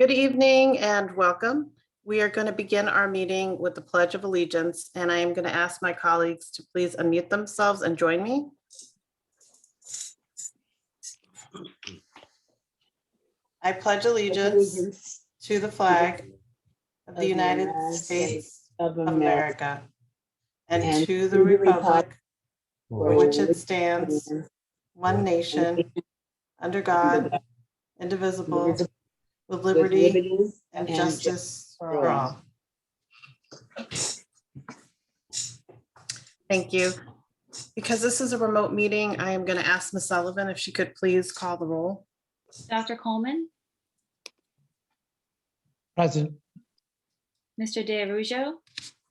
Good evening and welcome. We are going to begin our meeting with the Pledge of Allegiance, and I am going to ask my colleagues to please unmute themselves and join me. I pledge allegiance to the flag of the United States of America and to the republic for which it stands, one nation, under God, indivisible, with liberty and justice for all. Thank you. Because this is a remote meeting, I am going to ask Ms. Sullivan if she could please call the roll. Dr. Coleman, Present. Mr. DeArujo,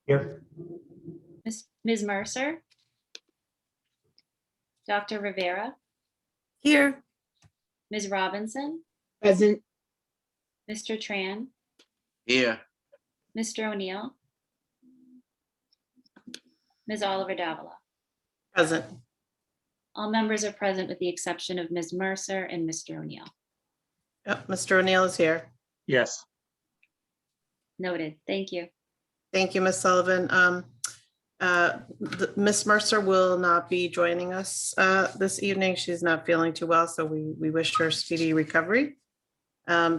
Here. Ms. Mercer, Dr. Rivera, Here. Ms. Robinson, Present. Mr. Tran, Here. Mr. O'Neill, Ms. Oliver Davila. Present. All members are present with the exception of Ms. Mercer and Mr. O'Neill. Yep, Mr. O'Neill is here. Yes. Noted. Thank you. Thank you, Ms. Sullivan. Ms. Mercer will not be joining us this evening. She's not feeling too well, so we wish her speedy recovery.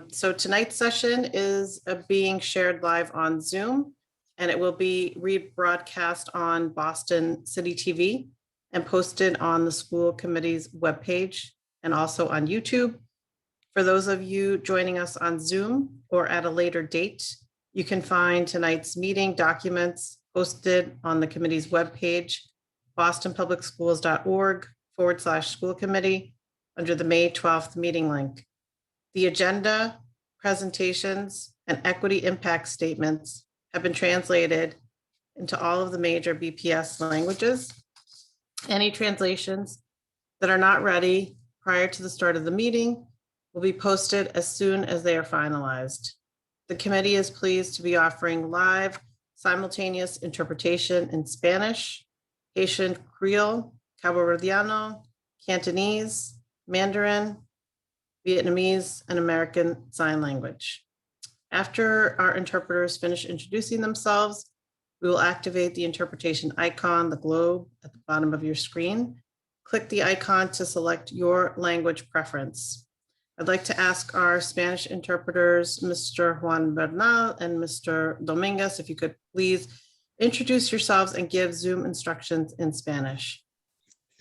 So tonight's session is being shared live on Zoom, and it will be rebroadcast on Boston City TV and posted on the school committee's webpage and also on YouTube. For those of you joining us on Zoom or at a later date, you can find tonight's meeting documents posted on the committee's webpage, bostonpublicschools.org/school committee under the May 12th meeting link. The agenda, presentations, and equity impact statements have been translated into all of the major BPS languages. Any translations that are not ready prior to the start of the meeting will be posted as soon as they are finalized. The committee is pleased to be offering live simultaneous interpretation in Spanish, Haitian Creole, Cabo Verdeano, Cantonese, Mandarin, Vietnamese, and American Sign Language. After our interpreters finish introducing themselves, we will activate the interpretation icon, the globe at the bottom of your screen. Click the icon to select your language preference. I'd like to ask our Spanish interpreters, Mr. Juan Bernal and Mr. Dominguez, if you could please introduce yourselves and give Zoom instructions in Spanish.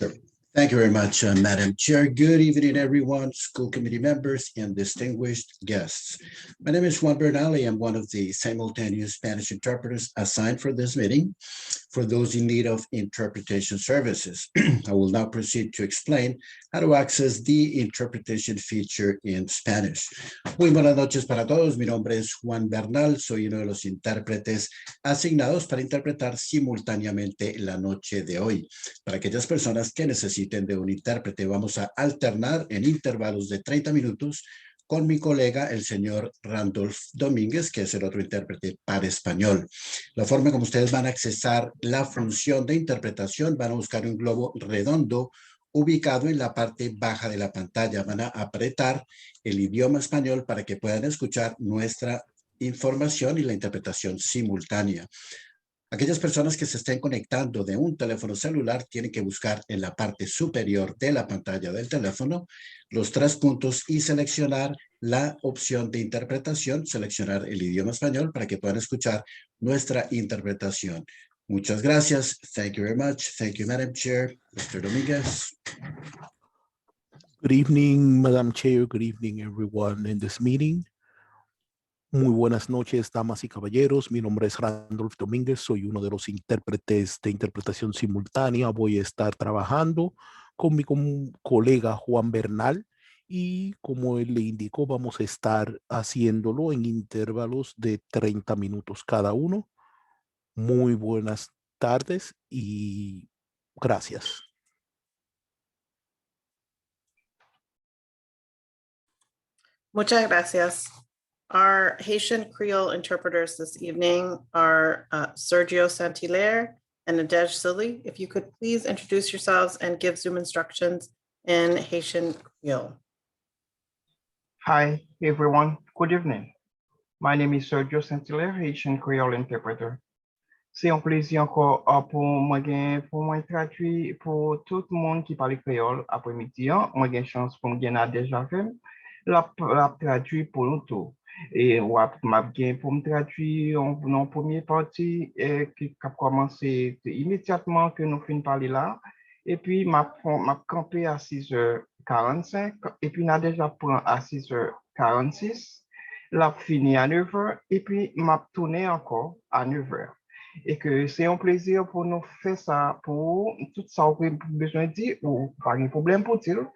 Sure. Thank you very much, Madam Chair. Good evening, everyone, school committee members and distinguished guests. My name is Juan Bernal. I am one of the simultaneous Spanish interpreters assigned for this meeting for those in need of interpretation services. I will now proceed to explain how to access the interpretation feature in Spanish. Muy buenas noches para todos. Mi nombre es Juan Bernal. Soy uno de los intérpretes asignados para interpretar simultáneamente la noche de hoy. Para aquellas personas que necesiten de un intérprete, vamos a alternar en intervalos de 30 minutos con mi colega, el señor Randolph Domínguez, que es el otro intérprete para español. La forma como ustedes van a accesar la función de interpretación, van a buscar un globo redondo ubicado en la parte baja de la pantalla. Van a apretar el idioma español para que puedan escuchar nuestra información y la interpretación simultánea. Aquellas personas que se estén conectando de un teléfono celular tienen que buscar en la parte superior de la pantalla del teléfono los 3 puntos y seleccionar la opción de interpretación, seleccionar el idioma español para que puedan escuchar nuestra interpretación. Muchas gracias. Thank you very much. Thank you, Madam Chair. Mr. Dominguez. Good evening, Madam Chair. Good evening, everyone in this meeting. Muy buenas noches, damas y caballeros. Mi nombre es Randolph Domínguez. Soy uno de los intérpretes de interpretación simultánea. Voy a estar trabajando con mi colega Juan Bernal y, como él le indicó, vamos a estar haciéndolo en intervalos de 30 minutos cada uno. Muy buenas tardes y gracias. Muchas gracias. Our Haitian Creole interpreters this evening are Sergio Santillaire and Nadej Silly. If you could please introduce yourselves and give Zoom instructions in Haitian Creole. Hi, everyone. Good evening. My name is Sergio Saint-Hilaire, Haitian Creole interpreter. C'est un plaisir encore pour moi traduire pour tout le monde qui parle créole après-midi. Moi j'ai chance pour me déjà fait la traduire pour nous tous. Et m'a bien pour me traduire en première partie qui a commencé immédiatement que nous finissons parler là. Et puis m'a campé à 6h45 et puis n'a déjà pris à 6h46. L'a fini à 9h et puis m'a tourné encore à 9h. Et que c'est un plaisir pour nous faire ça, pour tout ça, on a besoin de dire, ou pas de problème pour dire.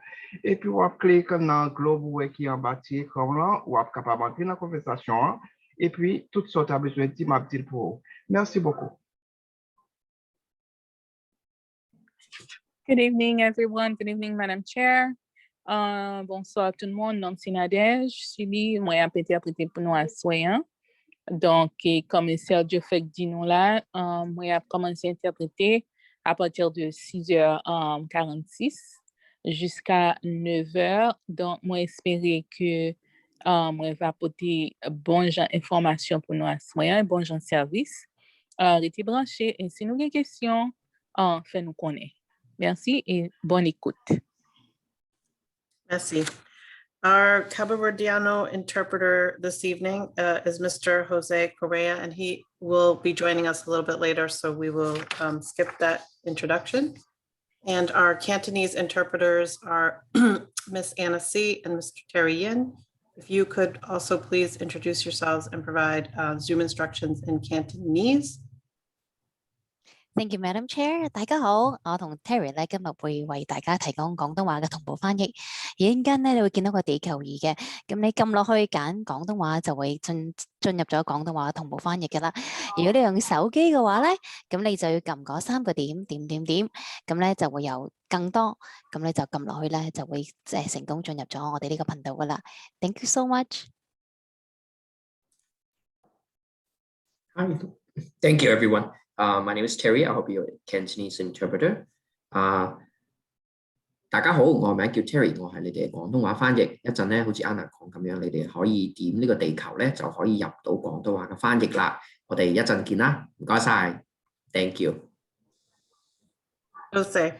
Et puis, on va cliquer dans le globe qui est en bas, comme là, ou on est capable d'entrer dans la conversation. Et puis, tout ça, on a besoin de dire, m'a dit pour vous. Merci beaucoup. Good evening, everyone. Good evening, Madam Chair. Bonsoir tout le monde. Nancy Nadège, je suis moi à interpréter pour nous à soyons. Donc, comme Sergio fait dit nous là, moi j'ai commencé à interpréter à partir de 6h46 jusqu'à 9h. Donc, moi espérer que moi va apporter bon genre information pour nous à soyons, bon genre service. Restez branchés et si nous avons des questions, fait nous connaître. Merci et bonne écoute. Merci. Our Cabo Verdeano interpreter this evening is Mr. Jose Correa, and he will be joining us a little bit later, so we will skip that introduction. And our Cantonese interpreters are Ms. Anna C. and Mr. Terry Yin. If you could also please introduce yourselves and provide Zoom instructions in Cantonese. Thank you, Madam Chair。大家好，我同 Terry 咧今日會為大家提供廣東話嘅同步翻譯。而陣間咧，你會見到個地球儀嘅，咁你撳落去揀廣東話就會進入咗廣東話同步翻譯嘅啦。如果你用手機嘅話咧，咁你就要撳嗰3個點，咁咧就會有更多，咁你就撳落去咧就會成功進入咗我哋呢個頻道噶啦。Thank you so much。Thank you, everyone. My name is Terry. I hope you're a Cantonese interpreter. 大家好，我名叫 Terry， 我係你哋廣東話翻譯。一陣咧，好似 Anna 講咁樣，你哋可以點呢個地球咧，就可以入到廣東話嘅翻譯啦。我哋一陣見啦，唔該晒 ，Thank you. Jose.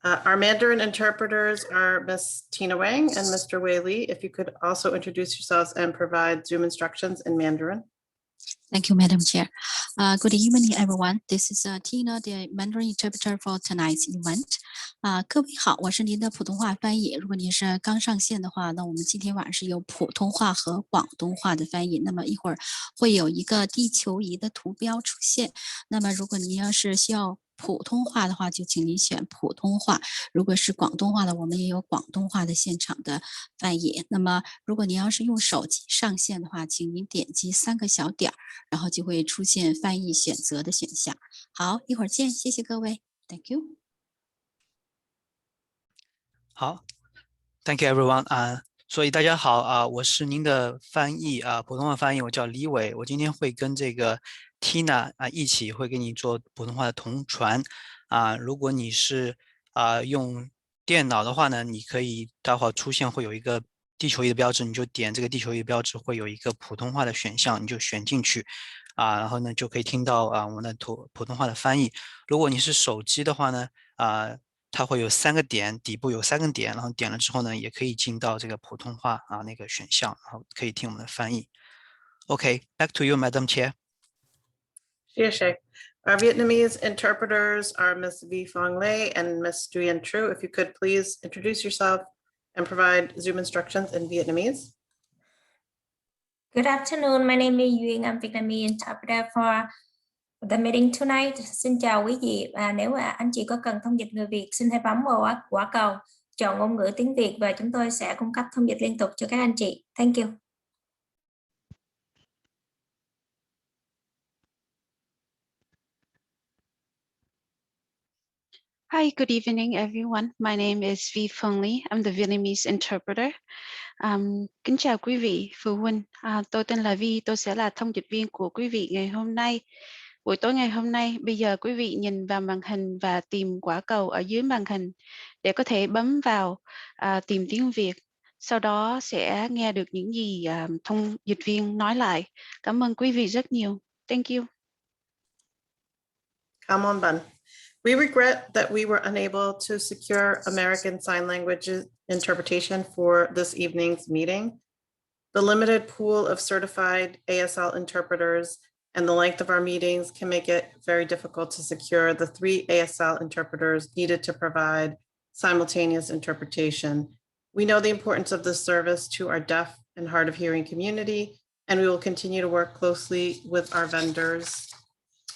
Our Mandarin interpreters are Ms. Tina Wang and Mr. Wei Li. If you could also introduce yourselves and provide Zoom instructions in Mandarin. Thank you, Madam Chair. Good evening, everyone. This is Tina, the Mandarin interpreter for tonight's event. 各位好，我是您的普通话翻译。如果您是刚上线的话，那我们今天晚上是有普通话和广东话的翻译。那么一会儿会有一个地球仪的图标出现。那么如果您要是需要普通话的话，就请您选普通话。如果是广东话的，我们也有广东话的现场的翻译。那么如果您要是用手机上线的话，请您点击3个小点，然后就会出现翻译选择的选项。好，一会儿见，谢谢各位 ，Thank you。好 ，Thank you everyone。所以大家好我是您的翻译普通话翻译，我叫李伟。我今天会跟这个 Tina 一起会给你做普通话的同传如果你是用电脑的话呢，你可以待会儿出现会有一个地球仪的标志，你就点这个地球仪标志，会有一个普通话的选项，你就选进去然后呢就可以听到我们的普通话的翻译。如果你是手机的话呢它会有3个点，底部有3个点，然后点了之后呢，也可以进到这个普通话那个选项，然后可以听我们的翻译。Okay, back to you, Madam Chair. Our Vietnamese interpreters are Ms. V. Phong Lei and Ms. Duyen Tru. If you could please introduce yourself and provide Zoom instructions in Vietnamese. Good afternoon. My name is Duyên. I'm Vietnamese interpreter for the meeting tonight. Xin chào quý vị. Và nếu anh chị có cần thông dịch người Việt, xin hãy bấm vào quả cầu chọn ngôn ngữ tiếng Việt và chúng tôi sẽ cung cấp thông dịch liên tục cho các anh chị. Thank you. Hi, good evening, everyone. My name is Vi Phong Ly. I'm the Vietnamese interpreter. Kính chào quý vị, phụ huynh. Tôi tên là Vi, tôi sẽ là thông dịch viên của quý vị ngày hôm nay. Buổi tối ngày hôm nay, bây giờ quý vị nhìn vào màn hình và tìm quả cầu ở dưới màn hình để có thể bấm vào tìm tiếng Việt. sau đó sẽ nghe được những gì thông dịch viên nói lại. Cảm ơn quý vị rất nhiều. Thank you. Come on, Bun. We regret that we were unable to secure American Sign Language interpretation for this evening's meeting. The limited pool of certified ASL interpreters and the length of our meetings can make it very difficult to secure the 3 ASL interpreters needed to provide simultaneous interpretation. We know the importance of this service to our deaf and hard of hearing community, and we will continue to work closely with our vendors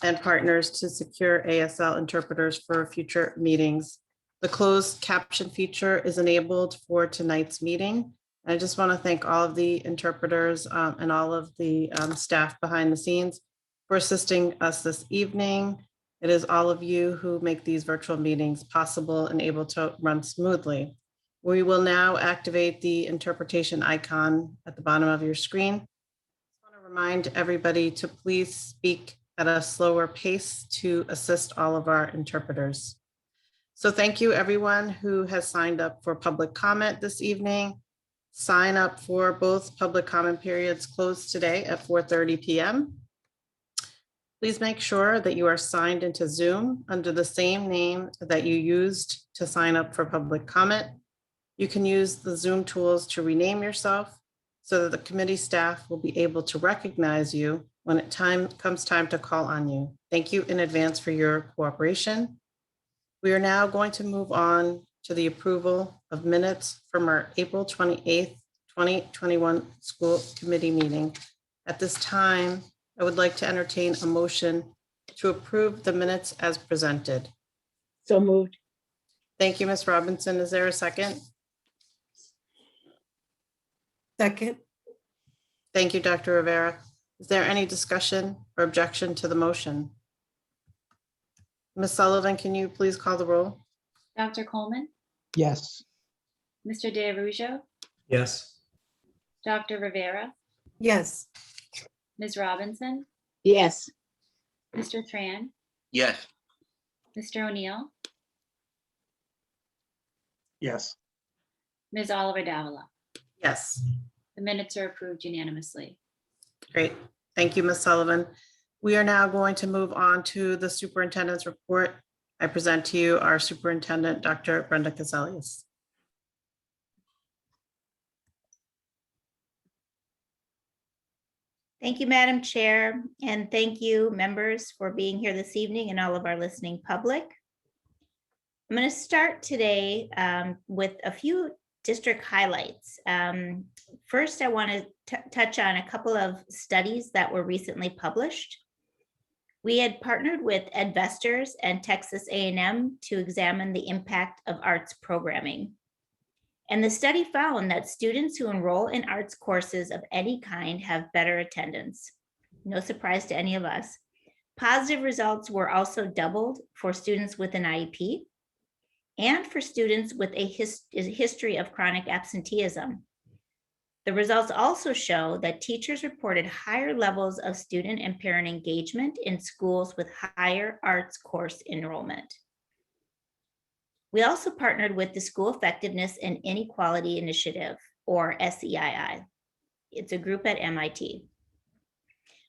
and partners to secure ASL interpreters for future meetings. The closed caption feature is enabled for tonight's meeting. I just want to thank all of the interpreters and all of the staff behind the scenes for assisting us this evening. It is all of you who make these virtual meetings possible and able to run smoothly. We will now activate the interpretation icon at the bottom of your screen. I want to remind everybody to please speak at a slower pace to assist all of our interpreters. So thank you everyone who has signed up for public comment this evening. Sign up for both public comment periods closed today at 4:30 p.m. Please make sure that you are signed into Zoom under the same name that you used to sign up for public comment. You can use the Zoom tools to rename yourself so that the committee staff will be able to recognize you when it comes time to call on you. Thank you in advance for your cooperation. We are now going to move on to the approval of minutes from our April 28th, 2021 school committee meeting. At this time, I would like to entertain a motion to approve the minutes as presented. So moved. Thank you, Ms. Robinson. Is there a second? Second. Thank you, Dr. Rivera. Is there any discussion or objection to the motion? Ms. Sullivan, can you please call the roll? Dr. Coleman, Yes. Mr. De Araujo, Yes. Dr. Rivera, Yes. Ms. Robinson, Yes. Mr. Tran, Yes. Mr. O'Neill, Yes. Ms. Oliver Davila. Yes. The minutes are approved unanimously. Great. Thank you, Ms. Sullivan. We are now going to move on to the superintendent's report. I present to you our superintendent, Dr. Brenda Casalius. Thank you, Madam Chair, and thank you, members, for being here this evening and all of our listening public. I'm going to start today with a few district highlights. First, I want to touch on a couple of studies that were recently published. We had partnered with Edvestors and Texas A&M to examine the impact of arts programming. And the study found that students who enroll in arts courses of any kind have better attendance. No surprise to any of us. Positive results were also doubled for students with an IEP and for students with a history of chronic absenteeism. The results also show that teachers reported higher levels of student and parent engagement in schools with higher arts course enrollment. We also partnered with the School Effectiveness and Inequality Initiative, or SEII. It's a group at MIT.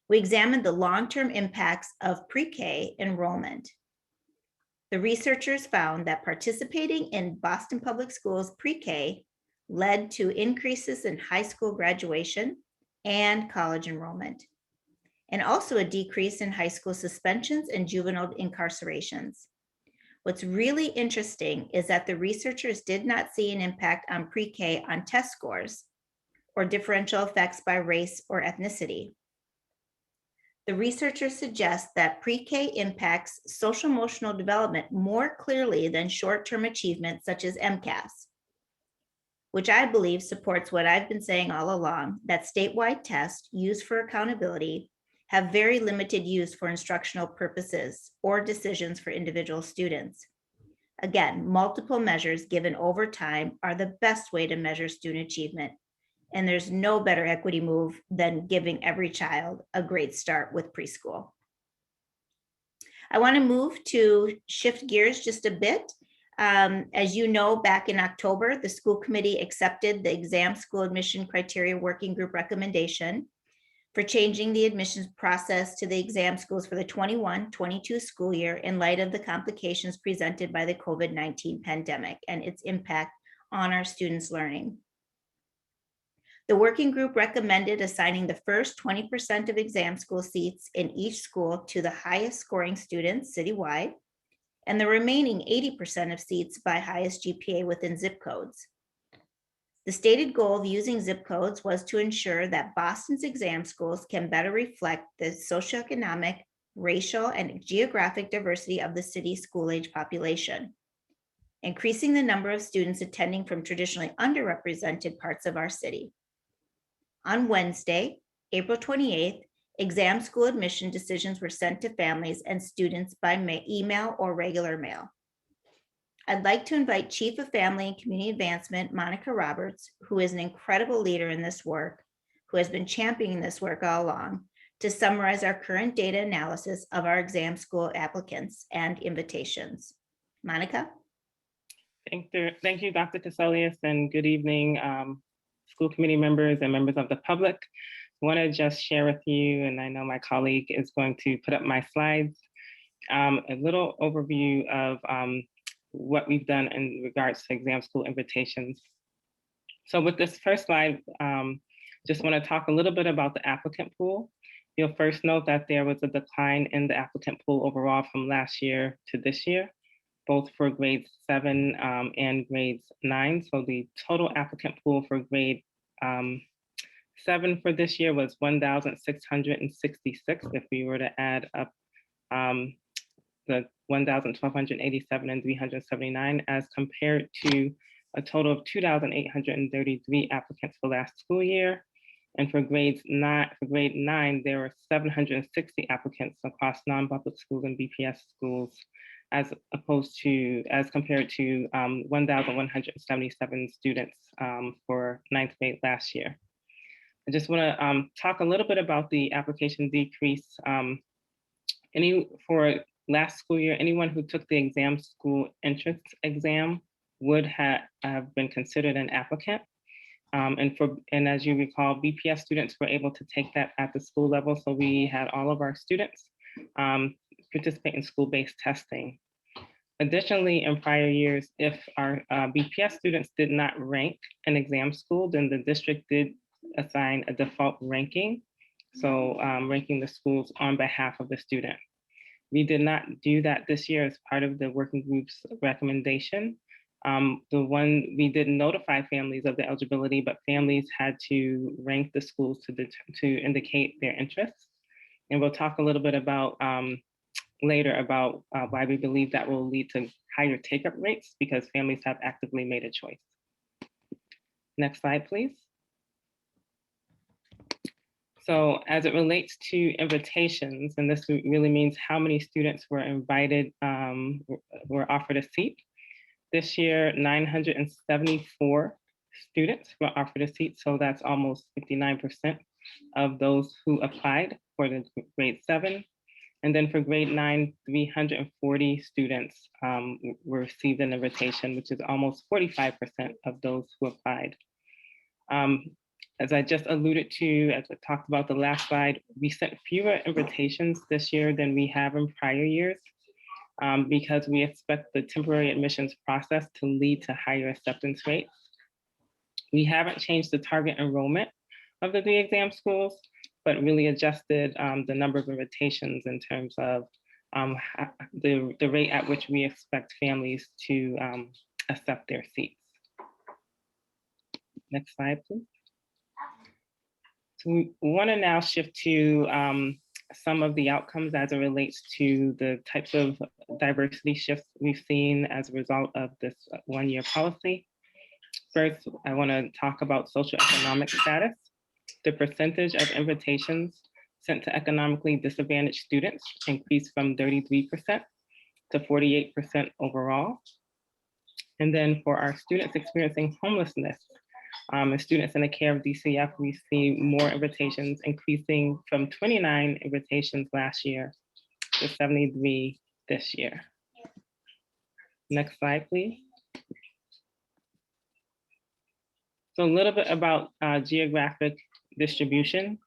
We examined the long-term impacts of pre-K enrollment. The researchers found that participating in Boston Public Schools pre-K led to increases in high school graduation and college enrollment, and also a decrease in high school suspensions and juvenile incarcerations. What's really interesting is that the researchers did not see an impact on pre-K on test scores or differential effects by race or ethnicity. The researchers suggest that pre-K impacts social emotional development more clearly than short-term achievements such as MCAS, which I believe supports what I've been saying all along, that statewide tests used for accountability have very limited use for instructional purposes or decisions for individual students. Again, multiple measures given over time are the best way to measure student achievement, and there's no better equity move than giving every child a great start with preschool. I want to move to shift gears just a bit As you know, back in October, the school committee accepted the exam school admission criteria working group recommendation for changing the admissions process to the exam schools for the 21-22 school year in light of the complications presented by the COVID-19 pandemic and its impact on our students' learning. The working group recommended assigning the first 20% of exam school seats in each school to the highest scoring students citywide, and the remaining 80% of seats by highest GPA within zip codes. The stated goal of using zip codes was to ensure that Boston's exam schools can better reflect the socioeconomic, racial, and geographic diversity of the city's school-age population, increasing the number of students attending from traditionally underrepresented parts of our city. On Wednesday, April 28th, exam school admission decisions were sent to families and students by email or regular mail. I'd like to invite Chief of Family and Community Advancement, Monica Roberts, who is an incredible leader in this work, who has been championing this work all along, to summarize our current data analysis of our exam school applicants and invitations. Monica? Thank you, Dr. Casolius, and good evening, school committee members and members of the public. I want to just share with you, and I know my colleague is going to put up my slides, a little overview of what we've done in regards to exam school invitations. So with this first slide, just want to talk a little bit about the applicant pool. You'll first note that there was a decline in the applicant pool overall from last year to this year, both for grades 7 and grades 9. So the total applicant pool for grade 7 for this year was 1,666 if we were to add up the 1,1287 and 379 as compared to a total of 2,833 applicants for last school year. And for grade 9, there were 760 applicants across non-public schools and BPS schools as compared to 1,177 students for 9th grade last year. I just want to talk a little bit about the application decrease. For last school year, anyone who took the exam school entrance exam would have been considered an applicant. And as you recall, BPS students were able to take that at the school level. So we had all of our students participate in school-based testing. Additionally, in prior years, if our BPS students did not rank an exam school, then the district did assign a default ranking. So ranking the schools on behalf of the student. We did not do that this year as part of the working group's recommendation. We didn't notify families of the eligibility, but families had to rank the schools to indicate their interests. And we'll talk a little bit about later about why we believe that will lead to higher take-up rates because families have actively made a choice. Next slide, please. So as it relates to invitations, and this really means how many students were invited, were offered a seat. This year, 974 students were offered a seat. So that's almost 59% of those who applied for the grade 7. And then for grade 9, 340 students received an invitation, which is almost 45% of those who applied. As I just alluded to, as I talked about the last slide, we sent fewer invitations this year than we have in prior years because we expect the temporary admissions process to lead to higher acceptance rates. We haven't changed the target enrollment of the 3 exam schools, but really adjusted the number of invitations in terms of the rate at which we expect families to accept their seats. Next slide, please. So we want to now shift to some of the outcomes as it relates to the types of diversity shifts we've seen as a result of this one-year policy. First, I want to talk about socioeconomic status. The percentage of invitations sent to economically disadvantaged students increased from 33% to 48% overall. And then for our students experiencing homelessness, and students in the care of DCF, we see more invitations increasing from 29 invitations last year to 73 this year. Next slide, please. So a little bit about geographic distribution.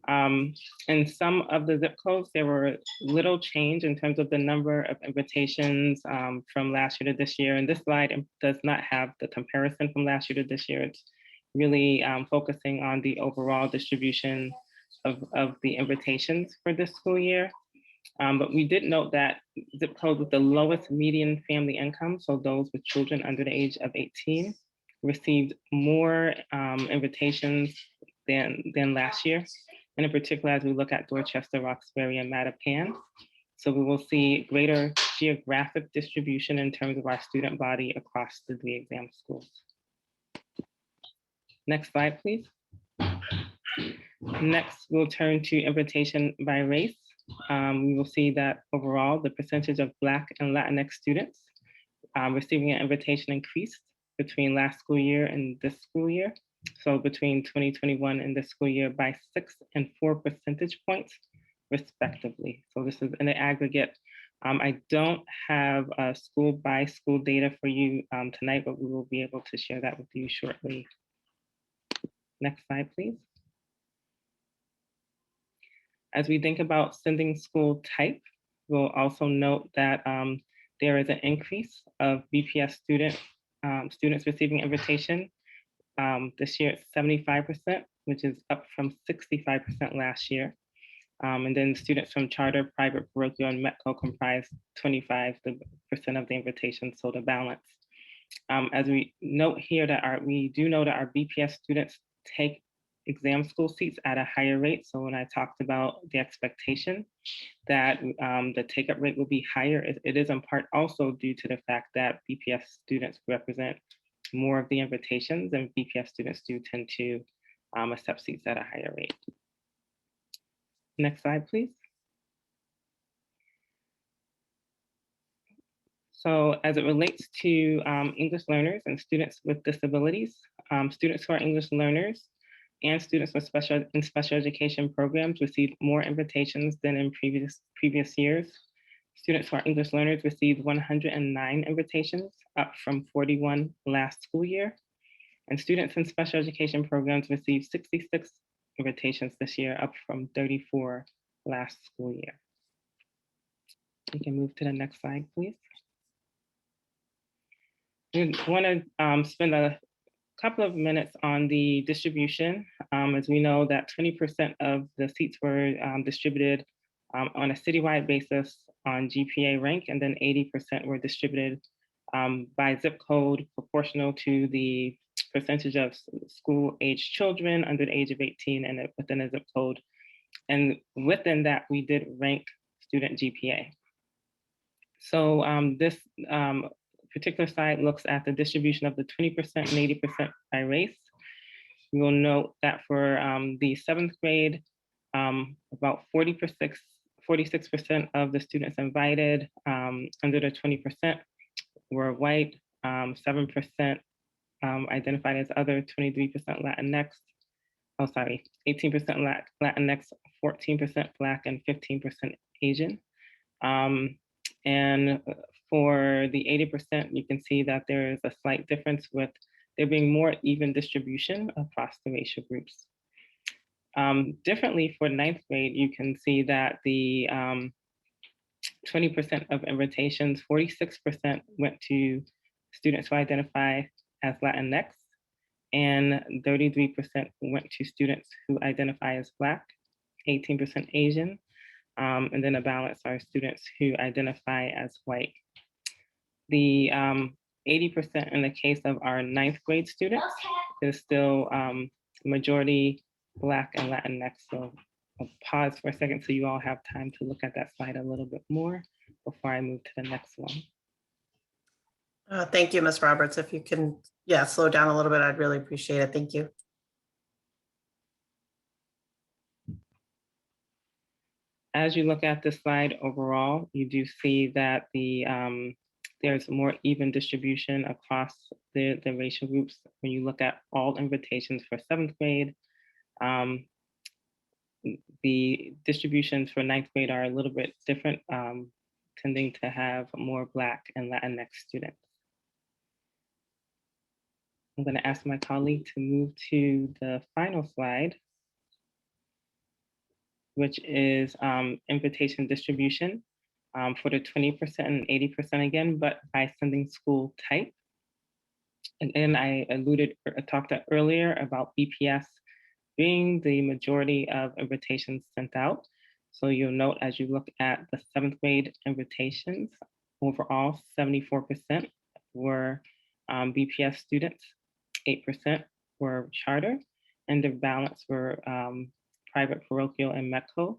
In some of the zip codes, there were little change in terms of the number of invitations from last year to this year. And this slide does not have the comparison from last year to this year. It's really focusing on the overall distribution of the invitations for this school year. But we did note that zip codes with the lowest median family income, so those with children under the age of 18, received more invitations than last year. And in particular, as we look at Dorchester, Roxbury, and Mattapan. So we will see greater geographic distribution in terms of our student body across the 3 exam schools. Next slide, please. Next, we'll turn to invitation by race. We will see that overall, the percentage of Black and Latinx students receiving an invitation increased between last school year and this school year. So between 2021 and this school year by 6 and 4 percentage points, respectively. So this is in the aggregate. I don't have school by school data for you tonight, but we will be able to share that with you shortly. Next slide, please. As we think about sending school type, we'll also note that there is an increase of BPS students receiving invitation. This year it's 75%, which is up from 65% last year. And then students from charter, private, parochial, and METCO comprise 25% of the invitations, so the balance. As we note here that we do know that our BPS students take exam school seats at a higher rate. So when I talked about the expectation that the take-up rate will be higher, it is in part also due to the fact that BPS students represent more of the invitations, and BPS students do tend to accept seats at a higher rate. Next slide, please. So as it relates to English learners and students with disabilities, students who are English learners and students with special education programs received more invitations than in previous years. Students who are English learners received 109 invitations, up from 41 last school year. And students in special education programs received 66 invitations this year, up from 34 last school year. We can move to the next slide, please. We want to spend a couple of minutes on the distribution. As we know that 20% of the seats were distributed on a citywide basis on GPA rank, and then 80% were distributed by zip code proportional to the percentage of school-age children under the age of 18 and within a zip code. And within that, we did rank student GPA. So this particular slide looks at the distribution of the 20% and 80% by race. We will note that for the 7th grade, about 46% of the students invited under the 20% were white, 7% identified as other, 23% Latinx, 18% Latinx, 14% Black, and 15% Asian. And for the 80%, you can see that there is a slight difference with there being more even distribution across the racial groups. Differently for 9th grade, you can see that the 20% of invitations, 46% went to students who identify as Latinx, and 33% went to students who identify as Black, 18% Asian, and then a balance are students who identify as white. The 80% in the case of our 9th grade students is still majority Black and Latinx. So I'll pause for a second so you all have time to look at that slide a little bit more before I move to the next one. Thank you, Ms. Roberts. If you can, slow down a little bit, I'd really appreciate it. Thank you. As you look at this slide overall, you do see that there's more even distribution across the racial groups. When you look at all invitations for 7th grade, the distributions for 9th grade are a little bit different. tending to have more Black and Latinx students. I'm going to ask my colleague to move to the final slide, which is invitation distribution for the 20% and 80% again, but by sending school type. And then I talked earlier about BPS being the majority of invitations sent out. So you'll note as you look at the 7th grade invitations, overall 74% were BPS students, 8% were charter, and the balance were private, parochial, and METCO.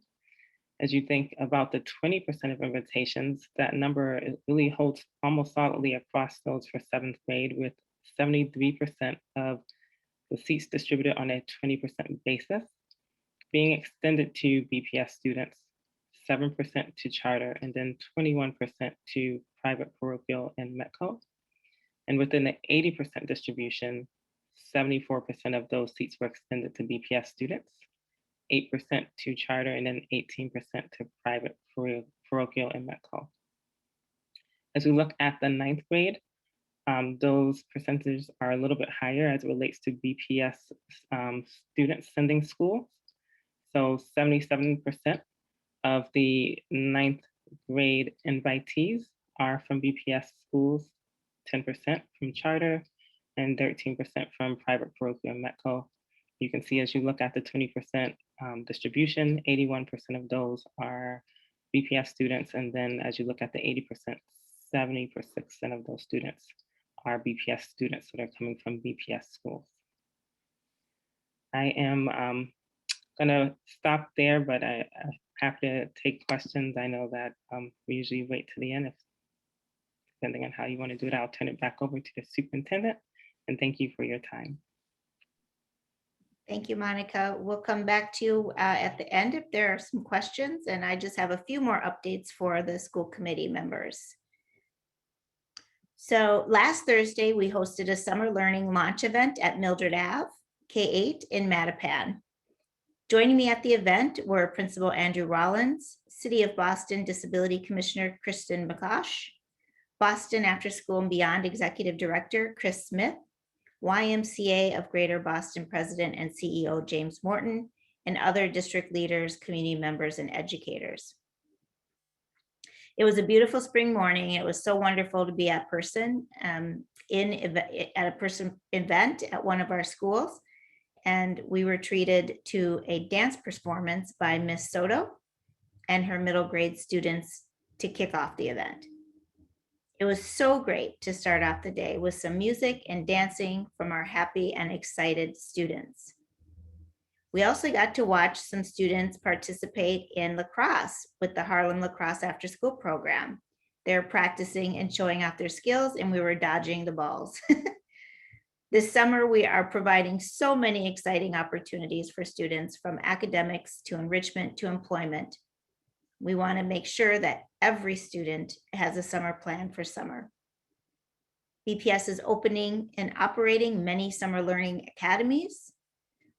As you think about the 20% of invitations, that number really holds almost solidly across those for 7th grade, with 73% of the seats distributed on a 20% basis being extended to BPS students, 7% to charter, and then 21% to private, parochial, and METCO. And within the 80% distribution, 74% of those seats were extended to BPS students, 8% to charter, and then 18% to private, parochial, and METCO. As we look at the 9th grade, those percentages are a little bit higher as it relates to BPS students sending schools. So 77% of the 9th grade invitees are from BPS schools, 10% from charter, and 13% from private, parochial, and METCO. You can see as you look at the 20% distribution, 81% of those are BPS students. And then as you look at the 80%, 70% of those students are BPS students that are coming from BPS schools. I am gonna stop there, but I'm happy to take questions. I know that we usually wait to the end. Depending on how you want to do it, I'll turn it back over to the superintendent, and thank you for your time. Thank you, Monica. We'll come back to you at the end if there are some questions, and I just have a few more updates for the school committee members. So last Thursday, we hosted a summer learning launch event at Mildred Ave, K8 in Mattapan. Joining me at the event were Principal Andrew Rollins, City of Boston Disability Commissioner Kristen McCosh, Boston After School and Beyond Executive Director Chris Smith, YMCA of Greater Boston President and CEO James Morton, and other district leaders, community members, and educators. It was a beautiful spring morning. It was so wonderful to be at a person event at one of our schools. And we were treated to a dance performance by Miss Soto and her middle grade students to kick off the event. It was so great to start off the day with some music and dancing from our happy and excited students. We also got to watch some students participate in lacrosse with the Harlem Lacrosse After School program. They're practicing and showing off their skills, and we were dodging the balls. This summer, we are providing so many exciting opportunities for students, from academics to enrichment to employment. We want to make sure that every student has a summer plan for summer. BPS is opening and operating many summer learning academies.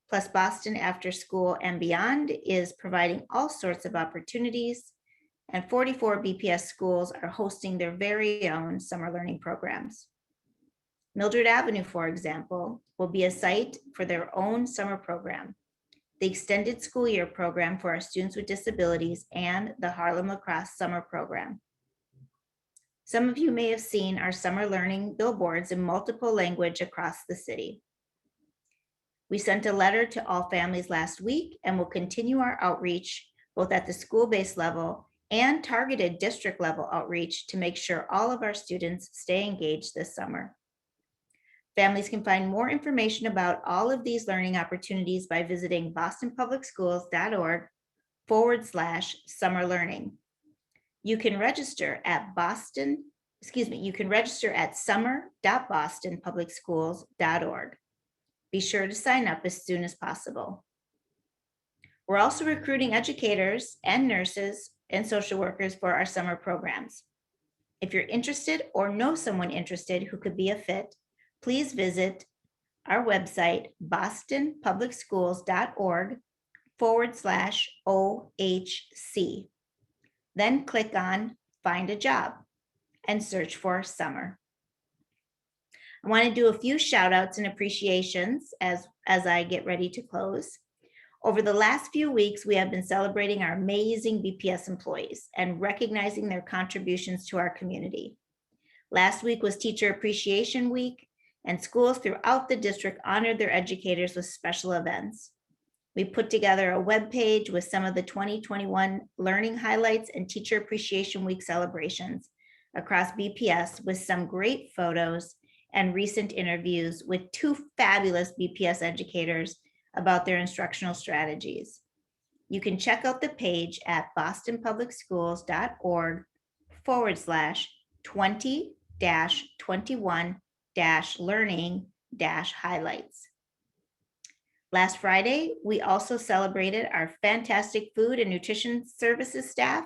Plus, Boston After School and Beyond is providing all sorts of opportunities, and 44 BPS schools are hosting their very own summer learning programs. Mildred Avenue, for example, will be a site for their own summer program, the Extended School Year program for our students with disabilities, and the Harlem Lacrosse Summer Program. Some of you may have seen our summer learning billboards in multiple languages across the city. We sent a letter to all families last week and will continue our outreach both at the school-based level and targeted district level outreach to make sure all of our students stay engaged this summer. Families can find more information about all of these learning opportunities by visiting bostonpublicschools.org/summer learning. You can register at summer.bostonpublicschools.org. Be sure to sign up as soon as possible. We're also recruiting educators and nurses and social workers for our summer programs. If you're interested or know someone interested who could be a fit, please visit our website, bostonpublicschools.org/OHC. Then click on find a job, and search for summer. I want to do a few shout outs and appreciations as I get ready to close. Over the last few weeks, we have been celebrating our amazing BPS employees and recognizing their contributions to our community. Last week was Teacher Appreciation Week, and schools throughout the district honored their educators with special events. We put together a webpage with some of the 2021 learning highlights and Teacher Appreciation Week celebrations across BPS with some great photos and recent interviews with 2 fabulous BPS educators about their instructional strategies. You can check out the page at bostonpublicsschools.org/20-21-learning-highlights. Last Friday, we also celebrated our fantastic food and nutrition services staff,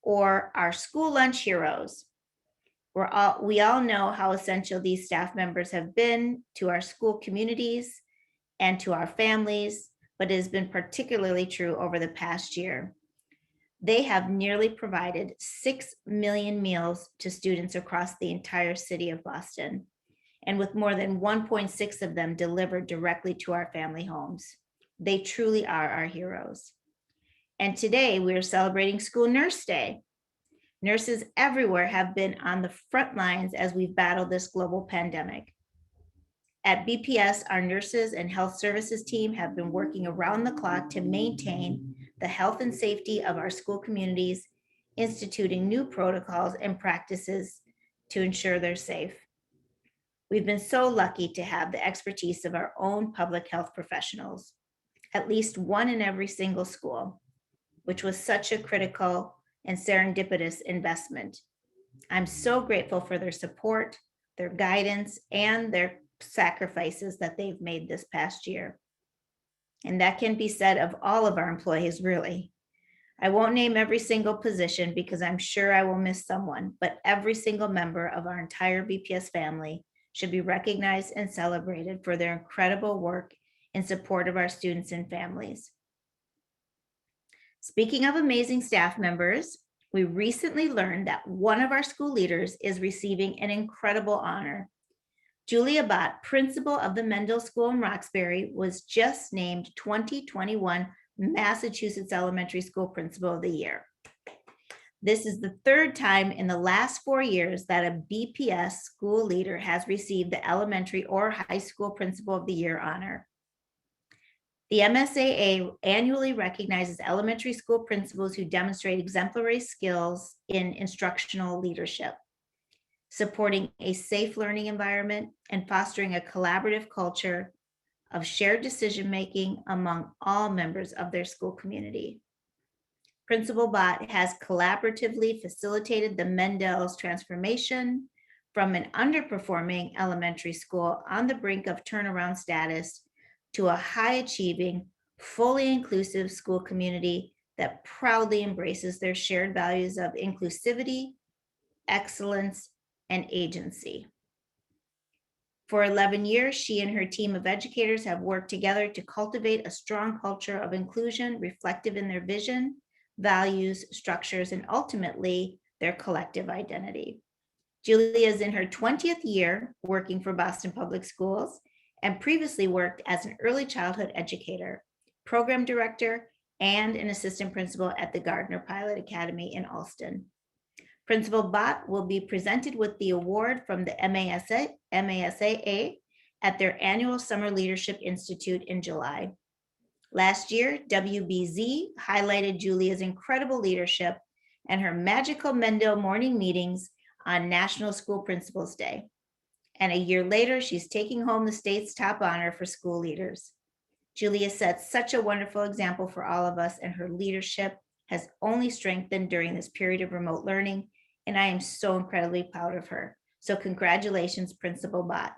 or our school lunch heroes. We all know how essential these staff members have been to our school communities and to our families, but it has been particularly true over the past year. They have nearly provided 6 million meals to students across the entire city of Boston, and with more than 1.6 of them delivered directly to our family homes. They truly are our heroes. And today we are celebrating School Nurse Day. Nurses everywhere have been on the front lines as we've battled this global pandemic. At BPS, our nurses and health services team have been working around the clock to maintain the health and safety of our school communities, instituting new protocols and practices to ensure they're safe. We've been so lucky to have the expertise of our own public health professionals, at least one in every single school, which was such a critical and serendipitous investment. I'm so grateful for their support, their guidance, and their sacrifices that they've made this past year. And that can be said of all of our employees, really. I won't name every single position because I'm sure I will miss someone, but every single member of our entire BPS family should be recognized and celebrated for their incredible work in support of our students and families. Speaking of amazing staff members, we recently learned that one of our school leaders is receiving an incredible honor. Julia Bott, principal of the Mendel School in Roxbury, was just named 2021 Massachusetts Elementary School Principal of the Year. This is the 3rd time in the last 4 years that a BPS school leader has received the Elementary or High School Principal of the Year honor. The MSAA annually recognizes elementary school principals who demonstrate exemplary skills in instructional leadership, supporting a safe learning environment, and fostering a collaborative culture of shared decision-making among all members of their school community. Principal Bott has collaboratively facilitated the Mendel's transformation from an underperforming elementary school on the brink of turnaround status to a high-achieving, fully inclusive school community that proudly embraces their shared values of inclusivity, excellence, and agency. For 11 years, she and her team of educators have worked together to cultivate a strong culture of inclusion reflective in their vision, values, structures, and ultimately their collective identity. Julia is in her 20th year working for Boston Public Schools and previously worked as an early childhood educator, program director, and an assistant principal at the Gardner Pilot Academy in Allston. Principal Bott will be presented with the award from the MASAA at their annual Summer Leadership Institute in July. Last year, WBZ highlighted Julia's incredible leadership and her magical Mendel morning meetings on National School Principals Day. And a year later, she's taking home the state's top honor for school leaders. Julia set such a wonderful example for all of us, and her leadership has only strengthened during this period of remote learning, and I am so incredibly proud of her. So congratulations, Principal Bott.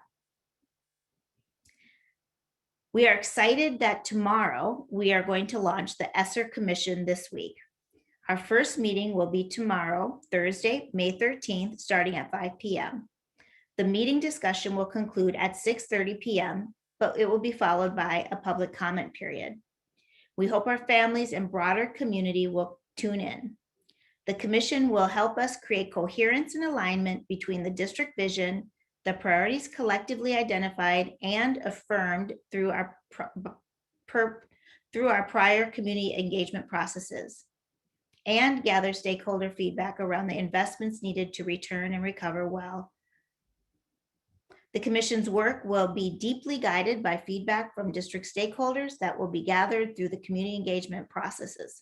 We are excited that tomorrow we are going to launch the ESSER Commission this week. Our first meeting will be tomorrow, Thursday, May 13th, starting at 5 p.m. The meeting discussion will conclude at 6:30 p.m., but it will be followed by a public comment period. We hope our families and broader community will tune in. The commission will help us create coherence and alignment between the district vision, the priorities collectively identified and affirmed through our prior community engagement processes, and gather stakeholder feedback around the investments needed to return and recover well. The commission's work will be deeply guided by feedback from district stakeholders that will be gathered through the community engagement processes.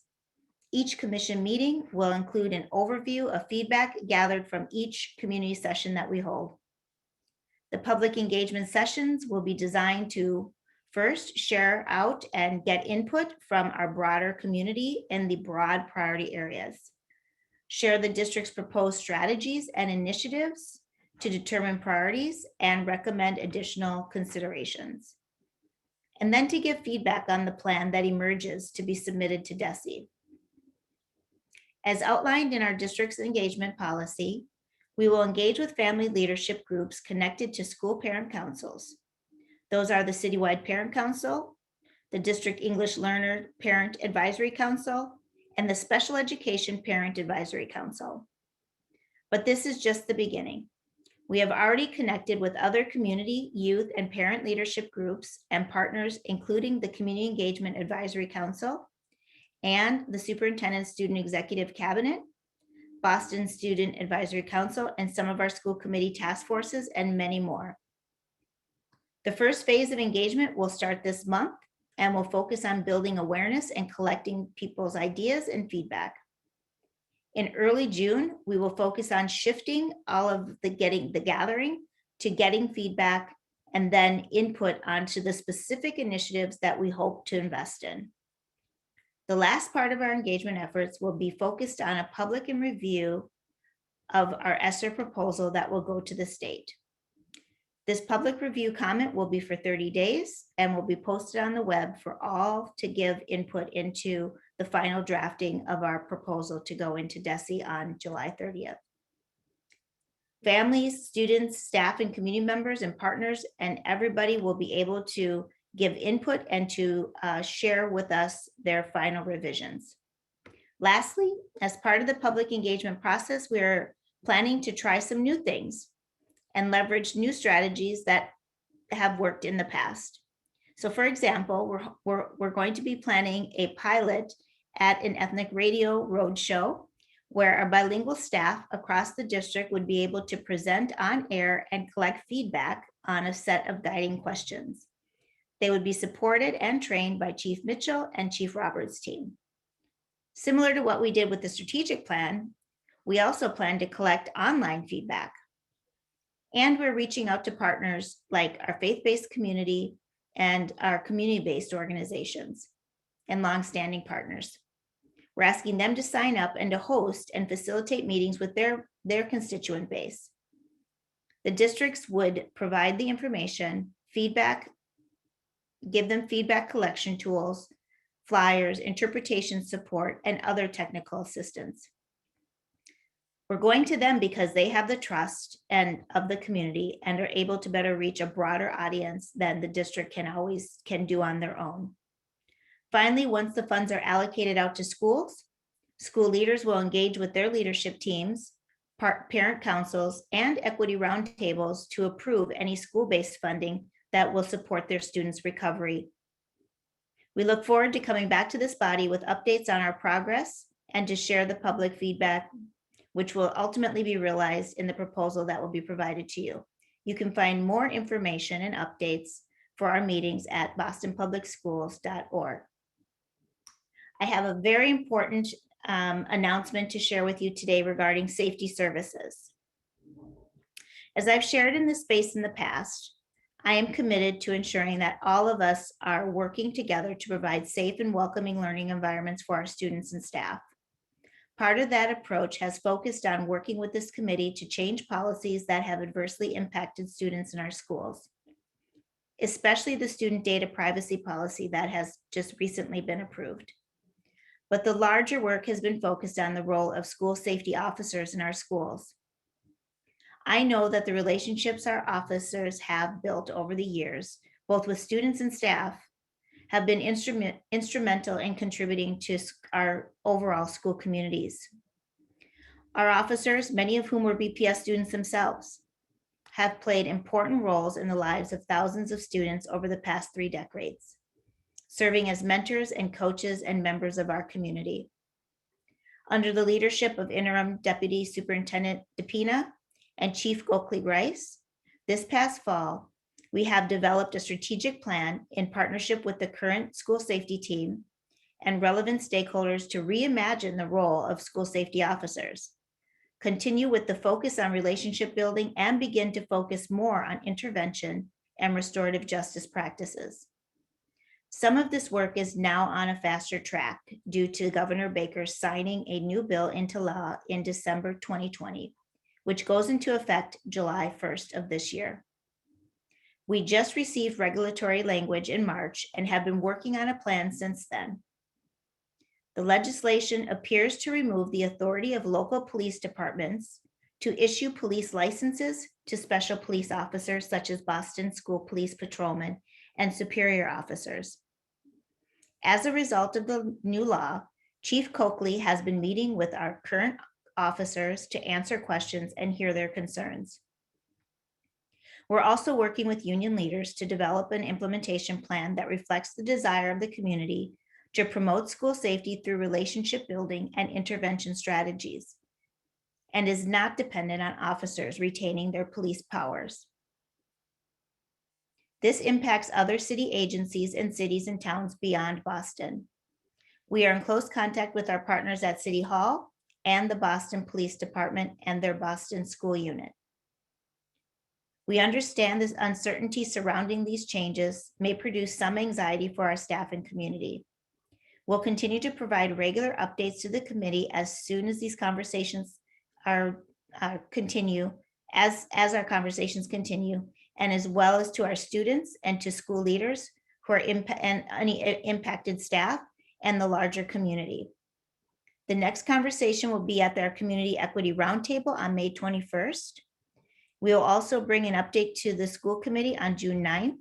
Each commission meeting will include an overview of feedback gathered from each community session that we hold. The public engagement sessions will be designed to first share out and get input from our broader community in the broad priority areas. Share the district's proposed strategies and initiatives to determine priorities and recommend additional considerations. And then to give feedback on the plan that emerges to be submitted to DESE. As outlined in our district's engagement policy, we will engage with family leadership groups connected to school parent councils. Those are the Citywide Parent Council, the District English Learner Parent Advisory Council, and the Special Education Parent Advisory Council. But this is just the beginning. We have already connected with other community, youth, and parent leadership groups and partners, including the Community Engagement Advisory Council and the Superintendent Student Executive Cabinet, Boston Student Advisory Council, and some of our school committee task forces, and many more. The first phase of engagement will start this month and will focus on building awareness and collecting people's ideas and feedback. In early June, we will focus on shifting all of the gathering to getting feedback and then input onto the specific initiatives that we hope to invest in. The last part of our engagement efforts will be focused on a public and review of our ESSER proposal that will go to the state. This public review comment will be for 30 days and will be posted on the web for all to give input into the final drafting of our proposal to go into DESE on July 30th. Families, students, staff, and community members and partners and everybody will be able to give input and to share with us their final revisions. Lastly, as part of the public engagement process, we're planning to try some new things and leverage new strategies that have worked in the past. So for example, we're going to be planning a pilot at an ethnic radio roadshow where our bilingual staff across the district would be able to present on air and collect feedback on a set of guiding questions. They would be supported and trained by Chief Mitchell and Chief Roberts' team. Similar to what we did with the strategic plan, we also plan to collect online feedback. And we're reaching out to partners like our faith-based community and our community-based organizations and longstanding partners. We're asking them to sign up and to host and facilitate meetings with their constituent base. The districts would provide the information, feedback, give them feedback collection tools, flyers, interpretation support, and other technical assistance. We're going to them because they have the trust of the community and are able to better reach a broader audience than the district can do on their own. Finally, once the funds are allocated out to schools, school leaders will engage with their leadership teams, parent councils, and equity roundtables to approve any school-based funding that will support their students' recovery. We look forward to coming back to this body with updates on our progress and to share the public feedback, which will ultimately be realized in the proposal that will be provided to you. You can find more information and updates for our meetings at bostonpublicschools.org. I have a very important announcement to share with you today regarding safety services. As I've shared in this space in the past, I am committed to ensuring that all of us are working together to provide safe and welcoming learning environments for our students and staff. Part of that approach has focused on working with this committee to change policies that have adversely impacted students in our schools, especially the student data privacy policy that has just recently been approved. But the larger work has been focused on the role of school safety officers in our schools. I know that the relationships our officers have built over the years, both with students and staff, have been instrumental in contributing to our overall school communities. Our officers, many of whom were BPS students themselves, have played important roles in the lives of thousands of students over the past 3 decades, serving as mentors and coaches and members of our community. Under the leadership of Interim Deputy Superintendent DePina and Chief Gokley Grice, this past fall, we have developed a strategic plan in partnership with the current school safety team and relevant stakeholders to reimagine the role of school safety officers, continue with the focus on relationship building, and begin to focus more on intervention and restorative justice practices. Some of this work is now on a faster track due to Governor Baker signing a new bill into law in December 2020, which goes into effect July 1st of this year. We just received regulatory language in March and have been working on a plan since then. The legislation appears to remove the authority of local police departments to issue police licenses to special police officers such as Boston School Police Patrolmen and superior officers. As a result of the new law, Chief Coakley has been meeting with our current officers to answer questions and hear their concerns. We're also working with union leaders to develop an implementation plan that reflects the desire of the community to promote school safety through relationship building and intervention strategies, and is not dependent on officers retaining their police powers. This impacts other city agencies and cities and towns beyond Boston. We are in close contact with our partners at City Hall and the Boston Police Department and their Boston School Unit. We understand this uncertainty surrounding these changes may produce some anxiety for our staff and community. We'll continue to provide regular updates to the committee as soon as these conversations continue, as our conversations continue, and as well as to our students and to school leaders who are and any impacted staff and the larger community. The next conversation will be at their Community Equity Roundtable on May 21st. We will also bring an update to the school committee on June 9th.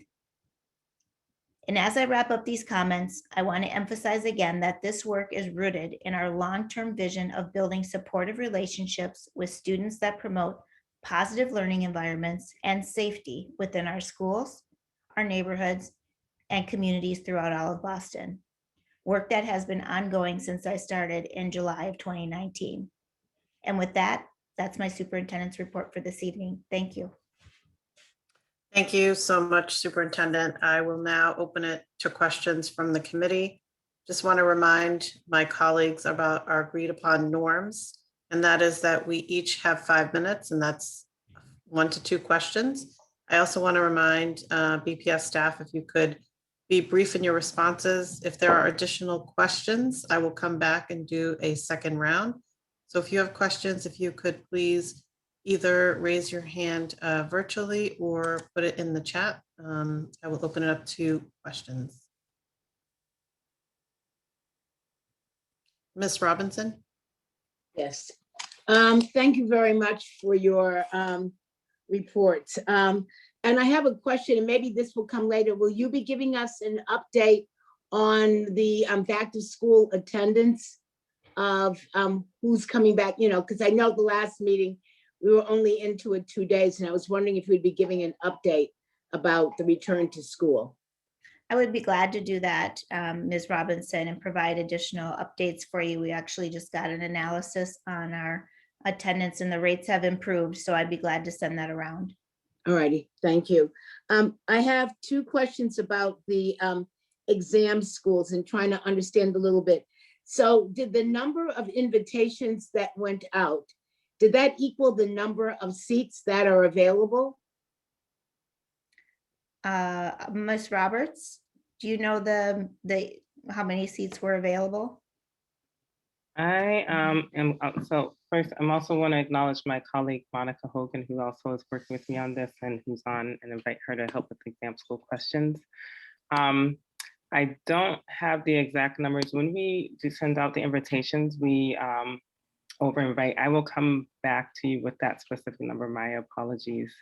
And as I wrap up these comments, I want to emphasize again that this work is rooted in our long-term vision of building supportive relationships with students that promote positive learning environments and safety within our schools, our neighborhoods, and communities throughout all of Boston. Work that has been ongoing since I started in July of 2019. And with that, that's my superintendent's report for this evening. Thank you. Thank you so much, Superintendent. I will now open it to questions from the committee. Just want to remind my colleagues about our agreed upon norms, and that is that we each have 5 minutes, and that's 1 to 2 questions. I also want to remind BPS staff, if you could be brief in your responses. If there are additional questions, I will come back and do a second round. So if you have questions, if you could please either raise your hand virtually or put it in the chat. I will open it up to questions. Ms. Robinson? Yes. Thank you very much for your report. And I have a question, and maybe this will come later. Will you be giving us an update on the back to school attendance of who's coming back? You know, because I know the last meeting, we were only into it 2 days, and I was wondering if we'd be giving an update about the return to school. I would be glad to do that, Ms. Robinson, and provide additional updates for you. We actually just got an analysis on our attendance and the rates have improved, so I'd be glad to send that around. All righty, thank you. I have 2 questions about the exam schools and trying to understand a little bit. So did the number of invitations that went out, did that equal the number of seats that are available? Ms. Roberts, do you know how many seats were available? I am, so first, I'm also want to acknowledge my colleague, Monica Hogan, who also is working with me on this and who's on, and invite her to help with the exam school questions. I don't have the exact numbers. When we do send out the invitations, we over invite. I will come back to you with that specific number. My apologies.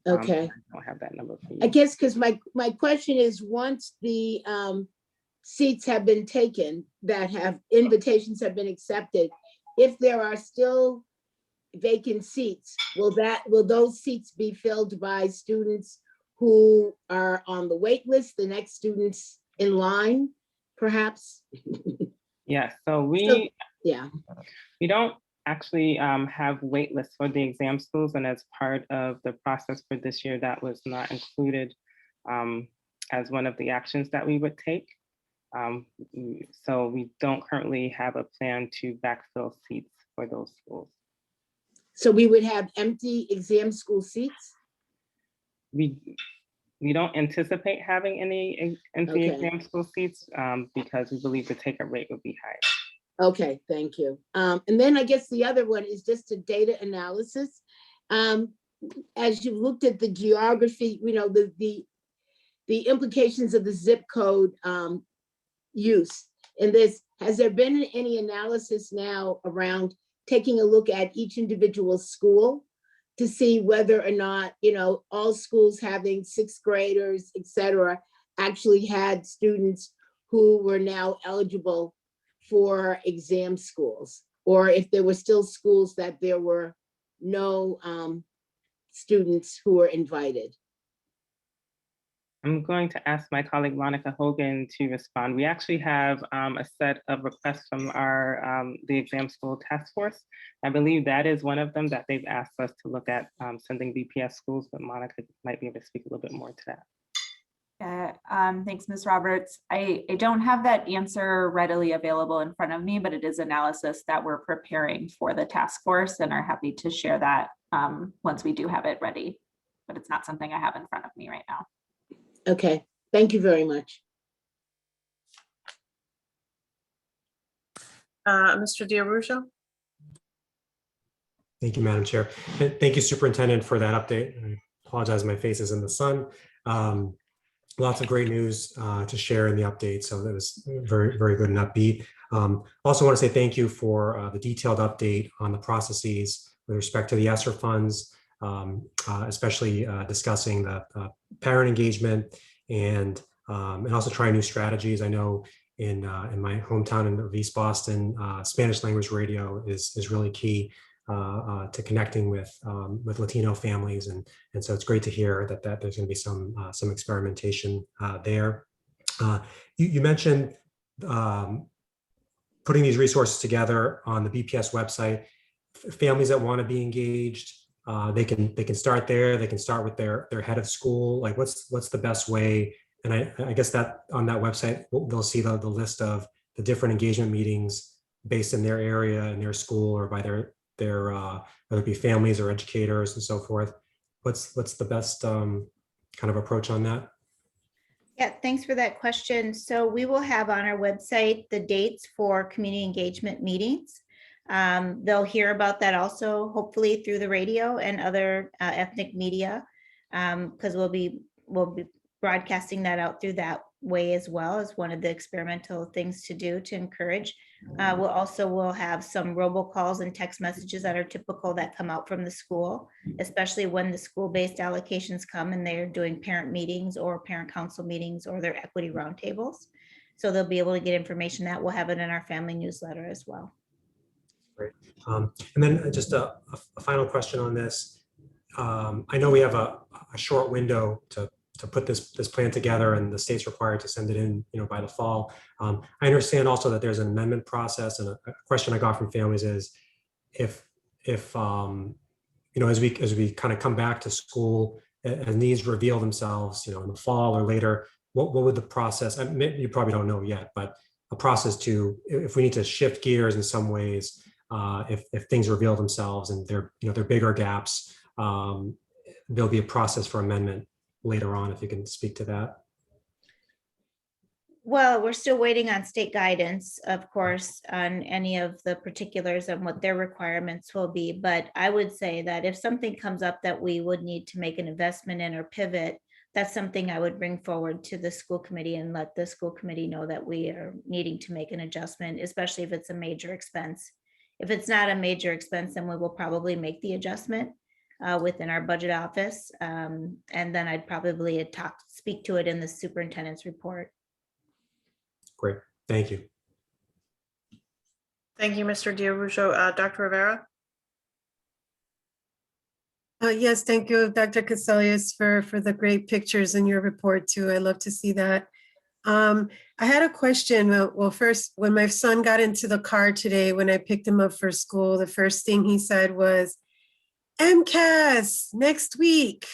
Okay. I don't have that number for you. I guess because my question is, once the seats have been taken, that have invitations have been accepted, if there are still vacant seats, will those seats be filled by students who are on the wait list, the next students in line, perhaps? Yes, so Yeah. we don't actually have wait lists for the exam schools, and as part of the process for this year, that was not included as one of the actions that we would take. So we don't currently have a plan to backfill seats for those schools. So we would have empty exam school seats? We don't anticipate having any empty Okay. exam school seats because we believe the take-up rate would be high. Okay, thank you. And then I guess the other one is just a data analysis. As you looked at the geography, you know, the implications of the zip code use in this, has there been any analysis now around taking a look at each individual school to see whether or not, you know, all schools having sixth graders, et cetera, actually had students who were now eligible for exam schools, or if there were still schools that there were no students who were invited? I'm going to ask my colleague Monica Hogan to respond. We actually have a set of requests from our the exam school task force. I believe that is one of them that they've asked us to look at sending BPS schools, but Monica might be able to speak a little bit more to that. Thanks, Ms. Roberts. I don't have that answer readily available in front of me, but it is analysis that we're preparing for the task force and are happy to share that once we do have it ready. But it's not something I have in front of me right now. Okay, thank you very much. Mr. D'Arrujo? Thank you, Madam Chair. And thank you, Superintendent, for that update. I apologize, my face is in the sun. Lots of great news to share in the update. So that was very, very good and upbeat. Also want to say thank you for the detailed update on the processes with respect to the ESSER funds, especially discussing the parent engagement and also trying new strategies. I know in my hometown in East Boston, Spanish language radio is really key to connecting with Latino families, and so it's great to hear that there's going to be some experimentation there. You mentioned putting these resources together on the BPS website. Families that want to be engaged, they can start there. They can start with their head of school. Like what's the best way? And I guess that on that website they'll see the list of the different engagement meetings based in their area and their school, or by their whether it be families or educators and so forth. What's the best kind of approach on that? Yeah, thanks for that question. So we will have on our website the dates for community engagement meetings. They'll hear about that also, hopefully through the radio and other ethnic media, because we'll be broadcasting that out through that way as well, as one of the experimental things to do to encourage. We'll have some robocalls and text messages that are typical that come out from the school, especially when the school-based allocations come and they're doing parent meetings or parent council meetings or their equity roundtables. So they'll be able to get information that. We'll have it in our family newsletter as well. Great. And then just a final question on this. I know we have a short window to put this plan together, and the state's required to send it in, by the fall. I understand also that there's an amendment process, and a question I got from families is if as we kind of come back to school and needs reveal themselves, in the fall or later, what would the process? You probably don't know yet, but a process to, if we need to shift gears in some ways, if things reveal themselves and they're bigger gaps, there'll be a process for amendment later on, if you can speak to that. Well, we're still waiting on state guidance, of course, on any of the particulars and what their requirements will be. But I would say that if something comes up that we would need to make an investment in or pivot, that's something I would bring forward to the school committee and let the school committee know that we are needing to make an adjustment, especially if it's a major expense. If it's not a major expense, then we will probably make the adjustment within our budget office. And then I'd probably speak to it in the superintendent's report. Great, thank you. Thank you, Mr. D'Arrujo. Dr. Rivera? Yes, thank you, Dr. Caselius, for the great pictures in your report too. I love to see that. I had a question. Well, first, when my son got into the car today, when I picked him up for school, the first thing he said was, MCAS next week.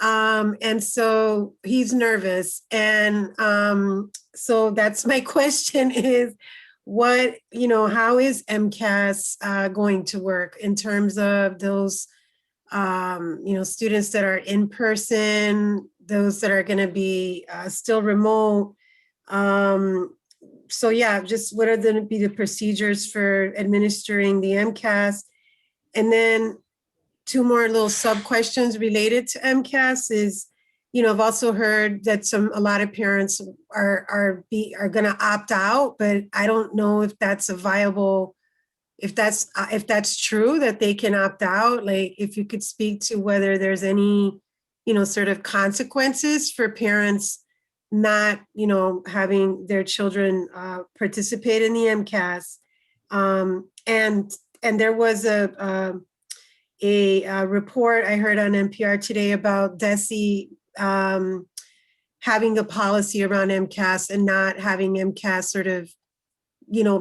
And so he's nervous. And so that's my question is, how is MCAS going to work in terms of those students that are in person, those that are going to be still remote. So yeah, just what are going to be the procedures for administering the MCAS? And then 2 more little sub questions related to MCAS is, I've also heard that a lot of parents are going to opt out, but I don't know if that's a viable. If that's true, that they can opt out, like if you could speak to whether there's any, sort of consequences for parents not, having their children participate in the MCAS. And there was a report I heard on NPR today about DESE having the policy around MCAS and not having MCAS sort of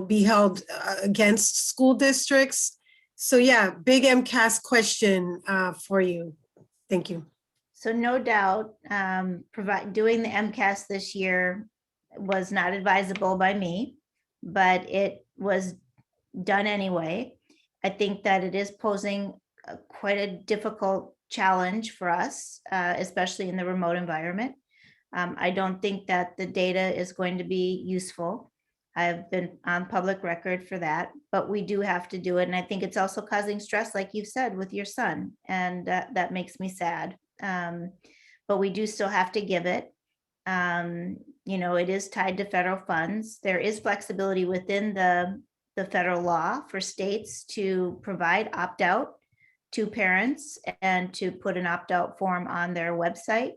be held against school districts. So yeah, big MCAS question for you. Thank you. So no doubt, doing the MCAS this year was not advisable by me, but it was done anyway. I think that it is posing quite a difficult challenge for us, especially in the remote environment. I don't think that the data is going to be useful. I've been on public record for that, but we do have to do it. And I think it's also causing stress, like you said, with your son. And that makes me sad. But we do still have to give it. It is tied to federal funds. There is flexibility within the federal law for states to provide opt-out to parents and to put an opt-out form on their website.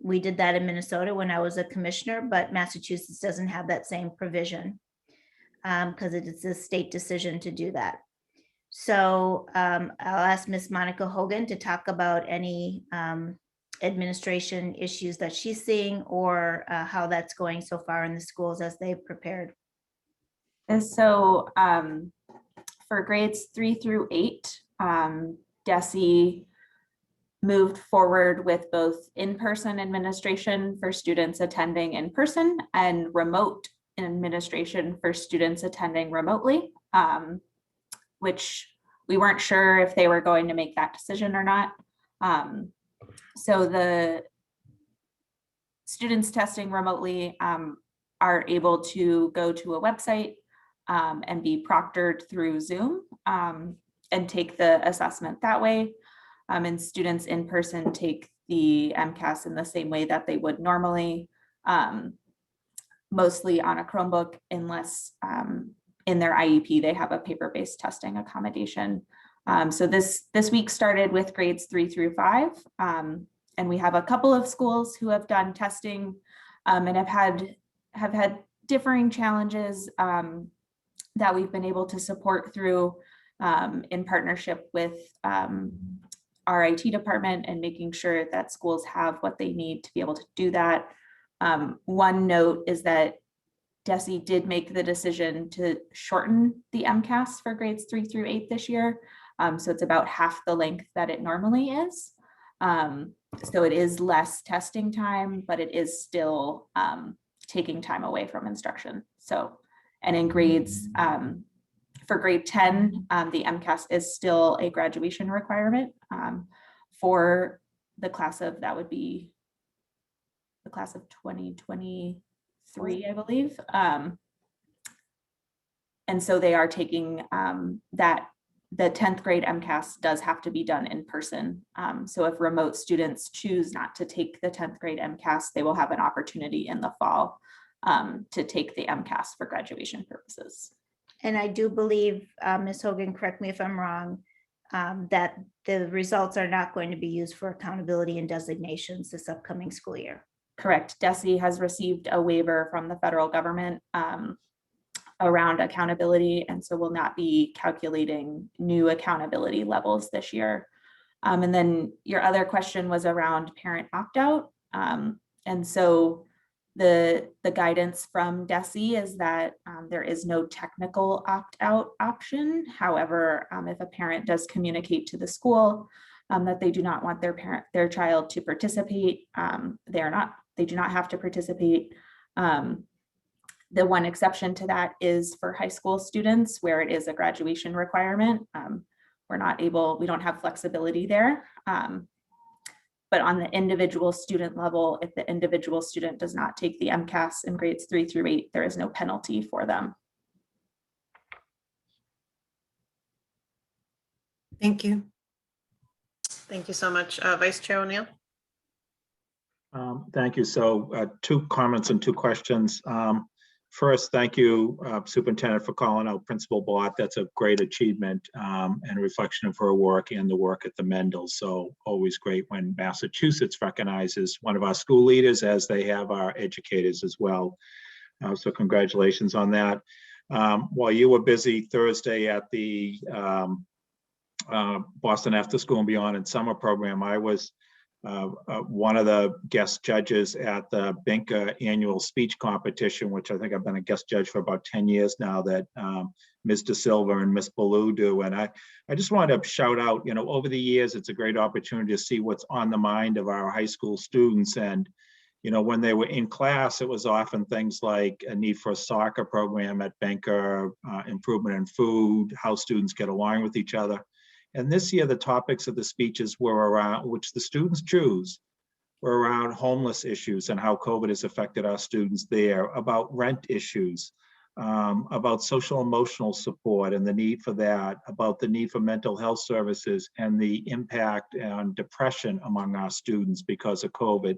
We did that in Minnesota when I was a commissioner, but Massachusetts doesn't have that same provision because it is a state decision to do that. So I'll ask Ms. Monica Hogan to talk about any administration issues that she's seeing or how that's going so far in the schools as they've prepared. And so for grades 3 through 8, DESE moved forward with both in-person administration for students attending in person and remote administration for students attending remotely, which we weren't sure if they were going to make that decision or not. So the students testing remotely are able to go to a website and be proctored through Zoom and take the assessment that way. And students in person take the MCAS in the same way that they would normally, mostly on a Chromebook, unless in their IEP they have a paper-based testing accommodation. So this week started with grades 3 through 5, and we have a couple of schools who have done testing and have had differing challenges that we've been able to support through in partnership with our IT department and making sure that schools have what they need to be able to do that. One note is that DESE did make the decision to shorten the MCAS for grades 3 through 8 this year. So it's about half the length that it normally is. So it is less testing time, but it is still taking time away from instruction. So, and in grades, for grade 10, the MCAS is still a graduation requirement for the class of, that would be the class of 2023, I believe. And so they are taking that, the 10th grade MCAS does have to be done in person. So if remote students choose not to take the 10th grade MCAS, they will have an opportunity in the fall to take the MCAS for graduation purposes. And I do believe, Ms. Hogan, correct me if I'm wrong, that the results are not going to be used for accountability and designations this upcoming school year. Correct. DESE has received a waiver from the federal government around accountability, and so will not be calculating new accountability levels this year. And then your other question was around parent opt-out. And so the guidance from DESE is that there is no technical opt-out option. However, if a parent does communicate to the school that they do not want their child to participate, they do not have to participate. The one exception to that is for high school students where it is a graduation requirement. We don't have flexibility there. But on the individual student level, if the individual student does not take the MCAS in grades 3 through 8, there is no penalty for them. Thank you. Thank you so much. Vice Chair O'Neill. Thank you. So 2 comments and 2 questions. First, thank you, Superintendent, for calling out Principal Bott. That's a great achievement and a reflection of her work and the work at the Mendel. So always great when Massachusetts recognizes one of our school leaders, as they have our educators as well. So congratulations on that. While you were busy Thursday at the Boston After School and Beyond and Summer Program, I was one of the guest judges at the BINCA annual speech competition, which I think I've been a guest judge for about 10 years now, that Ms. De Silva and Ms. Ballou do. And I just wanted to shout out, over the years, it's a great opportunity to see what's on the mind of our high school students. And, when they were in class, it was often things like a need for a soccer program at BINCA, improvement in food, how students get along with each other. And this year, the topics of the speeches were around, which the students choose, were around homeless issues and how COVID has affected our students there, about rent issues, about social emotional support and the need for that, about the need for mental health services and the impact on depression among our students because of COVID.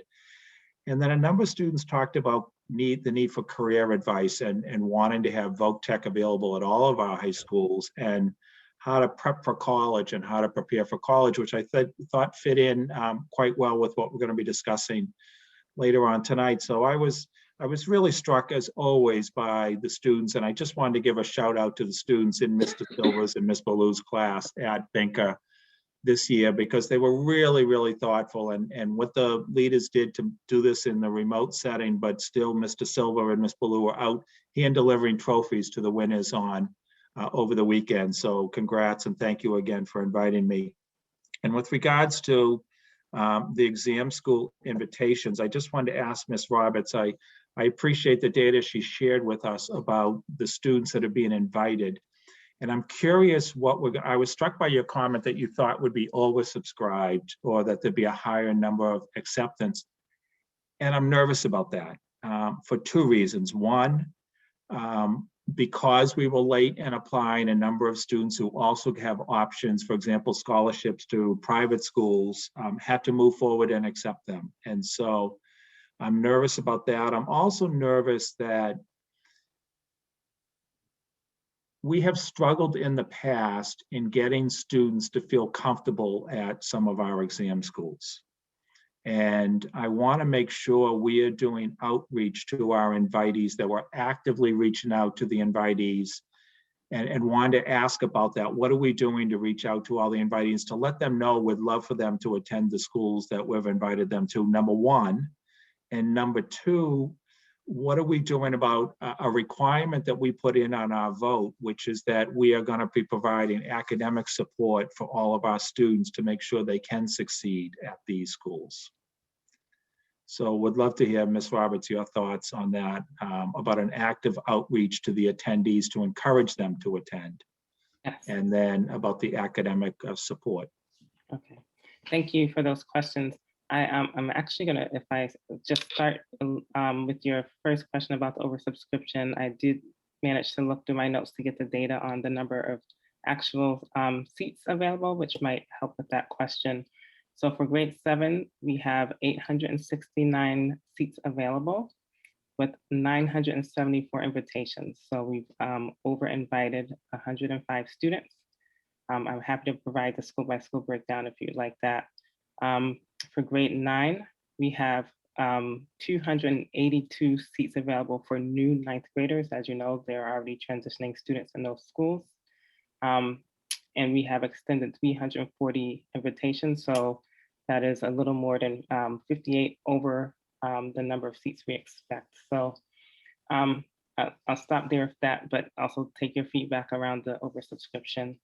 And then a number of students talked about the need for career advice and wanting to have Voc Tech available at all of our high schools, and how to prep for college and how to prepare for college, which I thought fit in quite well with what we're going to be discussing later on tonight. So I was really struck, as always, by the students, and I just wanted to give a shout out to the students in Mr. Silva's and Ms. Ballou's class at BINCA this year, because they were really, really thoughtful, and what the leaders did to do this in the remote setting, but still Mr. Silva and Ms. Ballou were out hand delivering trophies to the winners over the weekend. So congrats and thank you again for inviting me. And with regards to the exam school invitations, I just wanted to ask Ms. Roberts, I appreciate the data she shared with us about the students that are being invited. And I'm curious I was struck by your comment that you thought would be oversubscribed, or that there'd be a higher number of acceptance. And I'm nervous about that for 2 reasons. One, because we were late in applying, a number of students who also have options, for example, scholarships to private schools, had to move forward and accept them. And so I'm nervous about that. I'm also nervous that we have struggled in the past in getting students to feel comfortable at some of our exam schools. And I want to make sure we are doing outreach to our invitees, that we're actively reaching out to the invitees and want to ask about that. What are we doing to reach out to all the invitees to let them know we'd love for them to attend the schools that we've invited them to, number one. And number two, what are we doing about a requirement that we put in on our vote, which is that we are going to be providing academic support for all of our students to make sure they can succeed at these schools. So would love to hear, Ms. Roberts, your thoughts on that, about an active outreach to the attendees to encourage them to attend. Yes. And then about the academic support. Okay, thank you for those questions. I'm actually gonna, if I just start with your first question about the oversubscription, I did manage to look through my notes to get the data on the number of actual seats available, which might help with that question. So for grade 7, we have 869 seats available with 974 invitations. So we've over invited 105 students. I'm happy to provide the school by school breakdown if you'd like that. For grade 9, we have 282 seats available for new 9th graders. As you know, there are already transitioning students in those schools. and we have extended 340 invitations. So that is a little more than 58 over the number of seats we expect. So I'll stop there with that, but also take your feedback around the oversubscription.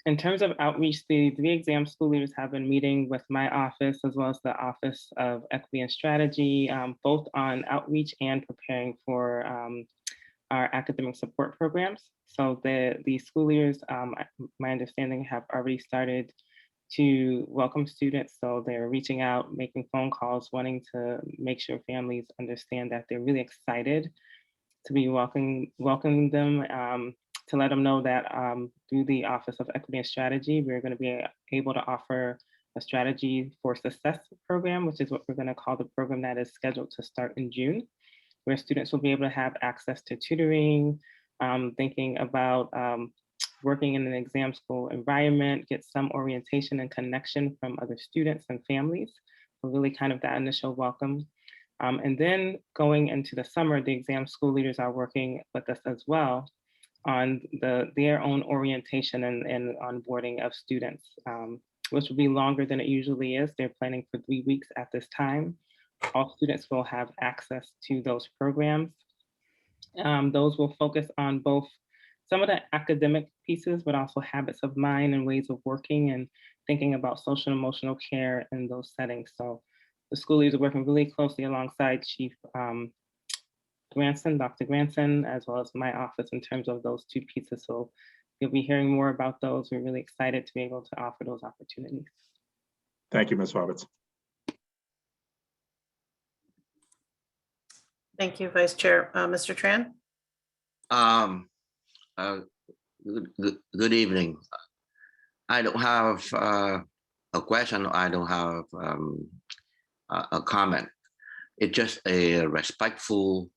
In terms of outreach, the 3 exam school leaders have been meeting with my office as well as the Office of Equity and Strategy, both on outreach and preparing for our academic support programs. So the school leaders, my understanding, have already started to welcome students. So they're reaching out, making phone calls, wanting to make sure families understand that they're really excited to be welcoming them, to let them know that through the Office of Equity and Strategy, we're going to be able to offer a strategy for success program, which is what we're going to call the program that is scheduled to start in June, where students will be able to have access to tutoring, thinking about working in an exam school environment, get some orientation and connection from other students and families. So really kind of that initial welcome. And then going into the summer, the exam school leaders are working with us as well on their own orientation and onboarding of students, which will be longer than it usually is. They're planning for 3 weeks at this time. All students will have access to those programs. Those will focus on both some of the academic pieces, but also habits of mind and ways of working and thinking about social and emotional care in those settings. So the school leaders are working really closely alongside Chief Granson, Dr. Granson, as well as my office in terms of those 2 pieces. So you'll be hearing more about those. We're really excited to be able to offer those opportunities. Thank you, Ms. Roberts. Thank you, Vice Chair. Mr. Tran? Good evening. I don't have a question. I don't have a comment. It's just a respectful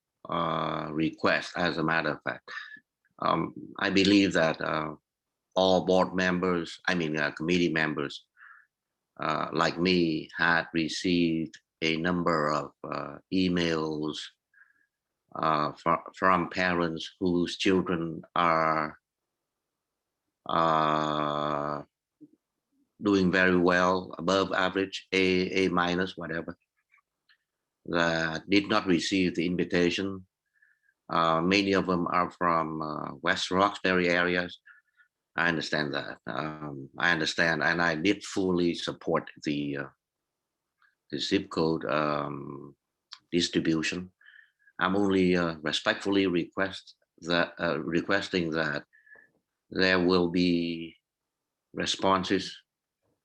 request, as a matter of fact. I believe that all board members, committee members like me, had received a number of emails from parents whose children are doing very well, above average, A minus, whatever, that did not receive the invitation. Many of them are from West Roxbury areas. I understand that. I understand, and I did fully support the zip code distribution. I'm only respectfully requesting that there will be responses,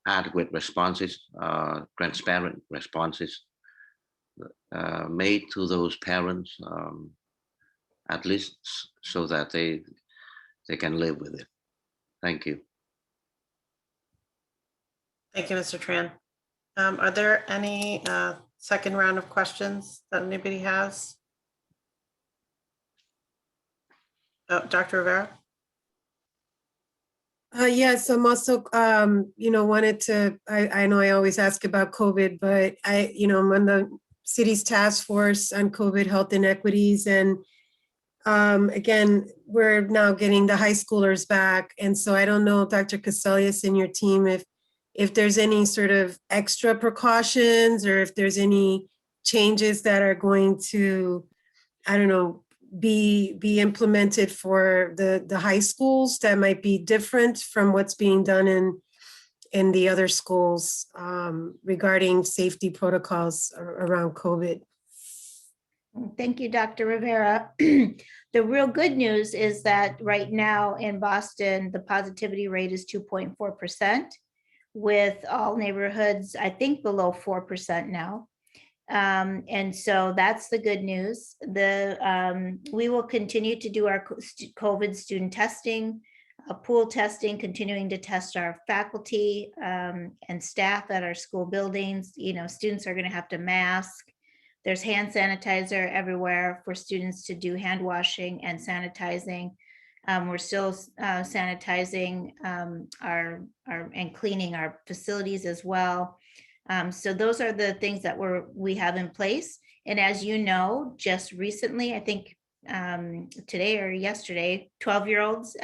adequate responses, transparent responses made to those parents, at least so that they can live with it. Thank you. Thank you, Mr. Tran. Are there any second round of questions that anybody has? Oh, Dr. Rivera? Yes, I'm also, wanted to, I know I always ask about COVID, but I'm on the city's task force on COVID health inequities. And again, we're now getting the high schoolers back. And so I don't know, Dr. Casalius and your team, if there's any sort of extra precautions or if there's any changes that are going to, I don't know, be implemented for the high schools that might be different from what's being done in the other schools regarding safety protocols around COVID. Thank you, Dr. Rivera. The real good news is that right now in Boston, the positivity rate is 2.4%, with all neighborhoods, I think, below 4% now. And so that's the good news. We will continue to do our COVID student testing, pool testing, continuing to test our faculty and staff at our school buildings. Students are going to have to mask. There's hand sanitizer everywhere for students to do hand washing and sanitizing. We're still sanitizing and cleaning our facilities as well. So those are the things that we have in place. And as you know, just recently, I think today or yesterday, 12-year-olds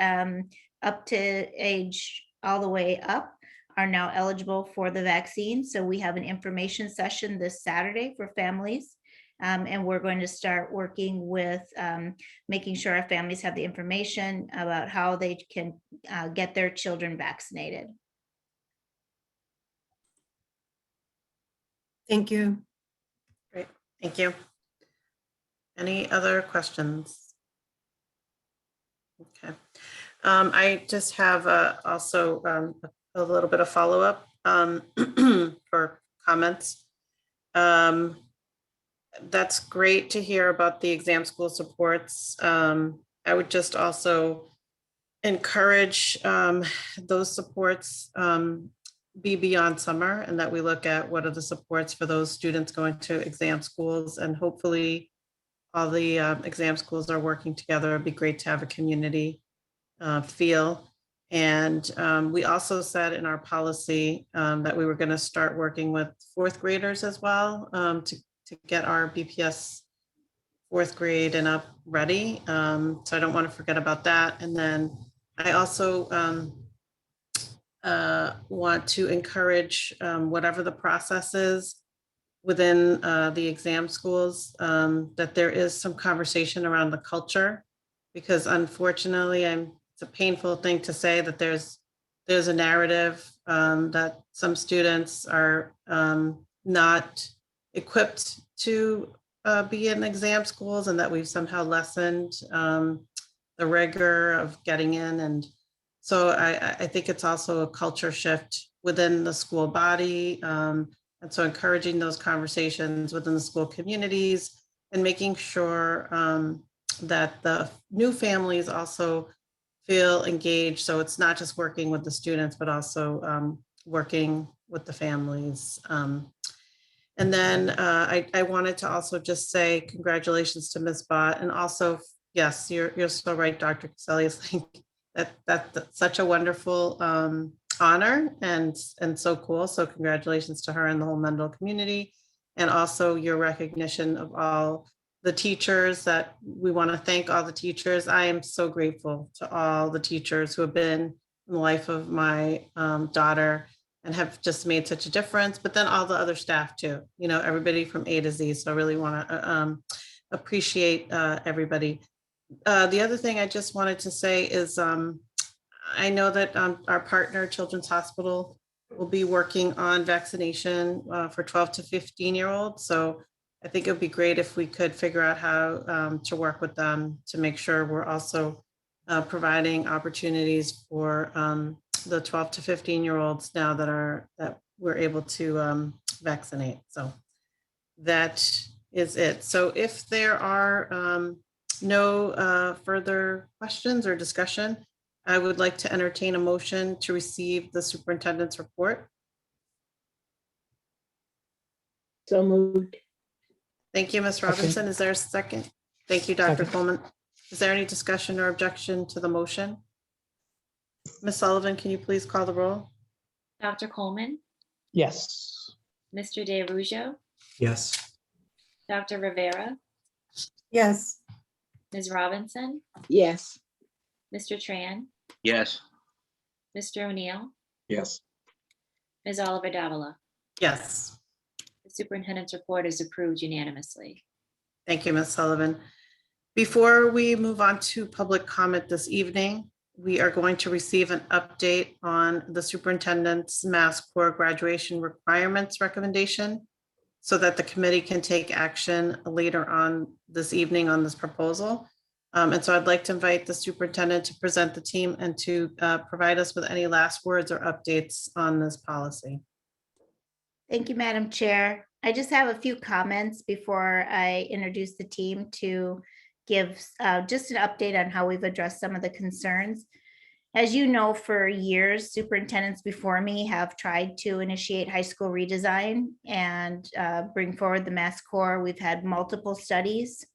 up to age all the way up are now eligible for the vaccine. So we have an information session this Saturday for families. And we're going to start working with making sure our families have the information about how they can get their children vaccinated. Thank you. Great, thank you. Any other questions? Okay. I just have also a little bit of follow-up for comments. That's great to hear about the exam school supports. I would just also encourage those supports be beyond summer, and that we look at what are the supports for those students going to exam schools, and hopefully all the exam schools are working together. It'd be great to have a community feel. And we also said in our policy that we were going to start working with fourth graders as well to get our BPS fourth grade and up ready. So I don't want to forget about that. And then I also want to encourage whatever the process is within the exam schools, that there is some conversation around the culture, because unfortunately, it's a painful thing to say that there's a narrative that some students are not equipped to be in exam schools, and that we've somehow lessened the rigor of getting in. And so I think it's also a culture shift within the school body. And so encouraging those conversations within the school communities and making sure that the new families also feel engaged. So it's not just working with the students, but also working with the families. And then I wanted to also just say congratulations to Ms. Bott. And also, yes, you're so right, Dr. Cassellius. That's such a wonderful honor and so cool. So congratulations to her and the whole Mendel community. And also your recognition of all the teachers, that we want to thank all the teachers. I am so grateful to all the teachers who have been in the life of my daughter and have just made such a difference, but then all the other staff too, you know, everybody from A to Z. So I really want to appreciate everybody. The other thing I just wanted to say is I know that our partner, Children's Hospital, will be working on vaccination for 12 to 15-year-olds. So I think it would be great if we could figure out how to work with them to make sure we're also providing opportunities for the 12 to 15-year-olds now that we're able to vaccinate. So that is it. So if there are no further questions or discussion, I would like to entertain a motion to receive the superintendent's report. So moved. Thank you, Ms. Robinson. Is there a second? Thank you, Dr. Coleman. Is there any discussion or objection to the motion? Ms. Sullivan, can you please call the roll? Dr. Coleman, Yes. Mr. DeRujo, Yes. Dr. Rivera, Yes. Ms. Robinson, Yes. Mr. Tran, Yes. Mr. O'Neill, Yes. Ms. Oliver Davila. Yes. The superintendent's report is approved unanimously. Thank you, Ms. Sullivan. Before we move on to public comment this evening, we are going to receive an update on the superintendent's Mass Core graduation requirements recommendation so that the committee can take action later on this evening on this proposal. And so I'd like to invite the superintendent to present the team and to provide us with any last words or updates on this policy. Thank you, Madam Chair. I just have a few comments before I introduce the team to give just an update on how we've addressed some of the concerns. As you know, for years, superintendents before me have tried to initiate high school redesign and bring forward the Mass Core. We've had multiple studies,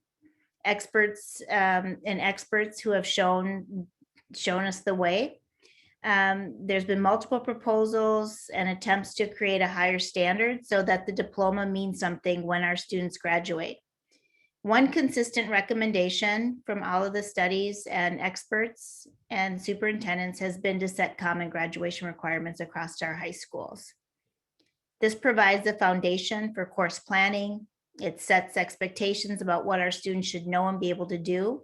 experts who have shown us the way. There's been multiple proposals and attempts to create a higher standard so that the diploma means something when our students graduate. One consistent recommendation from all of the studies and experts and superintendents has been to set common graduation requirements across our high schools. This provides a foundation for course planning. It sets expectations about what our students should know and be able to do.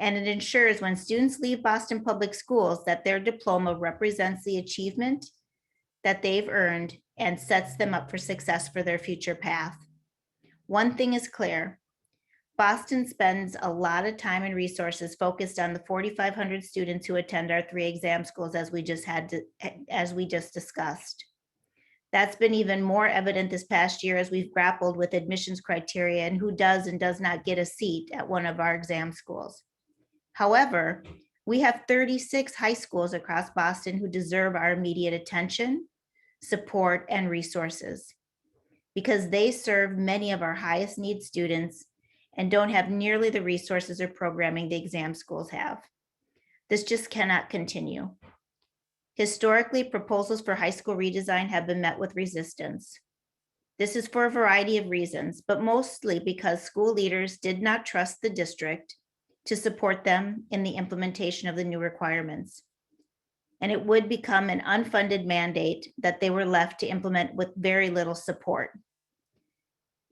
And it ensures when students leave Boston Public Schools that their diploma represents the achievement that they've earned and sets them up for success for their future path. One thing is clear. Boston spends a lot of time and resources focused on the 4,500 students who attend our 3 exam schools as we just discussed. That's been even more evident this past year as we've grappled with admissions criteria and who does and does not get a seat at one of our exam schools. However, we have 36 high schools across Boston who deserve our immediate attention, support, and resources because they serve many of our highest need students and don't have nearly the resources or programming the exam schools have. This just cannot continue. Historically, proposals for high school redesign have been met with resistance. This is for a variety of reasons, but mostly because school leaders did not trust the district to support them in the implementation of the new requirements. And it would become an unfunded mandate that they were left to implement with very little support.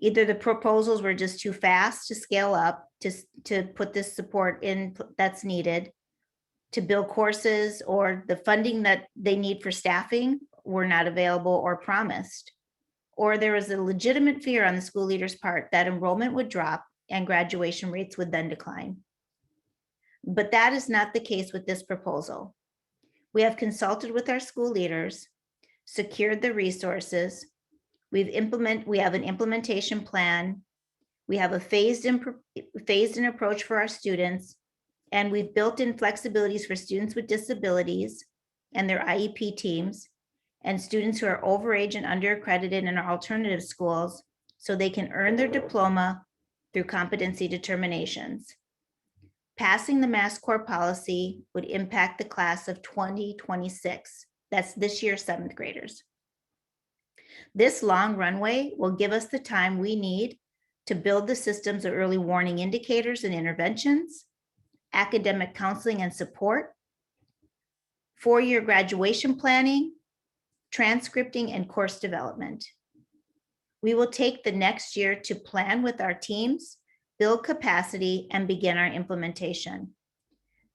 Either the proposals were just too fast to scale up to put this support in that's needed to build courses, or the funding that they need for staffing were not available or promised. Or there was a legitimate fear on the school leaders' part that enrollment would drop and graduation rates would then decline. But that is not the case with this proposal. We have consulted with our school leaders, secured the resources. We have an implementation plan. We have a phased-in approach for our students, and we've built in flexibilities for students with disabilities and their IEP teams, and students who are overage and underaccredited in our alternative schools, so they can earn their diploma through competency determinations. Passing the MassCore policy would impact the class of 2026. That's this year's 7th graders. This long runway will give us the time we need to build the systems of early warning indicators and interventions, academic counseling and support, 4-year graduation planning, transcripting, and course development. We will take the next year to plan with our teams, build capacity, and begin our implementation.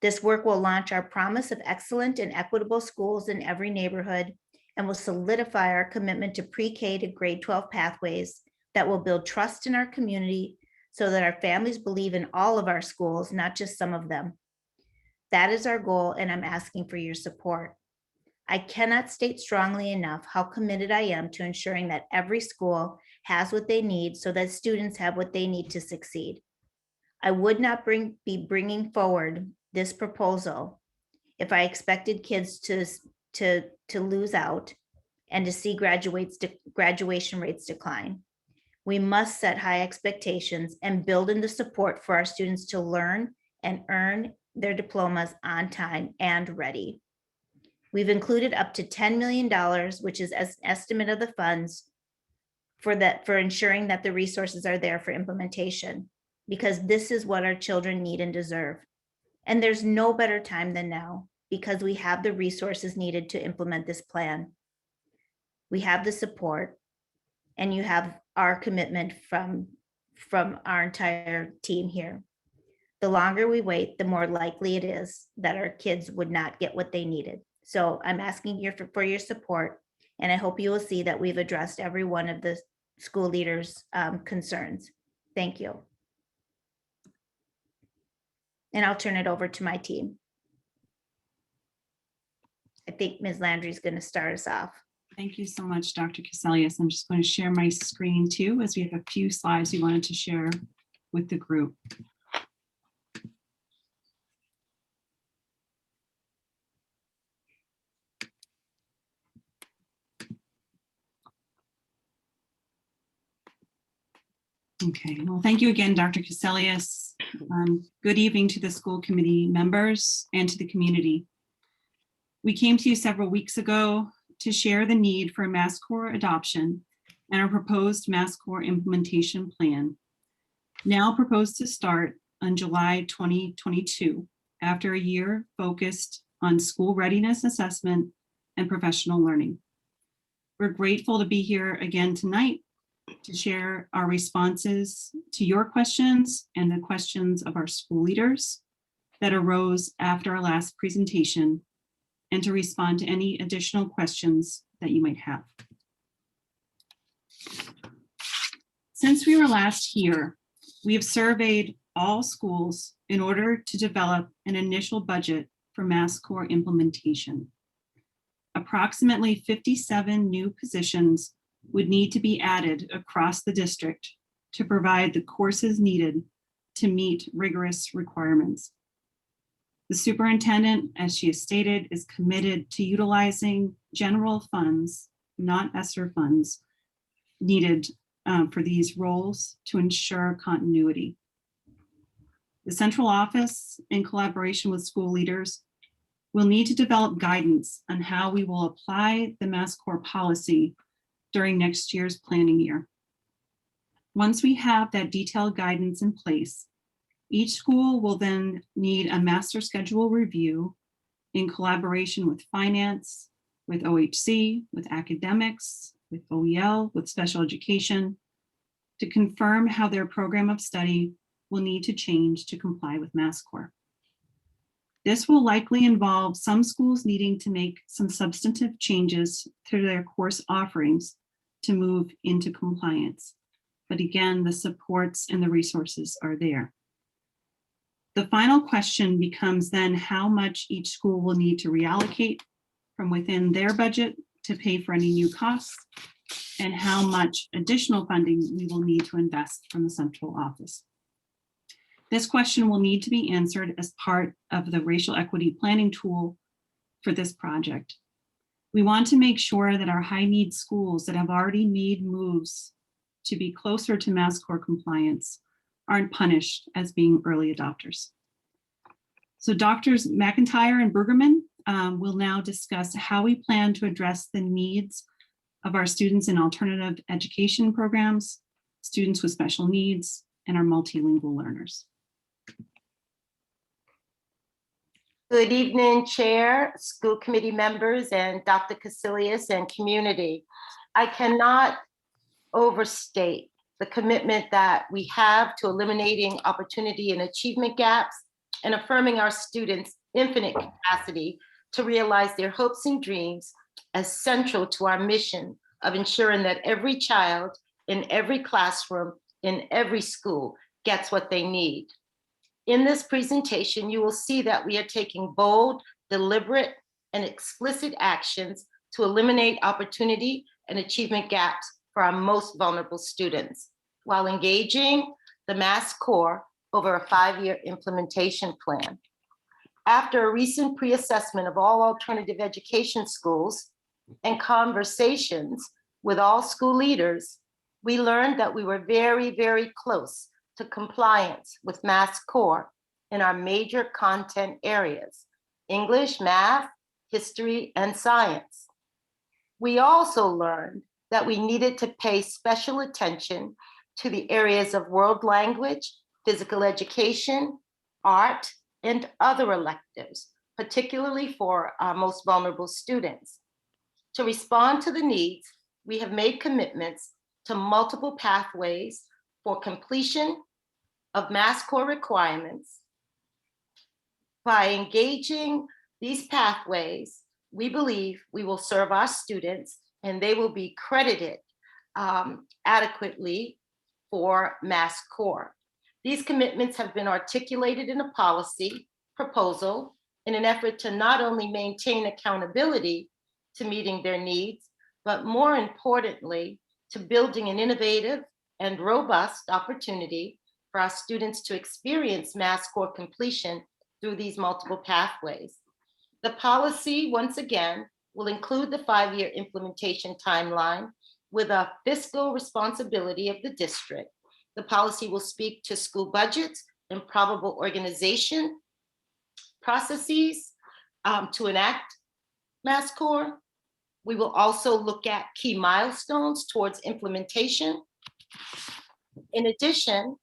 This work will launch our promise of excellent and equitable schools in every neighborhood and will solidify our commitment to pre-K to grade 12 pathways that will build trust in our community so that our families believe in all of our schools, not just some of them. That is our goal, and I'm asking for your support. I cannot state strongly enough how committed I am to ensuring that every school has what they need so that students have what they need to succeed. I would not be bringing forward this proposal if I expected kids to lose out and to see graduation rates decline. We must set high expectations and build in the support for our students to learn and earn their diplomas on time and ready. We've included up to $10 million, which is an estimate of the funds for ensuring that the resources are there for implementation, because this is what our children need and deserve. And there's no better time than now, because we have the resources needed to implement this plan. We have the support, and you have our commitment from our entire team here. The longer we wait, the more likely it is that our kids would not get what they needed. So I'm asking you for your support, and I hope you will see that we've addressed every one of the school leaders' concerns. Thank you. And I'll turn it over to my team. I think Ms. Landry is going to start us off. Thank you so much, Dr. Cassellius. I'm just going to share my screen too, as we have a few slides we wanted to share with the group. Okay, well, thank you again, Dr. Cassellius. Good evening to the school committee members and to the community. We came to you several weeks ago to share the need for MassCore adoption and our proposed MassCore implementation plan. now proposed to start on July 2022, after a year focused on school readiness assessment and professional learning. We're grateful to be here again tonight to share our responses to your questions and the questions of our school leaders that arose after our last presentation, and to respond to any additional questions that you might have. Since we were last here, we have surveyed all schools in order to develop an initial budget for MassCore implementation. Approximately 57 new positions would need to be added across the district to provide the courses needed to meet rigorous requirements. The superintendent, as she has stated, is committed to utilizing general funds, not ESSER funds, needed for these roles to ensure continuity. The central office, in collaboration with school leaders, will need to develop guidance on how we will apply the MassCore policy during next year's planning year. Once we have that detailed guidance in place, each school will then need a master schedule review in collaboration with finance, with OHC, with academics, with OEL, with special education, to confirm how their program of study will need to change to comply with MassCore. This will likely involve some schools needing to make some substantive changes to their course offerings to move into compliance. But again, the supports and the resources are there. The final question becomes then how much each school will need to reallocate from within their budget to pay for any new costs, and how much additional funding we will need to invest from the central office. This question will need to be answered as part of the racial equity planning tool for this project. We want to make sure that our high need schools that have already made moves to be closer to MassCore compliance aren't punished as being early adopters. So Drs. McIntyre and Brueggemann will now discuss how we plan to address the needs of our students in alternative education programs, students with special needs, and our multilingual learners. Good evening, Chair, school committee members, and Dr. Casilius and community. I cannot overstate the commitment that we have to eliminating opportunity and achievement gaps and affirming our students' infinite capacity to realize their hopes and dreams as central to our mission of ensuring that every child in every classroom in every school gets what they need. In this presentation, you will see that we are taking bold, deliberate, and explicit actions to eliminate opportunity and achievement gaps for our most vulnerable students, while engaging the MassCore over a 5-year implementation plan. After a recent pre-assessment of all alternative education schools and conversations with all school leaders, we learned that we were very, very close to compliance with MassCore in our major content areas: English, math, history, and science. We also learned that we needed to pay special attention to the areas of world language, physical education, art, and other electives, particularly for our most vulnerable students. To respond to the needs, we have made commitments to multiple pathways for completion of MassCore requirements. By engaging these pathways, we believe we will serve our students and they will be credited adequately for MassCore. These commitments have been articulated in a policy proposal in an effort to not only maintain accountability to meeting their needs, but more importantly, to building an innovative and robust opportunity for our students to experience MassCore completion through these multiple pathways. The policy, once again, will include the 5-year implementation timeline with a fiscal responsibility of the district. The policy will speak to school budgets and probable organization processes to enact MassCore. We will also look at key milestones towards implementation. In addition,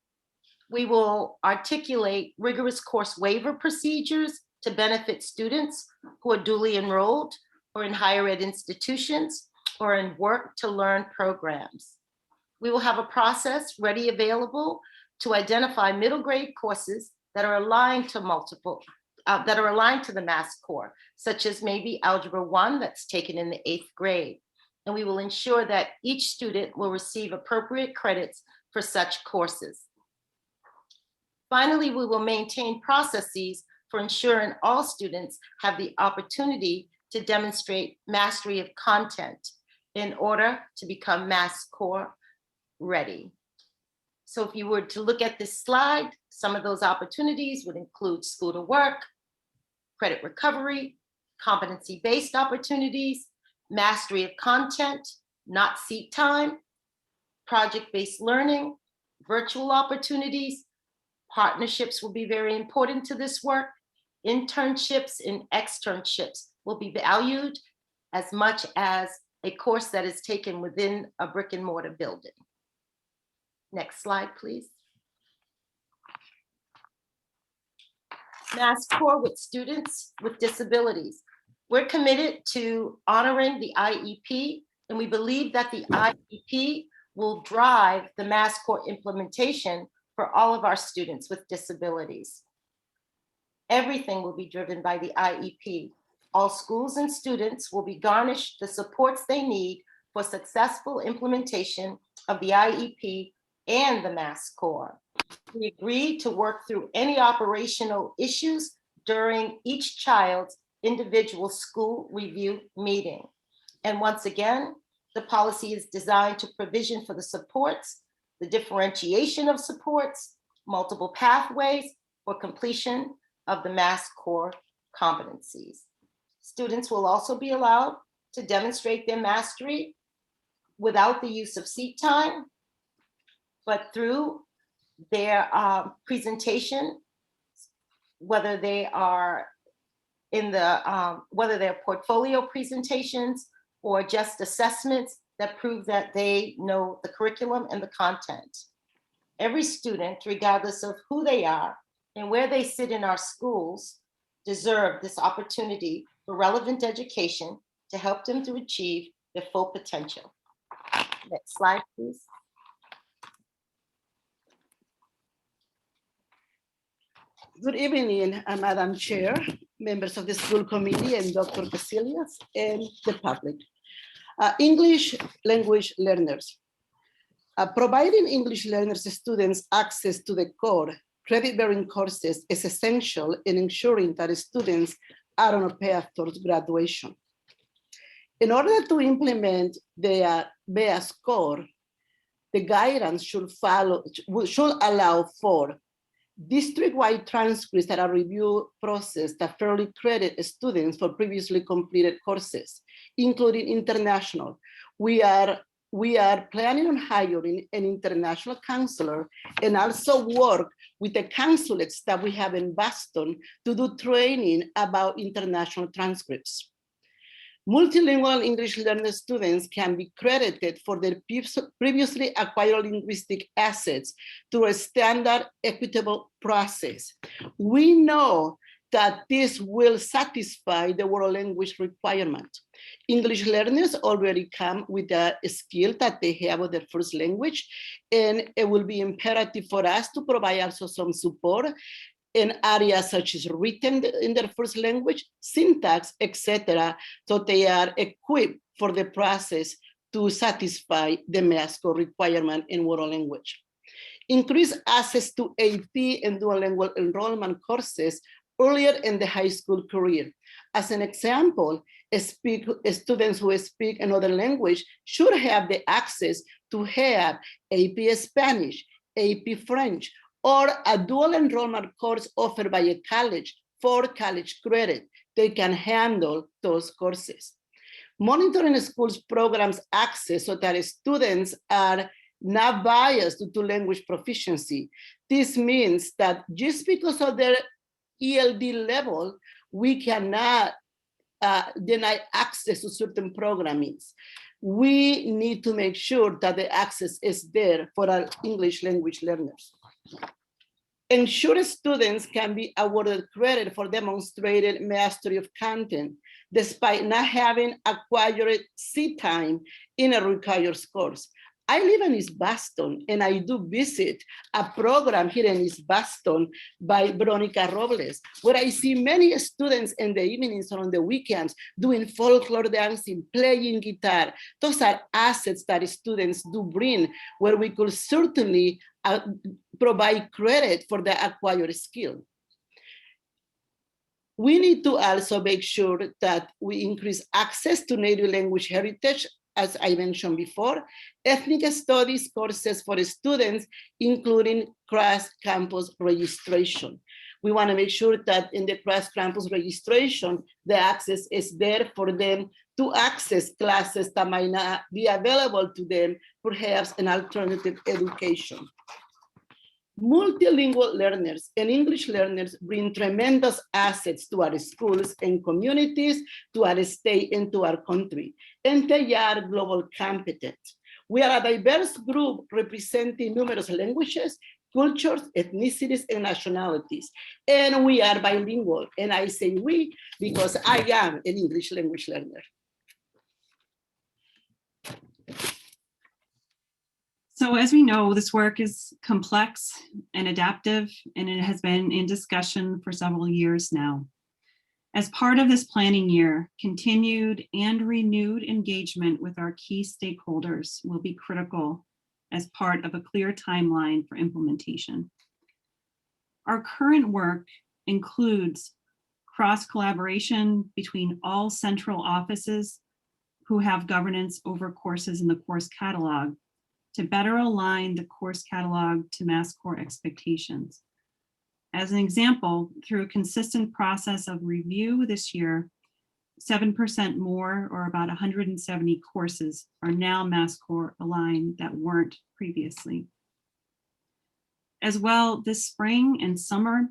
We will articulate rigorous course waiver procedures to benefit students who are duly enrolled or in higher ed institutions or in work to learn programs. We will have a process ready available to identify middle grade courses that are aligned to the Mass Core, such as maybe Algebra 1 that's taken in the 8th grade. And we will ensure that each student will receive appropriate credits for such courses. Finally, we will maintain processes for ensuring all students have the opportunity to demonstrate mastery of content in order to become Mass Core ready. So if you were to look at this slide, some of those opportunities would include school to work, credit recovery, competency-based opportunities, mastery of content, not seat time, project-based learning, virtual opportunities. Partnerships will be very important to this work. Internships and externships will be valued as much as a course that is taken within a brick and mortar building. Next slide, please. Mass Core with students with disabilities. We're committed to honoring the IEP, and we believe that the IEP will drive the Mass Core implementation for all of our students with disabilities. Everything will be driven by the IEP. All schools and students will be garnished the supports they need for successful implementation of the IEP and the Mass Core. We agreed to work through any operational issues during each child's individual school review meeting. And once again, the policy is designed to provision for the supports, the differentiation of supports, multiple pathways for completion of the Mass Core competencies. Students will also be allowed to demonstrate their mastery without the use of seat time, but through their presentation, whether they are in the, whether they're portfolio presentations or just assessments that prove that they know the curriculum and the content. Every student, regardless of who they are and where they sit in our schools, deserve this opportunity for relevant education to help them to achieve their full potential. Next slide, please. Good evening, Madam Chair, members of the school committee, and Dr. Casillas, and the public. English language learners. Providing English learners students access to the core credit-bearing courses is essential in ensuring that students are on a path towards graduation. In order to implement the Mass Core, the guidance should allow for district-wide transcripts that are review process that fairly credit students for previously completed courses, including international. We are planning on hiring an international counselor and also work with the consulates that we have in Boston to do training about international transcripts. Multilingual English learner students can be credited for their previously acquired linguistic assets through a standard equitable process. We know that this will satisfy the world language requirement. English learners already come with a skill that they have of their first language, and it will be imperative for us to provide also some support in areas such as written in their first language, syntax, etc., so they are equipped for the process to satisfy the Mass Core requirement in world language. Increase access to AP and dual language enrollment courses earlier in the high school career. As an example, students who speak another language should have the access to have AP Spanish, AP French, or a dual enrollment course offered by a college for college credit. They can handle those courses. Monitoring schools programs access so that students are not biased to language proficiency. This means that just because of their ELD level, we cannot deny access to certain programmings. We need to make sure that the access is there for our English language learners. Ensure students can be awarded credit for demonstrated mastery of content, despite not having acquired seat time in a required course. I live in East Boston, and I do visit a program here in East Boston by Veronica Robles, where I see many students in the evenings or on the weekends doing folklore dancing, playing guitar. Those are assets that students do bring, where we could certainly provide credit for the acquired skill. We need to also make sure that we increase access to native language heritage, as I mentioned before, ethnic studies courses for students, including cross-campus registration. We want to make sure that in the cross-campus registration, the access is there for them to access classes that might not be available to them, perhaps an alternative education. Multilingual learners and English learners bring tremendous assets to our schools and communities, to our state and to our country, and they are global competent. We are a diverse group representing numerous languages, cultures, ethnicities, and nationalities, and we are bilingual. And I say we because I am an English language learner. So as we know, this work is complex and adaptive, and it has been in discussion for several years now. As part of this planning year, continued and renewed engagement with our key stakeholders will be critical as part of a clear timeline for implementation. Our current work includes cross-collaboration between all central offices who have governance over courses in the course catalog to better align the course catalog to MassCore expectations. As an example, through a consistent process of review this year, 7% more, or about 170 courses, are now MassCore aligned that weren't previously. As well, this spring and summer,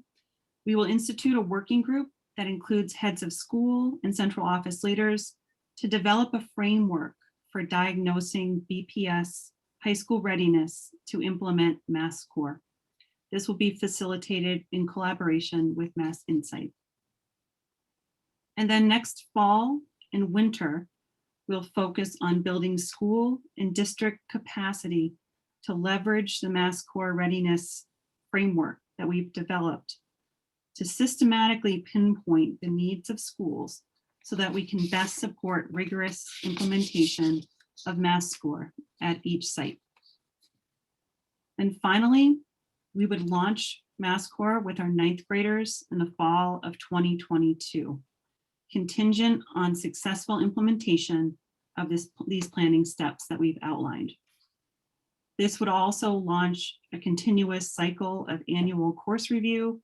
we will institute a working group that includes heads of school and central office leaders to develop a framework for diagnosing BPS high school readiness to implement MassCore. This will be facilitated in collaboration with Mass Insight. And then next fall and winter, we'll focus on building school and district capacity to leverage the MassCore readiness framework that we've developed to systematically pinpoint the needs of schools so that we can best support rigorous implementation of MassCore at each site. And finally, we would launch MassCore with our 9th graders in the fall of 2022, contingent on successful implementation of these planning steps that we've outlined. This would also launch a continuous cycle of annual course review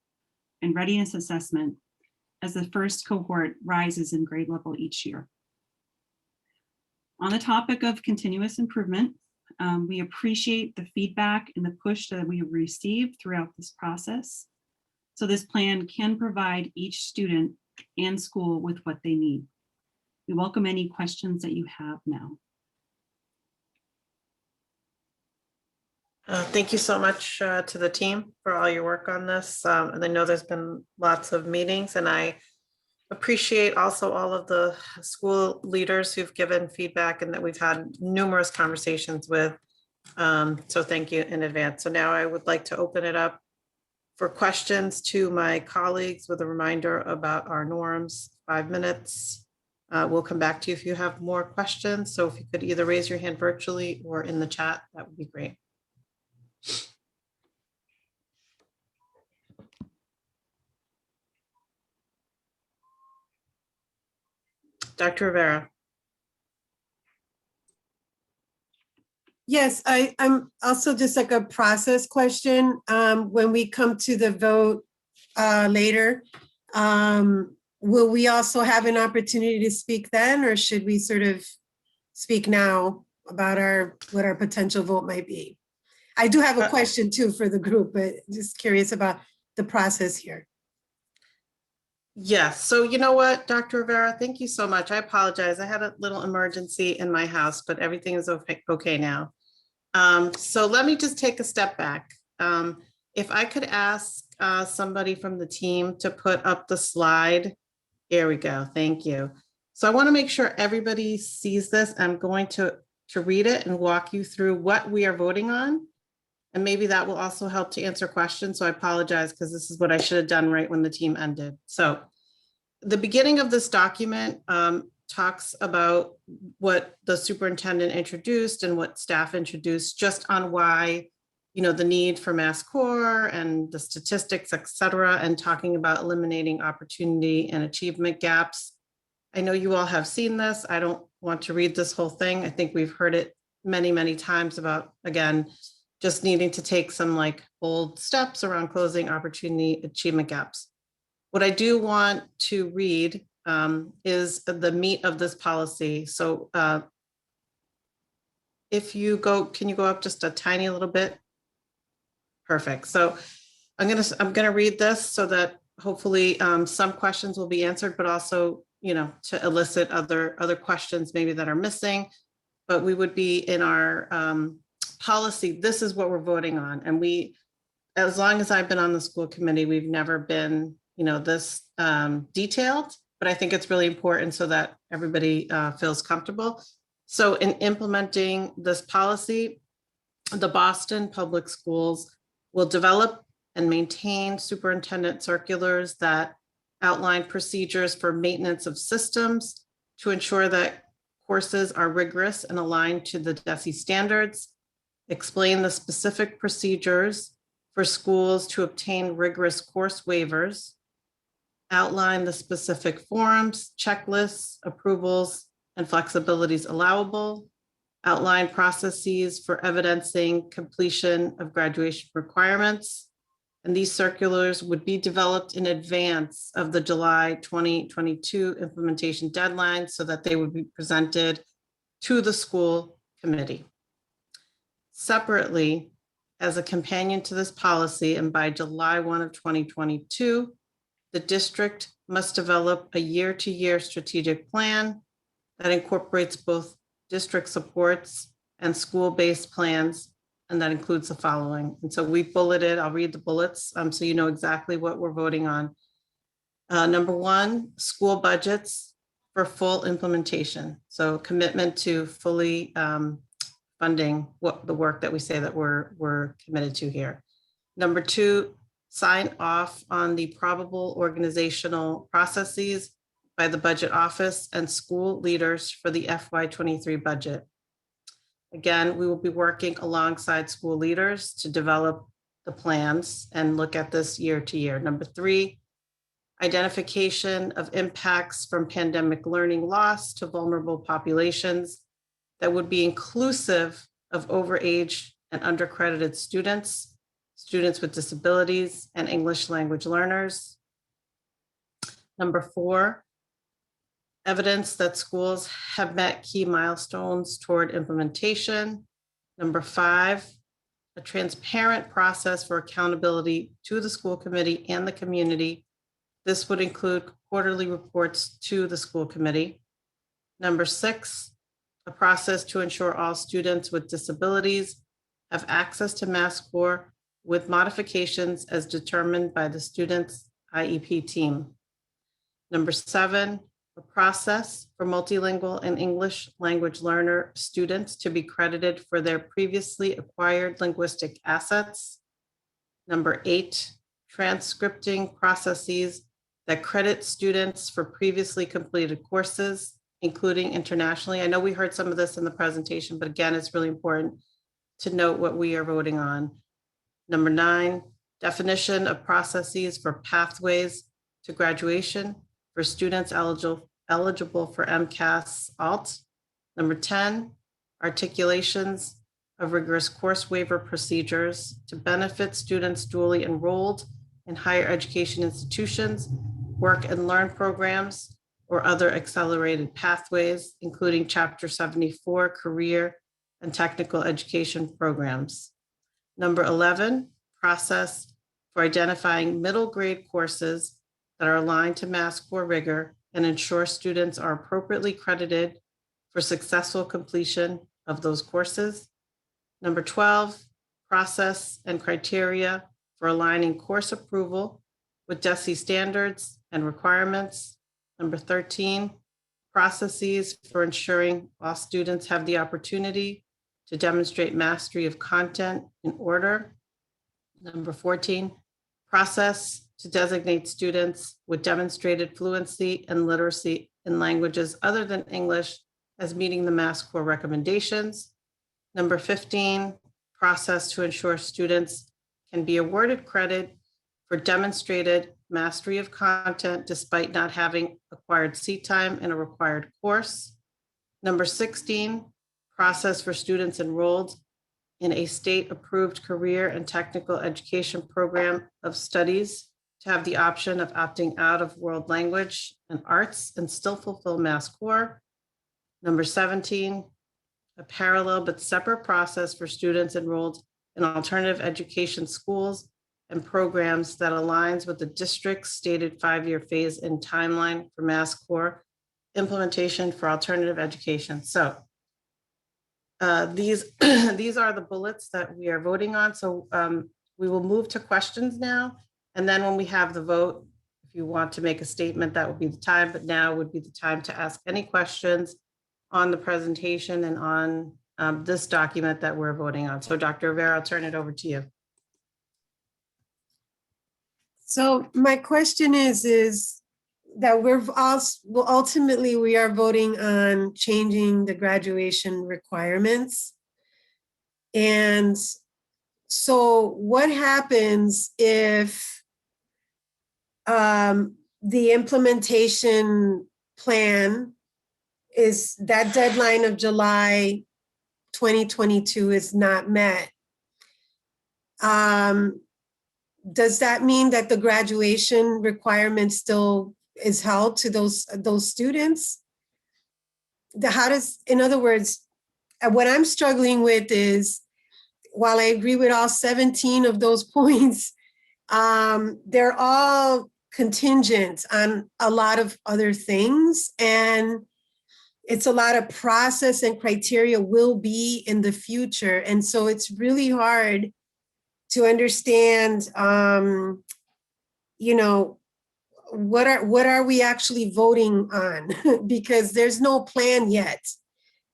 and readiness assessment as the first cohort rises in grade level each year. On the topic of continuous improvement, we appreciate the feedback and the push that we have received throughout this process. So this plan can provide each student and school with what they need. We welcome any questions that you have now. Thank you so much to the team for all your work on this. And I know there's been lots of meetings, and I appreciate also all of the school leaders who've given feedback and that we've had numerous conversations with. So thank you in advance. So now I would like to open it up for questions to my colleagues with a reminder about our norms, 5 minutes. We'll come back to you if you have more questions. So if you could either raise your hand virtually or in the chat, that would be great. Dr. Rivera. Yes, I'm also just like a process question. When we come to the vote later, will we also have an opportunity to speak then, or should we sort of speak now about what our potential vote might be? I do have a question too for the group, but just curious about the process here. Yes. So you know what, Dr. Rivera, thank you so much. I apologize. I had a little emergency in my house, but everything is okay now. So let me just take a step back. If I could ask somebody from the team to put up the slide. Here we go. Thank you. So I want to make sure everybody sees this. I'm going to read it and walk you through what we are voting on. And maybe that will also help to answer questions. So I apologize because this is what I should have done right when the team ended. So the beginning of this document talks about what the superintendent introduced and what staff introduced just on why, you know, the need for Mass Core and the statistics, et cetera, and talking about eliminating opportunity and achievement gaps. I know you all have seen this. I don't want to read this whole thing. I think we've heard it many, many times about, again, just needing to take some like bold steps around closing opportunity achievement gaps. What I do want to read is the meat of this policy. So if you go, can you go up just a tiny little bit? Perfect. So I'm gonna read this so that hopefully some questions will be answered, but also, you know, to elicit other questions maybe that are missing. But we would be in our policy. This is what we're voting on, and we, as long as I've been on the school committee, we've never been, you know, this detailed. But I think it's really important so that everybody feels comfortable. So in implementing this policy, the Boston Public Schools will develop and maintain superintendent circulars that outline procedures for maintenance of systems to ensure that courses are rigorous and aligned to the DESE standards, explain the specific procedures for schools to obtain rigorous course waivers, outline the specific forms, checklists, approvals, and flexibilities allowable, outline processes for evidencing completion of graduation requirements. And these circulars would be developed in advance of the July 2022 implementation deadline so that they would be presented to the school committee. Separately, as a companion to this policy, and by July 1 of 2022, the district must develop a year-to-year strategic plan that incorporates both district supports and school-based plans, and that includes the following. And so we bulleted, I'll read the bullets so you know exactly what we're voting on. Number one, school budgets for full implementation. So commitment to fully funding what the work that we say that we're committed to here. Number two, sign off on the probable organizational processes by the budget office and school leaders for the FY23 budget. Again, we will be working alongside school leaders to develop the plans and look at this year to year. Number three, identification of impacts from pandemic learning loss to vulnerable populations that would be inclusive of overage and undercredited students, students with disabilities, and English language learners. Number four, evidence that schools have met key milestones toward implementation. Number five, a transparent process for accountability to the school committee and the community. This would include quarterly reports to the school committee. Number six, a process to ensure all students with disabilities have access to Mass Core with modifications as determined by the student's IEP team. Number seven, a process for multilingual and English language learner students to be credited for their previously acquired linguistic assets. Number eight, transcripting processes that credit students for previously completed courses, including internationally. I know we heard some of this in the presentation, but again, it's really important to note what we are voting on. Number nine, definition of processes for pathways to graduation for students eligible for MCAS ALT. Number 10, articulations of rigorous course waiver procedures to benefit students dually enrolled in higher education institutions, work and learn programs, or other accelerated pathways, including Chapter 74 career and technical education programs. Number 11, process for identifying middle grade courses that are aligned to Mass Core rigor and ensure students are appropriately credited for successful completion of those courses. Number 12, process and criteria for aligning course approval with DESE standards and requirements. Number 13, processes for ensuring all students have the opportunity to demonstrate mastery of content in order. Number 14, process to designate students with demonstrated fluency and literacy in languages other than English as meeting the Mass Core recommendations. Number 15, process to ensure students can be awarded credit for demonstrated mastery of content despite not having acquired seat time in a required course. Number 16, process for students enrolled in a state-approved career and technical education program of studies to have the option of opting out of world language and arts and still fulfill Mass Core. Number 17, a parallel but separate process for students enrolled in alternative education schools and programs that aligns with the district's stated 5-year phase-in timeline for Mass Core implementation for alternative education. So these are the bullets that we are voting on. So we will move to questions now. And then when we have the vote, if you want to make a statement, that would be the time, but now would be the time to ask any questions on the presentation and on this document that we're voting on. So Dr. Rivera, I'll turn it over to you. So my question is that ultimately we are voting on changing the graduation requirements. And so what happens if the implementation plan is that deadline of July 2022 is not met? Does that mean that the graduation requirement still is held to those students? In other words, what I'm struggling with is, while I agree with all 17 of those points, they're all contingent on a lot of other things. And it's a lot of process and criteria will be in the future. And so it's really hard to understand, what are we actually voting on? Because there's no plan yet.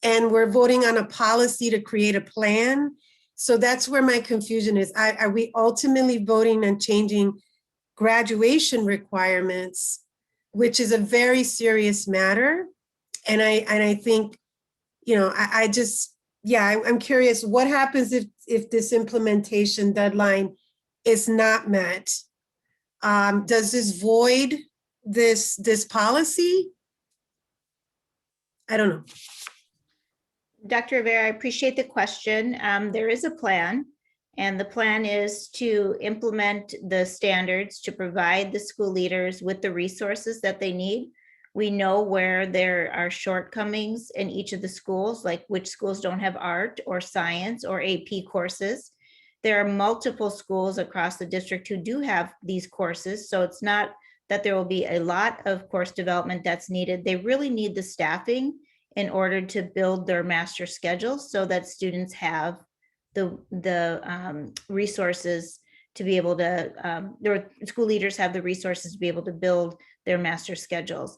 And we're voting on a policy to create a plan. So that's where my confusion is. Are we ultimately voting on changing graduation requirements, which is a very serious matter? And I think, I'm curious, what happens if this implementation deadline is not met? Does this void this policy? I don't know. Dr. Rivera, I appreciate the question. There is a plan, and the plan is to implement the standards to provide the school leaders with the resources that they need. We know where there are shortcomings in each of the schools, like which schools don't have art or science or AP courses. There are multiple schools across the district who do have these courses, so it's not that there will be a lot of course development that's needed. They really need the staffing in order to build their master schedules so that students have the resources to be able to, their school leaders have the resources to be able to build their master schedules.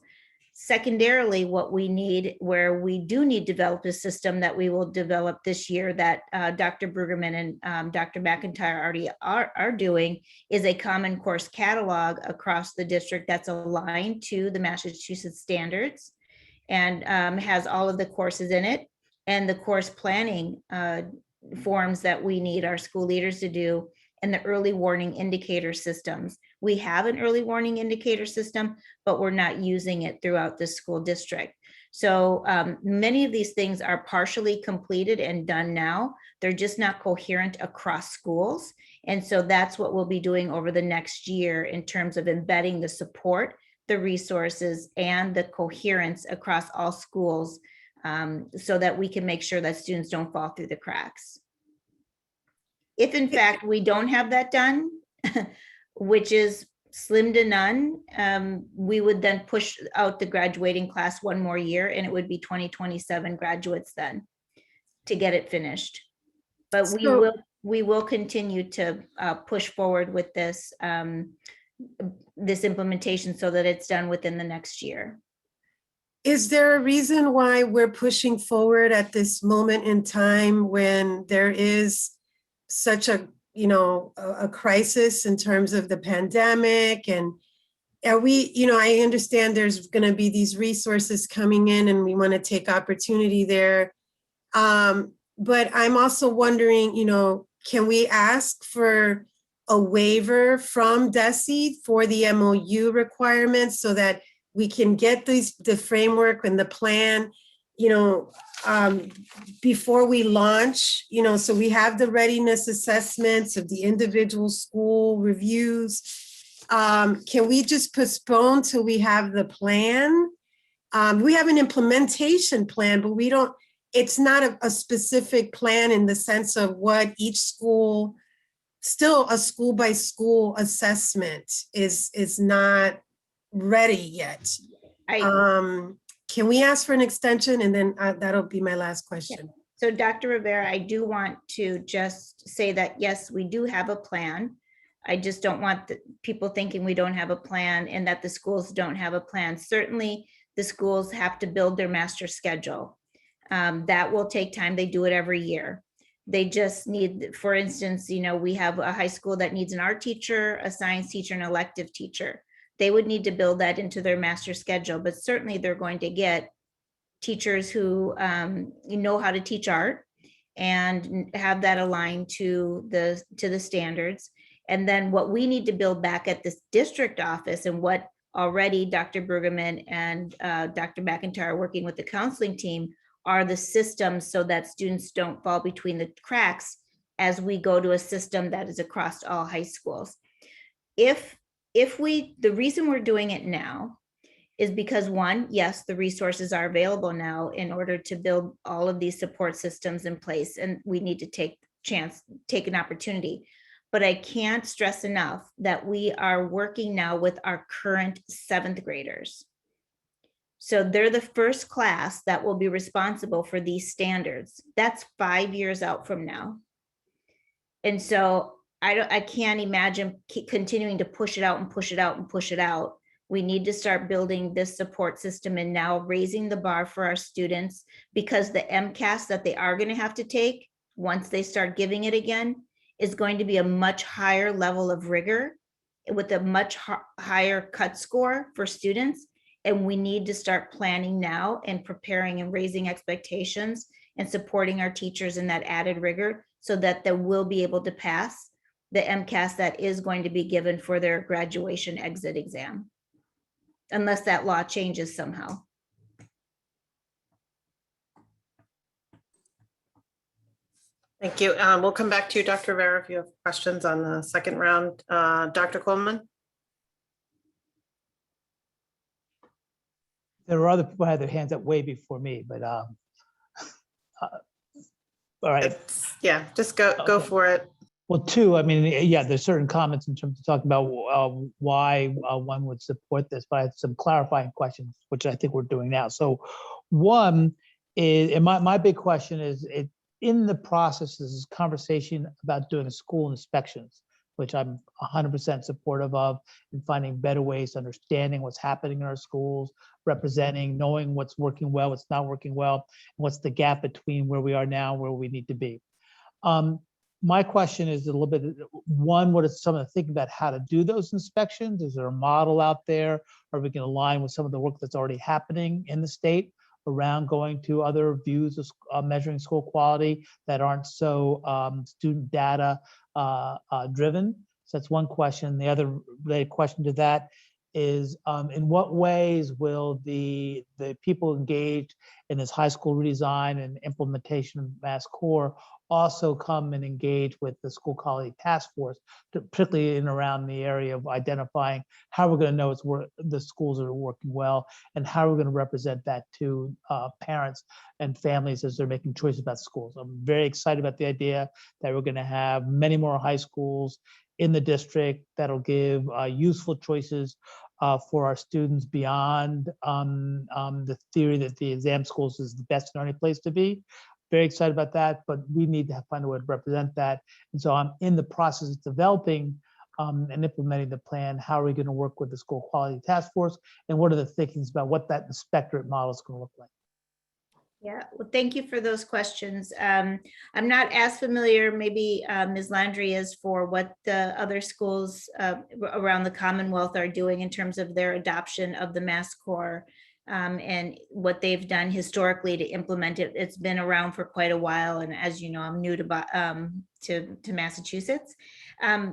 Secondarily, what we need, where we do need to develop a system that we will develop this year that Dr. Brueggemann and Dr. McIntyre already are doing, is a common course catalog across the district that's aligned to the Massachusetts standards and has all of the courses in it and the course planning forms that we need our school leaders to do, and the early warning indicator systems. We have an early warning indicator system, but we're not using it throughout the school district. So many of these things are partially completed and done now. They're just not coherent across schools. And so that's what we'll be doing over the next year in terms of embedding the support, the resources, and the coherence across all schools so that we can make sure that students don't fall through the cracks. If in fact we don't have that done, which is slim to none, we would then push out the graduating class one more year, and it would be 2027 graduates then to get it finished. But we will we will continue to push forward with this, this implementation so that it's done within the next year. Is there a reason why we're pushing forward at this moment in time when there is such a, you know, a crisis in terms of the pandemic? And are we, you know, I understand there's going to be these resources coming in and we want to take opportunity there. But I'm also wondering, you know, can we ask for a waiver from DESE for the MOU requirements so that we can get the framework and the plan, you know, before we launch, you know, so we have the readiness assessments of the individual school reviews. Can we just postpone till we have the plan? We have an implementation plan, but we don't, it's not a specific plan in the sense of what each school, still a school by school assessment is not ready yet. Can we ask for an extension? And then that'll be my last question. So Dr. Rivera, I do want to just say that, yes, we do have a plan. I just don't want people thinking we don't have a plan and that the schools don't have a plan. Certainly the schools have to build their master schedule. That will take time. They do it every year. They just need, for instance, you know, we have a high school that needs an art teacher, a science teacher, an elective teacher. They would need to build that into their master schedule, but certainly they're going to get teachers who know how to teach art and have that aligned to the standards. And then what we need to build back at this district office, and what already Dr. Brueggemann and Dr. McIntyre are working with the counseling team, are the systems so that students don't fall between the cracks as we go to a system that is across all high schools. The reason we're doing it now is because, one, yes, the resources are available now in order to build all of these support systems in place, and we need to take an opportunity. But I can't stress enough that we are working now with our current 7th graders. So they're the first class that will be responsible for these standards. That's 5 years out from now. And so I can't imagine continuing to push it out and push it out and push it out. We need to start building this support system and now raising the bar for our students, because the MCAS that they are going to have to take once they start giving it again is going to be a much higher level of rigor with a much higher cut score for students. And we need to start planning now and preparing and raising expectations and supporting our teachers in that added rigor so that they will be able to pass the MCAS that is going to be given for their graduation exit exam, unless that law changes somehow. Thank you. We'll come back to you, Dr. Rivera, if you have questions on the second round. Dr. Coleman? There were other people who had their hands up way before me, but all right. Yeah, just go for it. Well, two, I mean, yeah, there's certain comments in terms of talking about why one would support this, but I have some clarifying questions, which I think we're doing now. So one is, and my big question is, in the process, there's this conversation about doing school inspections, which I'm 100% supportive of, and finding better ways, understanding what's happening in our schools, representing, knowing what's working well, what's not working well, and what's the gap between where we are now and where we need to be. My question is a little bit, one, what is some of the thinking about how to do those inspections? Is there a model out there? Or we can align with some of the work that's already happening in the state around going to other views of measuring school quality that aren't so student data driven? So that's one question. The other related question to that is, in what ways will the people engaged in this high school redesign and implementation of Mass Core also come and engage with the school quality task force, particularly in around the area of identifying how we're going to know the schools are working well, and how we're going to represent that to parents and families as they're making choices about schools. I'm very excited about the idea that we're going to have many more high schools in the district that'll give useful choices for our students beyond the theory that the exam schools is the best and only place to be. very excited about that, but we need to find a way to represent that. And so I'm in the process of developing and implementing the plan. How are we going to work with the school quality task force? And what are the thinkings about what that inspectorate model is going to look like? Yeah, well, thank you for those questions. I'm not as familiar, maybe Ms. Landry is, for what the other schools around the Commonwealth are doing in terms of their adoption of the Mass Core and what they've done historically to implement it. It's been around for quite a while, and as you know, I'm new to Massachusetts.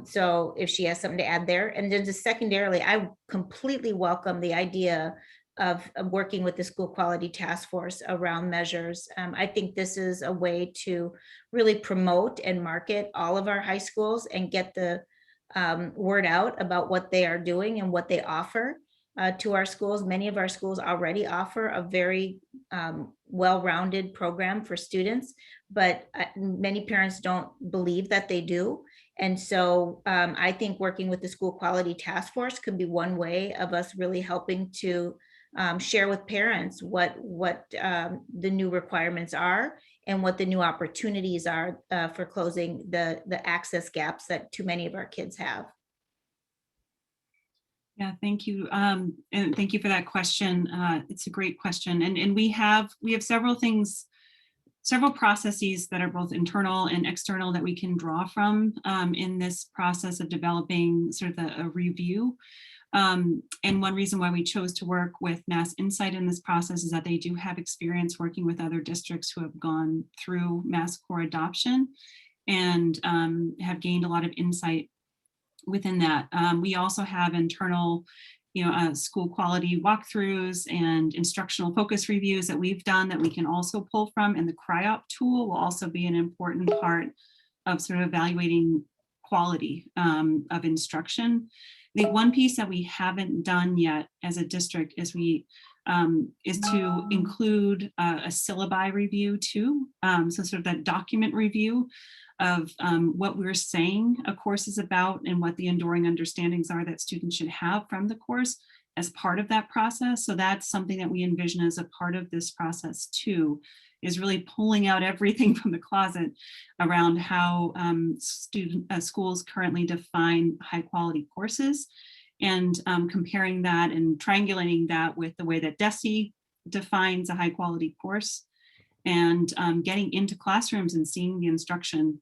So if she has something to add there. And then just secondarily, I completely welcome the idea of working with the school quality task force around measures. I think this is a way to really promote and market all of our high schools and get the word out about what they are doing and what they offer to our schools. Many of our schools already offer a very well-rounded program for students, but many parents don't believe that they do. And so I think working with the school quality task force could be one way of us really helping to share with parents what the new requirements are and what the new opportunities are for closing the access gaps that too many of our kids have. Yeah, thank you. And thank you for that question. It's a great question. And we have several things, several processes that are both internal and external that we can draw from in this process of developing sort of a review. And one reason why we chose to work with Mass Insight in this process is that they do have experience working with other districts who have gone through Mass Core adoption and have gained a lot of insight within that. We also have internal, school quality walkthroughs and instructional focus reviews that we've done that we can also pull from, and the CRIOP tool will also be an important part of sort of evaluating quality of instruction. The one piece that we haven't done yet as a district is to include a syllabi review too. So sort of that document review of what we're saying a course is about and what the enduring understandings are that students should have from the course as part of that process. So that's something that we envision as a part of this process too, is really pulling out everything from the closet around how schools currently define high quality courses, and comparing that and triangulating that with the way that DESE defines a high quality course, and getting into classrooms and seeing the instruction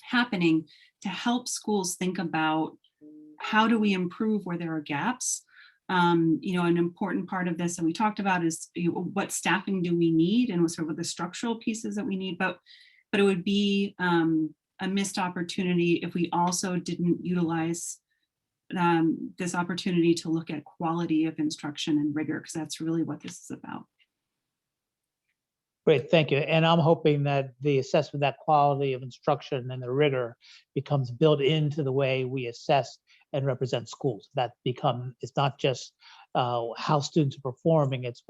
happening to help schools think about how do we improve where there are gaps. An important part of this that we talked about is what staffing do we need and sort of the structural pieces that we need, but it would be a missed opportunity if we also didn't utilize this opportunity to look at quality of instruction and rigor, because that's really what this is about. Great, thank you. And I'm hoping that the assessment, that quality of instruction and the rigor becomes built into the way we assess and represent schools. That it's not just how students are performing, it's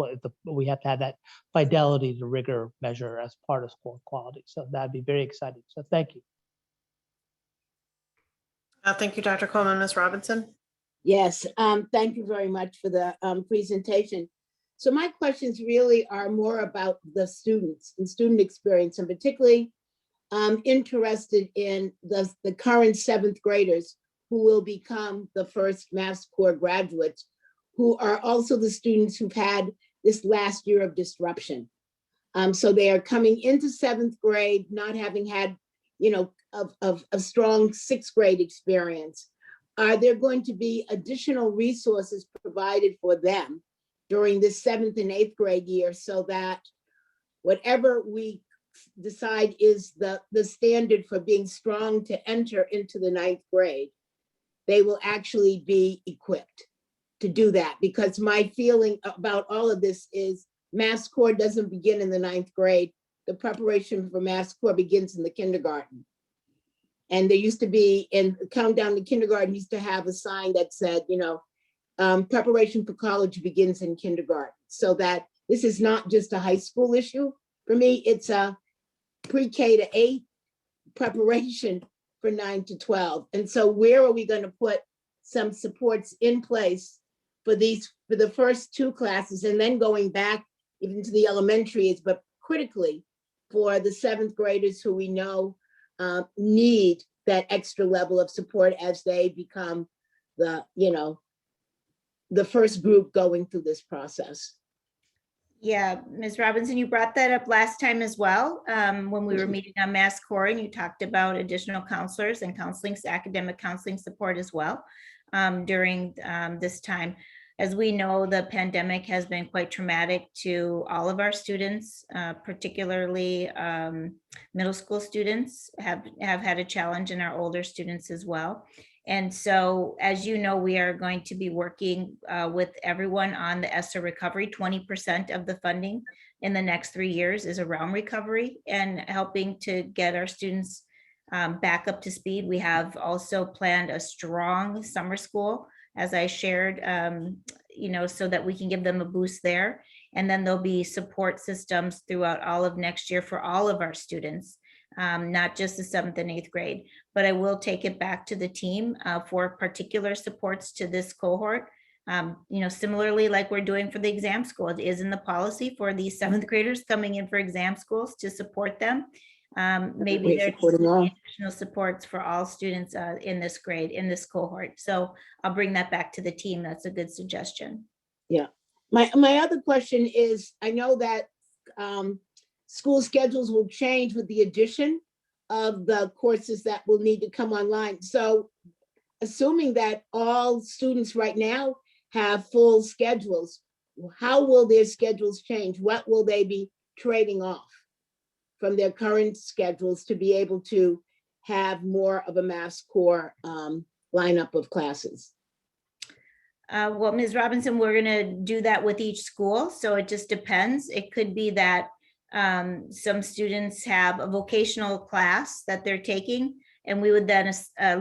we have to have that fidelity to rigor measure as part of school quality. So that'd be very exciting. So thank you. Thank you, Dr. Coleman. Ms. Robinson? Yes, thank you very much for the presentation. So my questions really are more about the students and student experience, and particularly interested in the current 7th graders who will become the first Mass Core graduates, who are also the students who've had this last year of disruption. So they are coming into 7th grade, not having had, a strong 6th grade experience. Are there going to be additional resources provided for them during this 7th and 8th grade year, so that whatever we decide is the standard for being strong to enter into the 9th grade, they will actually be equipped to do that? Because my feeling about all of this is Mass Core doesn't begin in the 9th grade. The preparation for Mass Core begins in the kindergarten. And there used to be, in Countdown to Kindergarten, used to have a sign that said, preparation for college begins in kindergarten. So that this is not just a high school issue. For me, it's a pre-K to 8 preparation for 9 to 12. And so where are we going to put some supports in place for the first 2 classes, and then going back even to the elementaries, but critically for the seventh graders who we know need that extra level of support as they become the, the first group going through this process. Yeah, Ms. Robinson, you brought that up last time as well, when we were meeting on mass coring. You talked about additional counselors and academic counseling support as well during this time. As we know, the pandemic has been quite traumatic to all of our students, particularly middle school students have had a challenge, and our older students as well. And so, as you know, we are going to be working with everyone on the ESSER recovery. 20% of the funding in the next 3 years is around recovery and helping to get our students back up to speed. We have also planned a strong summer school, as I shared, so that we can give them a boost there. And then there'll be support systems throughout all of next year for all of our students. Not just the 7th and 8th grade, but I will take it back to the team for particular supports to this cohort. Similarly, like we're doing for the exam school, it is in the policy for these 7th graders coming in for exam schools to support them. Maybe there's additional supports for all students in this grade, in this cohort. So I'll bring that back to the team. That's a good suggestion. Yeah. My other question is, I know that school schedules will change with the addition of the courses that will need to come online. So assuming that all students right now have full schedules, how will their schedules change? What will they be trading off from their current schedules to be able to have more of a mass core lineup of classes? Well, Ms. Robinson, we're going to do that with each school. So it just depends. It could be that some students have a vocational class that they're taking, and we would then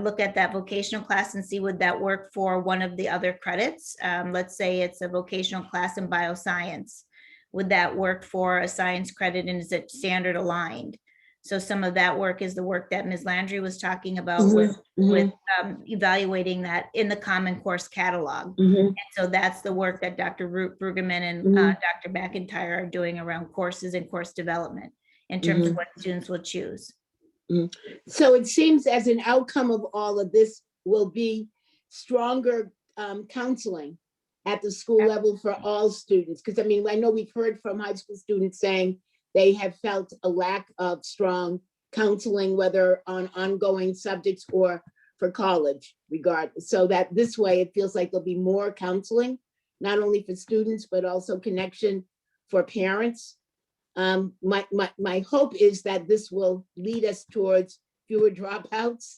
look at that vocational class and see would that work for one of the other credits. Let's say it's a vocational class in bioscience. Would that work for a science credit, and is it standard aligned? So some of that work is the work that Ms. Landry was talking about with evaluating that in the Common Course catalog. And so that's the work that Dr. Brueggemann and Dr. McIntyre are doing around courses and course development in terms of what students will choose. So it seems as an outcome of all of this will be stronger counseling at the school level for all students. Because I mean, I know we've heard from high school students saying they have felt a lack of strong counseling, whether on ongoing subjects or for college, regardless. So that this way, it feels like there'll be more counseling, not only for students, but also connection for parents. My hope is that this will lead us towards fewer dropouts,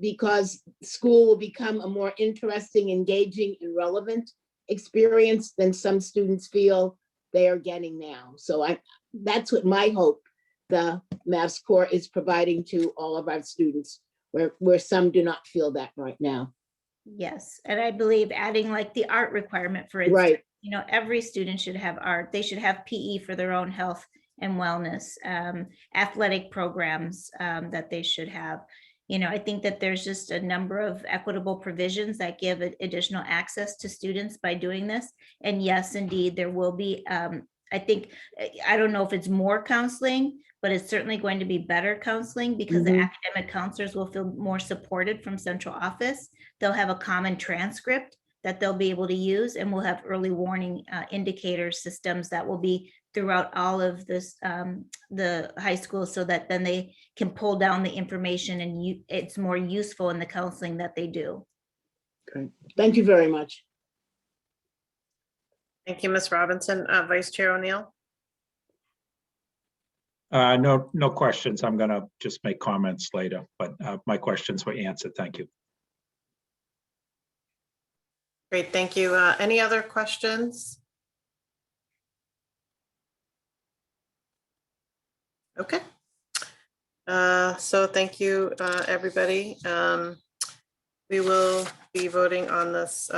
because school will become a more interesting, engaging, and relevant experience than some students feel they are getting now. So that's what my hope the Mass Core is providing to all of our students, where some do not feel that right now. Yes, and I believe adding like the art requirement, for instance, right. Every student should have art. They should have PE for their own health and wellness, athletic programs that they should have. I think that there's just a number of equitable provisions that give additional access to students by doing this. And yes, indeed, there will be, I don't know if it's more counseling, but it's certainly going to be better counseling, because the academic counselors will feel more supported from central office. They'll have a common transcript that they'll be able to use, and we'll have early warning indicator systems that will be throughout all of this, the high school, so that then they can pull down the information and it's more useful in the counseling that they do. Great. Thank you very much. Thank you, Ms. Robinson. Vice Chair O'Neill. No questions. I'm going to just make comments later, but my questions were answered. Thank you. Great, thank you. Any other questions? Okay. So thank you, everybody. We will be voting on this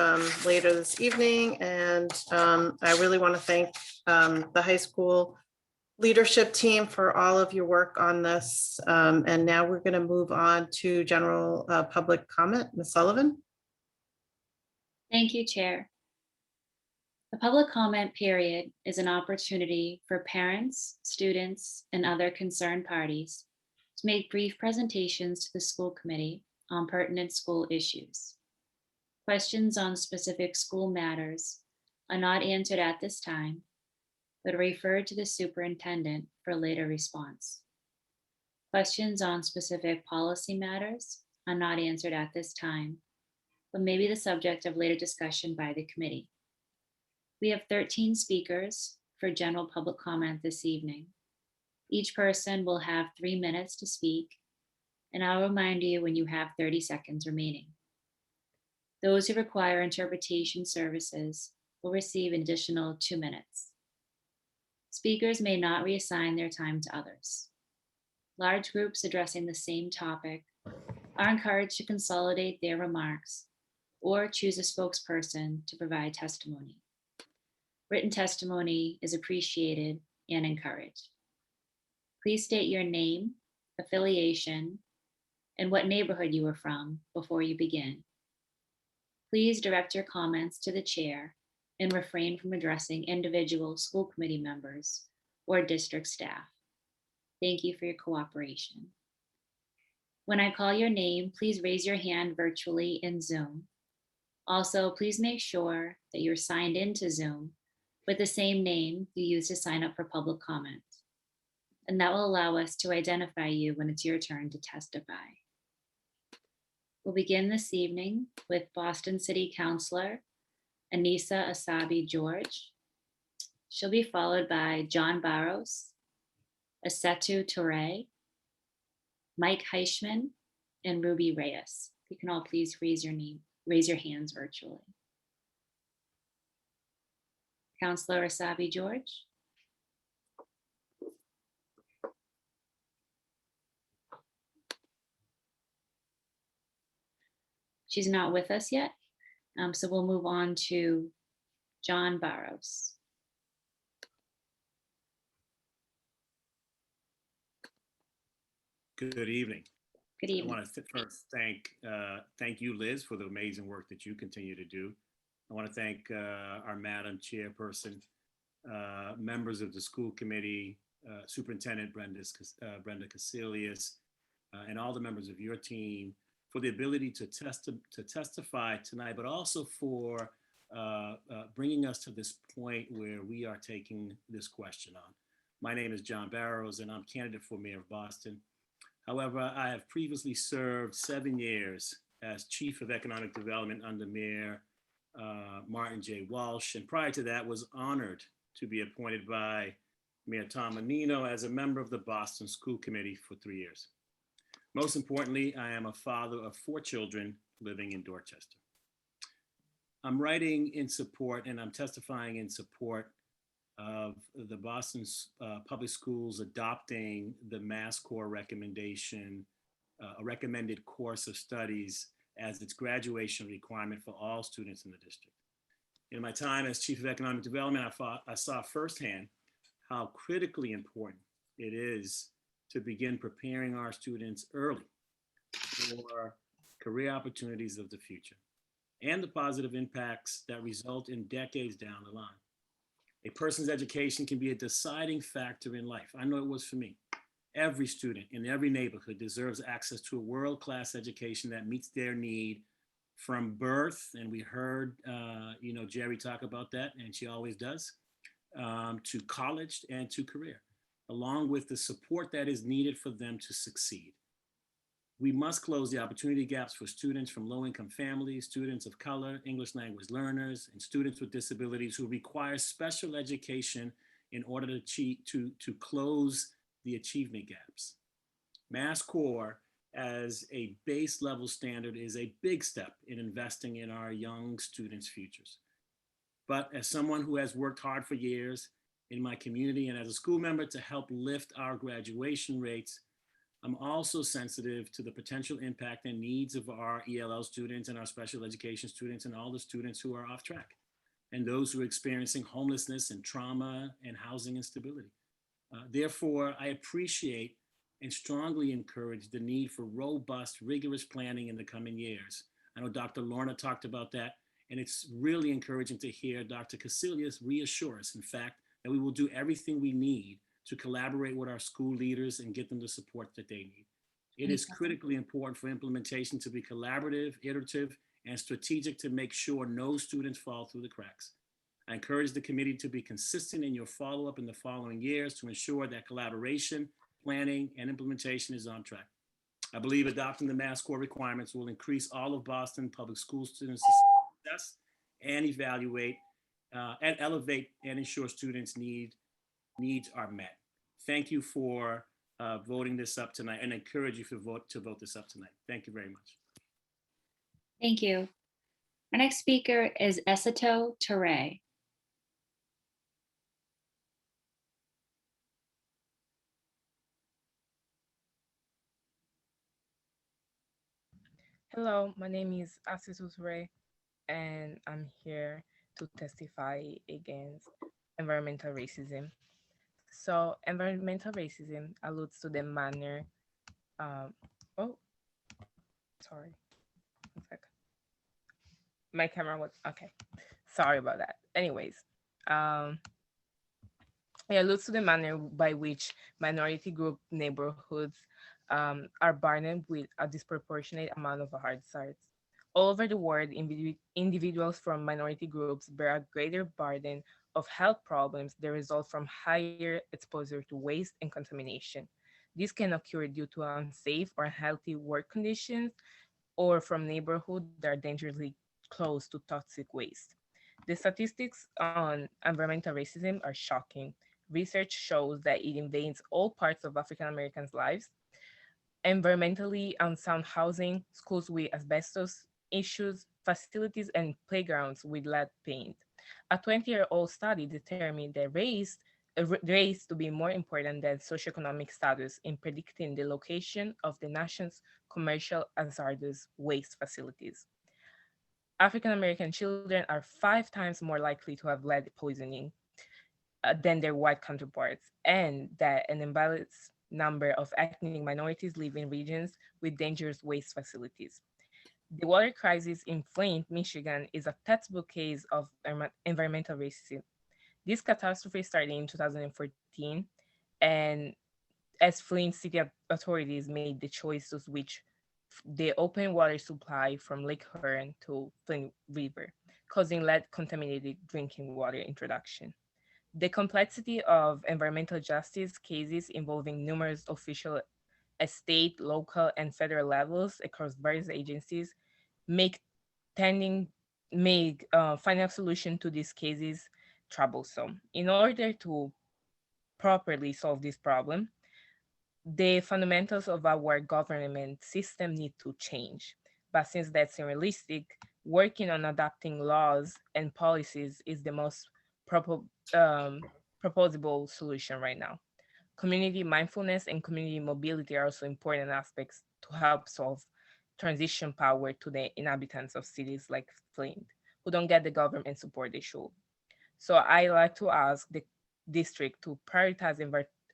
later this evening, and I really want to thank the high school leadership team for all of your work on this. And now we're going to move on to general public comment. Ms. Sullivan. Thank you, Chair. The public comment period is an opportunity for parents, students, and other concerned parties to make brief presentations to the school committee on pertinent school issues. Questions on specific school matters are not answered at this time, but are referred to the superintendent for later response. Questions on specific policy matters are not answered at this time, but may be the subject of later discussion by the committee. We have 13 speakers for general public comment this evening. Each person will have 3 minutes to speak, and I'll remind you when you have 30 seconds remaining. Those who require interpretation services will receive an additional 2 minutes. Speakers may not reassign their time to others. Large groups addressing the same topic are encouraged to consolidate their remarks or choose a spokesperson to provide testimony. Written testimony is appreciated and encouraged. Please state your name, affiliation, and what neighborhood you are from before you begin. Please direct your comments to the chair and refrain from addressing individual school committee members or district staff. Thank you for your cooperation. When I call your name, please raise your hand virtually in Zoom. Also, please make sure that you're signed into Zoom with the same name you used to sign up for public comment. And that will allow us to identify you when it's your turn to testify. We'll begin this evening with Boston City Councilor Anissa Asabi George. She'll be followed by John Barros, Asetu Toure, Mike Heichman, and Ruby Reyes. You can all please raise your hands virtually. Councilor Asabi George. She's not with us yet, so we'll move on to John Barros. Good evening. Good evening. I want to first thank you, Liz, for the amazing work that you continue to do. I want to thank our Madam Chairperson, members of the school committee, Superintendent Brenda Casilius, and all the members of your team for the ability to testify tonight, but also for bringing us to this point where we are taking this question on. My name is John Barros, and I'm candidate for Mayor of Boston. However, I have previously served 7 years as Chief of Economic Development under Mayor Martin J. Walsh, and prior to that was honored to be appointed by Mayor Tom Menino as a member of the Boston School Committee for 3 years. Most importantly, I am a father of 4 children living in Dorchester. I'm writing in support and I'm testifying in support of the Boston Public Schools adopting the Mass Core recommendation, a recommended course of studies as its graduation requirement for all students in the district. In my time as Chief of Economic Development, I saw firsthand how critically important it is to begin preparing our students early for career opportunities of the future and the positive impacts that result in decades down the line. A person's education can be a deciding factor in life. I know it was for me. Every student in every neighborhood deserves access to a world-class education that meets their need from birth, and we heard Jerry talk about that, and she always does, to college and to career, along with the support that is needed for them to succeed. We must close the opportunity gaps for students from low-income families, students of color, English language learners, and students with disabilities who require special education in order to close the achievement gaps. Mass Core as a base level standard is a big step in investing in our young students' futures. But as someone who has worked hard for years in my community and as a school member to help lift our graduation rates, I'm also sensitive to the potential impact and needs of our ELL students and our special education students and all the students who are off track and those who are experiencing homelessness and trauma and housing instability. Therefore, I appreciate and strongly encourage the need for robust, rigorous planning in the coming years. I know Dr. Lorna talked about that, And it's really encouraging to hear Dr. Casillas reassure us, in fact, that we will do everything we need to collaborate with our school leaders and get them the support that they need. It is critically important for implementation to be collaborative, iterative, and strategic to make sure no students fall through the cracks. I encourage the committee to be consistent in your follow-up in the following years to ensure that collaboration, planning, and implementation is on track. I believe adopting the mass core requirements will increase all of Boston public school students' success and evaluate and elevate and ensure students' needs are met. Thank you for voting this up tonight, and encourage you to vote this up tonight. Thank you very much. Thank you. Our next speaker is Esato Ture. Hello, my name is Asisu Ture, and I'm here to testify against environmental racism. So environmental racism alludes to the manner, sorry, 1 second. My camera was, okay, sorry about that. Anyways, it alludes to the manner by which minority group neighborhoods are burdened with a disproportionate amount of hazards. All over the world, individuals from minority groups bear a greater burden of health problems that result from higher exposure to waste and contamination. This can occur due to unsafe or unhealthy work conditions or from neighborhoods that are dangerously close to toxic waste. The statistics on environmental racism are shocking. Research shows that it invades all parts of African Americans' lives. Environmentally unsound housing, schools with asbestos issues, facilities and playgrounds with lead paint. A 20-year-old study determined that race to be more important than socioeconomic status in predicting the location of the nation's commercial hazardous waste facilities. African American children are 5 times more likely to have lead poisoning than their white counterparts, and that an imbalanced number of ethnic minorities live in regions with dangerous waste facilities. The water crisis in Flint, Michigan is a textbook case of environmental racism. This catastrophe started in 2014, and as Flint city authorities made the choice to switch the open water supply from Lake Huron to Flint River, causing lead-contaminated drinking water introduction. The complexity of environmental justice cases involving numerous official state, local, and federal levels across various agencies make finding a solution to these cases troublesome. In order to properly solve this problem, the fundamentals of our government system need to change. But since that's unrealistic, working on adopting laws and policies is the most proposable solution right now. Community mindfulness and community mobility are also important aspects to help solve transition power to the inhabitants of cities like Flint, who don't get the government support they should. So I like to ask the district to prioritize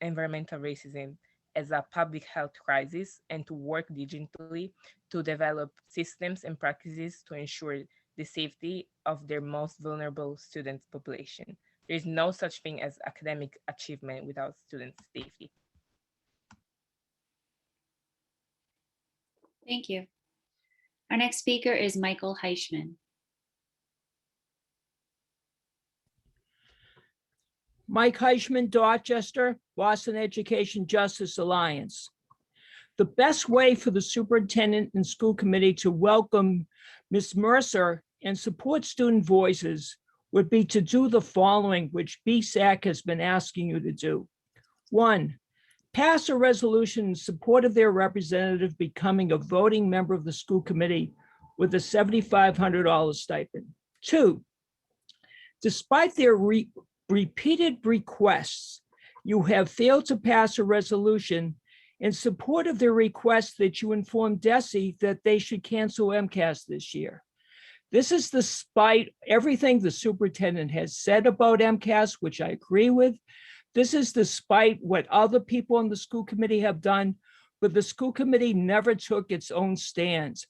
environmental racism as a public health crisis and to work diligently to develop systems and practices to ensure the safety of their most vulnerable student population. There is no such thing as academic achievement without student safety. Thank you. Our next speaker is Michael Heichman. Mike Heichman, Dorchester, Boston Education Justice Alliance. The best way for the superintendent and school committee to welcome Ms. Mercer and support student voices would be to do the following, which BSAC has been asking you to do. 1, pass a resolution in support of their representative becoming a voting member of the school committee with a $7,500 stipend. 2, despite their repeated requests, you have failed to pass a resolution in support of their request that you inform DESE that they should cancel MCAS this year. This is despite everything the superintendent has said about MCAS, which I agree with. This is despite what other people on the school committee have done, but the school committee never took its own stands.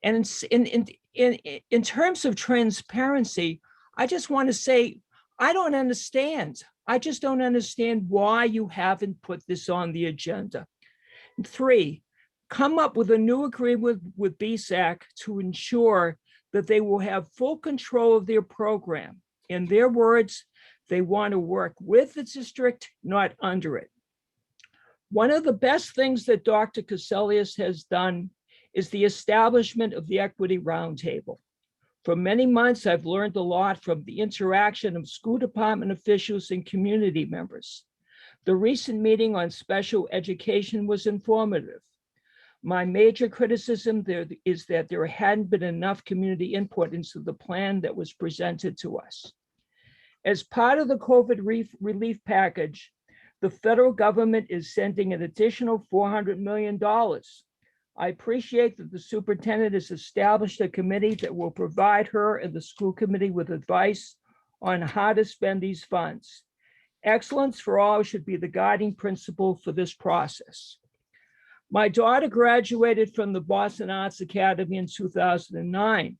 And in terms of transparency, I just want to say, I don't understand. I just don't understand why you haven't put this on the agenda. 3, come up with a new agreement with BSAC to ensure that they will have full control of their program. In their words, they want to work with the district, not under it. One of the best things that Dr. Cassellius has done is the establishment of the Equity Roundtable. For many months, I've learned a lot from the interaction of school department officials and community members. The recent meeting on special education was informative. My major criticism there is that there hadn't been enough community input into the plan that was presented to us. As part of the COVID relief package, the federal government is sending an additional $400 million. I appreciate that the superintendent has established a committee that will provide her and the school committee with advice on how to spend these funds. Excellence for all should be the guiding principle for this process. My daughter graduated from the Boston Arts Academy in 2009.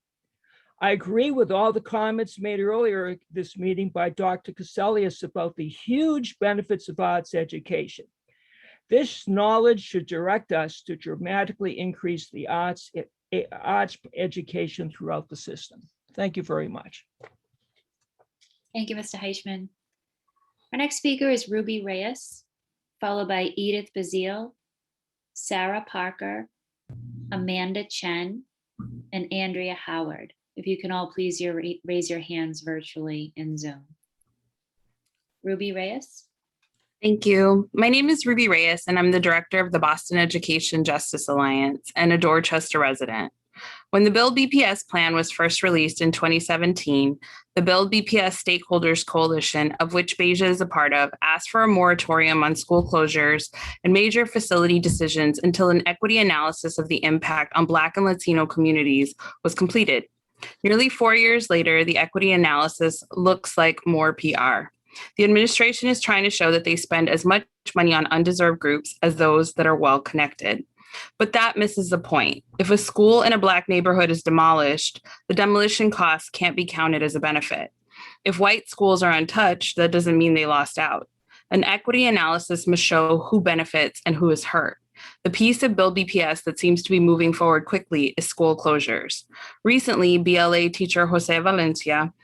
I agree with all the comments made earlier this meeting by Dr. Cassellius about the huge benefits of arts education. This knowledge should direct us to dramatically increase the arts education throughout the system. Thank you very much. Thank you, Mr. Heichman. Our next speaker is Ruby Reyes, followed by Edith Bazile, Sarah Parker, Amanda Chen, and Andrea Howard. If you can all please raise your hands virtually in Zoom. Ruby Reyes. Thank you. My name is Ruby Reyes, and I'm the director of the Boston Education Justice Alliance and a Dorchester resident. When the Build BPS plan was first released in 2017, the Build BPS Stakeholders Coalition, of which Beja is a part of, asked for a moratorium on school closures and major facility decisions until an equity analysis of the impact on Black and Latino communities was completed. Nearly 4 years later, the equity analysis looks like more PR. The administration is trying to show that they spend as much money on undeserved groups as those that are well connected. But that misses the point. If a school in a Black neighborhood is demolished, the demolition costs can't be counted as a benefit. If white schools are untouched, that doesn't mean they lost out. An equity analysis must show who benefits and who is hurt. The piece of Build BPS that seems to be moving forward quickly is school closures. Recently, BLA teacher Jose Valencia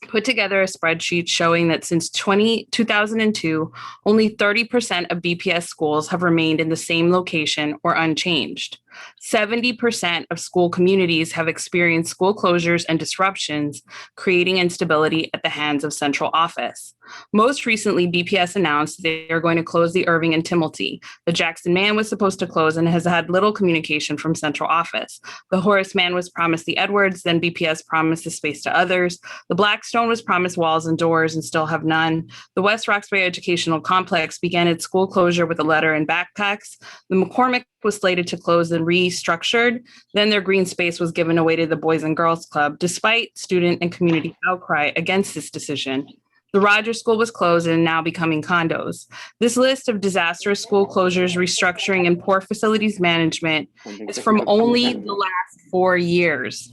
put together a spreadsheet showing that since 2002, only 30% of BPS schools have remained in the same location or unchanged. 70% of school communities have experienced school closures and disruptions, creating instability at the hands of central office. Most recently, BPS announced they are going to close the Irving and Timilty. The Jackson Man was supposed to close and has had little communication from central office. The Horace Mann was promised the Edwards, then BPS promised the space to others. The Blackstone was promised walls and doors and still have none. The West Roxbury Educational Complex began its school closure with a letter and backpacks. The McCormick was slated to close and restructured. Then their green space was given away to the Boys and Girls Club, despite student and community outcry against this decision. The Rogers School was closed and now becoming condos. This list of disastrous school closures, restructuring, and poor facilities management is from only the last 4 years.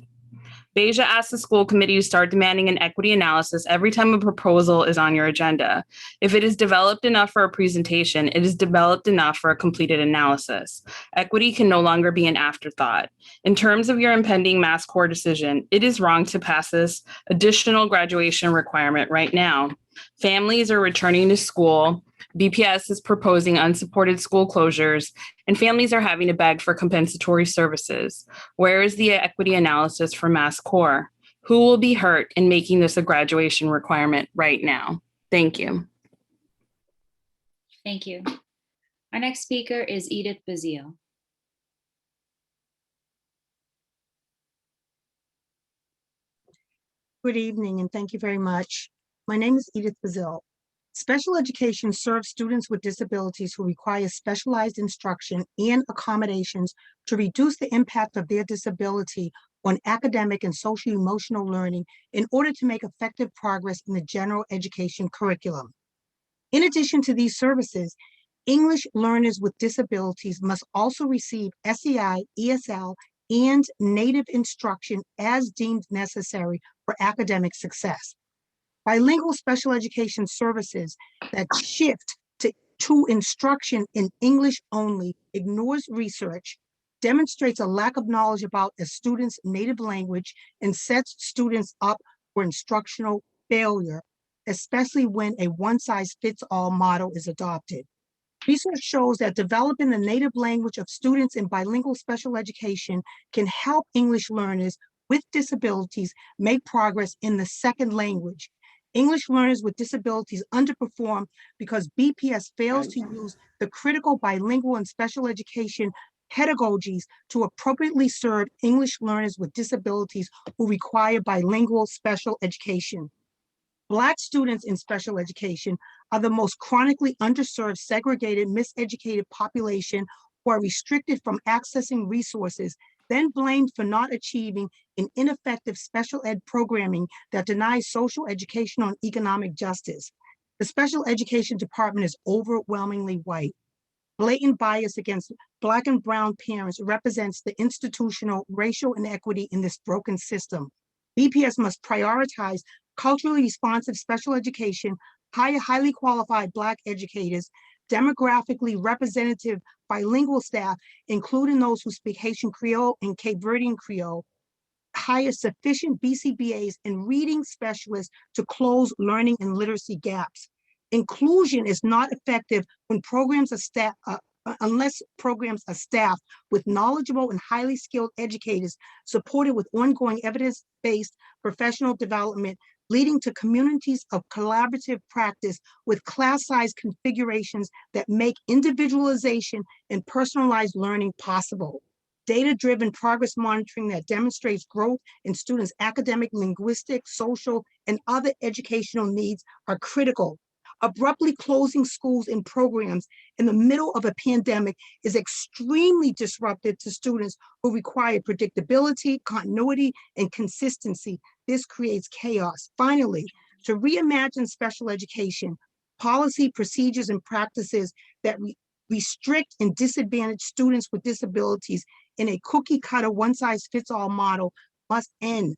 Beja asked the school committee to start demanding an equity analysis every time a proposal is on your agenda. If it is developed enough for a presentation, it is developed enough for a completed analysis. Equity can no longer be an afterthought. In terms of your impending MassCore decision, it is wrong to pass this additional graduation requirement right now. Families are returning to school. BPS is proposing unsupported school closures, and families are having to beg for compensatory services. Where is the equity analysis for MassCore? Who will be hurt in making this a graduation requirement right now? Thank you. Thank you. Our next speaker is Edith Bazile. Good evening, and thank you very much. My name is Edith Bazile. Special education serves students with disabilities who require specialized instruction and accommodations to reduce the impact of their disability on academic and social-emotional learning in order to make effective progress in the general education curriculum. In addition to these services, English learners with disabilities must also receive SEI, ESL, and native instruction as deemed necessary for academic success. Bilingual special education services that shift to instruction in English only ignores research, demonstrates a lack of knowledge about a student's native language, and sets students up for instructional failure, especially when a one-size-fits-all model is adopted. Research shows that developing the native language of students in bilingual special education can help English learners with disabilities make progress in the second language. English learners with disabilities underperform because BPS fails to use the critical bilingual and special education pedagogies to appropriately serve English learners with disabilities who require bilingual special education. Black students in special education are the most chronically underserved, segregated, miseducated population who are restricted from accessing resources, then blamed for not achieving in ineffective special ed programming that denies social, educational, and economic justice. The special education department is overwhelmingly white. Blatant bias against Black and brown parents represents the institutional racial inequity in this broken system. BPS must prioritize culturally responsive special education, hire highly qualified Black educators, demographically representative bilingual staff, including those who speak Haitian Creole and Cape Verdean Creole, hire sufficient BCBAs and reading specialists to close learning and literacy gaps. Inclusion is not effective when programs are unless programs are staffed with knowledgeable and highly skilled educators supported with ongoing evidence-based professional development, leading to communities of collaborative practice with class size configurations that make individualization and personalized learning possible. Data-driven progress monitoring that demonstrates growth in students' academic, linguistic, social, and other educational needs are critical. Abruptly closing schools and programs in the middle of a pandemic is extremely disruptive to students who require predictability, continuity, and consistency. This creates chaos. Finally, to reimagine special education, policy, procedures, and practices that restrict and disadvantage students with disabilities in a cookie-cutter, one-size-fits-all model must end.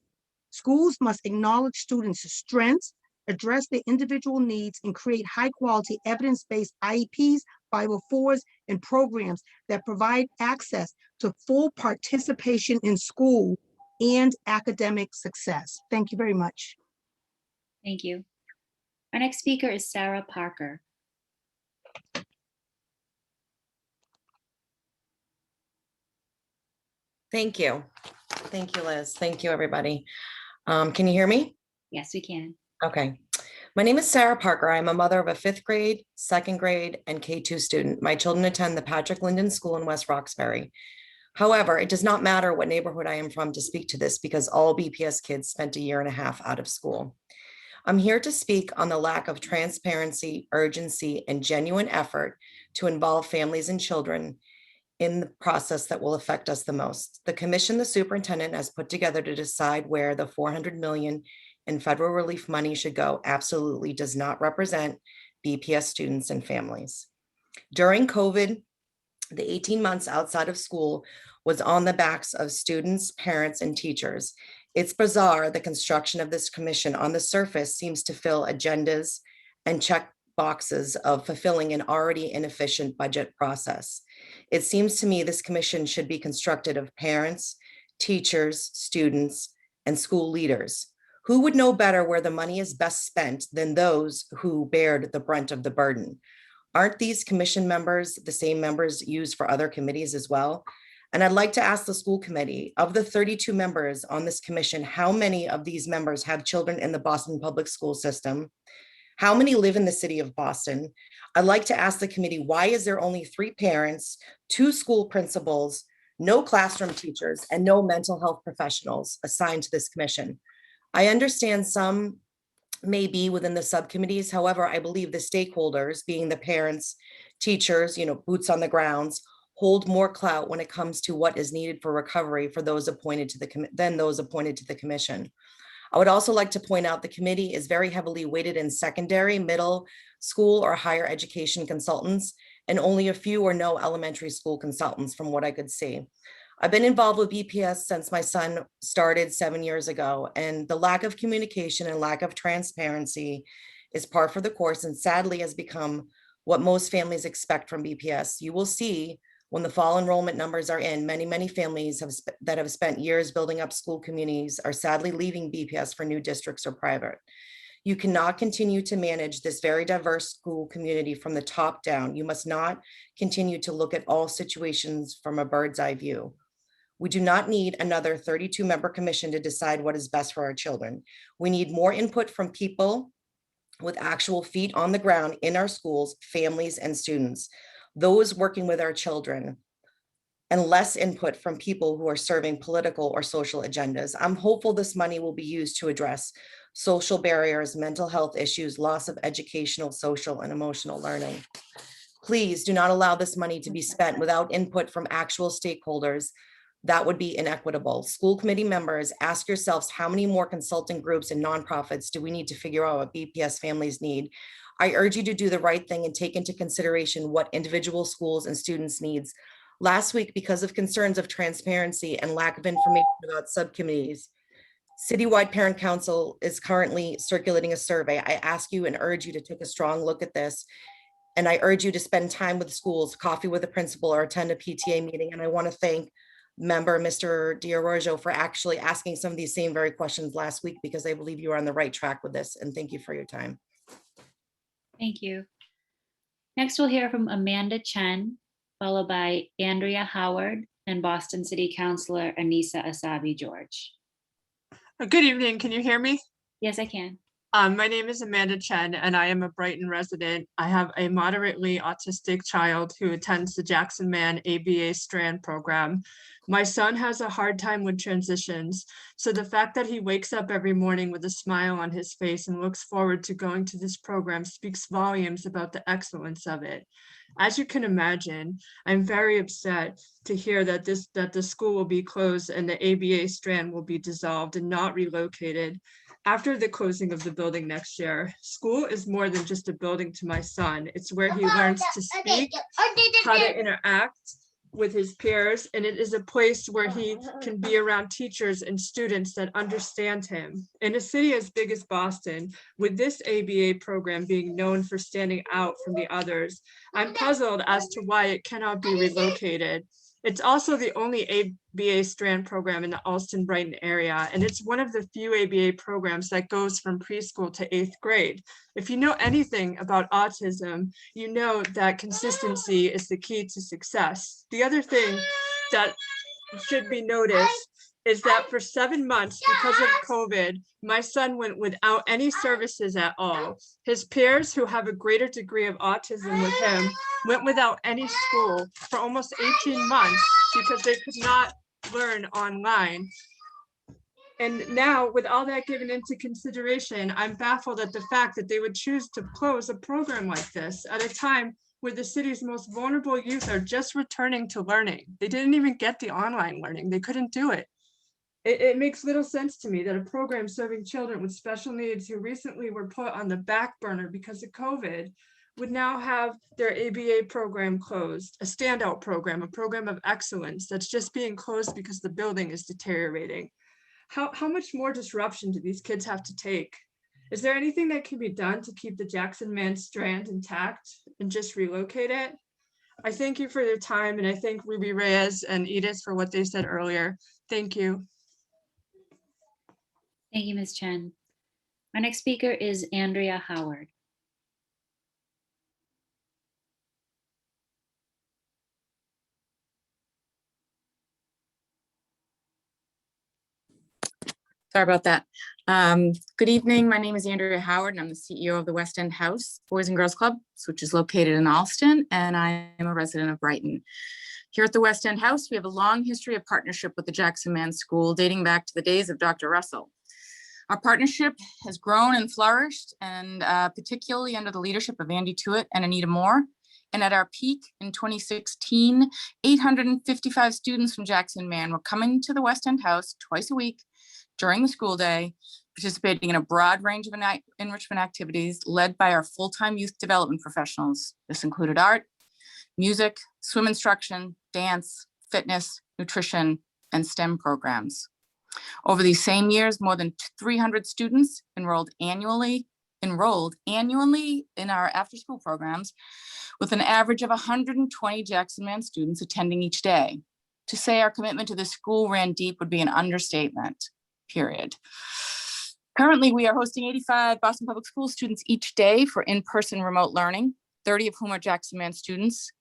Schools must acknowledge students' strengths, address their individual needs, and create high-quality, evidence-based IEPs, 504s, and programs that provide access to full participation in school and academic success. Thank you very much. Thank you. Our next speaker is Sarah Parker. Thank you. Thank you, Liz. Thank you, everybody. Can you hear me? Yes, we can. Okay. My name is Sarah Parker. I'm a mother of a 5th grade, 2nd grade, and K2 student. My children attend the Patrick Linden School in West Roxbury. However, it does not matter what neighborhood I am from to speak to this because all BPS kids spent a year and a half out of school. I'm here to speak on the lack of transparency, urgency, and genuine effort to involve families and children in the process that will affect us the most. The commission the superintendent has put together to decide where the $400 million in federal relief money should go absolutely does not represent BPS students and families. During COVID, the 18 months outside of school was on the backs of students, parents, and teachers. It's bizarre the construction of this commission on the surface seems to fill agendas and check boxes of fulfilling an already inefficient budget process. It seems to me this commission should be constructed of parents, teachers, students, and school leaders. Who would know better where the money is best spent than those who bared the brunt of the burden? Aren't these commission members the same members used for other committees as well? And I'd like to ask the school committee, of the 32 members on this commission, how many of these members have children in the Boston public school system? How many live in the city of Boston? I'd like to ask the committee, why is there only 3 parents, 2 school principals, no classroom teachers, and no mental health professionals assigned to this commission? I understand some may be within the subcommittees. However, I believe the stakeholders, being the parents, teachers, boots on the grounds, hold more clout when it comes to what is needed for recovery for those appointed to the commission. I would also like to point out the committee is very heavily weighted in secondary, middle school, or higher education consultants, and only a few or no elementary school consultants from what I could see. I've been involved with BPS since my son started 7 years ago, and the lack of communication and lack of transparency is par for the course and sadly has become what most families expect from BPS. You will see when the fall enrollment numbers are in, many families that have spent years building up school communities are sadly leaving BPS for new districts or private. You cannot continue to manage this very diverse school community from the top down. You must not continue to look at all situations from a bird's eye view. We do not need another 32-member commission to decide what is best for our children. We need more input from people with actual feet on the ground in our schools, families, and students, those working with our children, and less input from people who are serving political or social agendas. I'm hopeful this money will be used to address social barriers, mental health issues, loss of educational, social, and emotional learning. Please do not allow this money to be spent without input from actual stakeholders. That would be inequitable. School committee members, ask yourselves how many more consulting groups and nonprofits do we need to figure out what BPS families need? I urge you to do the right thing and take into consideration what individual schools and students needs. Last week, because of concerns of transparency and lack of information about subcommittees, Citywide Parent Council is currently circulating a survey. I ask you and urge you to take a strong look at this. And I urge you to spend time with schools, coffee with a principal, or attend a PTA meeting. And I want to thank member Mr. D'Arrojo for actually asking some of these same very questions last week, because I believe you are on the right track with this. And thank you for your time. Thank you. Next, we'll hear from Amanda Chen, followed by Andrea Howard and Boston City Councilor Anissa Asabi George. Good evening. Can you hear me? Yes, I can. My name is Amanda Chen, and I am a Brighton resident. I have a moderately autistic child who attends the Jackson Man ABA Strand program. My son has a hard time with transitions, so the fact that he wakes up every morning with a smile on his face and looks forward to going to this program speaks volumes about the excellence of it. As you can imagine, I'm very upset to hear that the school will be closed and the ABA Strand will be dissolved and not relocated. After the closing of the building next year, school is more than just a building to my son. It's where he learns to speak, how to interact with his peers, and it is a place where he can be around teachers and students that understand him. In a city as big as Boston, with this ABA program being known for standing out from the others, I'm puzzled as to why it cannot be relocated. It's also the only ABA Strand program in the Allston-Brighton area, and it's one of the few ABA programs that goes from preschool to 8th grade. If you know anything about autism, you know that consistency is the key to success. The other thing that should be noticed is that for 7 months, because of COVID, my son went without any services at all. His peers who have a greater degree of autism with him went without any school for almost 18 months because they could not learn online. And now, with all that given into consideration, I'm baffled at the fact that they would choose to close a program like this at a time where the city's most vulnerable youth are just returning to learning. They didn't even get the online learning. They couldn't do it. It makes little sense to me that a program serving children with special needs who recently were put on the back burner because of COVID would now have their ABA program closed, a standout program, a program of excellence that's just being closed because the building is deteriorating. How much more disruption do these kids have to take? Is there anything that can be done to keep the Jackson Man Strand intact and just relocate it? I thank you for your time, and I thank Ruby Reyes and Edith for what they said earlier. Thank you. Thank you, Ms. Chen. Our next speaker is Andrea Howard. Sorry about that. Good evening. My name is Andrea Howard, and I'm the CEO of the West End House Boys and Girls Club, which is located in Allston, and I am a resident of Brighton. Here at the West End House, we have a long history of partnership with the Jackson Man School dating back to the days of Dr. Russell. Our partnership has grown and flourished, and particularly under the leadership of Andy Tuitt and Anita Moore. And at our peak in 2016, 855 students from Jackson Man were coming to the West End House twice a week during the school day, participating in a broad range of enrichment activities led by our full-time youth development professionals. This included art, music, swim instruction, dance, fitness, nutrition, and STEM programs. Over these same years, more than 300 students enrolled annually in our after-school programs, with an average of 120 Jackson Man students attending each day. To say our commitment to the school ran deep would be an understatement, period. Currently, we are hosting 85 Boston Public School students each day for in-person remote learning, 30 of whom are Jackson Man students,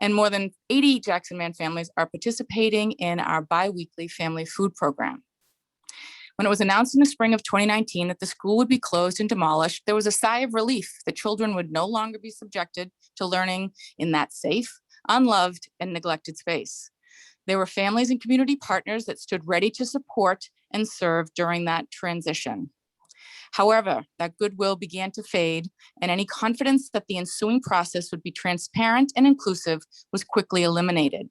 and more than 80 Jackson Man families are participating in our bi-weekly family food program. When it was announced in the spring of 2019 that the school would be closed and demolished, there was a sigh of relief that children would no longer be subjected to learning in that safe, unloved, and neglected space. There were families and community partners that stood ready to support and serve during that transition. However, that goodwill began to fade, and any confidence that the ensuing process would be transparent and inclusive was quickly eliminated.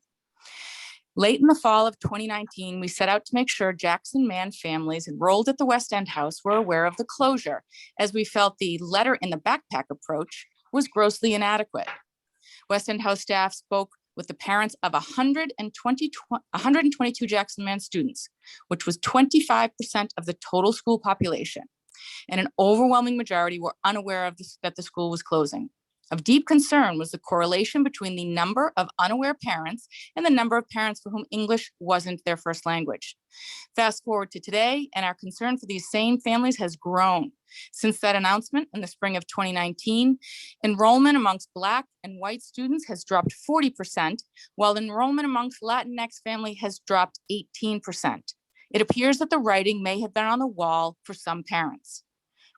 Late in the fall of 2019, we set out to make sure Jackson Man families enrolled at the West End House were aware of the closure, as we felt the letter in the backpack approach was grossly inadequate. West End House staff spoke with the parents of 122 Jackson Man students, which was 25% of the total school population. And an overwhelming majority were unaware of that the school was closing. Of deep concern was the correlation between the number of unaware parents and the number of parents for whom English wasn't their first language. Fast forward to today, and our concern for these same families has grown. Since that announcement in the spring of 2019, enrollment amongst Black and white students has dropped 40%, while enrollment amongst Latinx family has dropped 18%. It appears that the writing may have been on the wall for some parents.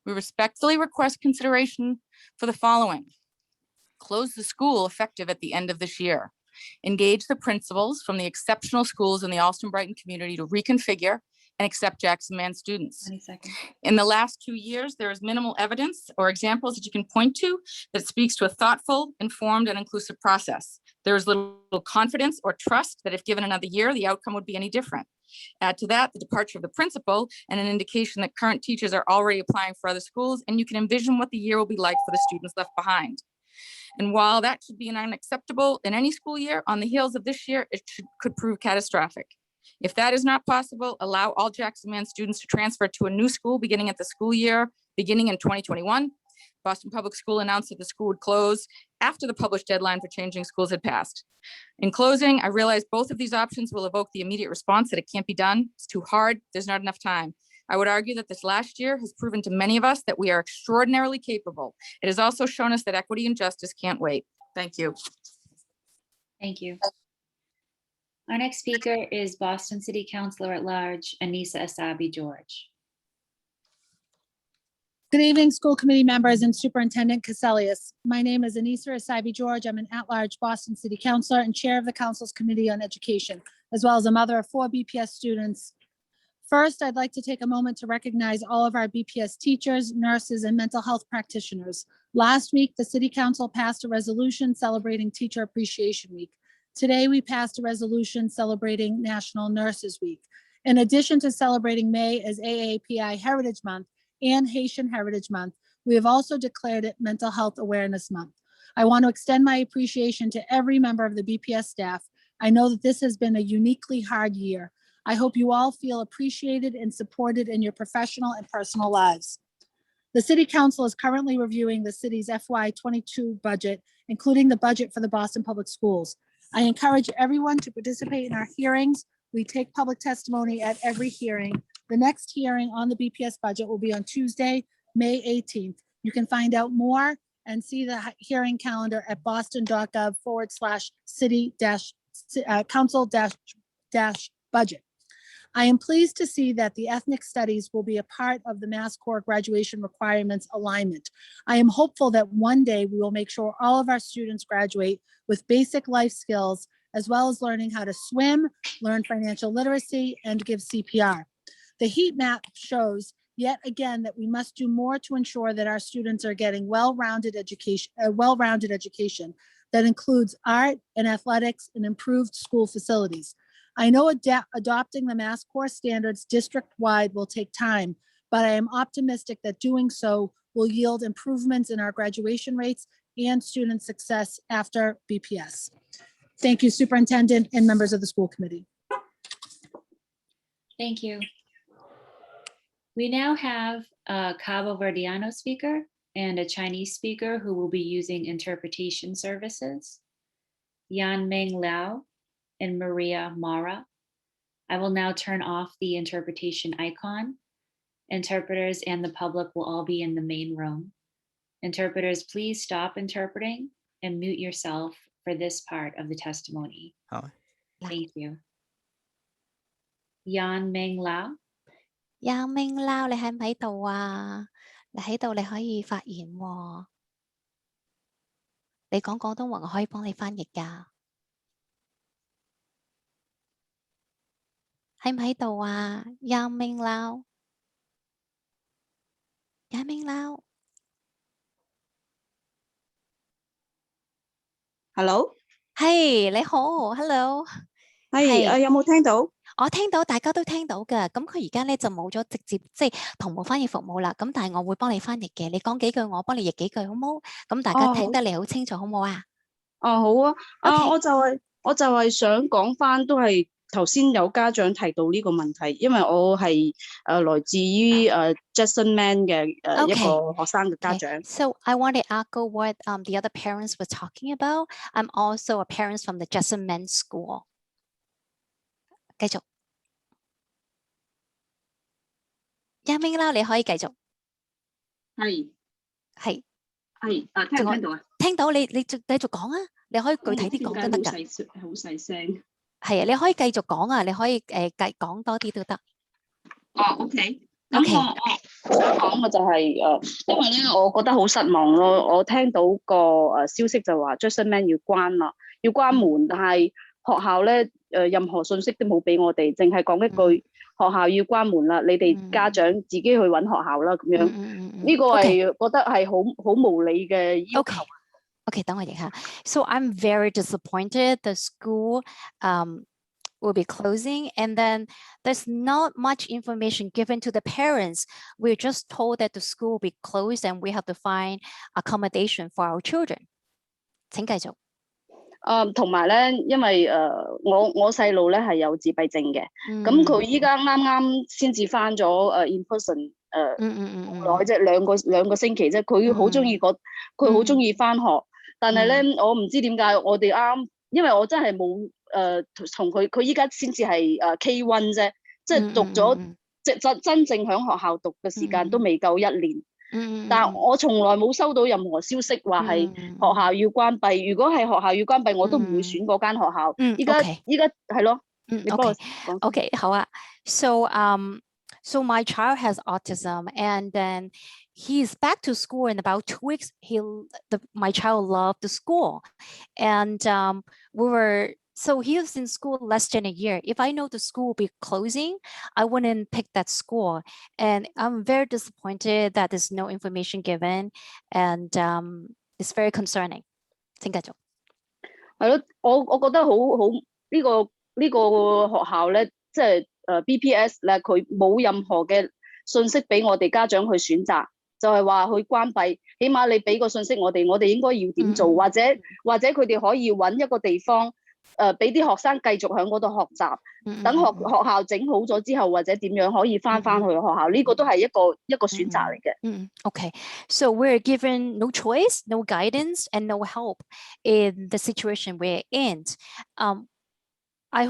We respectfully request consideration for the following. Close the school effective at the end of this year. Engage the principals from the exceptional schools in the Allston Brighton community to reconfigure and accept Jackson Man students. In the last 2 years, there is minimal evidence or examples that you can point to that speaks to a thoughtful, informed, and inclusive process. There is little confidence or trust that if given another year, the outcome would be any different. Add to that the departure of the principal and an indication that current teachers are already applying for other schools, and you can envision what the year will be like for the students left behind. And while that should be unacceptable in any school year, on the heels of this year, it could prove catastrophic. If that is not possible, allow all Jackson Man students to transfer to a new school beginning at the school year, beginning in 2021. Boston Public School announced that the school would close after the published deadline for changing schools had passed. In closing, I realize both of these options will evoke the immediate response that it can't be done. It's too hard. There's not enough time. I would argue that this last year has proven to many of us that we are extraordinarily capable. It has also shown us that equity and justice can't wait. Thank you. Thank you. Our next speaker is Boston City Councilor at Large, Anissa Asabi George. Good evening, school committee members and Superintendent Cassellius. My name is Anissa Asabi George. I'm an at-large Boston City Councilor and Chair of the Council's Committee on Education, as well as a mother of 4 BPS students. First, I'd like to take a moment to recognize all of our BPS teachers, nurses, and mental health practitioners. Last week, the City Council passed a resolution celebrating Teacher Appreciation Week. Today, we passed a resolution celebrating National Nurses Week. In addition to celebrating May as AAPI Heritage Month and Haitian Heritage Month, we have also declared it Mental Health Awareness Month. I want to extend my appreciation to every member of the BPS staff. I know that this has been a uniquely hard year. I hope you all feel appreciated and supported in your professional and personal lives. The City Council is currently reviewing the city's FY22 budget, including the budget for the Boston Public Schools. I encourage everyone to participate in our hearings. We take public testimony at every hearing. The next hearing on the BPS budget will be on Tuesday, May 18th. You can find out more and see the hearing calendar at boston.gov/city-council-budget. I am pleased to see that the ethnic studies will be a part of the Mass Core graduation requirements alignment. I am hopeful that one day we will make sure all of our students graduate with basic life skills, as well as learning how to swim, learn financial literacy, and give CPR. The heat map shows yet again that we must do more to ensure that our students are getting well-rounded education that includes art and athletics and improved school facilities. I know adopting the Mass Core standards district-wide will take time, but I am optimistic that doing so will yield improvements in our graduation rates and student success after BPS. Thank you, Superintendent and members of the school committee. Thank you. We now have a Cabo Verdeano speaker and a Chinese speaker who will be using interpretation services, Yan Meng Lao and Maria Mara. I will now turn off the interpretation icon. Interpreters and the public will all be in the main room. Interpreters, please stop interpreting and mute yourself for this part of the testimony. Thank you. Yan Meng Lao. 楊明撈，你喺唔喺度啊？你喺度，你可以發言喎。你講廣東話，我可以幫你翻譯㗎。喺唔喺度啊？楊明撈，楊明撈。Hello，係你好，Hello。係有冇聽到？我聽到，大家都聽到㗎。咁佢而家咧就冇咗直接即係同步翻譯服務啦。咁但係我會幫你翻譯嘅。你講幾句，我幫你譯幾句，好冇？咁大家聽得你好清楚，好冇啊？好啊。我就係想講翻，都係頭先有家長提到呢個問題，因為我係來自於Jackson Man 嘅一個學生嘅家長。So I want to echo what the other parents were talking about. I'm also a parent from the Jackson Man School. 繼續，一明啦，你可以繼續。係，聽唔聽到啊？聽到，你繼續講啊！你可以具體啲講都得㗎。好細聲。係啊，你可以繼續講啊！你可以講多啲都得。OK。咁我想講嘅就係因為咧，我覺得好失望咯。我聽到個消息就話 Jackson Man 要關啦，要關門，但係學校咧任何信息都冇俾我哋，淨係講一句學校要關門啦，你哋家長自己去揾學校啦咁樣。呢個係覺得係好無理嘅要求。Okay, 等我譯下。So I'm very disappointed. The school will be closing, and then there's not much information given to the parents. We're just told that the school will be closed and we have to find accommodation for our children. 請繼續。同埋咧，因為我細路咧係有自閉症嘅，咁佢依家啱啱先至翻咗in person 好耐啫，兩個星期啫，佢好中意佢好中意翻學，但係咧我唔知點解我哋因為我真係冇同佢依家先至係K1 啫，即係讀咗真正喺學校讀嘅時間都未夠1年。但係我從來冇收到任何消息話係學校要關閉。如果係學校要關閉，我都唔會選嗰間學校。依家係咯，你幫我講。Okay, 好啊。So my child has autism, and then he's back to school in about 2 weeks. My child loved the school, and so he was in school less than a year. If I know the school will be closing, I wouldn't pick that school. And I'm very disappointed that there's no information given, and it's very concerning. 請繼續。係咯，我覺得好呢個學校咧，即係BPS 咧，佢冇任何嘅信息俾我哋家長去選擇，就係話去關閉。起碼你俾個信息我哋應該要點做，或者佢哋可以揾一個地方。俾啲學生繼續喺嗰度學習，等學校整好咗之後，或者點樣可以翻去學校，呢個都係一個選擇嚟嘅。Okay, so we're given no choice, no guidance, and no help in the situation we're in. I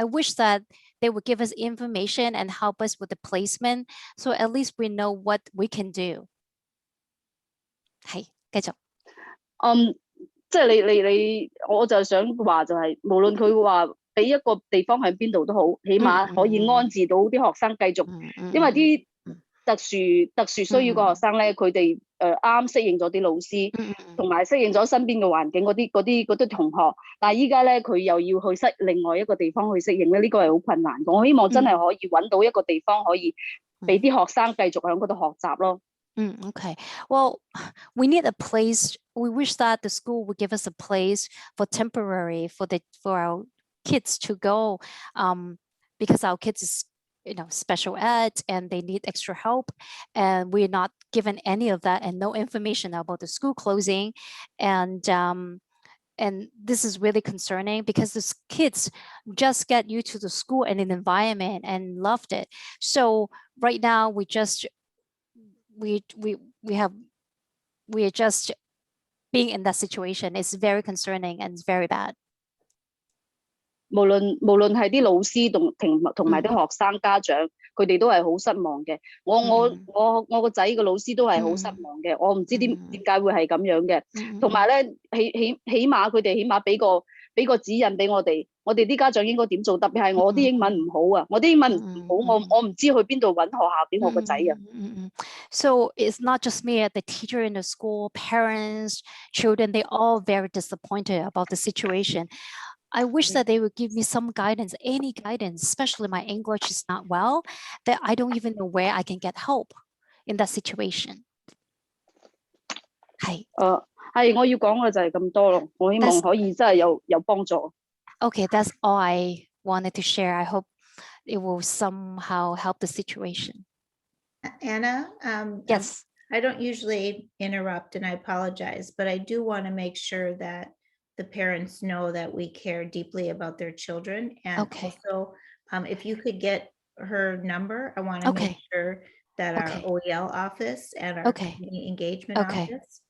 wish that they would give us information and help us with the placement, so at least we know what we can do. 係，繼續。即係你，我就想話就係，無論佢話俾一個地方喺邊度都好，起碼可以安置到啲學生繼續，因為啲特殊需要嘅學生咧，佢哋啱適應咗啲老師，同埋適應咗身邊嘅環境嗰啲同學，但係依家咧佢又要去另外一個地方去適應咧，呢個係好困難嘅。我希望真係可以揾到一個地方可以俾啲學生繼續喺嗰度學習咯。Okay. Well, we need a place. We wish that the school would give us a place for temporary for our kids to go, because our kids is special ed and they need extra help, and we're not given any of that and no information about the school closing, and and this is really concerning because these kids just get used to the school and an environment and loved it. So right now we are just being in that situation. It's very concerning and it's very bad. 無論係啲老師同埋啲學生家長，佢哋都係好失望嘅。我個仔嘅老師都係好失望嘅。我唔知點解會係咁樣嘅。同埋咧，起碼佢哋起碼俾個指引俾我哋啲家長應該點做。特別係我啲英文唔好啊，我啲英文唔好，我唔知去邊度揾學校俾我個仔啊。So it's not just me, the teacher in the school, parents, children, they all very disappointed about the situation. I wish that they would give me some guidance, any guidance, especially my English is not well, that I don't even know where I can get help in that situation. 係我要講嘅就係咁多咯，我希望可以真係有幫助。Okay, that's all I wanted to share. I hope it will somehow help the situation. Anna? Yes. I don't usually interrupt and I apologize, but I do want to make sure that the parents know that we care deeply about their children. And also, if you could get her number, I want to make sure that our OEL office and our community engagement office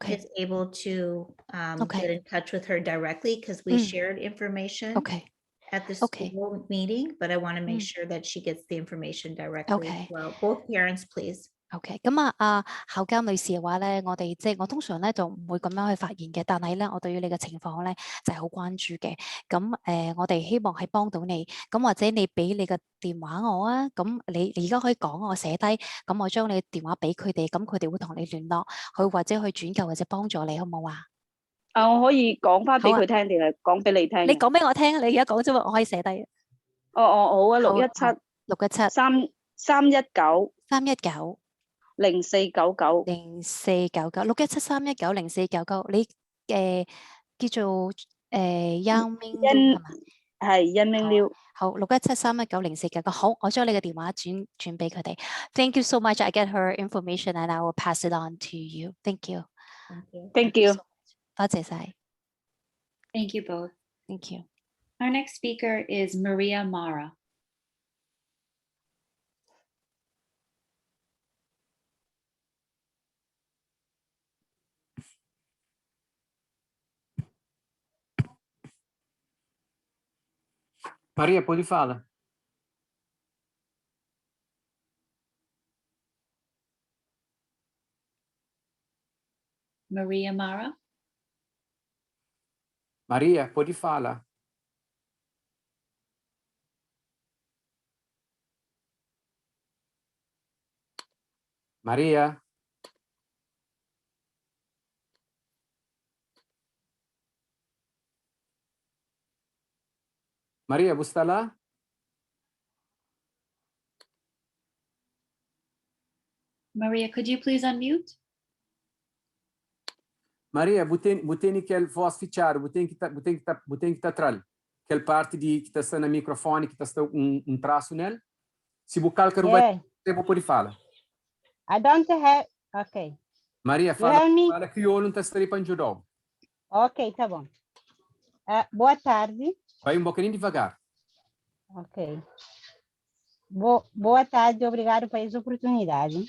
is able to get in touch with her directly, because we shared information at the school meeting, but I want to make sure that she gets the information directly as well. Both parents, please. OK， 咁校監女士嘅話咧，我通常咧就唔會咁樣去發言嘅，但係咧我對於你嘅情況咧就係好關注嘅。咁我哋希望係幫到你，咁或者你俾你嘅電話我啊，咁你而家可以講，我寫低，咁我將你嘅電話俾佢哋，咁佢哋會同你聯絡，佢或者去轉介或者幫助你，好唔好啊？我可以講翻俾佢聽定係講俾你聽？你講俾我聽，你而家講啫嘛，我可以寫低。好啊，617 319 0499 617-319-0499，你叫做Yang Ming 係嘛？係Yang Ming Liu。好，617-319-0499，好，我將你嘅電話轉俾佢哋。Thank you so much. I get her information and I will pass it on to you. Thank you. Thank you. 多謝晒。Thank you both. Thank you. Our next speaker is Maria Mara. Maria, pode falar. Maria Mara. Maria, pode falar. Maria. Maria, você está lá? Maria, could you please unmute? Maria, botei aquele voz fechado, botei que tá atrás. Aquela parte que está no microfone, que está traço nele. Se você calcar o vai, você pode falar. I don't have. Okay. Maria, fala crioulo, não está para ajudar. Ok, tá bom. Boa tarde. Vai bocadinho devagar. Ok. Boa tarde, obrigado por essa oportunidade.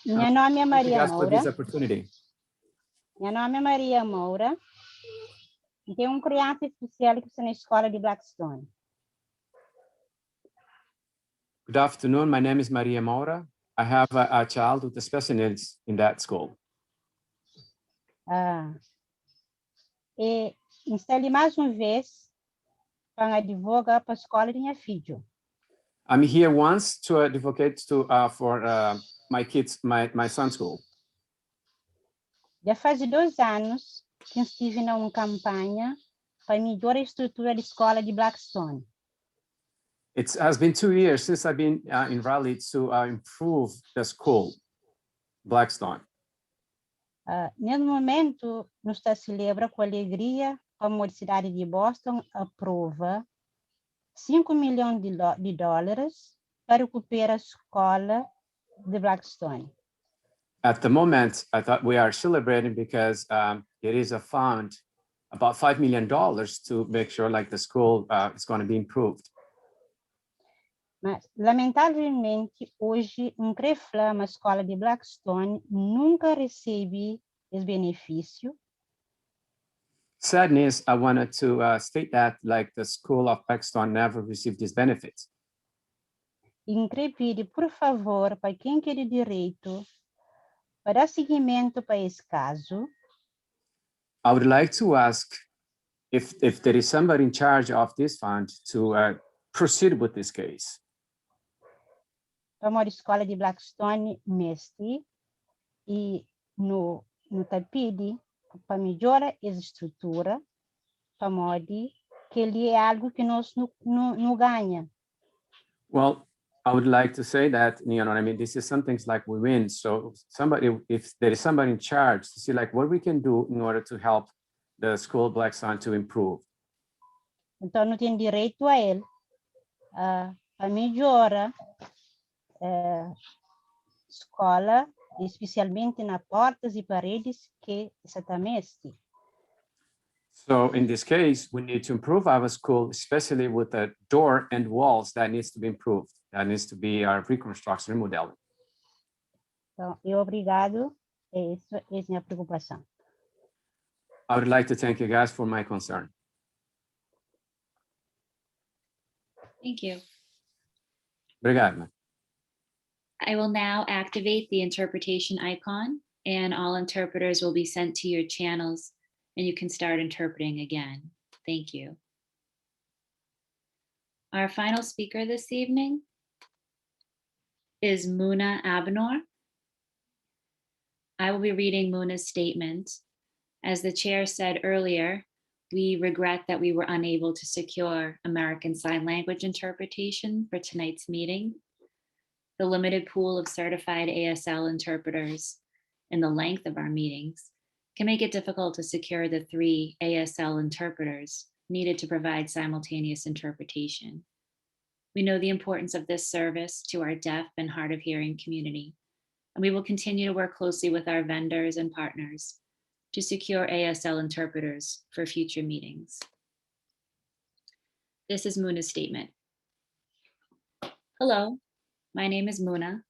Meu nome é Maria Moura. Meu nome é Maria Moura. E tenho criança especial que está na escola de Blackstone. Good afternoon. My name is Maria Moura. I have a child with a special needs in that school. E instale mais uma vez para advogar para a escola de minha filha. I'm here once to advocate for my kids, my son's school. Já faz 2 anos que estive numa campanha para melhorar a estrutura da escola de Blackstone. It has been 2 years since I've been in Raleigh to improve the school, Blackstone. Nesse momento, nós celebra com alegria a Universidade de Boston aprova $5 milhões para recuperar a escola de Blackstone. At the moment, I thought we are celebrating because it is a fund, about $5 million to make sure like the school is going to be improved. Mas, lamentavelmente, hoje, a escola de Blackstone nunca recebe esse benefício. Sadness, I wanted to state that like the school of Blackstone never received these benefits. Pede, por favor, para quem quer direito, para dar seguimento para esse caso. I would like to ask if there is somebody in charge of this fund to proceed with this case. Para a escola de Blackstone Mestre e no tapide para melhorar essa estrutura, para modo que ele é algo que nós não ganha. Well, I would like to say that, you know what I mean, this is some things like we win. So somebody, if there is somebody in charge to see like what we can do in order to help the school Blackstone to improve. Então, não tem direito a ele a melhorar escola, especialmente na portas e paredes que está mestre. So in this case, we need to improve our school, especially with the door and walls that needs to be improved. That needs to be our reconstruction and remodeling. Então, obrigado. Essa é a minha preocupação. I would like to thank you guys for my concern. Thank you. Obrigado. I will now activate the interpretation icon, and all interpreters will be sent to your channels, and you can start interpreting again. Thank you. Our final speaker this evening is Muna Abinor. I will be reading Muna's statement. As the chair said earlier, we regret that we were unable to secure American Sign Language interpretation for tonight's meeting. The limited pool of certified ASL interpreters and the length of our meetings can make it difficult to secure the 3 ASL interpreters needed to provide simultaneous interpretation. We know the importance of this service to our deaf and hard of hearing community, and we will continue to work closely with our vendors and partners to secure ASL interpreters for future meetings. This is Muna's statement. Hello, my name is Muna.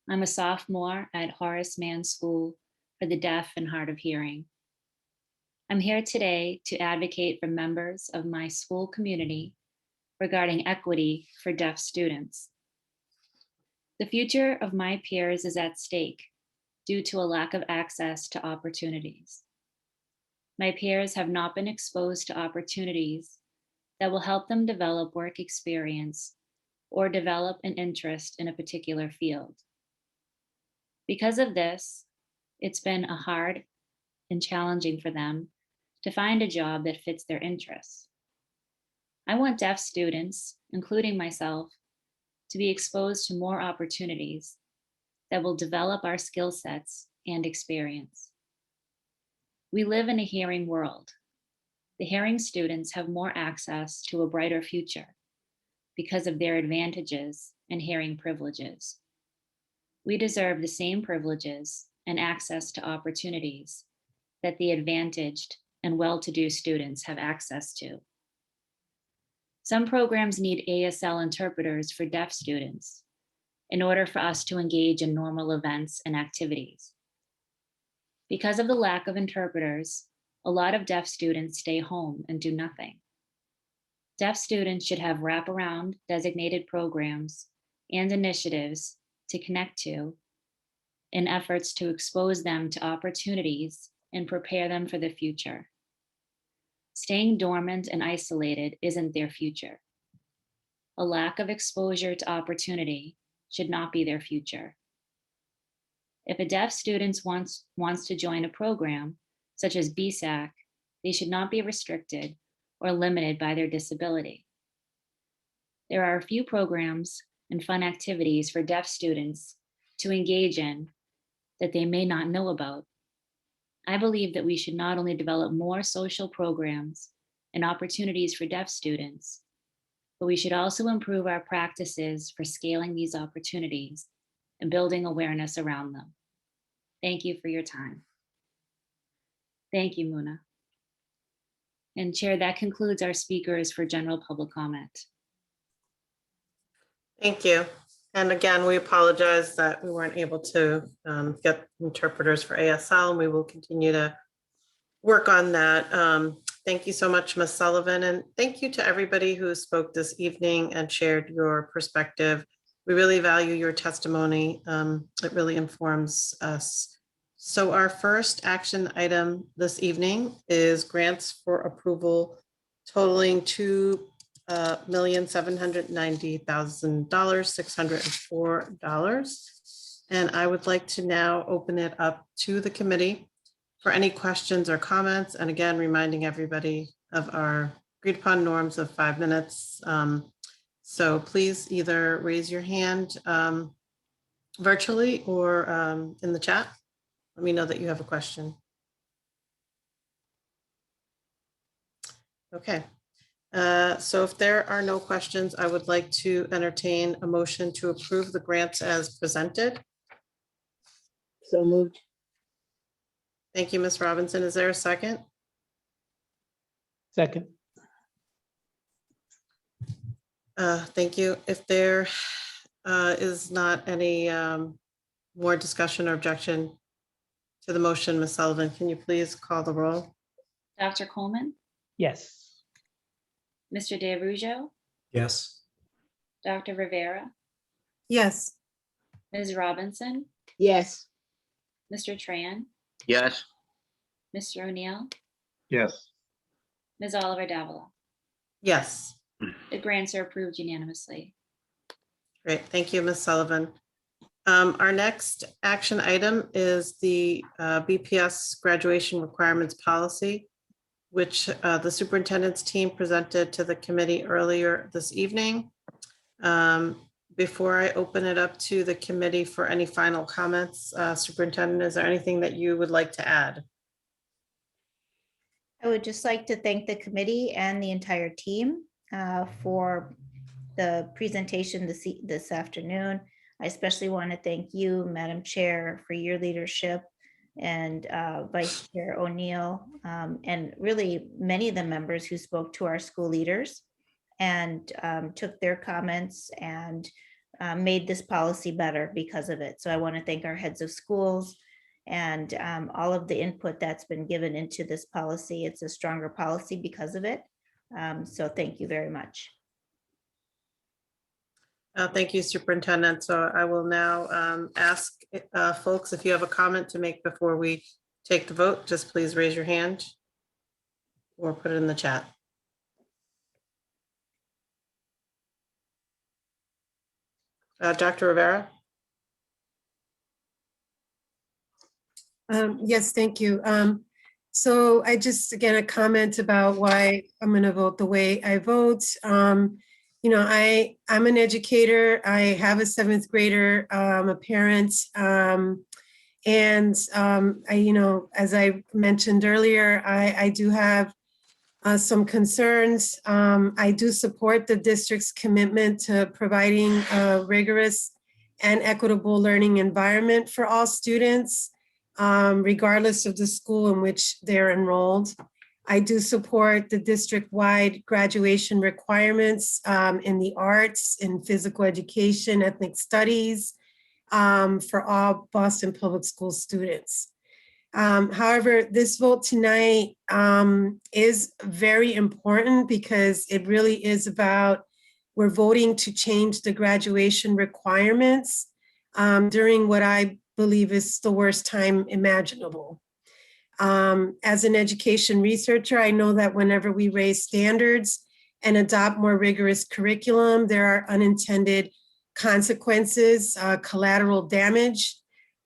I'm a sophomore at Horace Mann School for the Deaf and Hard of Hearing. I'm here today to advocate for members of my school community regarding equity for deaf students. The future of my peers is at stake due to a lack of access to opportunities. My peers have not been exposed to opportunities that will help them develop work experience or develop an interest in a particular field. Because of this, it's been hard and challenging for them to find a job that fits their interests. I want deaf students, including myself, to be exposed to more opportunities that will develop our skill sets and experience. We live in a hearing world. The hearing students have more access to a brighter future because of their advantages and hearing privileges. We deserve the same privileges and access to opportunities that the advantaged and well-to-do students have access to. Some programs need ASL interpreters for deaf students in order for us to engage in normal events and activities. Because of the lack of interpreters, a lot of deaf students stay home and do nothing. Deaf students should have wraparound designated programs and initiatives to connect to in efforts to expose them to opportunities and prepare them for the future. Staying dormant and isolated isn't their future. A lack of exposure to opportunity should not be their future. If a deaf student wants to join a program, such as BSAC, they should not be restricted or limited by their disability. There are a few programs and fun activities for deaf students to engage in that they may not know about. I believe that we should not only develop more social programs and opportunities for deaf students, but we should also improve our practices for scaling these opportunities and building awareness around them. Thank you for your time. Thank you, Muna. And Chair, that concludes our speakers for general public comment. Thank you. And again, we apologize that we weren't able to get interpreters for ASL, and we will continue to work on that. Thank you so much, Ms. Sullivan, and thank you to everybody who spoke this evening and shared your perspective. We really value your testimony. It really informs us. So our first action item this evening is grants for approval totaling $2,790,604. And I would like to now open it up to the committee for any questions or comments. And again, reminding everybody of our agreed upon norms of 5 minutes. So please either raise your hand virtually or in the chat. Let me know that you have a question. Okay. So if there are no questions, I would like to entertain a motion to approve the grants as presented. So moved. Thank you, Ms. Robinson. Is there a second? Second. Thank you. If there is not any more discussion or objection to the motion, Ms. Sullivan, can you please call the roll? Dr. Coleman, Yes. Mr. DeRujo, Yes. Dr. Rivera, Yes. Ms. Robinson, Yes. Mr. Tran, Yes. Mr. O'Neill, Yes. Ms. Oliver Davila. Yes. The grants are approved unanimously. Great. Thank you, Ms. Sullivan. Our next action item is the BPS graduation requirements policy, which the superintendent's team presented to the committee earlier this evening. Before I open it up to the committee for any final comments, Superintendent, is there anything that you would like to add? I would just like to thank the committee and the entire team for the presentation this afternoon. I especially want to thank you, Madam Chair, for your leadership, and Vice Chair O'Neill, and really many of the members who spoke to our school leaders and took their comments and made this policy better because of it. So I want to thank our heads of schools and all of the input that's been given into this policy. It's a stronger policy because of it. So thank you very much. Thank you, Superintendent. So I will now ask folks if you have a comment to make before we take the vote, just please raise your hand or put it in the chat. Dr. Rivera? Yes, thank you. So I just, again, a comment about why I'm going to vote the way I vote. You know, I'm an educator. I have a 7th grader, a parent. And I, you know, as I mentioned earlier, I do have some concerns. I do support the district's commitment to providing a rigorous and equitable learning environment for all students, regardless of the school in which they're enrolled. I do support the district-wide graduation requirements in the arts, in physical education, ethnic studies, for all Boston Public School students. However, this vote tonight is very important because it really is about, we're voting to change the graduation requirements during what I believe is the worst time imaginable. As an education researcher, I know that whenever we raise standards and adopt more rigorous curriculum, there are unintended consequences, collateral damage,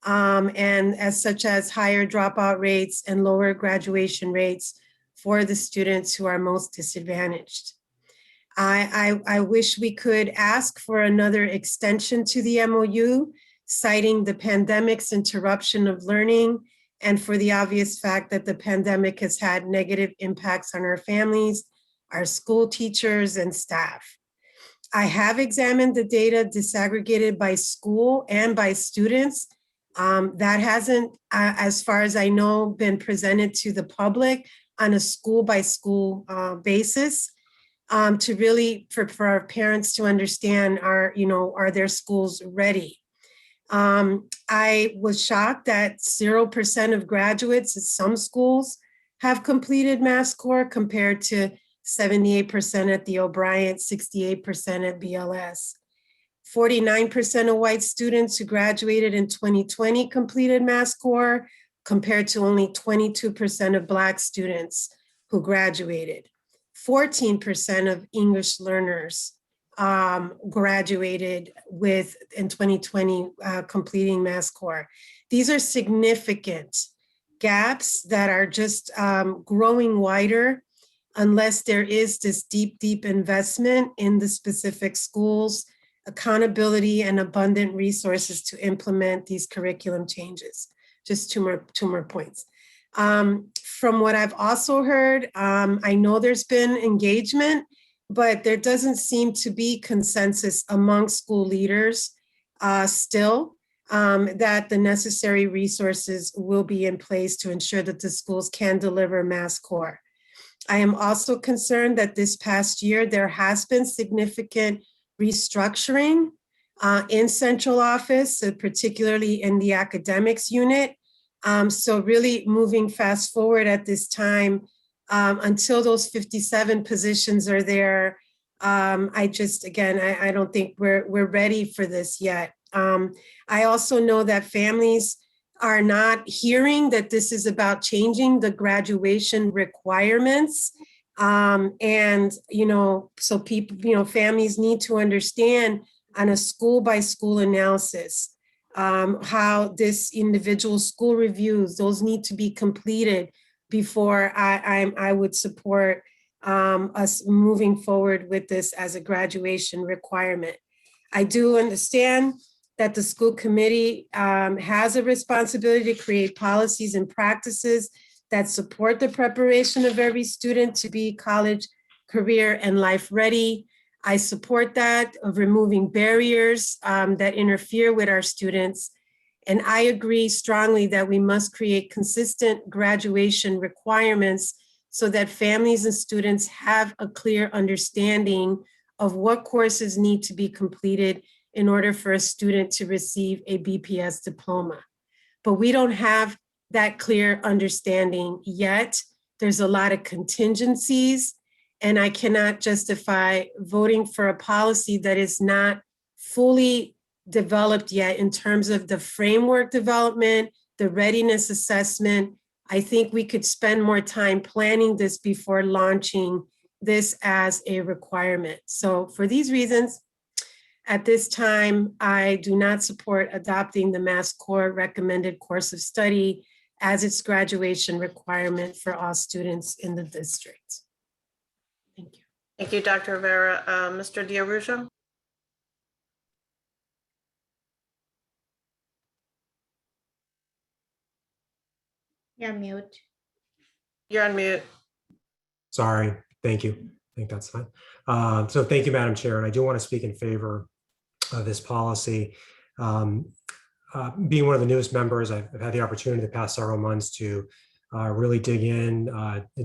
and as such as higher dropout rates and lower graduation rates for the students who are most disadvantaged. I wish we could ask for another extension to the MOU, citing the pandemic's interruption of learning and for the obvious fact that the pandemic has had negative impacts on our families, our school teachers, and staff. I have examined the data disaggregated by school and by students That hasn't, as far as I know, been presented to the public on a school by school basis to really, for our parents to understand are their schools ready? I was shocked that 0% of graduates at some schools have completed Mass Core compared to 78% at the O'Brien, 68% at BLS. 49% of white students who graduated in 2020 completed Mass Core compared to only 22% of Black students who graduated. 14% of English learners graduated in 2020 completing Mass Core. These are significant gaps that are just growing wider unless there is this deep investment in the specific schools, accountability and abundant resources to implement these curriculum changes. Just two more points. From what I've also heard, I know there's been engagement, but there doesn't seem to be consensus among school leaders still that the necessary resources will be in place to ensure that the schools can deliver Mass Core. I am also concerned that this past year, there has been significant restructuring in central office, particularly in the academics unit. So really moving fast forward at this time, until those 57 positions are there, I don't think we're ready for this yet. I also know that families are not hearing that this is about changing the graduation requirements. So people, families need to understand on a school by school analysis, how this individual school reviews, those need to be completed before I would support us moving forward with this as a graduation requirement. I do understand that the school committee has a responsibility to create policies and practices that support the preparation of every student to be college, career, and life ready. I support that, of removing barriers that interfere with our students. And I agree strongly that we must create consistent graduation requirements so that families and students have a clear understanding of what courses need to be completed in order for a student to receive a BPS diploma. But we don't have that clear understanding yet. There's a lot of contingencies, and I cannot justify voting for a policy that is not fully developed yet in terms of the framework development, the readiness assessment. I think we could spend more time planning this before launching this as a requirement. So for these reasons, at this time, I do not support adopting the Mass Core recommended course of study as its graduation requirement for all students in the district. Thank you. Thank you, Dr. Rivera. Mr. D'Arrujo? You're on mute. You're on mute. Sorry, thank you. I think that's fine. So thank you, Madam Chair. And I do want to speak in favor of this policy. Being one of the newest members, I've had the opportunity the past several months to really dig in,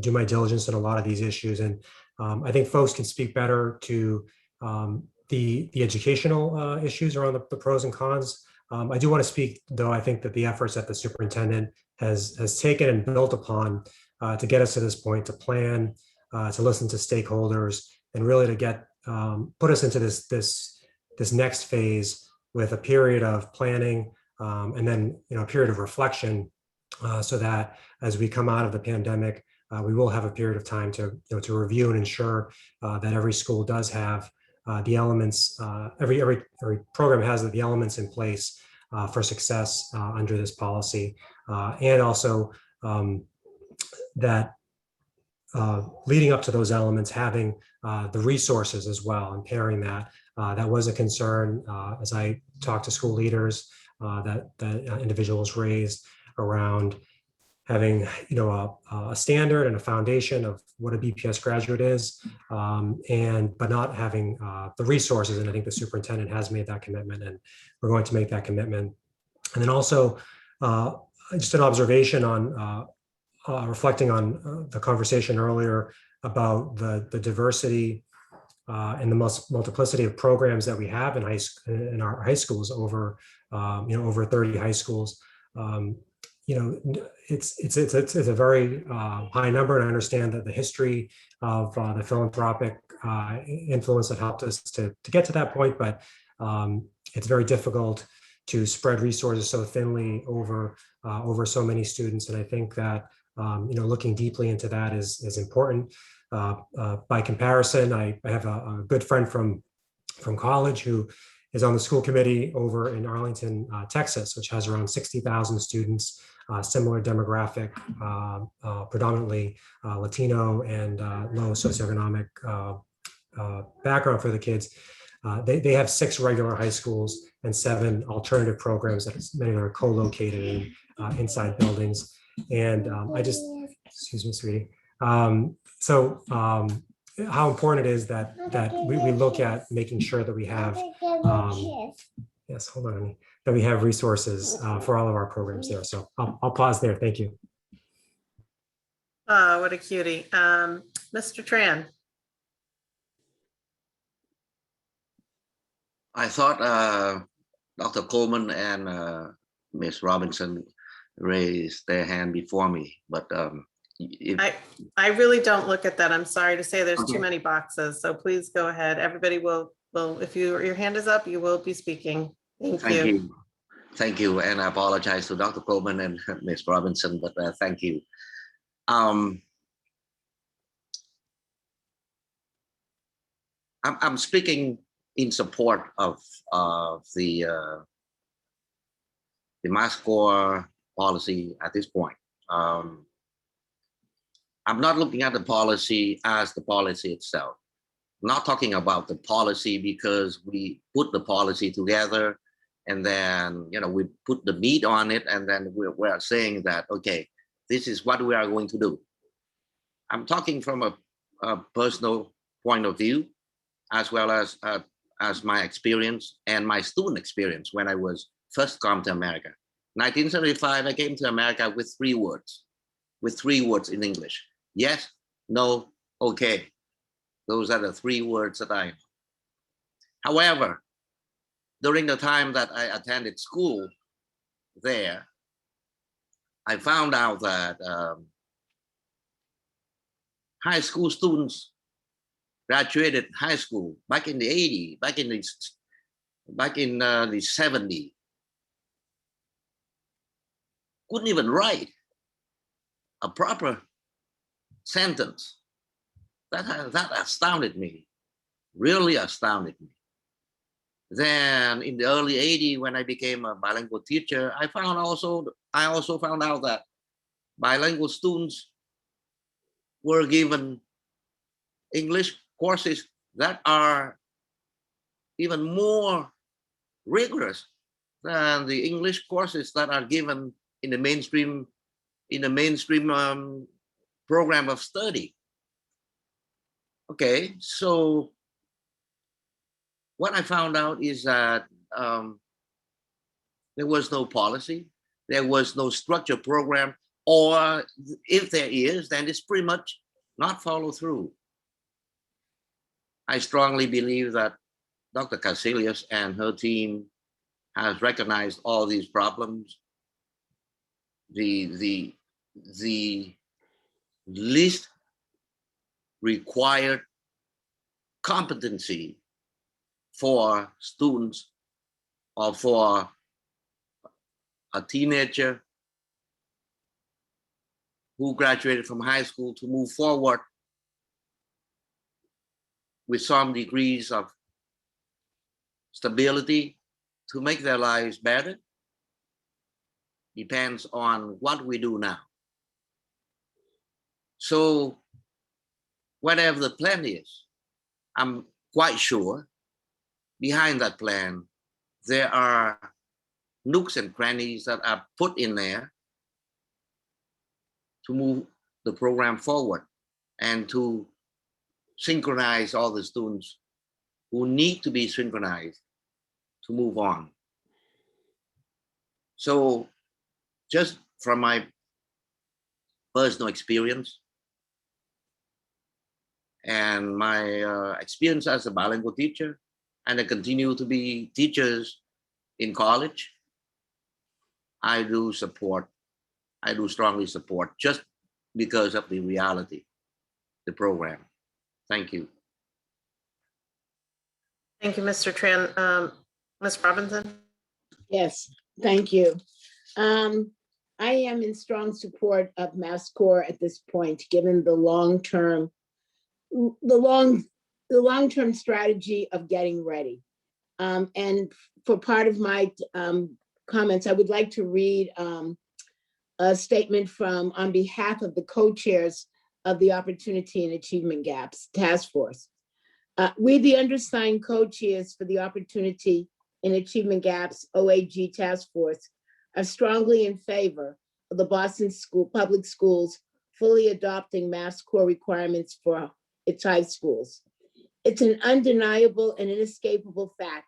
do my diligence on a lot of these issues. And I think folks can speak better to the educational issues around the pros and cons. I do want to speak, though, I think that the efforts that the superintendent has taken and built upon to get us to this point, to plan, to listen to stakeholders, and really to get put us into this next phase with a period of planning and then a period of reflection, so that as we come out of the pandemic, we will have a period of time to review and ensure that every school does have the elements, every program has the elements in place for success under this policy, and also that leading up to those elements, having the resources as well, and pairing that. That was a concern as I talked to school leaders that individuals raised around having a standard and a foundation of what a BPS graduate is, but not having the resources. And I think the superintendent has made that commitment, and we're going to make that commitment And then also just an observation on reflecting on the conversation earlier about the diversity and the multiplicity of programs that we have in our high schools, over over 30 high schools. It's a very high number, and I understand that the history of the philanthropic influence that helped us to get to that point, but it's very difficult to spread resources so thinly over so many students. And I think that looking deeply into that is important. By comparison, I have a good friend from college who is on the school committee over in Arlington, Texas, which has around 60,000 students, similar demographic, predominantly Latino and low socioeconomic background for the kids. They have 6 regular high schools and 7 alternative programs that many are co-located inside buildings. And excuse me, sweetie. How important it is that we look at making sure that we have, yes, hold on, honey, that we have resources for all of our programs there. So I'll pause there. Thank you. Oh, what a cutie. Mr. Tran. I thought Dr. Coleman and Ms. Robinson raised their hand before me, but I really don't look at that. I'm sorry to say, there's Okay. too many boxes. So please go ahead. Everybody will if your hand is up, you will be speaking. Thank you. Thank you. And I apologize to Dr. Coleman and Ms. Robinson, but thank you. I'm speaking in support of the mass score policy at this point. I'm not looking at the policy as the policy itself. I'm not talking about the policy because we put the policy together and then we put the meat on it, and then we're saying that, okay, this is what we are going to do. I'm talking from a personal point of view, as well as my experience and my student experience when I was first come to America. 1975, I came to America with 3 words, in English. Yes, no, okay. Those are the 3 words that I know. However, during the time that I attended school there, I found out that high school students graduated high school back in the 80s, back in the 70s, couldn't even write a proper sentence. That astounded me, really astounded me. Then in the early 80s, when I became a bilingual teacher, I also found out that bilingual students were given English courses that are even more rigorous than the English courses that are given in the mainstream program of study. Okay, so what I found out is that there was no policy, there was no structured program, or if there is, then it's pretty much not followed through. I strongly believe that Dr. Casillas and her team has recognized all these problems. The least required competency for students or for a teenager who graduated from high school to move forward with some degrees of stability to make their lives better depends on what we do now. So whatever the plan is, I'm quite sure behind that plan, there are nooks and crannies that are put in there to move the program forward and to synchronize all the students who need to be synchronized to move on. So just from my personal experience and my experience as a bilingual teacher, and I continue to be teachers in college, I do strongly support just because of the reality, the program. Thank you. Thank you, Mr. Tran. Ms. Robinson? Yes, thank you. I am in strong support of MassCore at this point, given the long-term strategy of getting ready. And for part of my comments, I would like to read a statement from on behalf of the co-chairs of the Opportunity and Achievement Gaps Task Force. We, the undersigned co-chairs for the Opportunity and Achievement Gaps OAG Task Force, are strongly in favor of the Boston Public Schools fully adopting MassCore requirements for its high schools. It's an undeniable and inescapable fact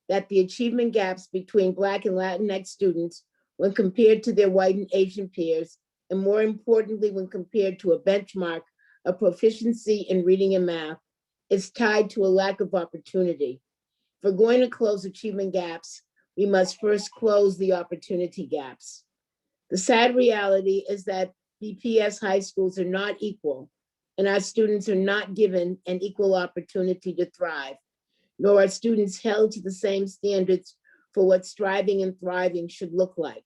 that the achievement gaps between Black and Latinx students, when compared to their white and Asian peers, and more importantly, when compared to a benchmark of proficiency in reading and math, is tied to a lack of opportunity. If we're going to close achievement gaps, we must first close the opportunity gaps. The sad reality is that BPS high schools are not equal, and our students are not given an equal opportunity to thrive, nor are students held to the same standards for what striving and thriving should look like.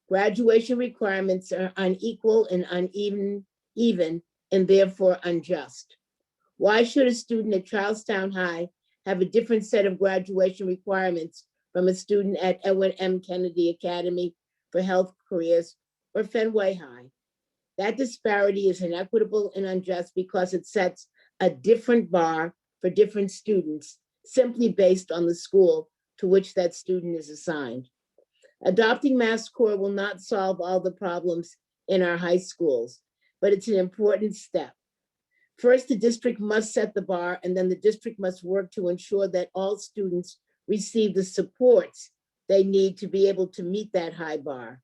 Graduation requirements are unequal and uneven, and therefore unjust. Why should a student at Charlestown High have a different set of graduation requirements from a student at Edward M. Kennedy Academy for Health Careers or Fenway High? That disparity is inequitable and unjust because it sets a different bar for different students simply based on the school to which that student is assigned. Adopting MassCore will not solve all the problems in our high schools, but it's an important step. First, the district must set the bar, and then the district must work to ensure that all students receive the supports they need to be able to meet that high bar.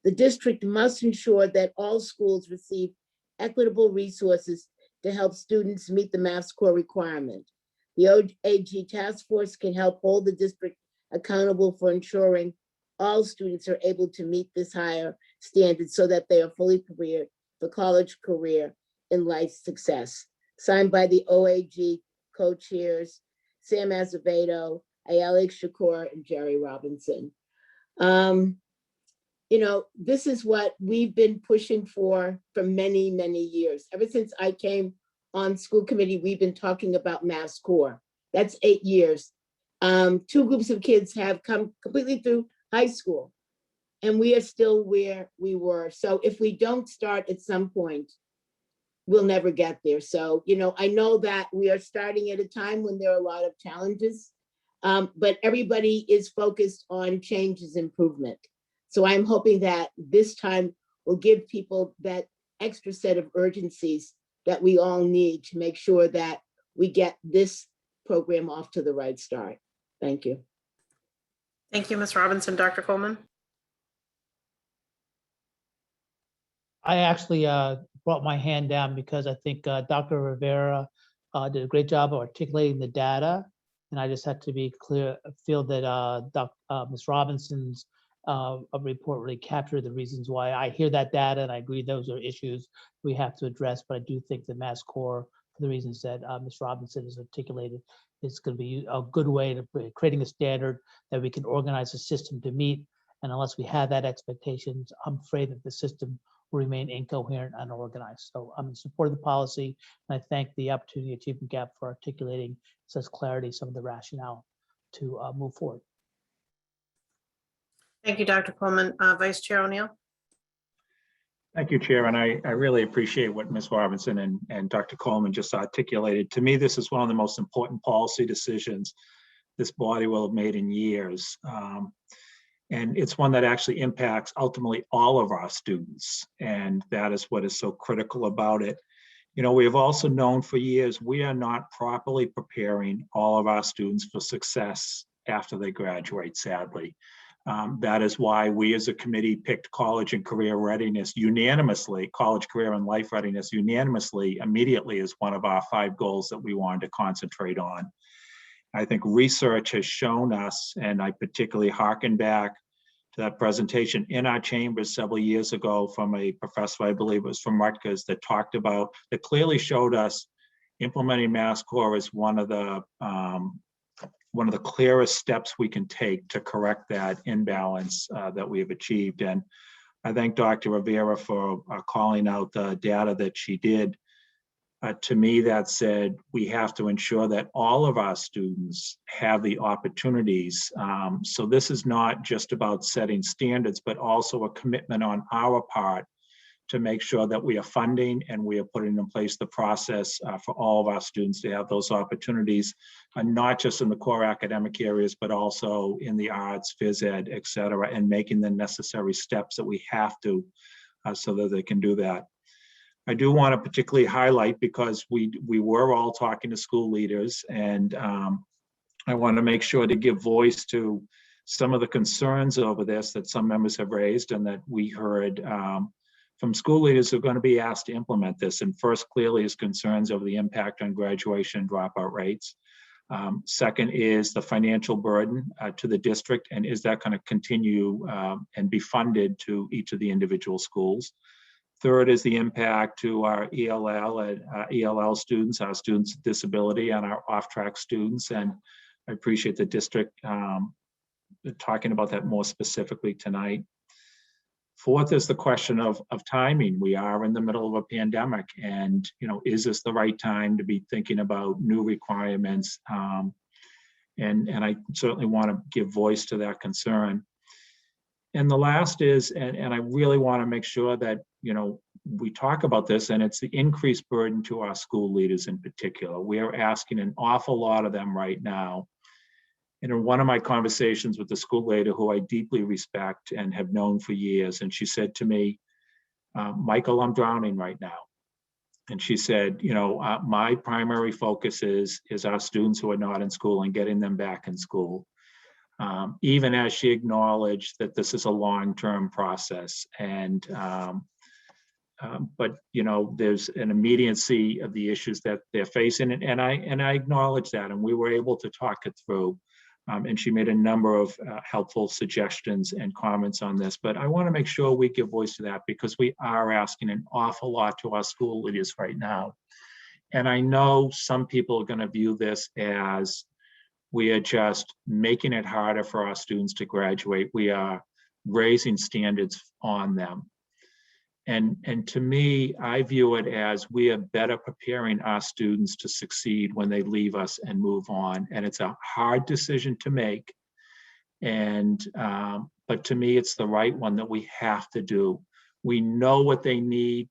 The district must ensure that all schools receive equitable resources to help students meet the MassCore requirement. The OAG task force can help hold the district accountable for ensuring all students are able to meet this higher standard so that they are fully prepared for college, career, and life success. Signed by the OAG co-chairs, Sam Azevedo, Ayala Shakur, and Jerry Robinson. This is what we've been pushing for many, many years. Ever since I came on school committee, we've been talking about MassCore. That's 8 years. 2 groups of kids have come completely through high school, and we are still where we were. So if we don't start at some point, we'll never get there. So, I know that we are starting at a time when there are a lot of challenges, but everybody is focused on changes, improvement. So I'm hoping that this time will give people that extra set of urgencies that we all need to make sure that we get this program off to the right start. Thank you. Thank you, Ms. Robinson. Dr. Coleman? I actually brought my hand down because I think Dr. Rivera did a great job of articulating the data. And I just had to be clear, feel that Ms. Robinson's report really captured the reasons why. I hear that data and I agree those are issues we have to address, but I do think the MassCore, for the reasons that Ms. Robinson has articulated, is going to be a good way to creating a standard that we can organize a system to meet. And unless we have that expectations, I'm afraid that the system will remain incoherent and unorganized. So I'm in support of the policy, and I thank the Opportunity Achievement Gap for articulating such clarity some of the rationale to move forward. Thank you, Dr. Coleman. Vice Chair O'Neill. Thank you, Chair. And I really appreciate what Ms. Robinson and Dr. Coleman just articulated. To me, this is one of the most important policy decisions this body will have made in years. And it's one that actually impacts ultimately all of our students. And that is what is so critical about it. We have also known for years, we are not properly preparing all of our students for success after they graduate, sadly. That is why we as a committee picked college and career readiness unanimously, college, career, and life readiness unanimously immediately as one of our 5 goals that we wanted to concentrate on. I think research has shown us, and I particularly hearken back to that presentation in our chambers several years ago from a professor, I believe it was from Rutgers, that talked about, that clearly showed us implementing Mass Core is one of the clearest steps we can take to correct that imbalance that we have achieved. And I thank Dr. Rivera for calling out the data that she did. To me, that said, we have to ensure that all of our students have the opportunities. So this is not just about setting standards, but also a commitment on our part to make sure that we are funding and we are putting in place the process for all of our students to have those opportunities, not just in the core academic areas, but also in the arts, phys ed, et cetera, and making the necessary steps that we have to so that they can do that. I do want to particularly highlight, because we were all talking to school leaders, and I want to make sure to give voice to some of the concerns over this that some members have raised and that we heard from school leaders who are going to be asked to implement this. And first, clearly, is concerns over the impact on graduation and dropout rates. Second is the financial burden to the district, and is that going to continue and be funded to each of the individual schools? Third is the impact to our ELL and ELL students, our students with disability, and our off-track students. And I appreciate the district talking about that more specifically tonight. Fourth is the question of timing. We are in the middle of a pandemic, and is this the right time to be thinking about new requirements? And I certainly want to give voice to that concern. And the last is, and I really want to make sure that we talk about this, and it's the increased burden to our school leaders in particular. We are asking an awful lot of them right now. And in one of my conversations with the school leader, who I deeply respect and have known for years, and she said to me, Michael, I'm drowning right now. And she said, my primary focus is our students who are not in school and getting them back in school. Even as she acknowledged that this is a long-term process. And but there's an immediacy of the issues that they're facing, and I acknowledge that, and we were able to talk it through. And she made a number of helpful suggestions and comments on this, but I want to make sure we give voice to that, because we are asking an awful lot to our school leaders right now. And I know some people are going to view this as we are just making it harder for our students to graduate. We are raising standards on them. And to me, I view it as we are better preparing our students to succeed when they leave us and move on. And it's a hard decision to make. And but to me, it's the right one that we have to do. We know what they need.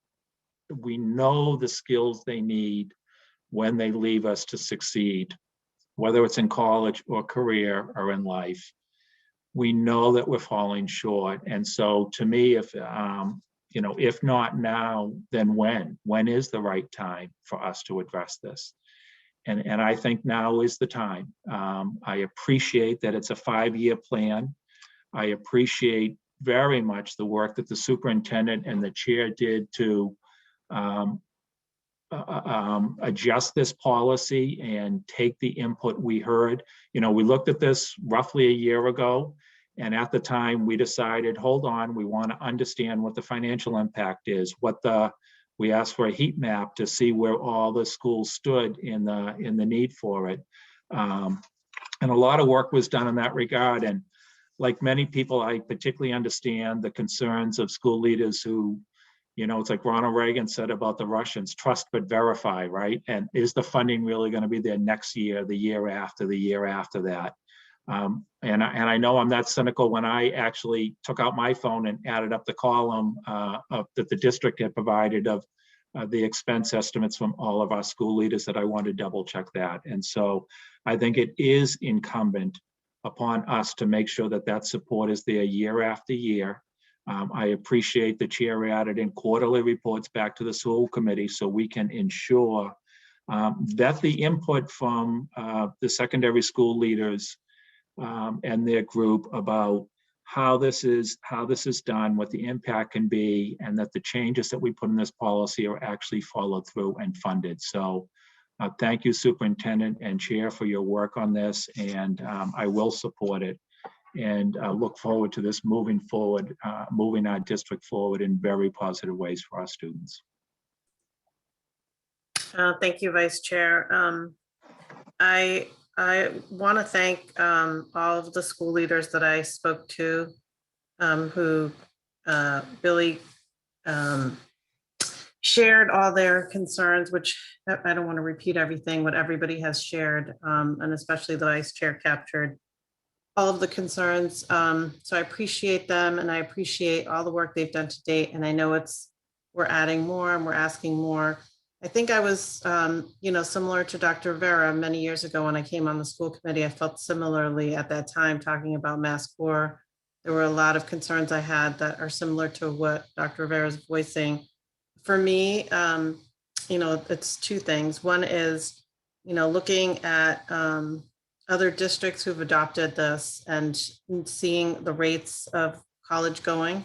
We know the skills they need when they leave us to succeed, whether it's in college or career or in life. We know that we're falling short. And so to me, if not now, then when? When is the right time for us to address this? And I think now is the time. I appreciate that it's a 5-year plan. I appreciate very much the work that the superintendent and the chair did to adjust this policy and take the input we heard. We looked at this roughly a year ago. And at the time, we decided, hold on, we want to understand what the financial impact is. We asked for a heat map to see where all the schools stood in the need for it. And a lot of work was done in that regard. And like many people, I particularly understand the concerns of school leaders who, it's like Ronald Reagan said about the Russians, trust but verify, right? And is the funding really going to be there next year, the year after that? And I know I'm that cynical when I actually took out my phone and added up the column that the district had provided of the expense estimates from all of our school leaders, that I want to double check that. And so I think it is incumbent upon us to make sure that that support is there year after year. I appreciate the chair added in quarterly reports back to the school committee so we can ensure that the input from the secondary school leaders and their group about how this is done, what the impact can be, and that the changes that we put in this policy are actually followed through and funded. So thank you, Superintendent and Chair, for your work on this, and I will support it and look forward to this moving our district forward in very positive ways for our students. Thank you, Vice Chair. I want to thank all of the school leaders that I spoke to, who really shared all their concerns, which I don't want to repeat everything, what everybody has shared, and especially the Vice Chair captured all of the concerns. So I appreciate them, and I appreciate all the work they've done to date. And I know we're adding more and we're asking more. I think I was, similar to Dr. Rivera many years ago when I came on the school committee. I felt similarly at that time talking about MassCore. There were a lot of concerns I had that are similar to what Dr. Rivera is voicing. For me, it's two things. One is, looking at other districts who've adopted this and seeing the rates of college going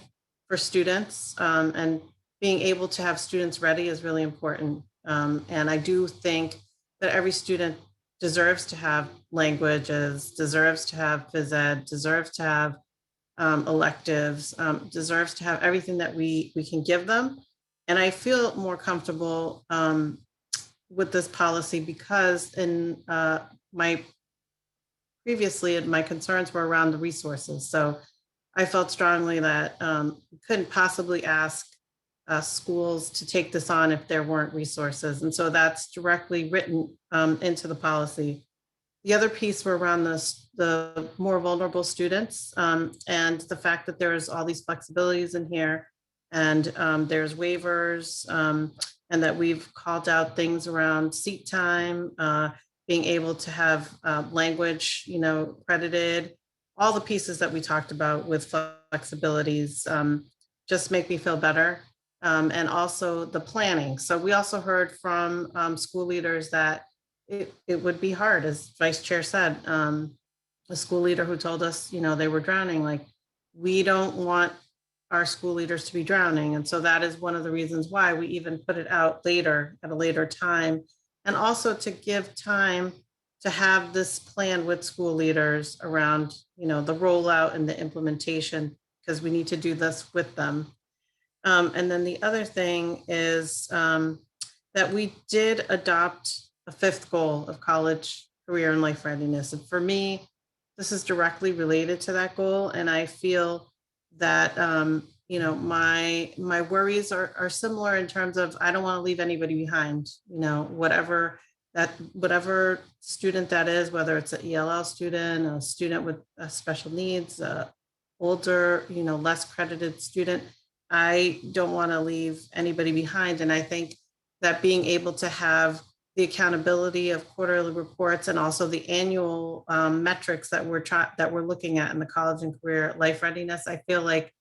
for students, and being able to have students ready is really important. And I do think that every student deserves to have languages, deserves to have phys ed, deserves to have electives, deserves to have everything that we can give them. And I feel more comfortable with this policy because previously my concerns were around the resources. So I felt strongly that we couldn't possibly ask schools to take this on if there weren't resources. And so that's directly written into the policy. The other piece were around the more vulnerable students, and the fact that there's all these flexibilities in here, and there's waivers, and that we've called out things around seat time, being able to have language, credited, all the pieces that we talked about with flexibilities just make me feel better. And also the planning. So we also heard from school leaders that it would be hard, as Vice Chair said, a school leader who told us, they were drowning. Like, we don't want our school leaders to be drowning. And so that is one of the reasons why we even put it out later at a later time. And also to give time to have this plan with school leaders around, the rollout and the implementation, because we need to do this with them. And then the other thing is that we did adopt a fifth goal of college, career, and life readiness. And for me, this is directly related to that goal. And I feel that, my worries are similar in terms of, I don't want to leave anybody behind, whatever student that is, whether it's an ELL student, a student with special needs, older, less credited student. I don't want to leave anybody behind. And I think that being able to have the accountability of quarterly reports and also the annual metrics that we're looking at in the college and career life readiness, I feel like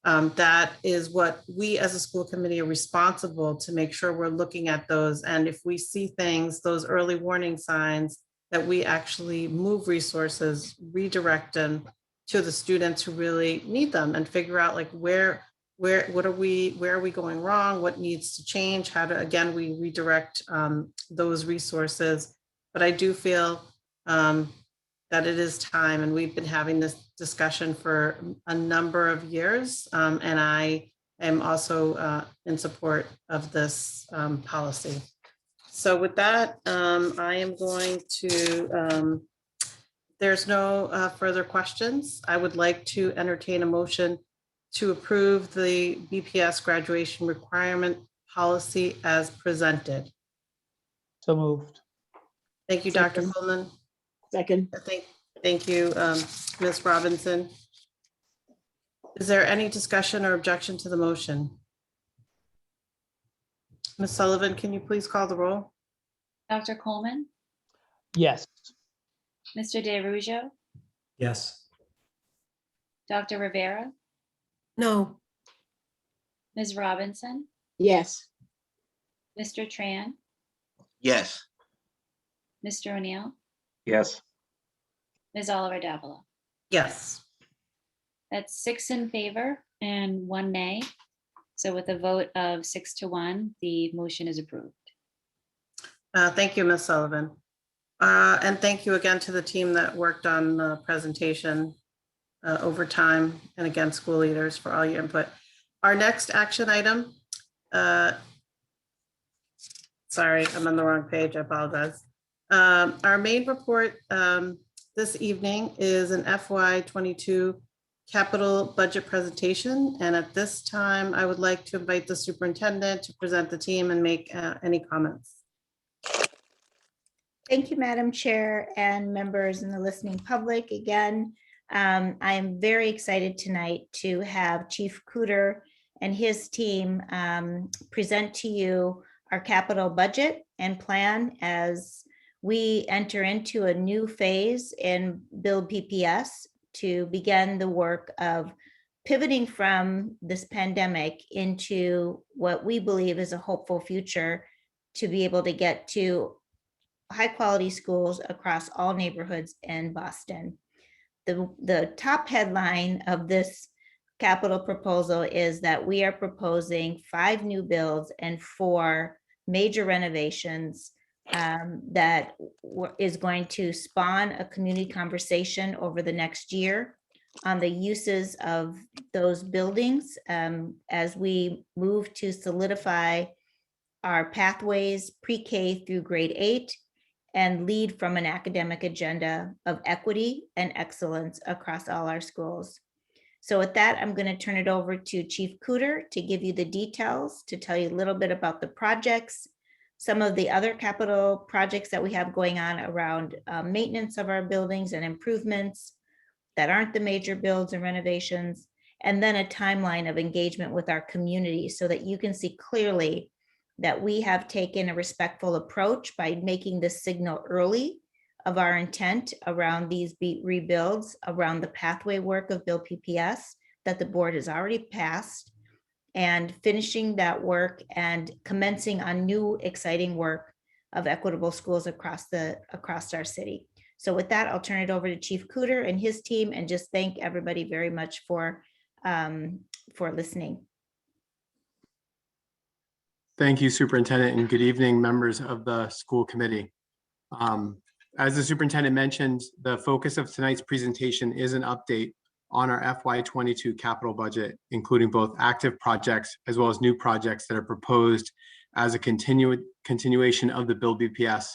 that is what we as a school committee are responsible to make sure we're looking at those. And if we see things, those early warning signs, that we actually move resources, redirect them to the students who really need them, and figure out like where are we going wrong? What needs to change? How to, again, we redirect those resources. But I do feel that it is time, and we've been having this discussion for a number of years. And I am also in support of this policy. So with that, I am going to, there's no further questions. I would like to entertain a motion to approve the BPS graduation requirement policy as presented. So moved. Thank you, Dr. Coleman. Second. Thank you, Ms. Robinson. Is there any discussion or objection to the motion? Ms. Sullivan, can you please call the roll? Dr. Coleman, Yes. Mr. DeRusso, Yes. Dr. Rivera, No. Ms. Robinson, Yes. Mr. Tran, Yes. Mr. O'Neill, Yes. Ms. Oliver Davila. Yes. That's 6 in favor and 1 nay. So with a vote of 6-1, the motion is approved. Thank you, Ms. Sullivan. And thank you again to the team that worked on the presentation over time, and again, school leaders for all your input. Our next action item, sorry, I'm on the wrong page, I apologize. Our main report this evening is an FY22 capital budget presentation. And at this time, I would like to invite the superintendent to present the team and make any comments. Thank you, Madam Chair and members in the listening public. Again, I am very excited tonight to have Chief Cooter and his team present to you our capital budget and plan as we enter into a new phase in Build PPS to begin the work of pivoting from this pandemic into what we believe is a hopeful future to be able to get to high quality schools across all neighborhoods in Boston. The top headline of this capital proposal is that we are proposing 5 new builds and 4 major renovations that is going to spawn a community conversation over the next year on the uses of those buildings as we move to solidify our pathways pre-K through grade 8 and lead from an academic agenda of equity and excellence across all our schools. So with that, I'm going to turn it over to Chief Cooter to give you the details, to tell you a little bit about the projects, some of the other capital projects that we have going on around maintenance of our buildings and improvements that aren't the major builds and renovations, and then a timeline of engagement with our community so that you can see clearly that we have taken a respectful approach by making the signal early of our intent around these rebuilds, around the pathway work of Build PPS that the board has already passed, and finishing that work and commencing on new exciting work of equitable schools across our city. So with that, I'll turn it over to Chief Cooter and his team and just thank everybody very much for listening. Thank you, Superintendent, and good evening, members of the school committee. As the superintendent mentioned, the focus of tonight's presentation is an update on our FY22 capital budget, including both active projects as well as new projects that are proposed as a continuation of the Build BPS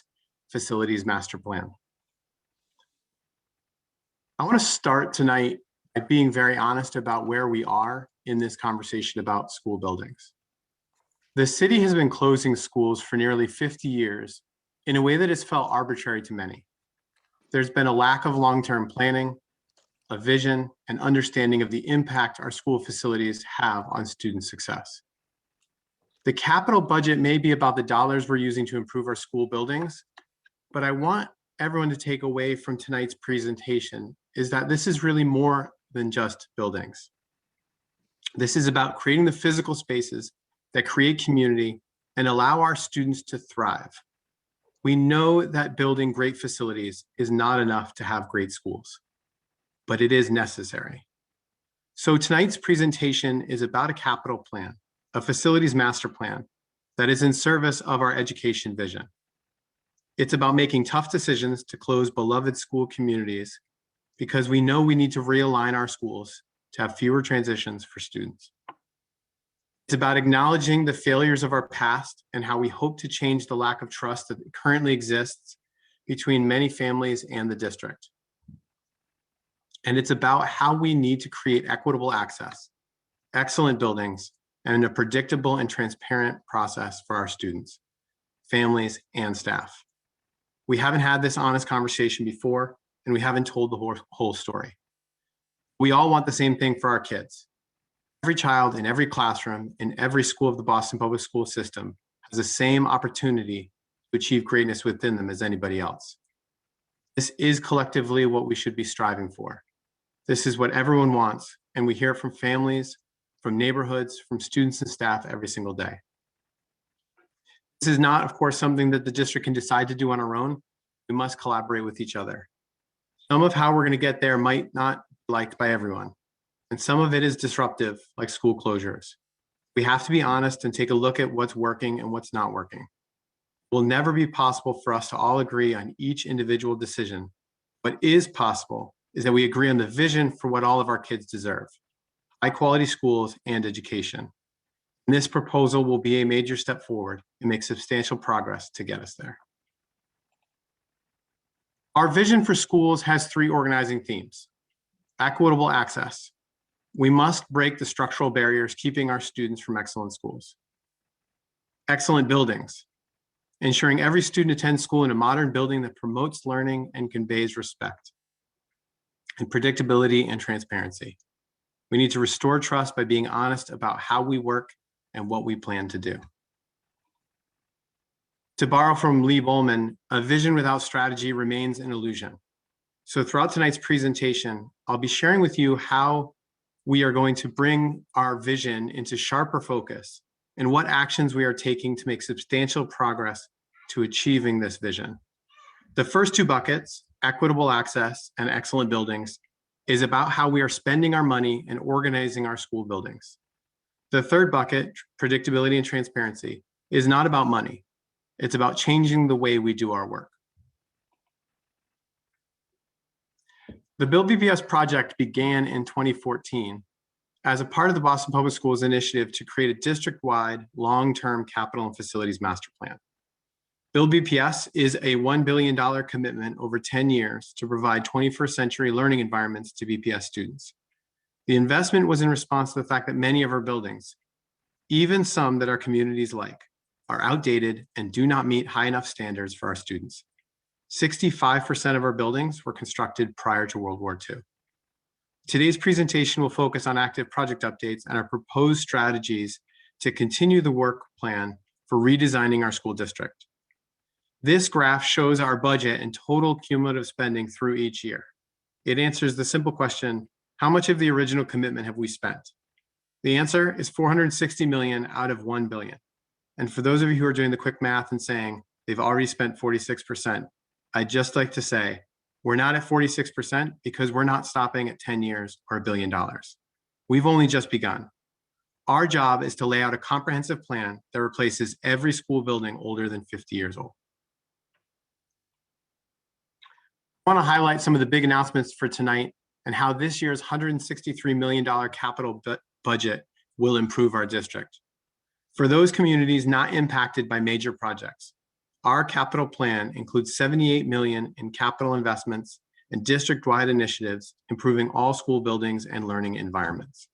facilities master plan. I want to start tonight by being very honest about where we are in this conversation about school buildings. The city has been closing schools for nearly 50 years in a way that has felt arbitrary to many. There's been a lack of long-term planning, a vision, and understanding of the impact our school facilities have on student success. The capital budget may be about the dollars we're using to improve our school buildings, but I want everyone to take away from tonight's presentation is that this is really more than just buildings. This is about creating the physical spaces that create community and allow our students to thrive. We know that building great facilities is not enough to have great schools, but it is necessary. So tonight's presentation is about a capital plan, a facilities master plan that is in service of our education vision. It's about making tough decisions to close beloved school communities because we know we need to realign our schools to have fewer transitions for students. It's about acknowledging the failures of our past and how we hope to change the lack of trust that currently exists between many families and the district. And it's about how we need to create equitable access, excellent buildings, and a predictable and transparent process for our students, families, and staff. We haven't had this honest conversation before, and we haven't told the whole story. We all want the same thing for our kids. Every child in every classroom in every school of the Boston Public School System has the same opportunity to achieve greatness within them as anybody else. This is collectively what we should be striving for. This is what everyone wants, and we hear it from families, from neighborhoods, from students and staff every single day. This is not, of course, something that the district can decide to do on our own. We must collaborate with each other. Some of how we're going to get there might not be liked by everyone. and some of it is disruptive, like school closures. We have to be honest and take a look at what's working and what's not working. It will never be possible for us to all agree on each individual decision. What is possible is that we agree on the vision for what all of our kids deserve: high-quality schools and education. And this proposal will be a major step forward and make substantial progress to get us there. Our vision for schools has 3 organizing themes: equitable access. We must break the structural barriers keeping our students from excellent schools. Excellent buildings, ensuring every student attends school in a modern building that promotes learning and conveys respect. And predictability and transparency. We need to restore trust by being honest about how we work and what we plan to do. To borrow from Lee Bowman, a vision without strategy remains an illusion. So throughout tonight's presentation, I'll be sharing with you how we are going to bring our vision into sharper focus and what actions we are taking to make substantial progress to achieving this vision. The first 2 buckets, equitable access and excellent buildings, is about how we are spending our money and organizing our school buildings. The third bucket, predictability and transparency, is not about money. It's about changing the way we do our work. The Build BPS project began in 2014 as a part of the Boston Public Schools initiative to create a district-wide long-term capital and facilities master plan. Build BPS is a $1 billion commitment over 10 years to provide 21st century learning environments to BPS students. The investment was in response to the fact that many of our buildings, even some that our communities like, are outdated and do not meet high enough standards for our students. 65% of our buildings were constructed prior to World War II. Today's presentation will focus on active project updates and our proposed strategies to continue the work plan for redesigning our school district. This graph shows our budget and total cumulative spending through each year. It answers the simple question, how much of the original commitment have we spent? The answer is $460 million out of $1 billion. And for those of you who are doing the quick math and saying they've already spent 46%, I'd just like to say, we're not at 46% because we're not stopping at 10 years or $1 billion. We've only just begun. Our job is to lay out a comprehensive plan that replaces every school building older than 50 years old. I want to highlight some of the big announcements for tonight and how this year's $163 million capital budget will improve our district. For those communities not impacted by major projects, our capital plan includes $78 million in capital investments and district-wide initiatives, improving all school buildings and learning environments.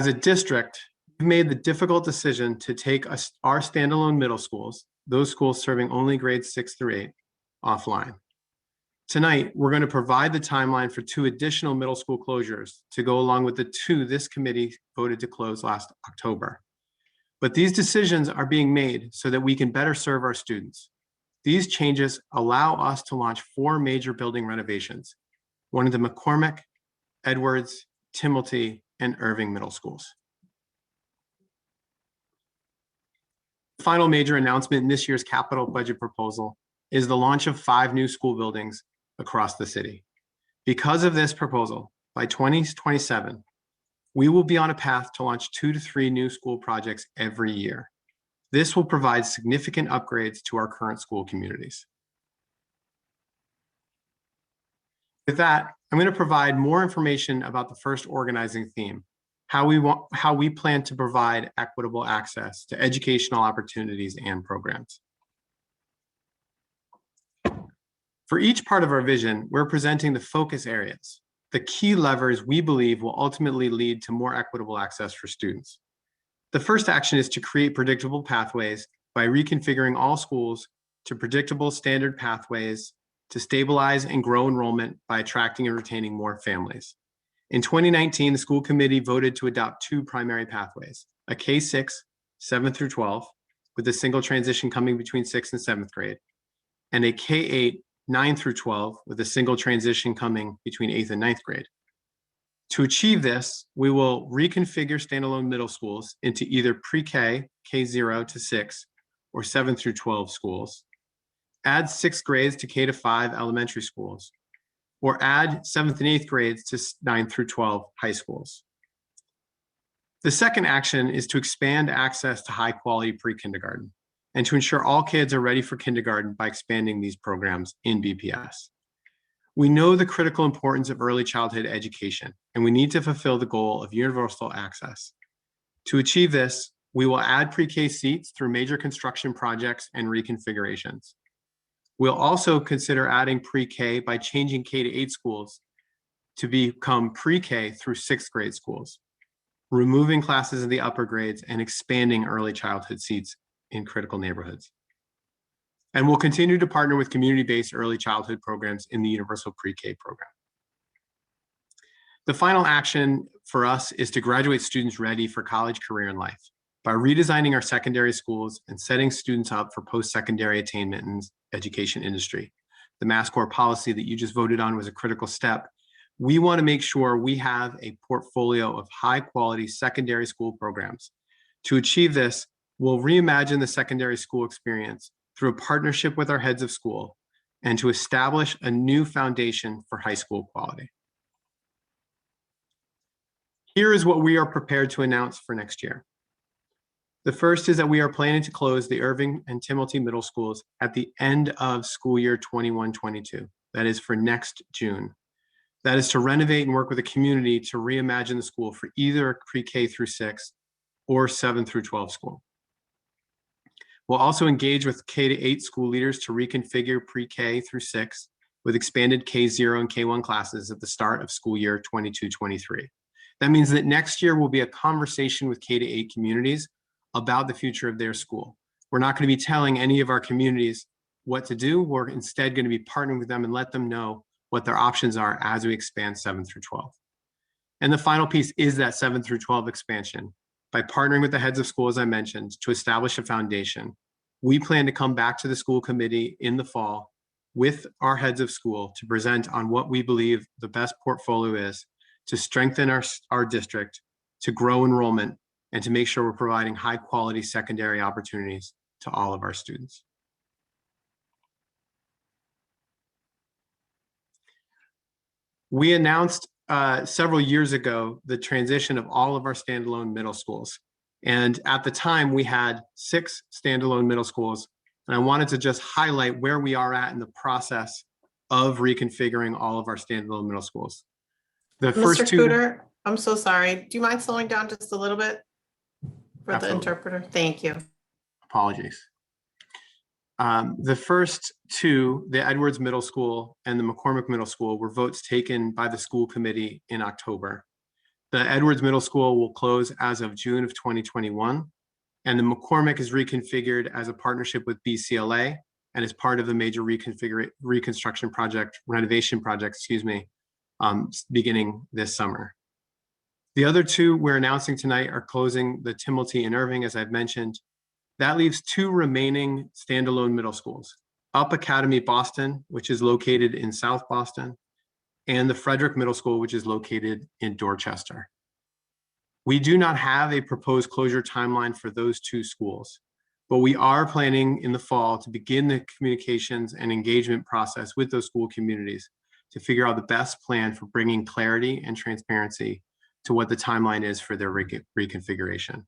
As a district, we've made the difficult decision to take our standalone middle schools, those schools serving only grades 6 through 8, offline. Tonight, we're going to provide the timeline for 2 additional middle school closures to go along with the 2 this committee voted to close last October. But these decisions are being made so that we can better serve our students. These changes allow us to launch 4 major building renovations, one of the McCormick, Edwards, Timilty, and Irving middle schools. The final major announcement in this year's capital budget proposal is the launch of 5 new school buildings across the city. Because of this proposal, by 2027, we will be on a path to launch 2 to 3 new school projects every year. This will provide significant upgrades to our current school communities. With that, I'm going to provide more information about the first organizing theme, how we plan to provide equitable access to educational opportunities and programs. For each part of our vision, we're presenting the focus areas, the key levers we believe will ultimately lead to more equitable access for students. The first action is to create predictable pathways by reconfiguring all schools to predictable standard pathways to stabilize and grow enrollment by attracting and retaining more families. In 2019, the school committee voted to adopt 2 primary pathways, a K-6, 7th through 12, with a single transition coming between 6th and 7th grade, and a K-8, 9 through 12, with a single transition coming between 8th and 9th grade. To achieve this, we will reconfigure standalone middle schools into either pre-K, K0 to 6, or 7 through 12 schools, add 6th grades to K to 5 elementary schools, or add 7th and 8th grades to 9th through 12 high schools. The second action is to expand access to high quality pre-kindergarten and to ensure all kids are ready for kindergarten by expanding these programs in BPS. We know the critical importance of early childhood education, and we need to fulfill the goal of universal access. To achieve this, we will add pre-K seats through major construction projects and reconfigurations. We'll also consider adding pre-K by changing K-8 schools to become pre-K through 6th grade schools, removing classes in the upper grades and expanding early childhood seats in critical neighborhoods. And we'll continue to partner with community-based early childhood programs in the Universal Pre-K program. The final action for us is to graduate students ready for college, career, and life by redesigning our secondary schools and setting students up for post-secondary attainment in education industry. The Mass Core policy that you just voted on was a critical step. We want to make sure we have a portfolio of high-quality secondary school programs. To achieve this, we'll reimagine the secondary school experience through a partnership with our heads of school and to establish a new foundation for high school quality. Here is what we are prepared to announce for next year. The first is that we are planning to close the Irving and Timilty Middle Schools at the end of school year 21-22. That is for next June. That is to renovate and work with the community to reimagine the school for either pre-K through 6 or 7 through 12 school. We'll also engage with K-8 school leaders to reconfigure pre-K through 6 with expanded K0 and K1 classes at the start of school year 22-23. That means that next year will be a conversation with K-8 communities about the future of their school. We're not going to be telling any of our communities what to do. We're instead going to be partnering with them and let them know what their options are as we expand 7 through 12. And the final piece is that 7 through 12 expansion. By partnering with the heads of school, as I mentioned, to establish a foundation, we plan to come back to the school committee in the fall with our heads of school to present on what we believe the best portfolio is to strengthen our district, to grow enrollment, and to make sure we're providing high quality secondary opportunities to all of our students. We announced several years ago the transition of all of our standalone middle schools. And at the time we had 6 standalone middle schools. And I wanted to just highlight where we are at in the process of reconfiguring all of our standalone middle schools. The first Mr. Cooter, I'm so sorry. Do you mind slowing down just a little bit for the interpreter? Thank you. Apologies. The first 2, the Edwards Middle School and the McCormick Middle School, were votes taken by the school committee in October. The Edwards Middle School will close as of June of 2021, and the McCormick is reconfigured as a partnership with BCLA and is part of the major reconstruction project, renovation project, excuse me, beginning this summer. The other 2 we're announcing tonight are closing the Timilty and Irving, as I've mentioned. That leaves 2 remaining standalone middle schools, Up Academy Boston, which is located in South Boston, and the Frederick Middle School, which is located in Dorchester. We do not have a proposed closure timeline for those 2 schools, but we are planning in the fall to begin the communications and engagement process with those school communities to figure out the best plan for bringing clarity and transparency to what the timeline is for their reconfiguration.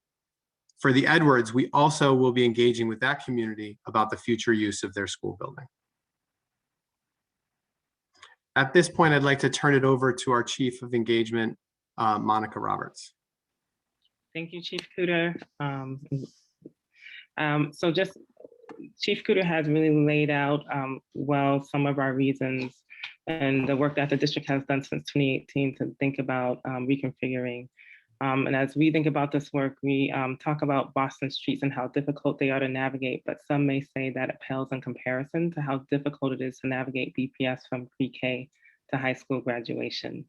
For the Edwards, we also will be engaging with that community about the future use of their school building. At this point, I'd like to turn it over to our Chief of Engagement, Monica Roberts. Thank you, Chief Cooter. So just Chief Cooter has really laid out well some of our reasons and the work that the district has done since 2018 to think about reconfiguring. And as we think about this work, we talk about Boston streets and how difficult they are to navigate, but some may say that it pales in comparison to how difficult it is to navigate BPS from pre-K to high school graduation.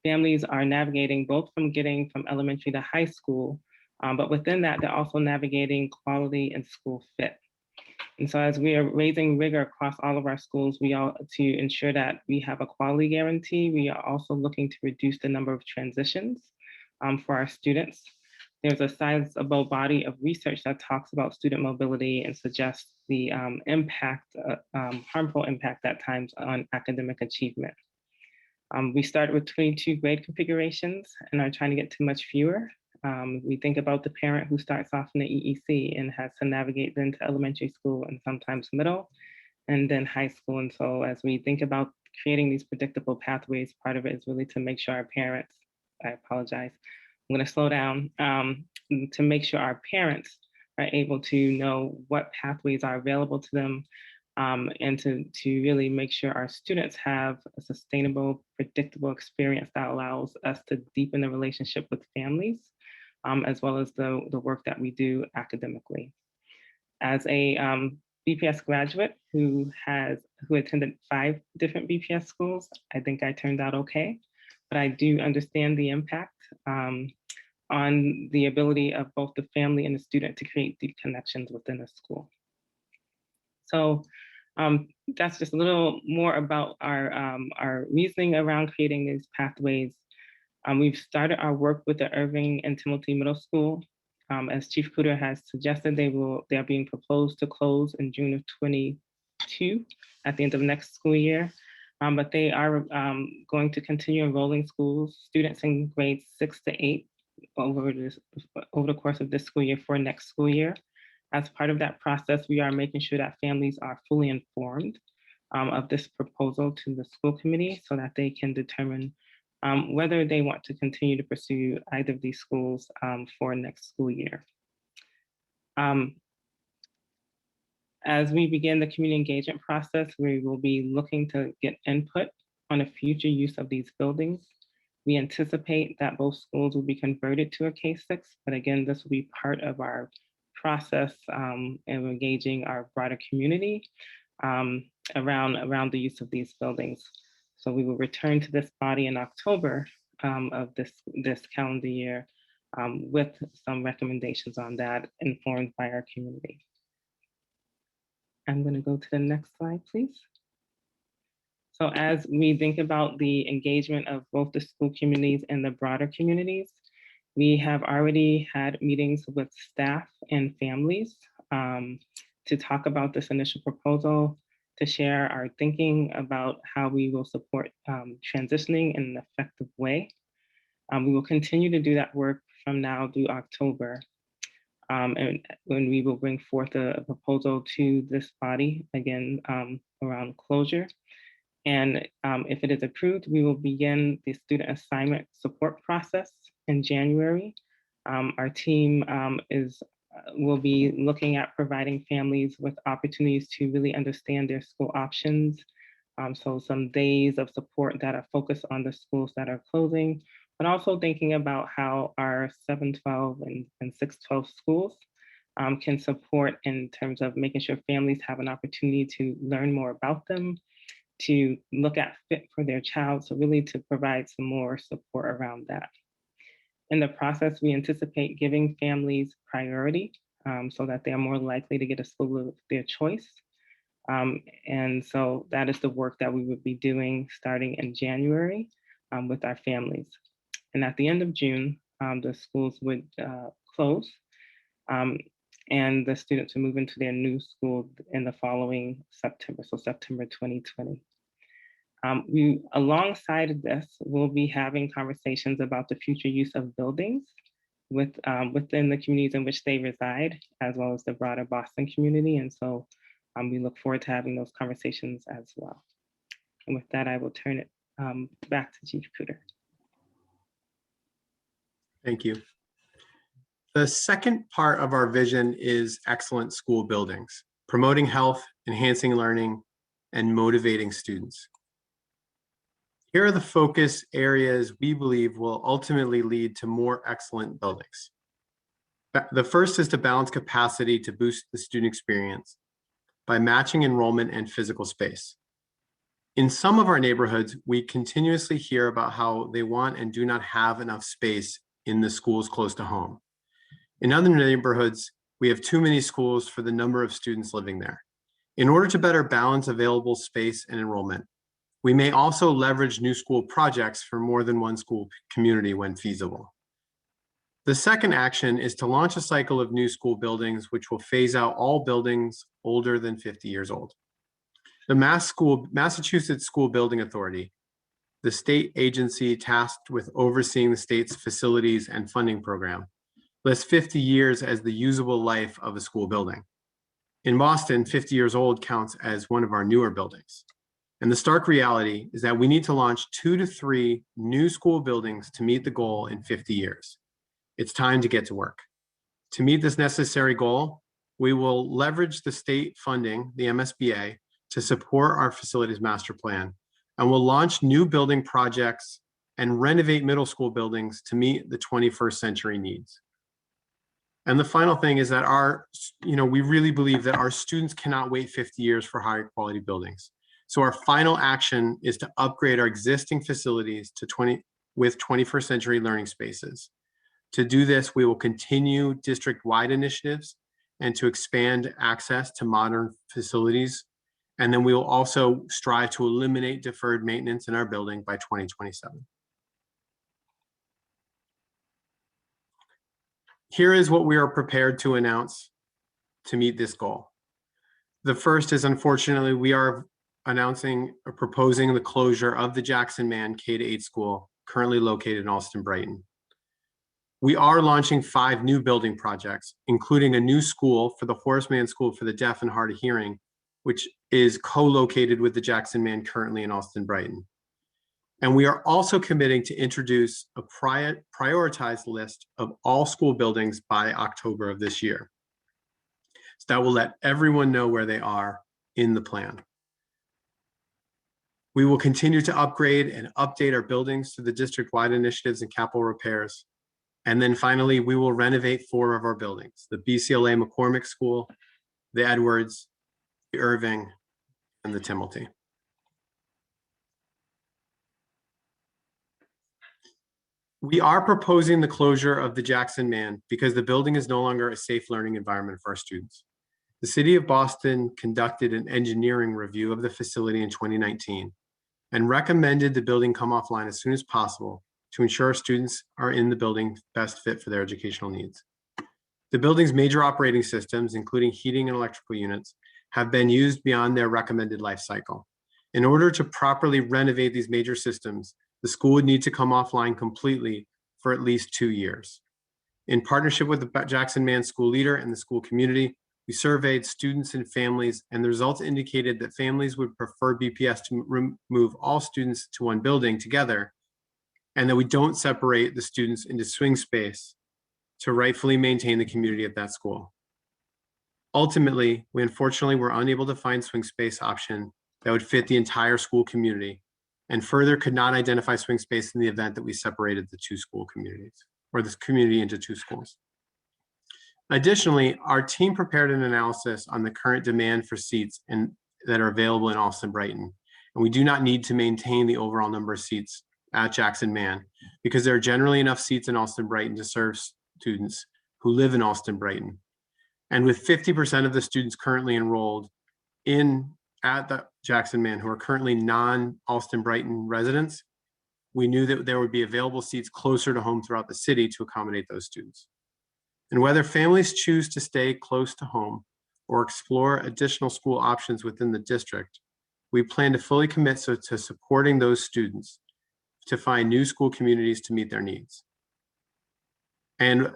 Families are navigating both from getting from elementary to high school, but within that, they're also navigating quality and school fit. And so as we are raising rigor across all of our schools, to ensure that we have a quality guarantee, we are also looking to reduce the number of transitions for our students. There's a sizable body of research that talks about student mobility and suggests the harmful impact at times on academic achievement. We started with 22 grade configurations and are trying to get to much fewer. We think about the parent who starts off in the EEC and has to navigate then to elementary school and sometimes middle and then high school. And so as we think about creating these predictable pathways, part of it is really to make sure our parents, I apologize, I'm going to slow down, to make sure our parents are able to know what pathways are available to them, and to really make sure our students have a sustainable, predictable experience that allows us to deepen the relationship with families, as well as the work that we do academically. As a BPS graduate who attended 5 different BPS schools, I think I turned out okay, but I do understand the impact on the ability of both the family and the student to create deep connections within a school. So that's just a little more about our reasoning around creating these pathways. We've started our work with the Irving and Timothy Middle School. As Chief Kuder has suggested, they are being proposed to close in June of 22 at the end of next school year. But they are going to continue enrolling students in grades 6 to 8 over the course of this school year for next school year. As part of that process, we are making sure that families are fully informed of this proposal to the school committee so that they can determine whether they want to continue to pursue either of these schools for next school year. As we begin the community engagement process, we will be looking to get input on a future use of these buildings. We anticipate that both schools will be converted to a K-6, but again, this will be part of our process and engaging our broader community around the use of these buildings. So we will return to this body in October of this calendar year with some recommendations on that informed by our community. I'm going to go to the next slide, please. So as we think about the engagement of both the school communities and the broader communities, we have already had meetings with staff and families to talk about this initial proposal, to share our thinking about how we will support transitioning in an effective way. We will continue to do that work from now through October. And when we will bring forth a proposal to this body, again, around closure. And if it is approved, we will begin the student assignment support process in January. Our team will be looking at providing families with opportunities to really understand their school options. So some days of support that are focused on the schools that are closing, but also thinking about how our 712 and 612 schools can support in terms of making sure families have an opportunity to learn more about them, to look at fit for their child, so really to provide some more support around that. In the process, we anticipate giving families priority so that they are more likely to get a school of their choice. And so that is the work that we would be doing starting in January with our families. And at the end of June, the schools would close and the students would move into their new school in the following September, so September 2020. Alongside this, we'll be having conversations about the future use of buildings within the communities in which they reside, as well as the broader Boston community. And so we look forward to having those conversations as well. And with that, I will turn it back to Chief Kuder. Thank you. The second part of our vision is excellent school buildings, promoting health, enhancing learning, and motivating students. Here are the focus areas we believe will ultimately lead to more excellent buildings. The first is to balance capacity to boost the student experience by matching enrollment and physical space. In some of our neighborhoods, we continuously hear about how they want and do not have enough space in the schools close to home. In other neighborhoods, we have too many schools for the number of students living there. In order to better balance available space and enrollment, we may also leverage new school projects for more than one school community when feasible. The second action is to launch a cycle of new school buildings, which will phase out all buildings older than 50 years old. The Massachusetts School Building Authority the state agency tasked with overseeing the state's facilities and funding program, lists 50 years as the usable life of a school building. In Boston, 50 years old counts as one of our newer buildings. And the stark reality is that we need to launch 2 to 3 new school buildings to meet the goal in 50 years. It's time to get to work. To meet this necessary goal, we will leverage the state funding, the MSBA, to support our facilities master plan, and we'll launch new building projects and renovate middle school buildings to meet the 21st century needs. And the final thing is that we really believe that our students cannot wait 50 years for higher quality buildings. So our final action is to upgrade our existing facilities with 21st century learning spaces. To do this, we will continue district-wide initiatives and to expand access to modern facilities. And then we will also strive to eliminate deferred maintenance in our building by 2027. Here is what we are prepared to announce to meet this goal. The first is, unfortunately, we are announcing or proposing the closure of the Jackson Mann K-8 school currently located in Allston Brighton. We are launching 5 new building projects, including a new school for the Horace Mann School for the Deaf and Hard of Hearing, which is co-located with the Jackson Mann currently in Allston Brighton. And we are also committing to introduce a prioritized list of all school buildings by October of this year. So that will let everyone know where they are in the plan. We will continue to upgrade and update our buildings through the district-wide initiatives and capital repairs. And then finally, we will renovate 4 of our buildings: the BCLA McCormick School, the Edwards, the Irving, and the Timilty. We are proposing the closure of the Jackson Mann because the building is no longer a safe learning environment for our students. The City of Boston conducted an engineering review of the facility in 2019 and recommended the building come offline as soon as possible to ensure students are in the building best fit for their educational needs. The building's major operating systems, including heating and electrical units, have been used beyond their recommended life cycle. In order to properly renovate these major systems, the school would need to come offline completely for at least 2 years. In partnership with the Jackson Mann school leader and the school community, we surveyed students and families, and the results indicated that families would prefer BPS to remove all students to one building together, and that we don't separate the students into swing space to rightfully maintain the community at that school. Ultimately, we unfortunately were unable to find swing space option that would fit the entire school community, and further could not identify swing space in the event that we separated the 2 school communities, or this community into 2 schools. Additionally, our team prepared an analysis on the current demand for seats that are available in Allston Brighton, and we do not need to maintain the overall number of seats at Jackson Mann because there are generally enough seats in Allston Brighton to serve students who live in Allston Brighton. And with 50% of the students currently enrolled at the Jackson Mann who are currently non-Allston Brighton residents, we knew that there would be available seats closer to home throughout the city to accommodate those students. And whether families choose to stay close to home or explore additional school options within the district, we plan to fully commit to supporting those students to find new school communities to meet their needs. And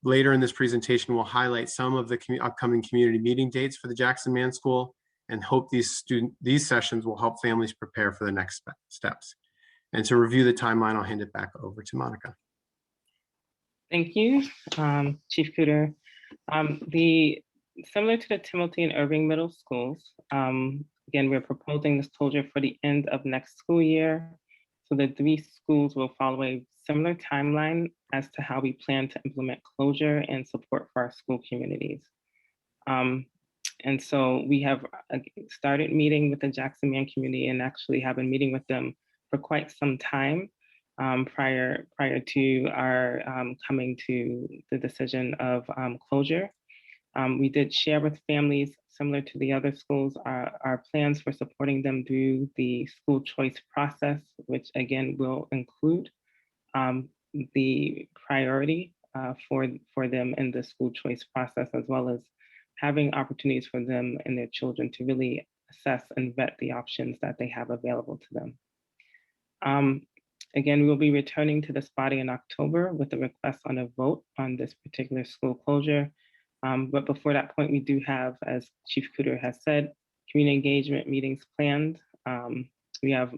later in this presentation, we'll highlight some of the upcoming community meeting dates for the Jackson Mann School and hope these sessions will help families prepare for the next steps. And to review the timeline, I'll hand it back over to Monica. Thank you, Chief Cooter. Similar to the Timilty and Irving Middle Schools, again, we're proposing this closure for the end of next school year. So the 3 schools will follow a similar timeline as to how we plan to implement closure and support for our school communities. And so we have started meeting with the Jackson Mann community and actually have been meeting with them for quite some time prior to our coming to the decision of closure. We did share with families, similar to the other schools, our plans for supporting them through the school choice process, which again will include the priority for them in the school choice process, as well as having opportunities for them and their children to really assess and vet the options that they have available to them. Again, we will be returning to this body in October with a request on a vote on this particular school closure. But before that point, we do have, as Chief Cooter has said, community engagement meetings planned. We have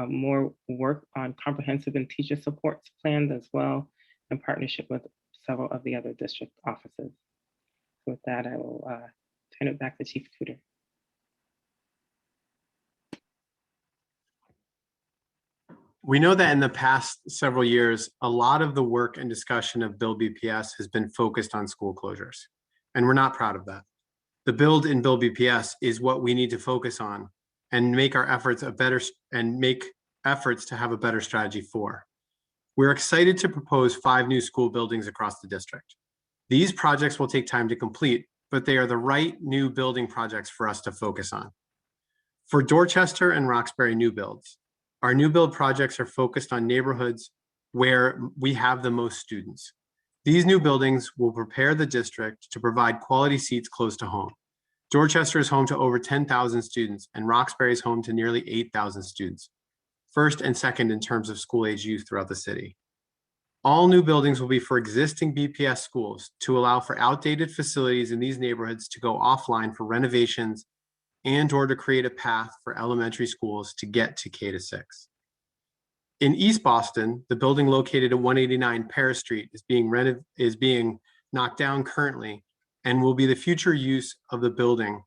more work on comprehensive and teacher supports planned as well, in partnership with several of the other district offices. With that, I will turn it back to Chief Cooter. We know that in the past several years, a lot of the work and discussion of Build BPS has been focused on school closures, and we're not proud of that. The build in Build BPS is what we need to focus on and make our efforts to have a better strategy for. We're excited to propose 5 new school buildings across the district. These projects will take time to complete, but they are the right new building projects for us to focus on. For Dorchester and Roxbury new builds, our new build projects are focused on neighborhoods where we have the most students. These new buildings will prepare the district to provide quality seats close to home. Dorchester is home to over 10,000 students, and Roxbury is home to nearly 8,000 students, first and second in terms of school-age youth throughout the city. All new buildings will be for existing BPS schools to allow for outdated facilities in these neighborhoods to go offline for renovations and/or to create a path for elementary schools to get to K-6. In East Boston, the building located at 189 Paris Street is being knocked down currently and will be the future use of the building.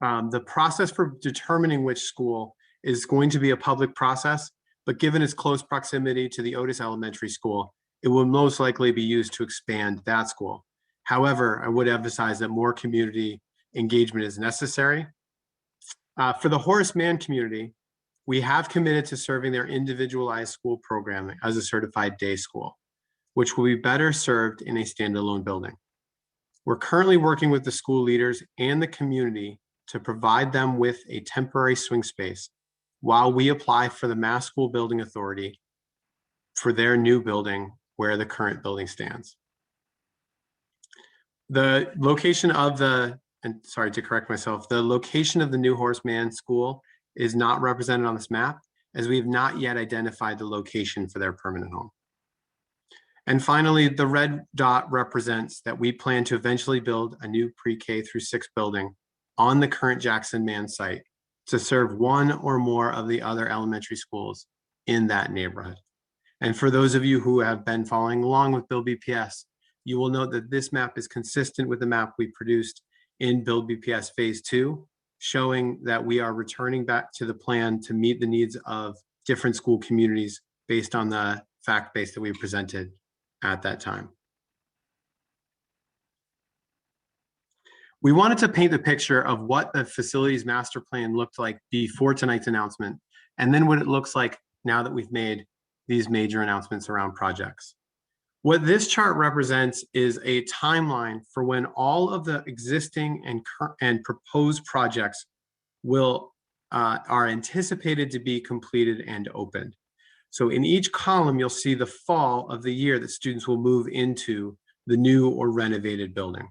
The process for determining which school is going to be a public process, but given its close proximity to the Otis Elementary School, it will most likely be used to expand that school. However, I would emphasize that more community engagement is necessary. For the Horace Mann community, we have committed to serving their individualized school programming as a certified day school, which will be better served in a standalone building. We're currently working with the school leaders and the community to provide them with a temporary swing space while we apply for the Mass School Building Authority for their new building where the current building stands. The location of the, and sorry to correct myself, the location of the new Horace Mann School is not represented on this map, as we have not yet identified the location for their permanent home. And finally, the red dot represents that we plan to eventually build a new pre-K through 6 building on the current Jackson Mann site to serve one or more of the other elementary schools in that neighborhood. And for those of you who have been following along with Build BPS, you will note that this map is consistent with the map we produced in Build BPS Phase 2, showing that we are returning back to the plan to meet the needs of different school communities based on the fact base that we presented at that time. We wanted to paint the picture of what the facilities master plan looked like before tonight's announcement, and then what it looks like now that we've made these major announcements around projects. What this chart represents is a timeline for when all of the existing and proposed projects are anticipated to be completed and opened. So in each column, you'll see the fall of the year that students will move into the new or renovated building.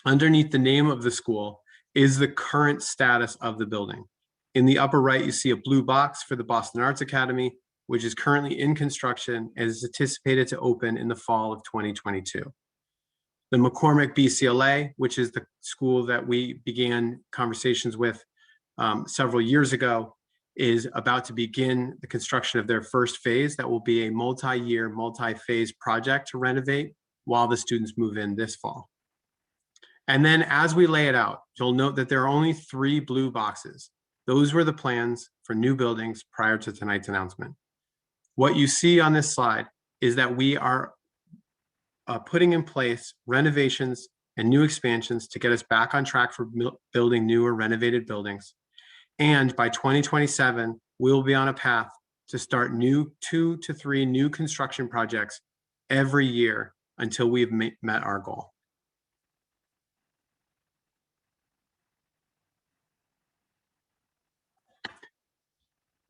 Underneath the name of the school is the current status of the building. In the upper right, you see a blue box for the Boston Arts Academy, which is currently in construction and is anticipated to open in the fall of 2022. The McCormick BCLA, which is the school that we began conversations with several years ago, is about to begin the construction of their first phase. That will be a multi-year, multi-phase project to renovate while the students move in this fall. And then as we lay it out, you'll note that there are only 3 blue boxes. Those were the plans for new buildings prior to tonight's announcement. What you see on this slide is that we are putting in place renovations and new expansions to get us back on track for building new or renovated buildings. And by 2027, we'll be on a path to start 2 to 3 new construction projects every year until we've met our goal.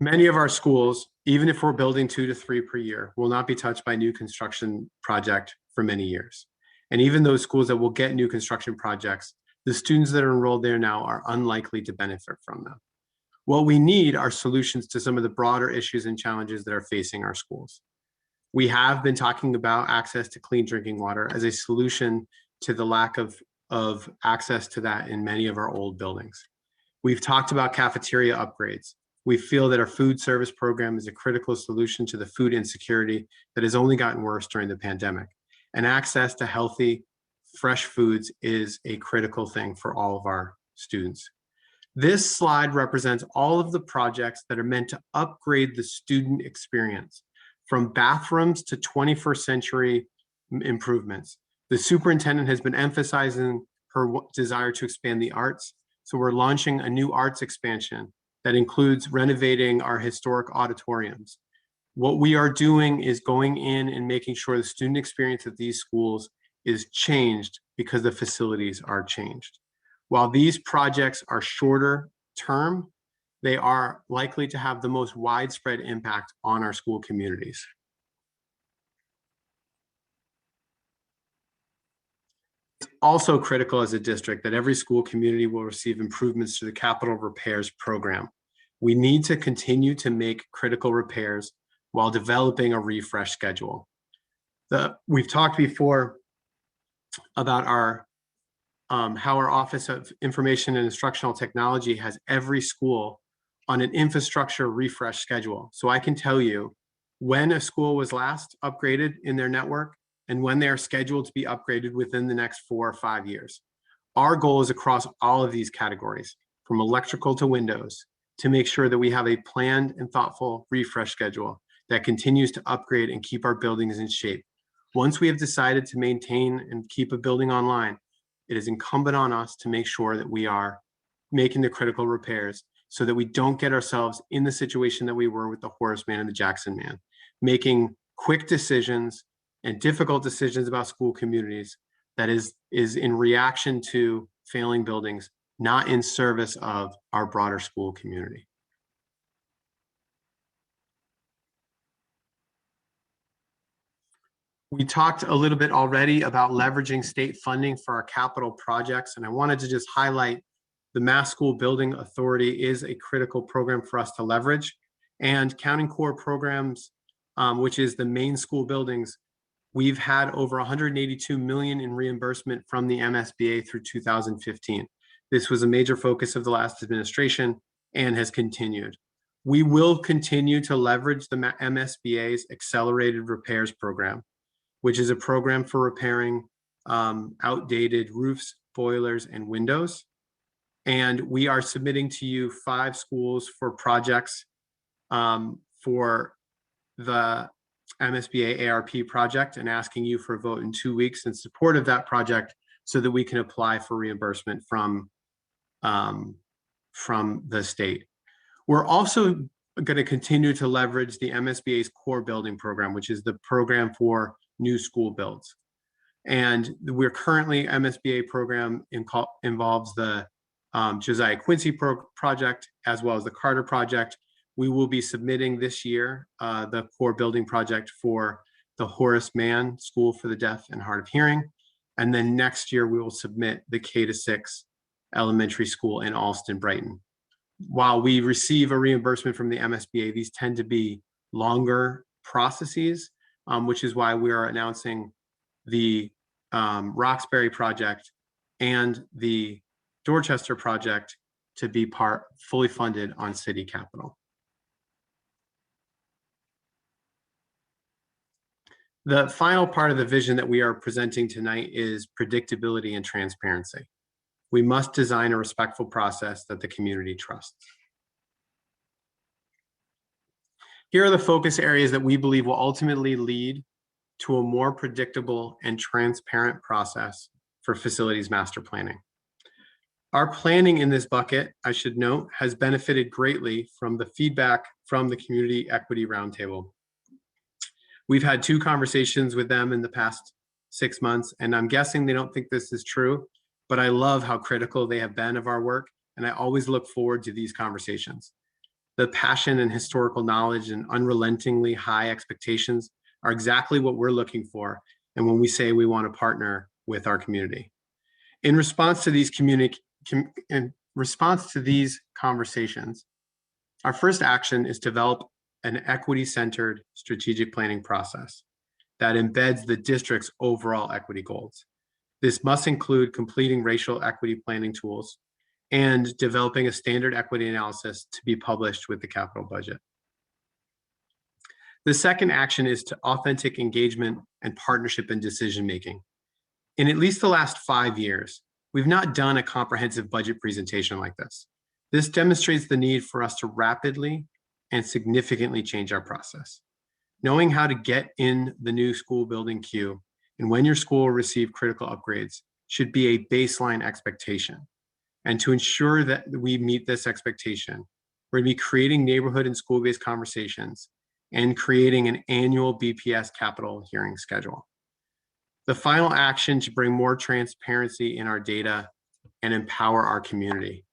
Many of our schools, even if we're building 2 to 3 per year, will not be touched by new construction project for many years. And even those schools that will get new construction projects, the students that are enrolled there now are unlikely to benefit from them. What we need are solutions to some of the broader issues and challenges that are facing our schools. We have been talking about access to clean drinking water as a solution to the lack of access to that in many of our old buildings. We've talked about cafeteria upgrades. We feel that our food service program is a critical solution to the food insecurity that has only gotten worse during the pandemic. And access to healthy, fresh foods is a critical thing for all of our students. This slide represents all of the projects that are meant to upgrade the student experience, from bathrooms to 21st century improvements. The superintendent has been emphasizing her desire to expand the arts. So we're launching a new arts expansion that includes renovating our historic auditoriums. What we are doing is going in and making sure the student experience at these schools is changed because the facilities are changed. While these projects are shorter term, they are likely to have the most widespread impact on our school communities. It's also critical as a district that every school community will receive improvements to the capital repairs program. We need to continue to make critical repairs while developing a refresh schedule. We've talked before about our how our Office of Information and Instructional Technology has every school on an infrastructure refresh schedule. So I can tell you when a school was last upgraded in their network and when they are scheduled to be upgraded within the next 4 or 5 years. Our goal is across all of these categories, from electrical to windows, to make sure that we have a planned and thoughtful refresh schedule that continues to upgrade and keep our buildings in shape. Once we have decided to maintain and keep a building online, it is incumbent on us to make sure that we are making the critical repairs so that we don't get ourselves in the situation that we were with the Horace Mann and the Jackson Mann, making quick decisions and difficult decisions about school communities that is in reaction to failing buildings, not in service of our broader school community. We talked a little bit already about leveraging state funding for our capital projects, and I wanted to just highlight the Mass School Building Authority is a critical program for us to leverage, and County Core programs, which is the main school buildings, we've had over 182 million in reimbursement from the MSBA through 2015. This was a major focus of the last administration and has continued. We will continue to leverage the MSBA's Accelerated Repairs Program, which is a program for repairing outdated roofs, boilers, and windows. And we are submitting to you 5 schools for projects for the MSBA ARP project and asking you for a vote in 2 weeks in support of that project so that we can apply for reimbursement from the state. We're also going to continue to leverage the MSBA's Core Building Program, which is the program for new school builds. And we're currently, MSBA program involves the Josiah Quincy project, as well as the Carter project. We will be submitting this year the Core Building project for the Horace Mann School for the Deaf and Hard of Hearing. And then next year, we will submit the K-6 elementary school in Alston, Brighton. While we receive a reimbursement from the MSBA, these tend to be longer processes, which is why we are announcing the Roxbury project and the Dorchester project to be fully funded on city capital. The final part of the vision that we are presenting tonight is predictability and transparency. We must design a respectful process that the community trusts. Here are the focus areas that we believe will ultimately lead to a more predictable and transparent process for facilities master planning. Our planning in this bucket, I should note, has benefited greatly from the feedback from the Community Equity Roundtable. We've had 2 conversations with them in the past 6 months, and I'm guessing they don't think this is true, but I love how critical they have been of our work, and I always look forward to these conversations. The passion and historical knowledge and unrelentingly high expectations are exactly what we're looking for, and when we say we want to partner with our community. In response to these conversations, Our first action is to develop an equity-centered strategic planning process that embeds the district's overall equity goals. This must include completing racial equity planning tools and developing a standard equity analysis to be published with the capital budget. The second action is to authentic engagement and partnership in decision-making. In at least the last 5 years, we've not done a comprehensive budget presentation like this. This demonstrates the need for us to rapidly and significantly change our process. Knowing how to get in the new school building queue and when your school will receive critical upgrades should be a baseline expectation. And to ensure that we meet this expectation, we're going to be creating neighborhood and school-based conversations and creating an annual BPS capital hearing schedule. The final action to bring more transparency in our data and empower our community.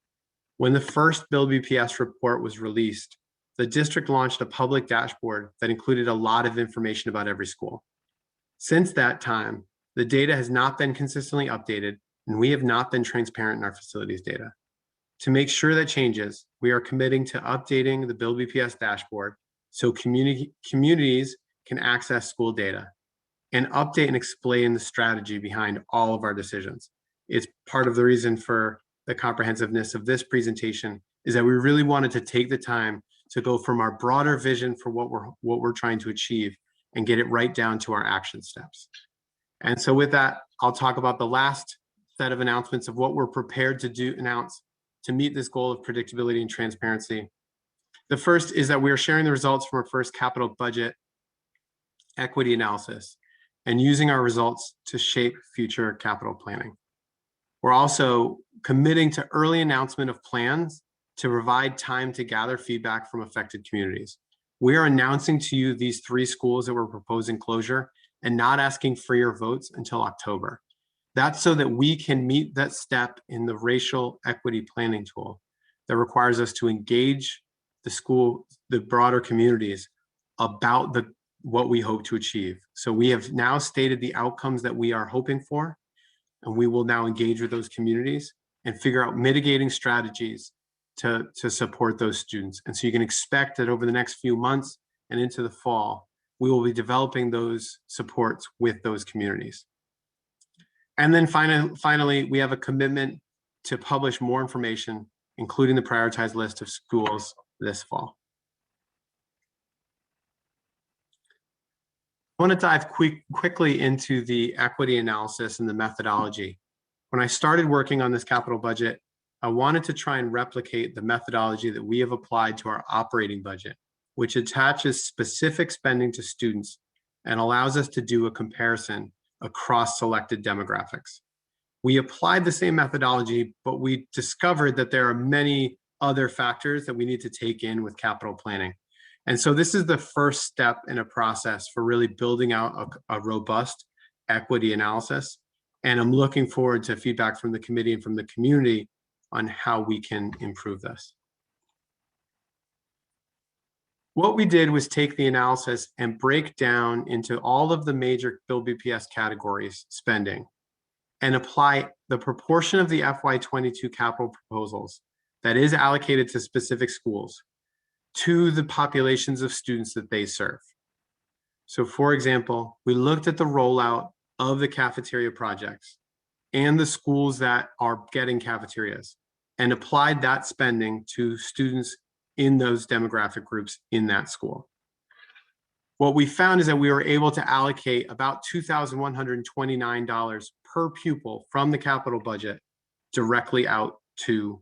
When the first Build BPS report was released, the district launched a public dashboard that included a lot of information about every school. Since that time, the data has not been consistently updated, and we have not been transparent in our facilities data. To make sure that changes, we are committing to updating the Build BPS dashboard so communities can access school data and update and explain the strategy behind all of our decisions. It's part of the reason for the comprehensiveness of this presentation is that we really wanted to take the time to go from our broader vision for what we're trying to achieve and get it right down to our action steps. And so with that, I'll talk about the last set of announcements of what we're prepared to announce to meet this goal of predictability and transparency. The first is that we are sharing the results from our first capital budget equity analysis and using our results to shape future capital planning. We're also committing to early announcement of plans to provide time to gather feedback from affected communities. We are announcing to you these 3 schools that we're proposing closure and not asking for your votes until October. That's so that we can meet that step in the racial equity planning tool that requires us to engage the broader communities about what we hope to achieve. So we have now stated the outcomes that we are hoping for, and we will now engage with those communities and figure out mitigating strategies to support those students. And so you can expect that over the next few months and into the fall, we will be developing those supports with those communities. And then finally, we have a commitment to publish more information, including the prioritized list of schools this fall. I want to dive quickly into the equity analysis and the methodology. When I started working on this capital budget, I wanted to try and replicate the methodology that we have applied to our operating budget, which attaches specific spending to students and allows us to do a comparison across selected demographics. We applied the same methodology, but we discovered that there are many other factors that we need to take in with capital planning. And so this is the first step in a process for really building out a robust equity analysis. And I'm looking forward to feedback from the committee and from the community on how we can improve this. What we did was take the analysis and break down into all of the major Build BPS categories spending and apply the proportion of the FY22 capital proposals that is allocated to specific schools to the populations of students that they serve. So for example, we looked at the rollout of the cafeteria projects and the schools that are getting cafeterias and applied that spending to students in those demographic groups in that school. What we found is that we were able to allocate about $2,129 per pupil from the capital budget directly out to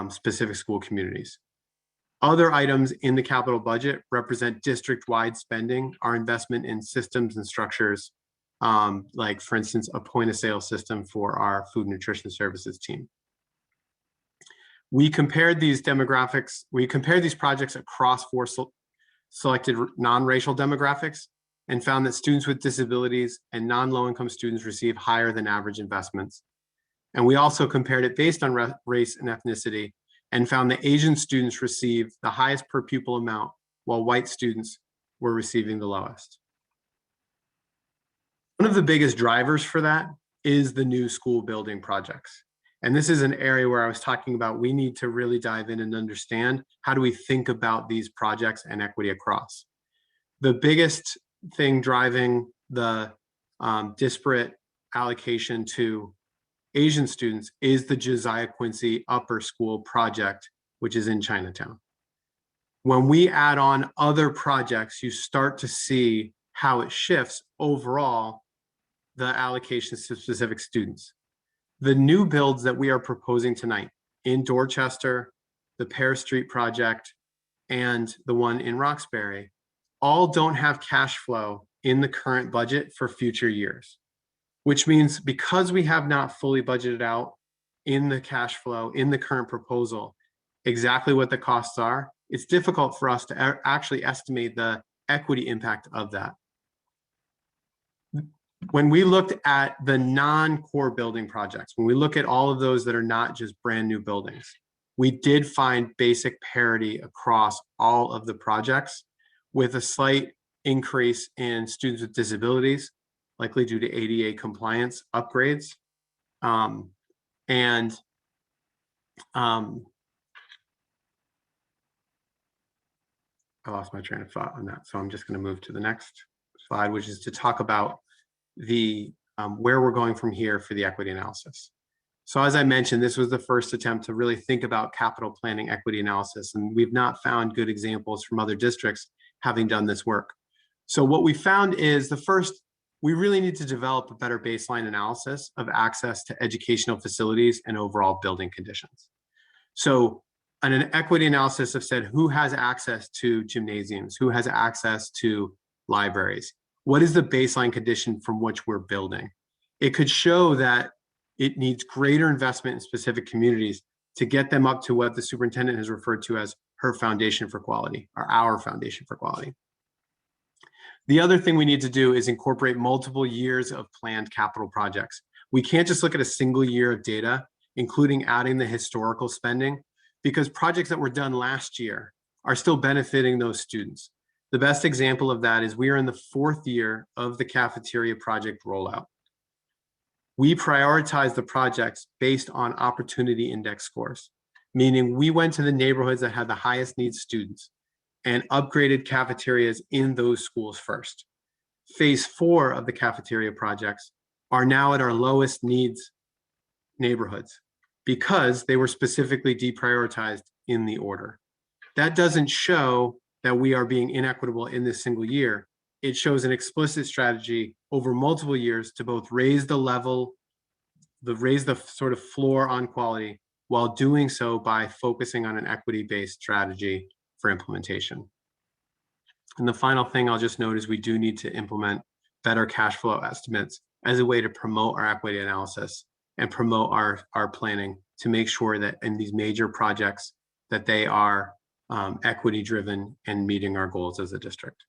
specific school communities. Other items in the capital budget represent district-wide spending, our investment in systems and structures, like for instance, a point-of-sale system for our food and nutrition services team. We compared these projects across 4 selected non-racial demographics and found that students with disabilities and non-low-income students receive higher than average investments. And we also compared it based on race and ethnicity and found that Asian students received the highest per pupil amount, while white students were receiving the lowest. One of the biggest drivers for that is the new school building projects. And this is an area where I was talking about, we need to really dive in and understand, how do we think about these projects and equity across? The biggest thing driving the disparate allocation to Asian students is the Josiah Quincy Upper School project, which is in Chinatown. When we add on other projects, you start to see how it shifts overall the allocations to specific students. The new builds that we are proposing tonight in Dorchester, the Pear Street project, and the one in Roxbury, all don't have cash flow in the current budget for future years, which means because we have not fully budgeted out in the cash flow in the current proposal exactly what the costs are, it's difficult for us to actually estimate the equity impact of that. When we looked at the non-core building projects, when we look at all of those that are not just brand new buildings, we did find basic parity across all of the projects, with a slight increase in students with disabilities, likely due to ADA compliance upgrades. I lost my train of thought on that, so I'm just going to move to the next slide, which is to talk about the where we're going from here for the equity analysis. So as I mentioned, this was the first attempt to really think about capital planning equity analysis, and we've not found good examples from other districts having done this work. So what we found is, the first, we really need to develop a better baseline analysis of access to educational facilities and overall building conditions. So an equity analysis have said, who has access to gymnasiums, who has access to libraries? What is the baseline condition from which we're building? It could show that it needs greater investment in specific communities to get them up to what the superintendent has referred to as her foundation for quality, or our foundation for quality. The other thing we need to do is incorporate multiple years of planned capital projects. We can't just look at a single year of data, including adding the historical spending, because projects that were done last year are still benefiting those students. The best example of that is we are in the 4th year of the cafeteria project rollout. We prioritize the projects based on opportunity index scores, meaning we went to the neighborhoods that had the highest needs students and upgraded cafeterias in those schools first. Phase 4 of the cafeteria projects are now at our lowest needs neighborhoods because they were specifically deprioritized in the order. That doesn't show that we are being inequitable in this single year. It shows an explicit strategy over multiple years to both raise the level, raise the sort of floor on quality, while doing so by focusing on an equity-based strategy for implementation. And the final thing I'll just note is we do need to implement better cash flow estimates as a way to promote our equity analysis and promote our planning to make sure that in these major projects that they are equity driven and meeting our goals as a district.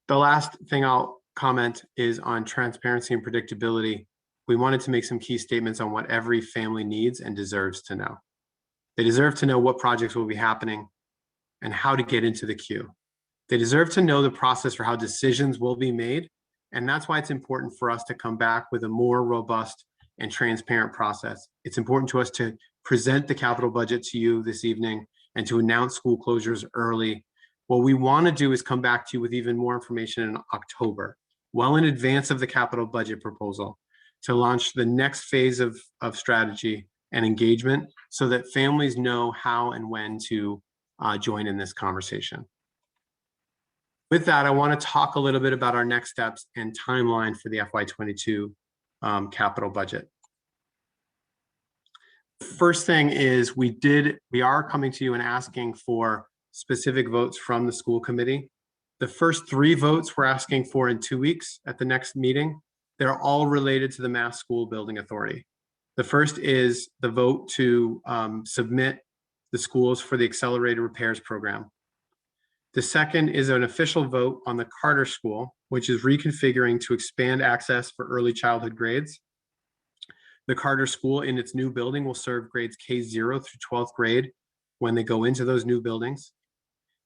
The last thing I'll comment is on transparency and predictability. We wanted to make some key statements on what every family needs and deserves to know. They deserve to know what projects will be happening and how to get into the queue. They deserve to know the process for how decisions will be made. And that's why it's important for us to come back with a more robust and transparent process. It's important to us to present the capital budget to you this evening and to announce school closures early. What we want to do is come back to you with even more information in October, well in advance of the capital budget proposal, to launch the next phase of strategy and engagement so that families know how and when to join in this conversation. With that, I want to talk a little bit about our next steps and timeline for the FY22 capital budget. First thing is we are coming to you and asking for specific votes from the school committee. The first 3 votes we're asking for in 2 weeks at the next meeting. They're all related to the Mass School Building Authority. The first is the vote to submit the schools for the accelerated repairs program. The second is an official vote on the Carter School, which is reconfiguring to expand access for early childhood grades. The Carter School in its new building will serve grades K0 through 12th grade when they go into those new buildings.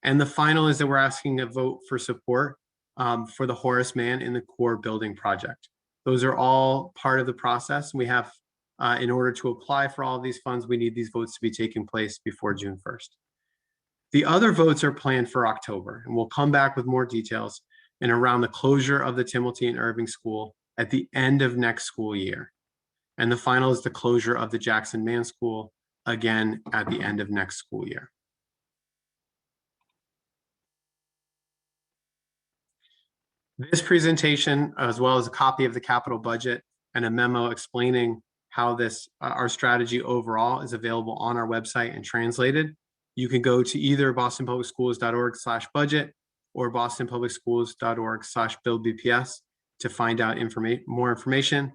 And the final is that we're asking a vote for support for the Horace Mann and the core building project. Those are all part of the process. We have, in order to apply for all of these funds, we need these votes to be taking place before June 1st. The other votes are planned for October, and we'll come back with more details and around the closure of the Timothy and Irving School at the end of next school year. And the final is the closure of the Jackson Mann School, again, at the end of next school year. This presentation, as well as a copy of the capital budget and a memo explaining how this, our strategy overall, is available on our website and translated. You can go to either bostonpublicschools.org/budget or bostonpublicschools.org/buildbps to find out more information.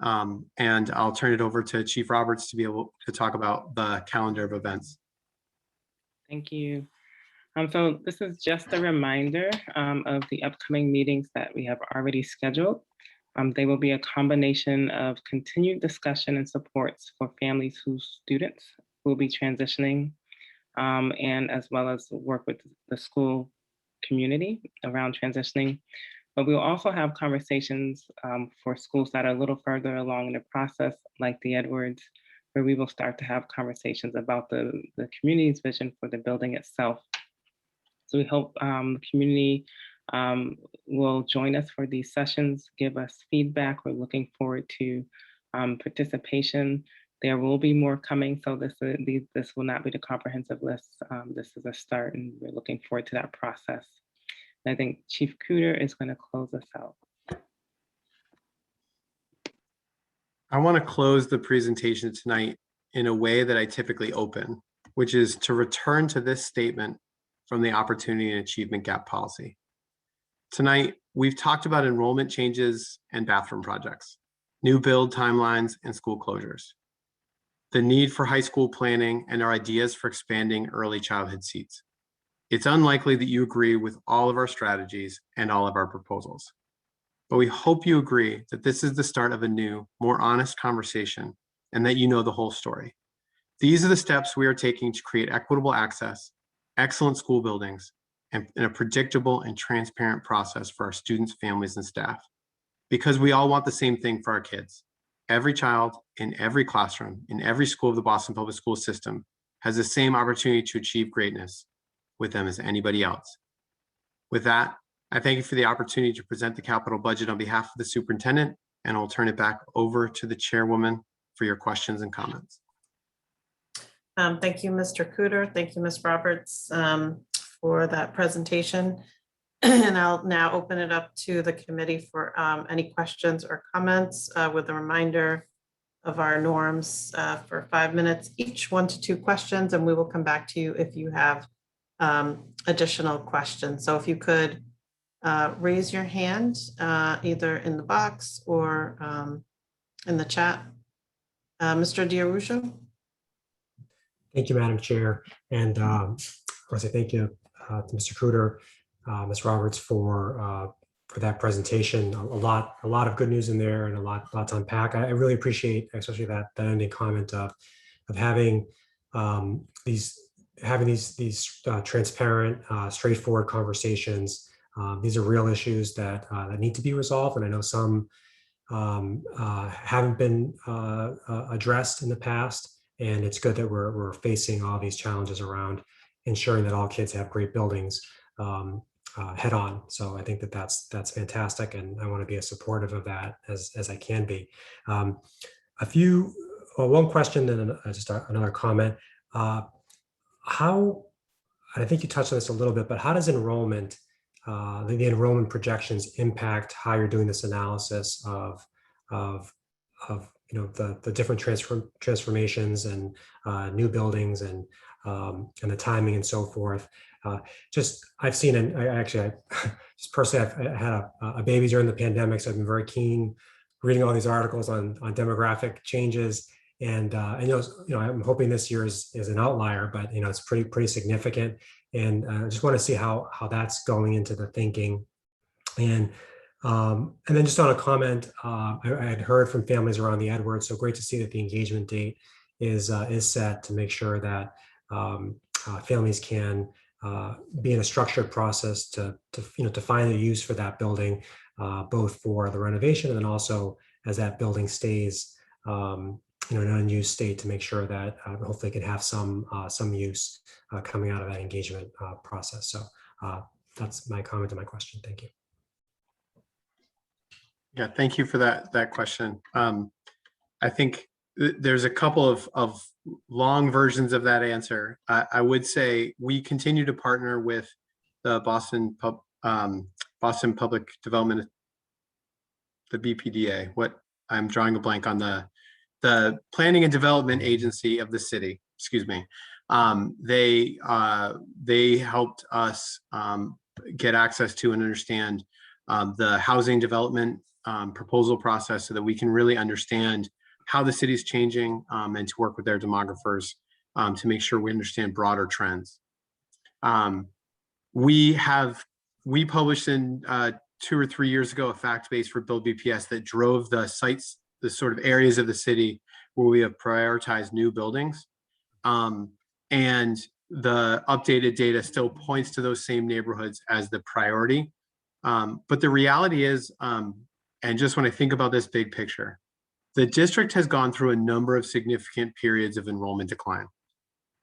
And I'll turn it over to Chief Roberts to be able to talk about the calendar of events. Thank you. So this is just a reminder of the upcoming meetings that we have already scheduled. They will be a combination of continued discussion and supports for families whose students will be transitioning, and as well as work with the school community around transitioning. But we'll also have conversations for schools that are a little further along in the process, like the Edwards, where we will start to have conversations about the community's vision for the building itself. So we hope the community will join us for these sessions, give us feedback. We're looking forward to participation. There will be more coming, so this will not be the comprehensive list. This is a start, and we're looking forward to that process. And I think Chief Cooter is going to close us out. I want to close the presentation tonight in a way that I typically open, which is to return to this statement from the Opportunity and Achievement Gap Policy. Tonight, we've talked about enrollment changes and bathroom projects, new build timelines, and school closures, the need for high school planning, and our ideas for expanding early childhood seats. It's unlikely that you agree with all of our strategies and all of our proposals, but we hope you agree that this is the start of a new, more honest conversation and that you know the whole story. These are the steps we are taking to create equitable access, excellent school buildings, and a predictable and transparent process for our students, families, and staff. Because we all want the same thing for our kids. Every child in every classroom, in every school of the Boston Public School System has the same opportunity to achieve greatness with them as anybody else. With that, I thank you for the opportunity to present the capital budget on behalf of the superintendent, and I'll turn it back over to the chairwoman for your questions and comments. Thank you, Mr. Cooter. Thank you, Ms. Roberts, for that presentation. And I'll now open it up to the committee for any questions or comments with a reminder of our norms for 5 minutes, each 1 to 2 questions, and we will come back to you if you have additional questions. So if you could raise your hand either in the box or in the chat. Mr. D'Arusha. Thank you, Madam Chair. And of course, I thank you to Mr. Cooter, Ms. Roberts for that presentation. A lot of good news in there and a lot to unpack. I really appreciate, especially that ending comment of having these transparent, straightforward conversations. These are real issues that need to be resolved, and I know some haven't been addressed in the past. And it's good that we're facing all these challenges around ensuring that all kids have great buildings head on. So I think that's fantastic, and I want to be as supportive of that as I can be. One question and just another comment. How, I think you touched on this a little bit, but how does enrollment, the enrollment projections impact how you're doing this analysis of the different transformations and new buildings and the timing and so forth. I've seen, and I just personally, I've had a baby during the pandemic, so I've been very keen reading all these articles on demographic changes. And I'm hoping this year is an outlier, but it's pretty significant. And I just want to see how that's going into the thinking. And then just on a comment, I had heard from families around the Edwards, so great to see that the engagement date is set to make sure that families can be in a structured process to find a use for that building, both for the renovation and then also as that building stays in an unused state, to make sure that hopefully it can have some use coming out of that engagement process. So that's my comment to my question. Thank you. Yeah, thank you for that question. I think there's a couple of long versions of that answer. I would say we continue to partner with the Boston Public Development, the BPDA. What I'm drawing a blank on the Planning and Development Agency of the city. Excuse me. They helped us get access to and understand the housing development proposal process, so that we can really understand how the city is changing, and to work with their demographers to make sure we understand broader trends. We published in 2 or 3 years ago a fact base for Build BPS that drove the sites, the sort of areas of the city where we have prioritized new buildings. And the updated data still points to those same neighborhoods as the priority. But the reality is, and just when I think about this big picture, the district has gone through a number of significant periods of enrollment decline.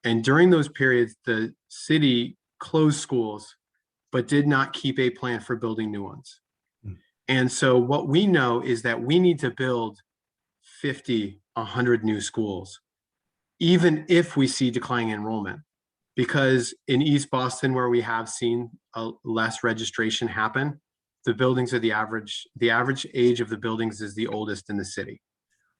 And during those periods, the city closed schools, but did not keep a plan for building new ones. And so what we know is that we need to build 50, 100 new schools, even if we see declining enrollment. Because in East Boston, where we have seen less registration happen, the buildings are the average age of the buildings is the oldest in the city.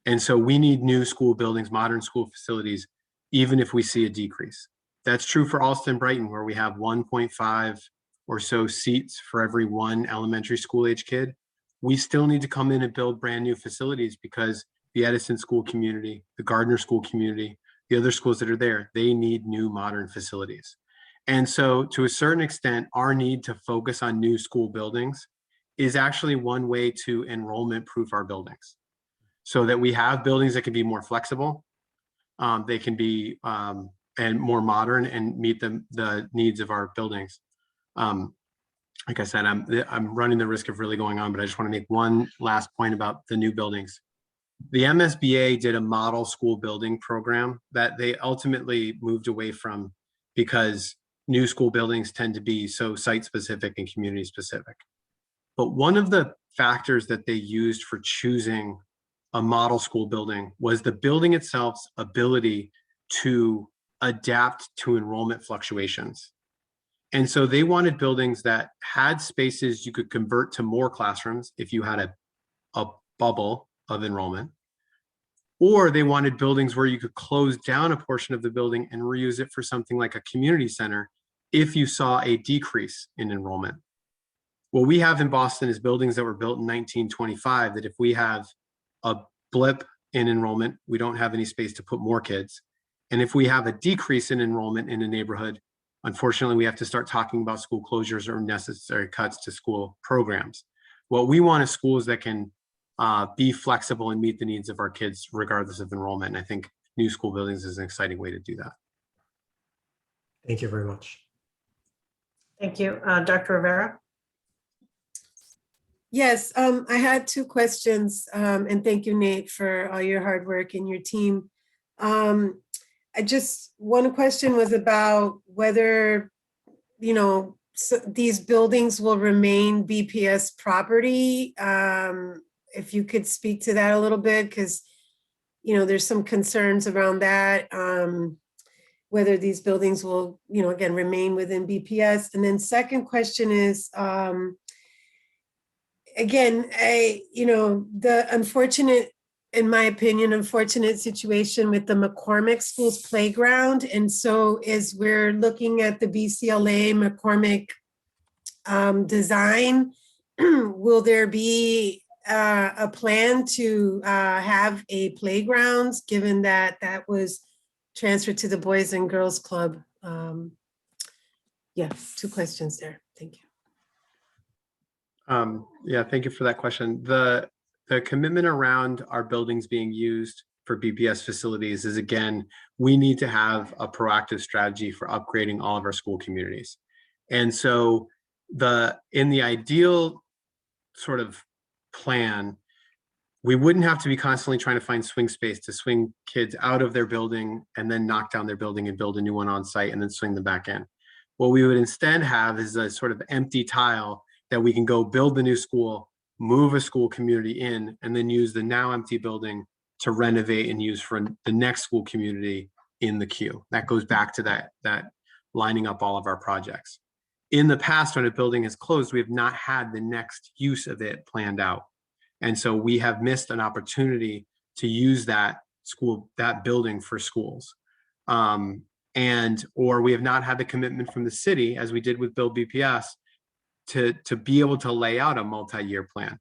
And so we need new school buildings, modern school facilities, even if we see a decrease. That's true for Alston Brighton, where we have 1.5 or so seats for every one elementary school age kid. We still need to come in and build brand new facilities, because the Edison school community, the Gardner school community, the other schools that are there, they need new modern facilities. And so to a certain extent, our need to focus on new school buildings is actually one way to enrollment proof our buildings, so that we have buildings that can be more flexible, they can be and more modern and meet the needs of our buildings. Like I said, I'm running the risk of really going on, but I just want to make one last point about the new buildings. The MSBA did a model school building program that they ultimately moved away from, because new school buildings tend to be so site specific and community specific. But one of the factors that they used for choosing a model school building was the building itself's ability to adapt to enrollment fluctuations. And so they wanted buildings that had spaces you could convert to more classrooms if you had a bubble of enrollment, or they wanted buildings where you could close down a portion of the building and reuse it for something like a community center if you saw a decrease in enrollment. What we have in Boston is buildings that were built in 1925, that if we have a blip in enrollment, we don't have any space to put more kids. And if we have a decrease in enrollment in a neighborhood, unfortunately, we have to start talking about school closures or necessary cuts to school programs. What we want is schools that can be flexible and meet the needs of our kids regardless of enrollment. And I think new school buildings is an exciting way to do that. Thank you very much. Thank you. Dr. Rivera? Yes, I had 2 questions, and thank you, Nate, for all your hard work and your team. One question was about whether, these buildings will remain BPS property. If you could speak to that a little bit, because, there's some concerns around that, whether these buildings will, again, remain within BPS. And then second question is, again, the unfortunate, in my opinion, unfortunate situation with the McCormick Schools playground. And so as we're looking at the BCLA McCormick design, will there be a plan to have a playground, given that that was transferred to the Boys and Girls Club? Yeah, 2 questions there. Thank you. Yeah, thank you for that question. The commitment around our buildings being used for BPS facilities is, again, we need to have a proactive strategy for upgrading all of our school communities. And so in the ideal sort of plan, we wouldn't have to be constantly trying to find swing space to swing kids out of their building and then knock down their building and build a new one on site and then swing them back in. What we would instead have is a sort of empty tile that we can go build the new school, move a school community in, and then use the now empty building to renovate and use for the next school community in the queue. That goes back to that lining up all of our projects. In the past, when a building is closed, we have not had the next use of it planned out. And so we have missed an opportunity to use that building for schools. Or we have not had the commitment from the city, as we did with Build BPS, to be able to lay out a multi-year plan.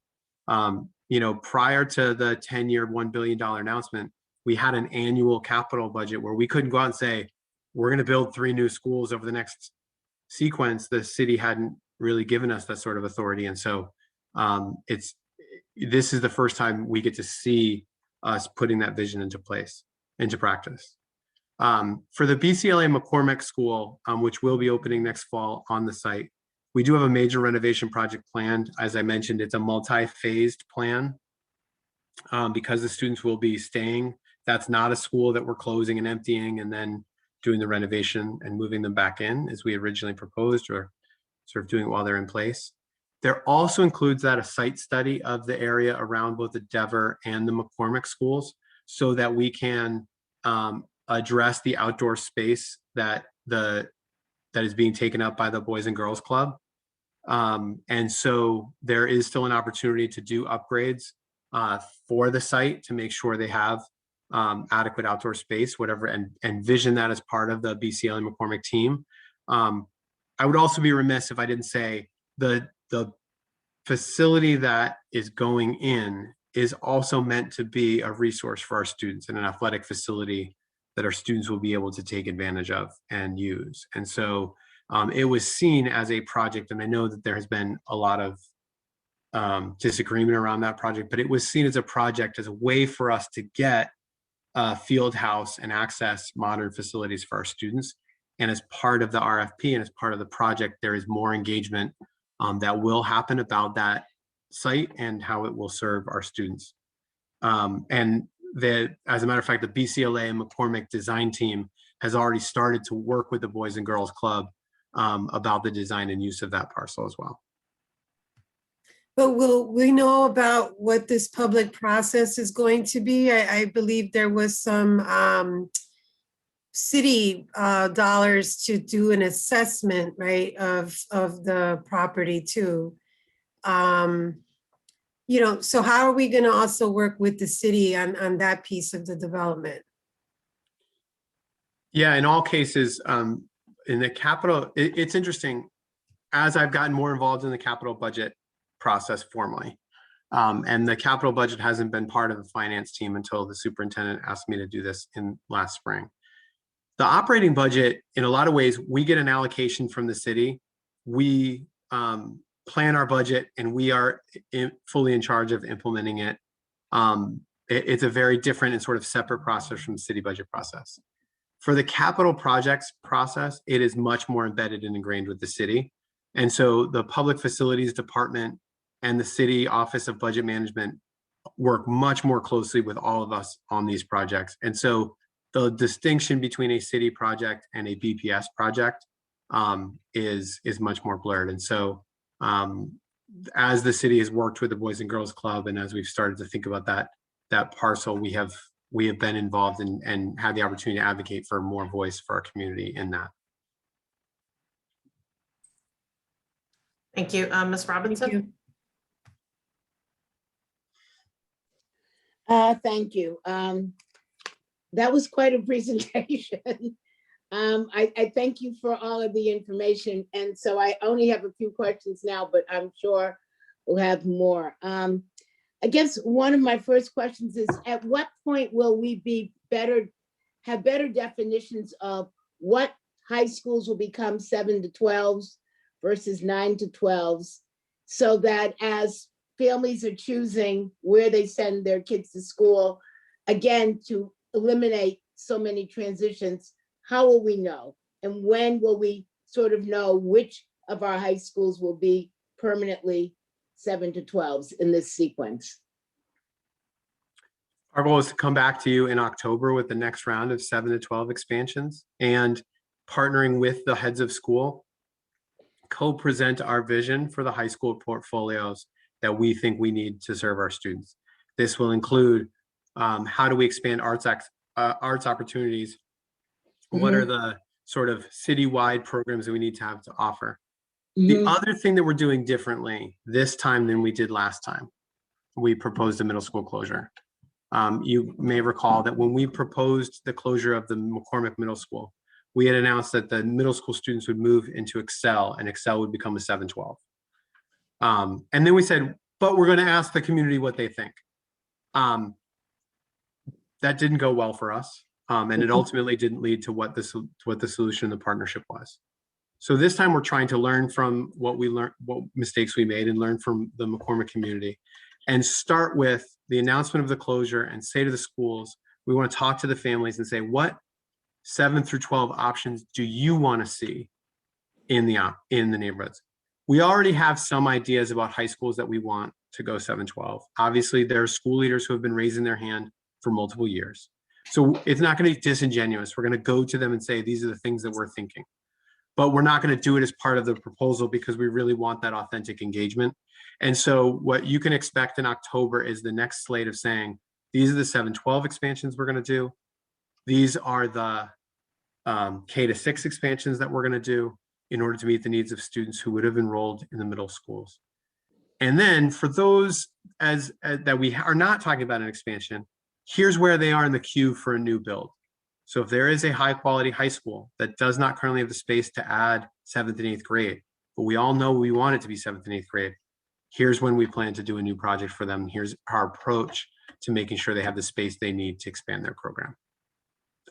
Prior to the 10-year, $1 billion announcement, we had an annual capital budget where we couldn't go out and say, we're going to build 3 new schools over the next sequence. The city hadn't really given us that sort of authority. And so this is the first time we get to see us putting that vision into practice. For the BCLA McCormick School, which will be opening next fall on the site, we do have a major renovation project planned. As I mentioned, it's a multi-phased plan because the students will be staying. That's not a school that we're closing and emptying and then doing the renovation and moving them back in as we originally proposed, or sort of doing it while they're in place. There also includes a site study of the area around both the Dever and the McCormick schools so that we can address the outdoor space that is being taken up by the Boys and Girls Club. And so there is still an opportunity to do upgrades for the site to make sure they have adequate outdoor space, whatever, and envision that as part of the BCLA McCormick team. I would also be remiss if I didn't say the facility that is going in is also meant to be a resource for our students and an athletic facility that our students will be able to take advantage of and use. And so it was seen as a project, and I know that there has been a lot of disagreement around that project, but it was seen as a project as a way for us to get a field house and access modern facilities for our students. And as part of the RFP and as part of the project, there is more engagement that will happen about that site and how it will serve our students. As a matter of fact, the BCLA and McCormick design team has already started to work with the Boys and Girls Club about the design and use of that parcel as well. But will we know about what this public process is going to be? I believe there was some city dollars to do an assessment, right, of the property too. So how are we going to also work with the city on that piece of the development? Yeah, in all cases, in the capital, it's interesting. As I've gotten more involved in the capital budget process formally, and the capital budget hasn't been part of the finance team until the superintendent asked me to do this in last spring. The operating budget, in a lot of ways, we get an allocation from the city. We plan our budget and we are fully in charge of implementing it. It's a very different and sort of separate process from the city budget process. For the capital projects process, it is much more embedded and ingrained with the city. And so the Public Facilities Department and the City Office of Budget Management work much more closely with all of us on these projects. And so the distinction between a city project and a BPS project is much more blurred. And so as the city has worked with the Boys and Girls Club, and as we've started to think about that parcel, we have been involved and had the opportunity to advocate for more voice for our community in that. Thank you. Ms. Robinson? Thank you. That was quite a presentation. I thank you for all of the information. And so I only have a few questions now, but I'm sure we'll have more. I guess one of my first questions is, at what point will we have better definitions of what high schools will become 7 to 12s versus 9 to 12s, so that as families are choosing where they send their kids to school, again, to eliminate so many transitions, how will we know? And when will we sort of know which of our high schools will be permanently 7 to 12s in this sequence? Our goal is to come back to you in October with the next round of 7 to 12 expansions and partnering with the heads of school, co-present our vision for the high school portfolios that we think we need to serve our students. This will include how do we expand arts opportunities? What are the sort of citywide programs that we need to have to offer? The other thing that we're doing differently this time than we did last time, we proposed a middle school closure. You may recall that when we proposed the closure of the McCormick Middle School, we had announced that the middle school students would move into Excel and Excel would become a 712. And then we said, but we're going to ask the community what they think. That didn't go well for us. And it ultimately didn't lead to what the solution in the partnership was. So this time we're trying to learn from what we learned, what mistakes we made, and learn from the McCormick community, and start with the announcement of the closure and say to the schools, we want to talk to the families and say, what 7 through 12 options do you want to see in the neighborhoods? We already have some ideas about high schools that we want to go 7-12. Obviously, there are school leaders who have been raising their hand for multiple years. So it's not going to be disingenuous. We're going to go to them and say, these are the things that we're thinking. But we're not going to do it as part of the proposal because we really want that authentic engagement. And so what you can expect in October is the next slate of saying, these are the 7-12 expansions we're going to do. These are the K-6 expansions that we're going to do in order to meet the needs of students who would have enrolled in the middle schools. And then for those that we are not talking about an expansion, here's where they are in the queue for a new build. So if there is a high quality high school that does not currently have the space to add 7th and 8th grade, but we all know we want it to be 7th and 8th grade, here's when we plan to do a new project for them. Here's our approach to making sure they have the space they need to expand their program.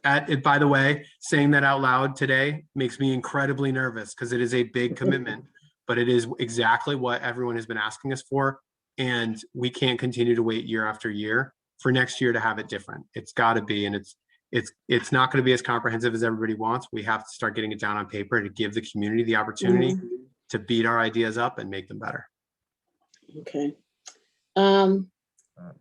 By the way, saying that out loud today makes me incredibly nervous because it is a big commitment, but it is exactly what everyone has been asking us for. And we can't continue to wait year after year for next year to have it different. It's got to be, and it's not going to be as comprehensive as everybody wants. We have to start getting it down on paper to give the community the opportunity to beat our ideas up and make them better. Okay.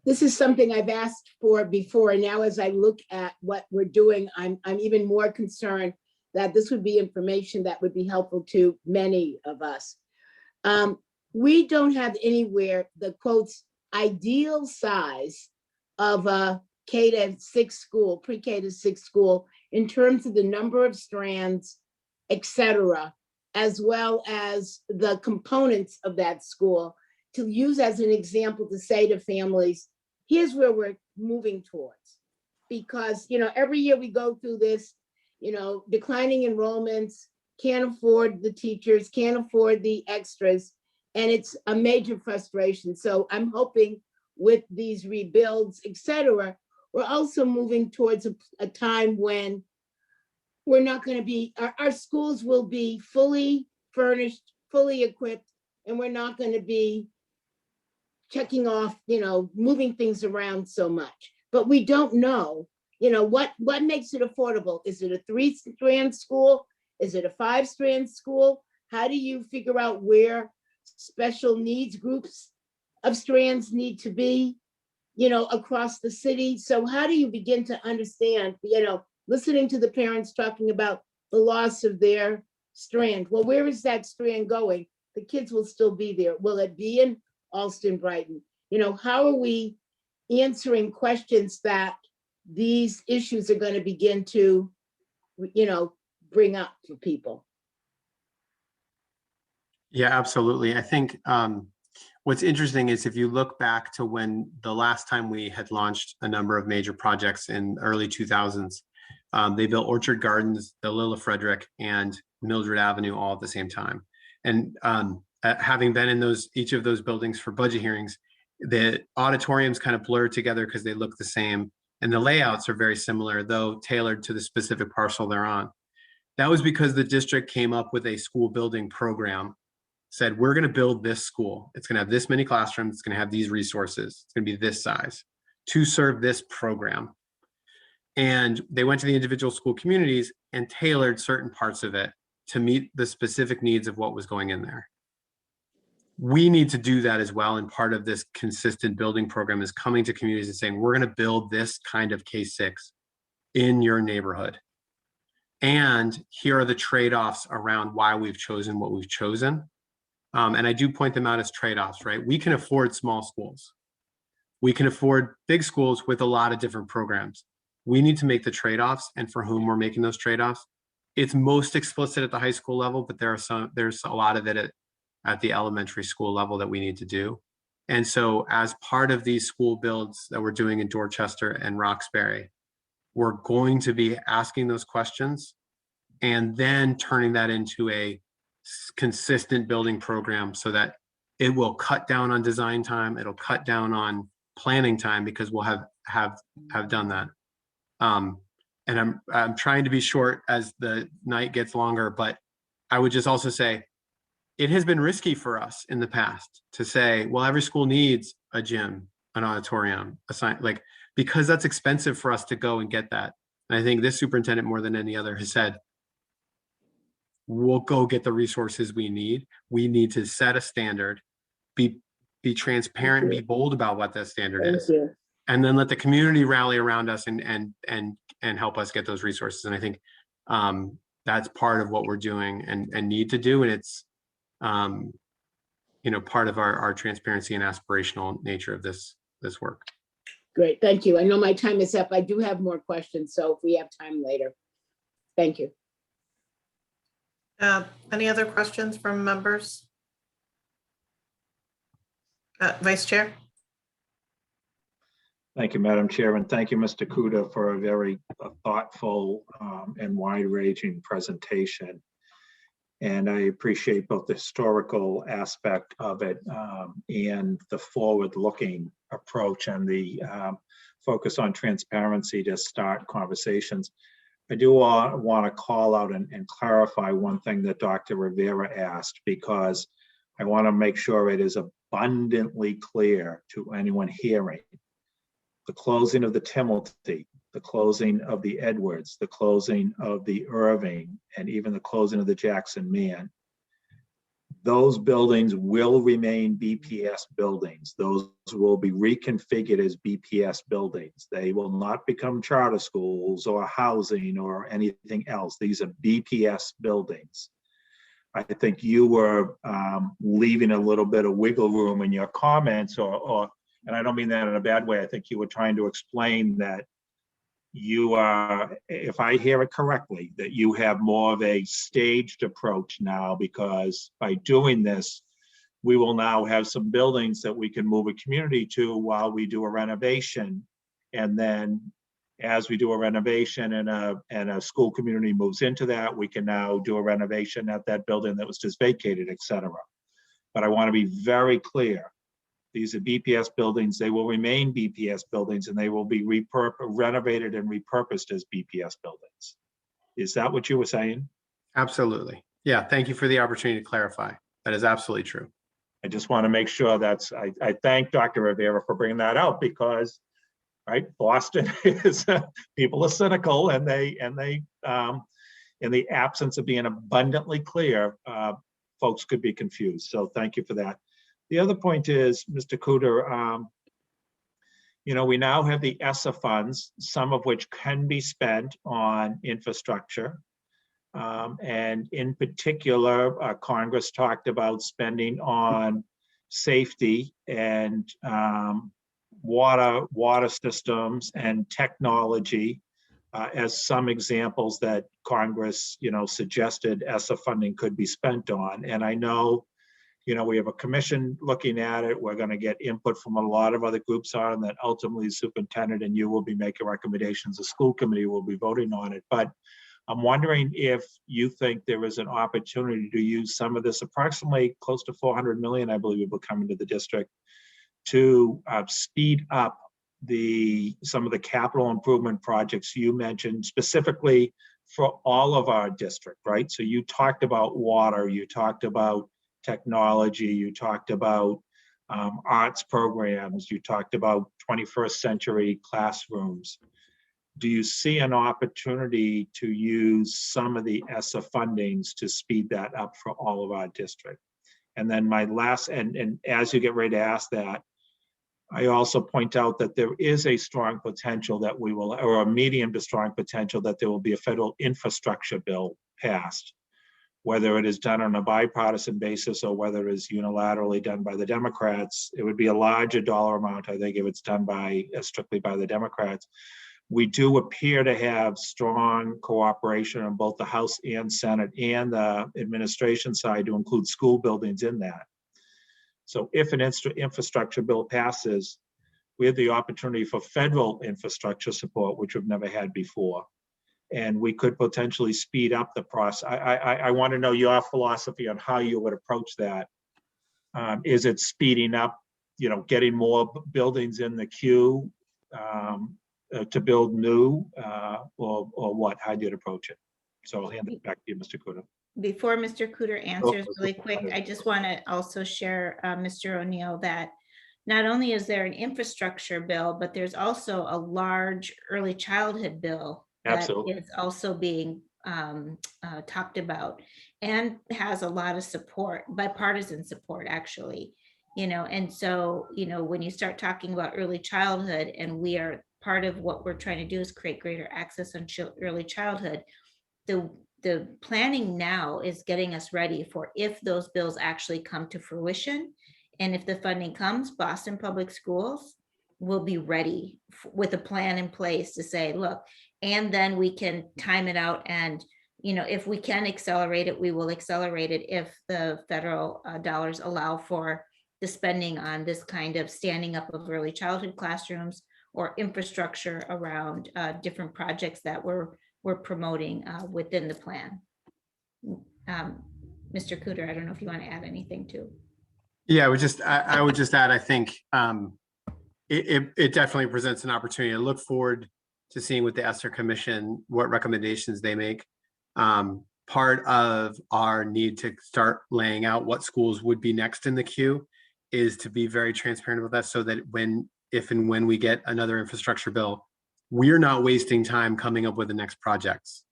This is something I've asked for before, and now as I look at what we're doing, I'm even more concerned that this would be information that would be helpful to many of us. We don't have anywhere the quotes ideal size of a K-6 school, pre-K to 6 school, in terms of the number of strands, et cetera, as well as the components of that school, to use as an example to say to families, here's where we're moving towards. Because, every year we go through this, declining enrollments, can't afford the teachers, can't afford the extras, and it's a major frustration. So I'm hoping with these rebuilds, et cetera, we're also moving towards a time when we're not going to be, our schools will be fully furnished, fully equipped, and we're not going to be checking off, moving things around so much. But we don't know, what makes it affordable? Is it a 3-strand school? Is it a 5-strand school? How do you figure out where special needs groups of strands need to be, across the city? So how do you begin to understand, listening to the parents talking about the loss of their strand? Well, where is that strand going? The kids will still be there. Will it be in Alston, Brighton? How are we answering questions that these issues are going to begin to, bring up for people? Yeah, absolutely. I think what's interesting is if you look back to when the last time we had launched a number of major projects in early 2000s, they built Orchard Gardens, the Lilla Frederick, and Mildred Avenue all at the same time. And having been in each of those buildings for budget hearings, the auditoriums kind of blur together because they look the same, and the layouts are very similar, though tailored to the specific parcel they're on. That was because the district came up with a school building program, said, we're going to build this school. It's going to have this many classrooms. It's going to have these resources. It's going to be this size. to serve this program. And they went to the individual school communities and tailored certain parts of it to meet the specific needs of what was going in there. We need to do that as well. And part of this consistent building program is coming to communities and saying, we're going to build this kind of K-6 in your neighborhood. And here are the trade-offs around why we've chosen what we've chosen. And I do point them out as trade-offs, right? We can afford small schools. We can afford big schools with a lot of different programs. We need to make the trade-offs, and for whom we're making those trade-offs. It's most explicit at the high school level, but there's a lot of it at the elementary school level that we need to do. And so as part of these school builds that we're doing in Dorchester and Roxbury, we're going to be asking those questions and then turning that into a consistent building program so that it will cut down on design time, it'll cut down on planning time, because we'll have done that. And I'm trying to be short as the night gets longer, but I would just also say, it has been risky for us in the past to say, well, every school needs a gym, an auditorium, because that's expensive for us to go and get that. And I think this superintendent, more than any other, has said, we'll go get the resources we need. We need to set a standard, be transparent, be bold about what that standard is, and then let the community rally around us and help us get those resources. And I think that's part of what we're doing and need to do. And it's part of our transparency and aspirational nature of this work. Great, thank you. I know my time is up. I do have more questions, so if we have time later. Thank you. Any other questions from members? Vice Chair? Thank you, Madam Chair, and thank you, Mr. Kuda, for a very thoughtful and wide-ranging presentation. And I appreciate both the historical aspect of it and the forward-looking approach and the focus on transparency to start conversations. I do want to call out and clarify one thing that Dr. Rivera asked, because I want to make sure it is abundantly clear to anyone hearing. The closing of the Timothy, the closing of the Edwards, the closing of the Irving, and even the closing of the Jackson Man, those buildings will remain BPS buildings. Those will be reconfigured as BPS buildings. They will not become charter schools or housing or anything else. These are BPS buildings. I think you were leaving a little bit of wiggle room in your comments, and I don't mean that in a bad way. I think you were trying to explain that you are, if I hear it correctly, that you have more of a staged approach now, because by doing this, we will now have some buildings that we can move a community to while we do a renovation. And then as we do a renovation and a school community moves into that, we can now do a renovation at that building that was just vacated, et cetera. But I want to be very clear. These are BPS buildings. They will remain BPS buildings, and they will be renovated and repurposed as BPS buildings. Is that what you were saying? Absolutely. Yeah, thank you for the opportunity to clarify. That is absolutely true. I just want to make sure I thank Dr. Rivera for bringing that out, because, right, Boston is, people are cynical, and they in the absence of being abundantly clear, folks could be confused. So thank you for that. The other point is, Mr. Kuda, we now have the ESSA funds, some of which can be spent on infrastructure. And in particular, Congress talked about spending on safety and water systems and technology as some examples that Congress, suggested ESSA funding could be spent on. And I know, we have a commission looking at it. We're going to get input from a lot of other groups on that. Ultimately, the superintendent and you will be making recommendations. The school committee will be voting on it. But I'm wondering if you think there is an opportunity to use some of this, approximately close to 400 million, I believe, will come into the district, to speed up some of the capital improvement projects you mentioned, specifically for all of our district, right? So you talked about water, you talked about technology, you talked about arts programs. You talked about 21st century classrooms. Do you see an opportunity to use some of the ESSA fundings to speed that up for all of our district? And then my last, and as you get ready to ask that, I also point out that there is a strong potential that we will, or a medium to strong potential that there will be a federal infrastructure bill passed, whether it is done on a bipartisan basis or whether it is unilaterally done by the Democrats. It would be a larger dollar amount, I think, if it's done by strictly by the Democrats. We do appear to have strong cooperation on both the House and Senate and the administration side to include school buildings in that. So if an infrastructure bill passes, we have the opportunity for federal infrastructure support, which we've never had before. And we could potentially speed up the process. I want to know your philosophy on how you would approach that. Is it speeding up, getting more buildings in the queue to build new, or what? How do you approach it? So I'll hand it back to you, Mr. Kudo. Before Mr. Cooter answers really quick, I just want to also share, Mr. O'Neill, that not only is there an infrastructure bill, but there's also a large early childhood bill that Absolutely is also being talked about and has a lot of support, bipartisan support, actually. And so, when you start talking about early childhood, and we are part of what we're trying to do is create greater access on early childhood, the planning now is getting us ready for if those bills actually come to fruition. And if the funding comes, Boston Public Schools will be ready with a plan in place to say, look, and then we can time it out. And, if we can accelerate it, we will accelerate it if the federal dollars allow for the spending on this kind of standing up of early childhood classrooms or infrastructure around different projects that we're promoting within the plan. Mr. Cooter, I don't know if you want to add anything too. Yeah, I would just add, I think it definitely presents an opportunity. I look forward to seeing with the ESSER Commission what recommendations they make. Part of our need to start laying out what schools would be next in the queue is to be very transparent about that, so that if and when we get another infrastructure bill, we're not wasting time coming up with the next projects,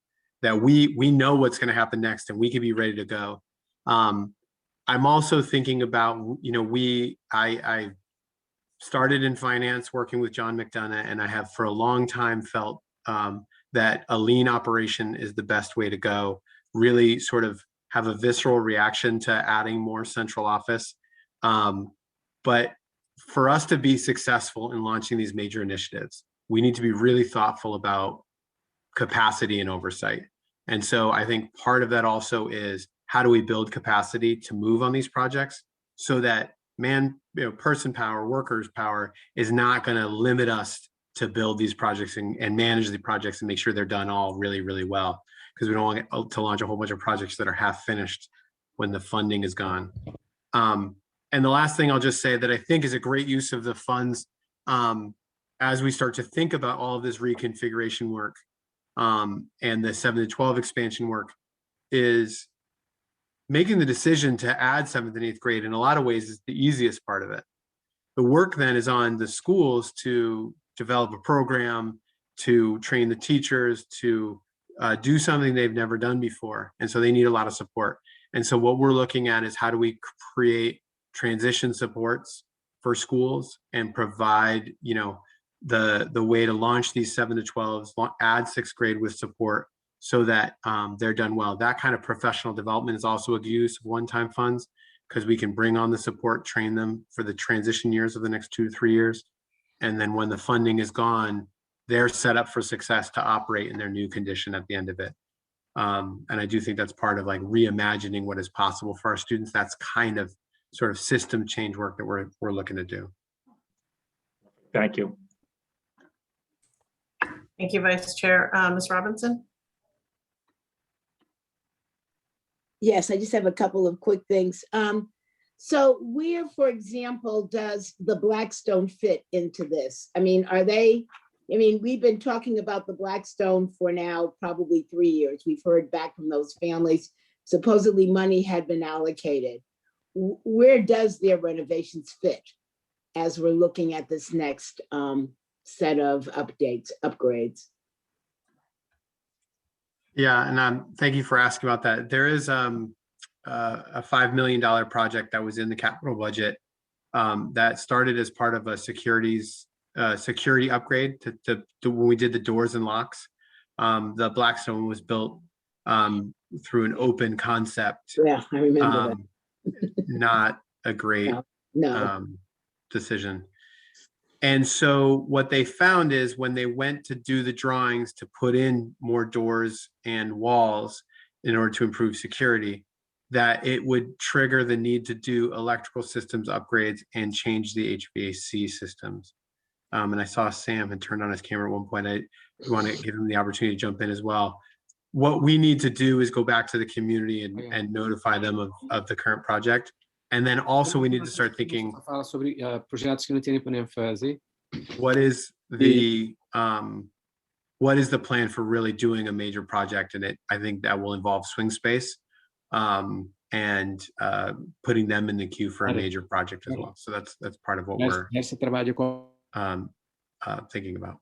that we know what's going to happen next and we can be ready to go. I'm also thinking about, I started in finance working with John McDonough, and I have for a long time felt that a lean operation is the best way to go, really sort of have a visceral reaction to adding more central office. But for us to be successful in launching these major initiatives, we need to be really thoughtful about capacity and oversight. And so I think part of that also is, how do we build capacity to move on these projects so that person power, workers power is not going to limit us to build these projects and manage the projects and make sure they're done all really, really well. Because we don't want to launch a whole bunch of projects that are half finished when the funding is gone. And the last thing I'll just say that I think is a great use of the funds as we start to think about all of this reconfiguration work and the 7 to 12 expansion work is making the decision to add 7th and 8th grade in a lot of ways is the easiest part of it. The work then is on the schools to develop a program, to train the teachers, to do something they've never done before. And so they need a lot of support. And so what we're looking at is, how do we create transition supports for schools and provide, the way to launch these 7 to 12s, add 6th grade with support so that they're done well. That kind of professional development is also a use of one-time funds, because we can bring on the support, train them for the transition years of the next 2 to 3 years. And then when the funding is gone, they're set up for success to operate in their new condition at the end of it. And I do think that's part of like reimagining what is possible for our students. That's kind of sort of system change work that we're looking to do. Thank you. Thank you, Vice Chair. Ms. Robinson? Yes, I just have a couple of quick things. So where, for example, does the Blackstone fit into this? I mean, we've been talking about the Blackstone for now probably 3 years. We've heard back from those families. Supposedly money had been allocated. where does their renovations fit as we're looking at this next set of upgrades? Yeah, and thank you for asking about that. There is a $5 million project that was in the capital budget that started as part of a security upgrade to when we did the doors and locks. The Blackstone was built through an open concept. Yeah, I remember that. Not a great No. decision. And so what they found is when they went to do the drawings to put in more doors and walls in order to improve security, that it would trigger the need to do electrical systems upgrades and change the HVAC systems. And I saw Sam had turned on his camera at one point. I want to give him the opportunity to jump in as well. What we need to do is go back to the community and notify them of the current project. And then also we need to start thinking, what is the plan for really doing a major project? And I think that will involve swing space and putting them in the queue for a major project as well. So that's part of what we're thinking about.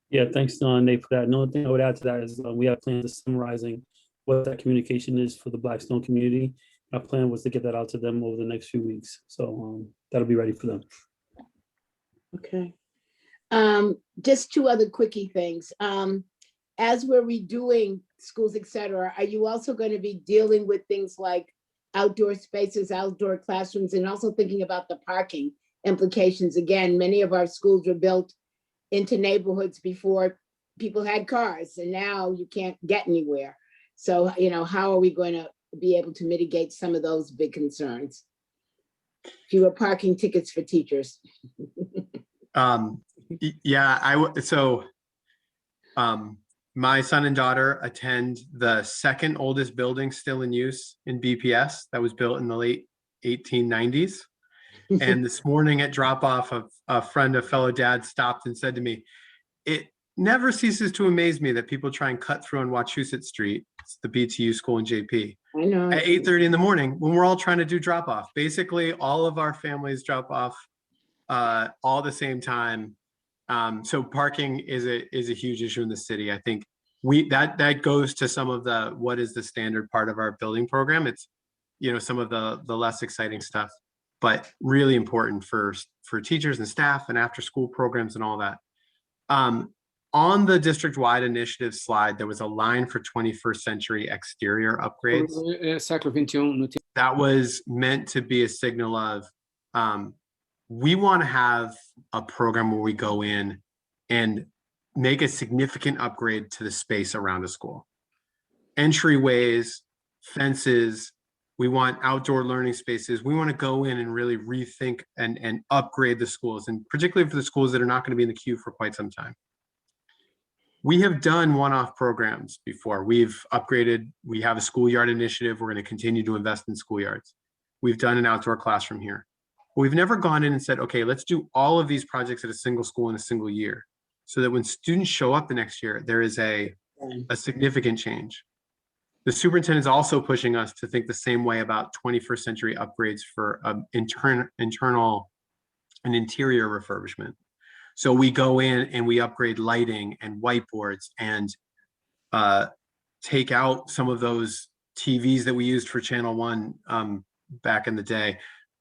Yeah, thanks, Nate, for that. Another thing I would add to that is we have plans of summarizing what that communication is for the Blackstone community. Our plan was to get that out to them over the next few weeks. So that'll be ready for them. Okay. Just two other quickie things. As we're redoing schools, et cetera, are you also going to be dealing with things like outdoor spaces, outdoor classrooms, and also thinking about the parking implications? Again, many of our schools were built into neighborhoods before people had cars, and now you can't get anywhere. So, how are we going to be able to mitigate some of those big concerns? Fewer parking tickets for teachers. My son and daughter attend the second oldest building still in use in BPS that was built in the late 1890s. And this morning at drop off, a fellow dad stopped and said to me, "It never ceases to amaze me that people try and cut through on Wachusett Street." It's the BTU school in JP. I know. At 8:30 in the morning when we're all trying to do drop off. Basically, all of our families drop off all the same time. So parking is a huge issue in the city. I think that goes to some of what is the standard part of our building program. It's some of the less exciting stuff, but really important for teachers and staff and after school programs and all that. On the district-wide initiative slide, there was a line for 21st century exterior upgrades. That was meant to be a signal of, we want to have a program where we go in and make a significant upgrade to the space around a school. Entryways, fences, we want outdoor learning spaces. We want to go in and really rethink and upgrade the schools, and particularly for the schools that are not going to be in the queue for quite some time. We have done one-off programs before. We've upgraded, we have a schoolyard initiative. We're going to continue to invest in schoolyards. We've done an outdoor classroom here. But we've never gone in and said, okay, let's do all of these projects at a single school in a single year, so that when students show up the next year, there is a significant change. The superintendent is also pushing us to think the same way about 21st century upgrades for internal and interior refurbishment. So we go in and we upgrade lighting and whiteboards and take out some of those TVs that we used for Channel 1 back in the day.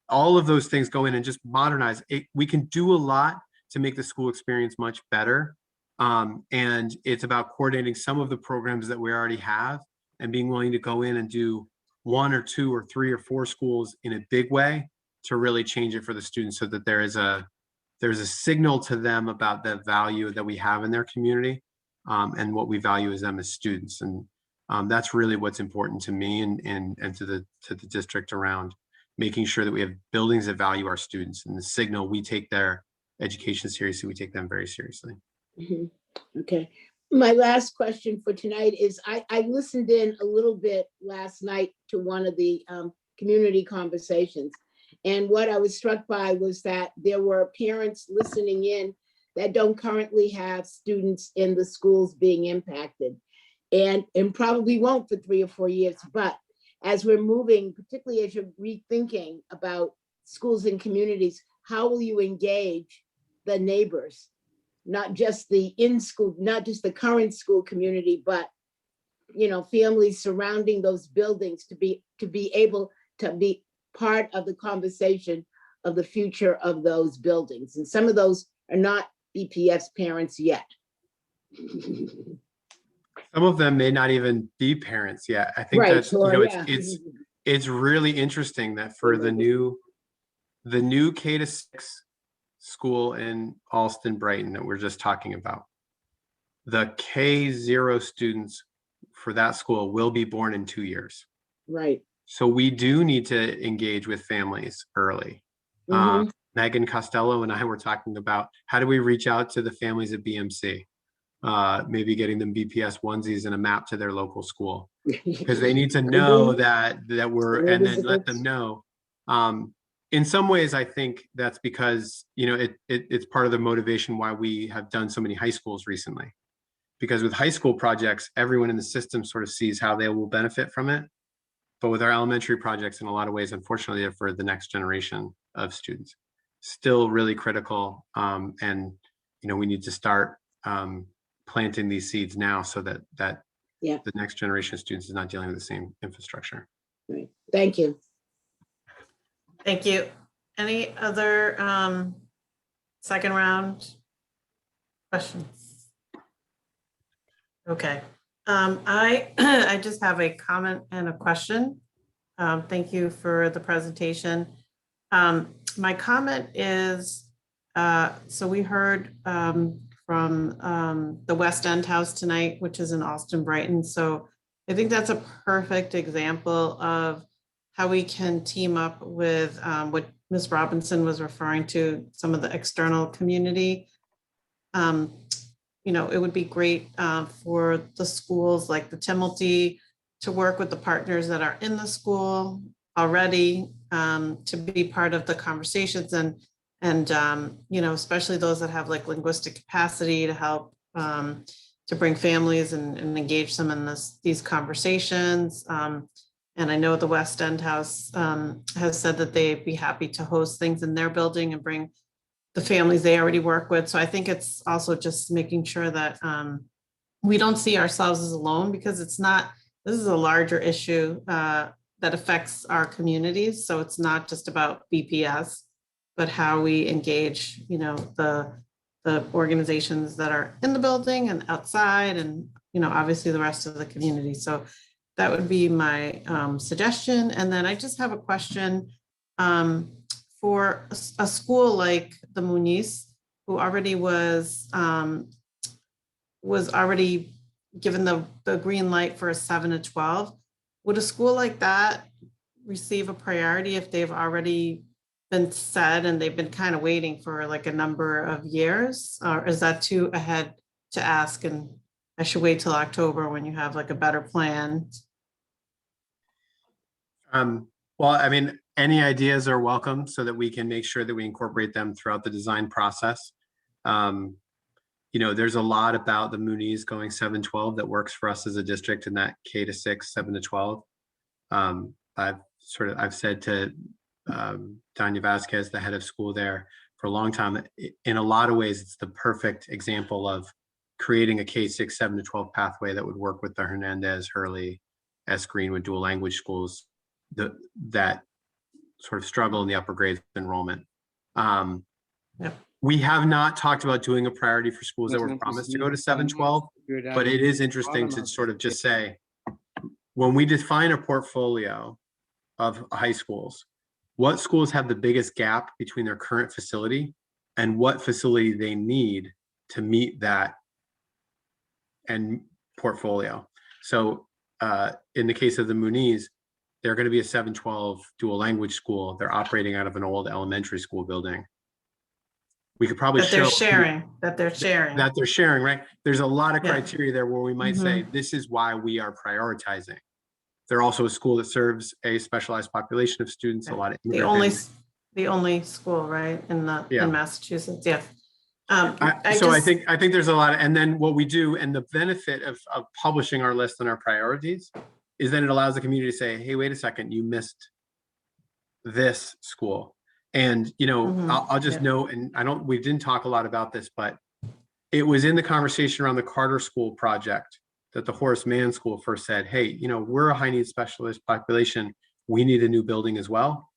All of those things go in and just modernize it. We can do a lot to make the school experience much better. And it's about coordinating some of the programs that we already have and being willing to go in and do 1 or 2 or 3 or 4 schools in a big way to really change it for the students, so that there's a signal to them about the value that we have in their community and what we value as them as students. And that's really what's important to me and to the district around making sure that we have buildings that value our students, and the signal we take their education seriously, we take them very seriously. Mm-hmm. Okay. My last question for tonight is I listened in a little bit last night to one of the community conversations. And what I was struck by was that there were parents listening in that don't currently have students in the schools being impacted, and probably won't for 3 or 4 years. But as we're moving, particularly as you're rethinking about schools and communities, how will you engage the neighbors? Not just the in-school, not just the current school community, but families surrounding those buildings to be able to be part of the conversation of the future of those buildings. And some of those are not BPS parents yet. Some of them may not even be parents yet. I think Right, that's, sure, it's really interesting that for the new K-6 school in Alston Brighton that we're just talking about, the K0 students for that school will be born in 2 years. Right. So we do need to engage with families early. Megan Costello and I were talking about how do we reach out to the families at BMC? Maybe getting them BPS onesies and a map to their local school, because they need to know that we're, and then let them know. In some ways, I think that's because, it's part of the motivation why we have done so many high schools recently. Because with high school projects, everyone in the system sort of sees how they will benefit from it. But with our elementary projects, in a lot of ways, unfortunately, for the next generation of students, still really critical. And, we need to start planting these seeds now so that the next generation of students is not dealing with the same infrastructure. Right. Thank you. Thank you. Any other second round questions? Okay. I just have a comment and a question. Thank you for the presentation. My comment is, so we heard from the West End House tonight, which is in Alston Brighton. So I think that's a perfect example of how we can team up with what Ms. Robinson was referring to, some of the external community. It would be great for the schools like the Timilty to work with the partners that are in the school already to be part of the conversations and especially those that have like linguistic capacity to help to bring families and engage them in these conversations. And I know the West End House has said that they'd be happy to host things in their building and bring the families they already work with. So I think it's also just making sure that we don't see ourselves as alone, because this is a larger issue that affects our communities. So it's not just about BPS, but how we engage, the organizations that are in the building and outside and, obviously the rest of the community. So that would be my suggestion. And then I just have a question for a school like the Muniz, who already was already given the green light for a 7 to 12. Would a school like that receive a priority if they've already been said and they've been kind of waiting for like a number of years? Or is that too ahead to ask and I should wait till October when you have like a better plan? Well, I mean, any ideas are welcome so that we can make sure that we incorporate them throughout the design process. There's a lot about the Muniz going 7-12 that works for us as a district in that K-6, 7 to 12. I've said to Tanya Vasquez, the head of school there, for a long time, that in a lot of ways, it's the perfect example of creating a K-6, 7 to 12 pathway that would work with the Hernandez, Hurley, S. Greenwood dual language schools that sort of struggle in the upper grades enrollment. We have not talked about doing a priority for schools that were promised to go to 7-12, but it is interesting to sort of just say, when we define a portfolio of high schools, what schools have the biggest gap between their current facility and what facility they need to meet that and portfolio. So in the case of the Muniz, they're going to be a 7-12 dual language school. They're operating out of an old elementary school building. We could probably show that they're sharing, right? There's a lot of criteria there where we might say, this is why we are prioritizing. They're also a school that serves a specialized population of students, a lot of immigrant the only school, right, in Massachusetts. Yeah. I think there's a lot and then what we do and the benefit of publishing our list and our priorities is then it allows the community to say, hey, wait a second, you missed this school. And, you know, I'll just note, and we didn't talk a lot about this, but it was in the conversation around the Carter School project that the Horace Mann School first said, hey, you know, we're a high needs specialist population. We need a new building as well.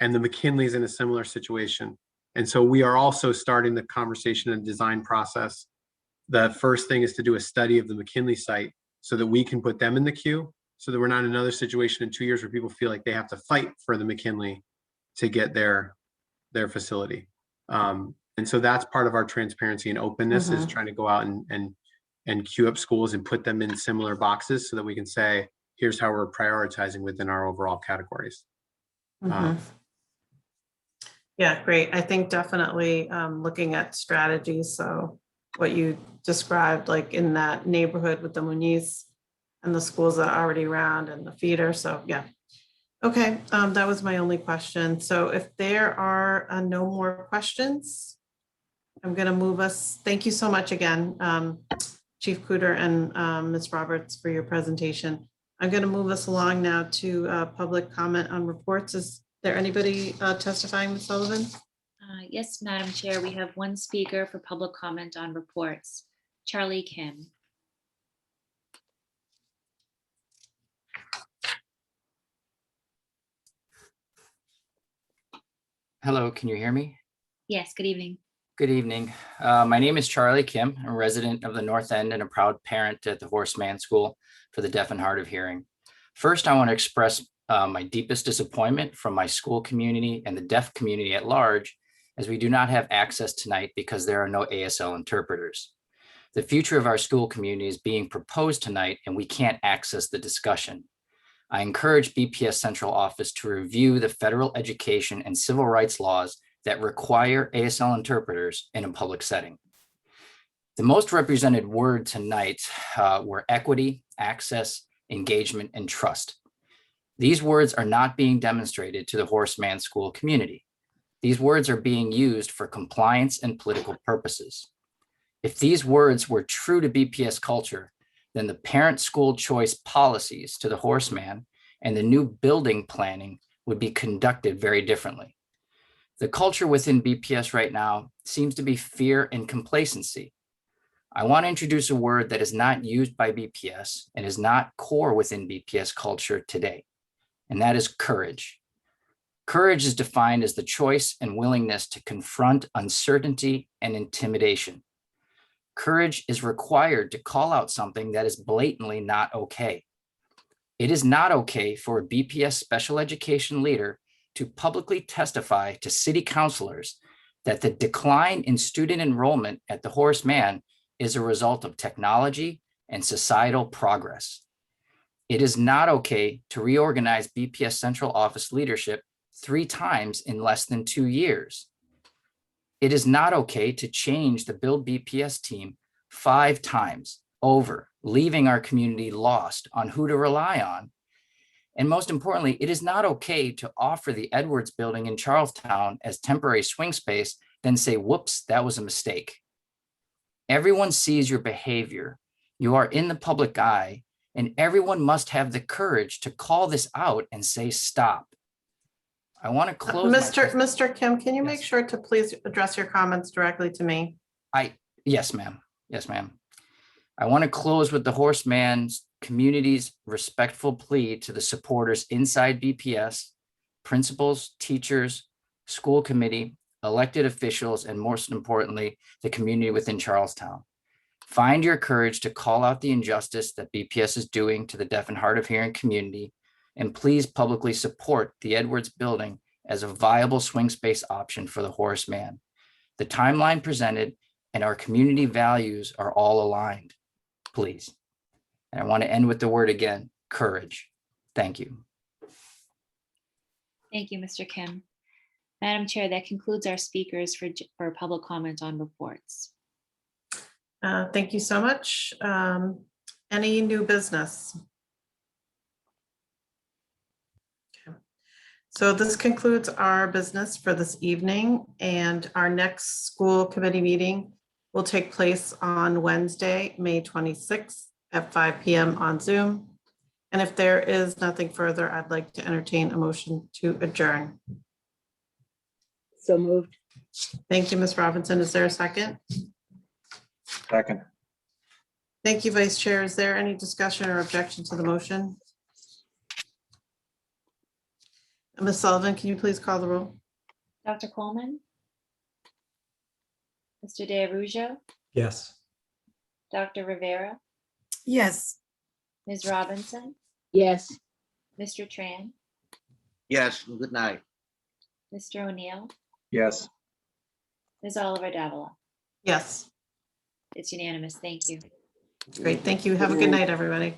And the McKinley's in a similar situation. And so we are also starting the conversation and design process. The first thing is to do a study of the McKinley site so that we can put them in the queue, so that we're not in another situation in 2 years where people feel like they have to fight for the McKinley to get their facility. And so that's part of our transparency and openness is trying to go out and queue up schools and put them in similar boxes so that we can say, here's how we're prioritizing within our overall categories. Yeah, great. I think definitely looking at strategies. So what you described, like in that neighborhood with the Muniz and the schools that are already around and the feeder. So yeah. Okay, that was my only question. So if there are no more questions, I'm going to move us. Thank you so much again, Chief Cooter and Ms. Roberts for your presentation. I'm going to move us along now to public comment on reports. Is there anybody testifying, Ms. Sullivan? Yes, Madam Chair, we have one speaker for public comment on reports, Charlie Kim. Hello, can you hear me? Yes, good evening. Good evening. My name is Charlie Kim. I'm a resident of the North End and a proud parent at the Horace Mann School for the Deaf and Hard of Hearing. First, I want to express my deepest disappointment from my school community and the deaf community at large, as we do not have access tonight because there are no ASL interpreters. The future of our school community is being proposed tonight, and we can't access the discussion. I encourage BPS Central Office to review the federal education and civil rights laws that require ASL interpreters in a public setting. The most represented word tonight were equity, access, engagement, and trust. These words are not being demonstrated to the Horace Mann School community. These words are being used for compliance and political purposes. If these words were true to BPS culture, then the parent school choice policies to the Horace Mann and the new building planning would be conducted very differently. The culture within BPS right now seems to be fear and complacency. I want to introduce a word that is not used by BPS and is not core within BPS culture today, and that is courage. Courage is defined as the choice and willingness to confront uncertainty and intimidation. Courage is required to call out something that is blatantly not okay. It is not okay for a BPS special education leader to publicly testify to city councilors that the decline in student enrollment at the Horace Mann is a result of technology and societal progress. It is not okay to reorganize BPS Central Office leadership 3 times in less than 2 years. It is not okay to change the Build BPS team 5 times over, leaving our community lost on who to rely on. And most importantly, it is not okay to offer the Edwards building in Charlestown as temporary swing space, then say, whoops, that was a mistake. Everyone sees your behavior. You are in the public eye, and everyone must have the courage to call this out and say, stop. I want to close. Mr. Kim, can you make sure to please address your comments directly to me? Yes, ma'am. Yes, ma'am. I want to close with the Horace Mann community's respectful plea to the supporters inside BPS, principals, teachers, school committee, elected officials, and most importantly, the community within Charlestown. Find your courage to call out the injustice that BPS is doing to the deaf and hard of hearing community, and please publicly support the Edwards building as a viable swing space option for the Horace Mann. The timeline presented and our community values are all aligned, please. And I want to end with the word again, courage. Thank you. Thank you, Mr. Kim. Madam Chair, that concludes our speakers for public comment on reports. Thank you so much. Any new business? Okay. So this concludes our business for this evening, and our next school committee meeting will take place on Wednesday, May 26th at 5 p.m. on Zoom. And if there is nothing further, I'd like to entertain a motion to adjourn. So moved. Thank you, Ms. Robinson. Is there a second? Second. Thank you, Vice Chair. Is there any discussion or objection to the motion? Ms. Sullivan, can you please call the roll? Dr. Coleman, Mr. DeArujo, Yes. Dr. Rivera, Yes. Ms. Robinson, Yes. Mr. Tran, Yes, good night. Mr. O'Neill, Yes. Ms. Oliver Davila. Yes. It's unanimous. Thank you. Great. Thank you. Have a good night, everybody.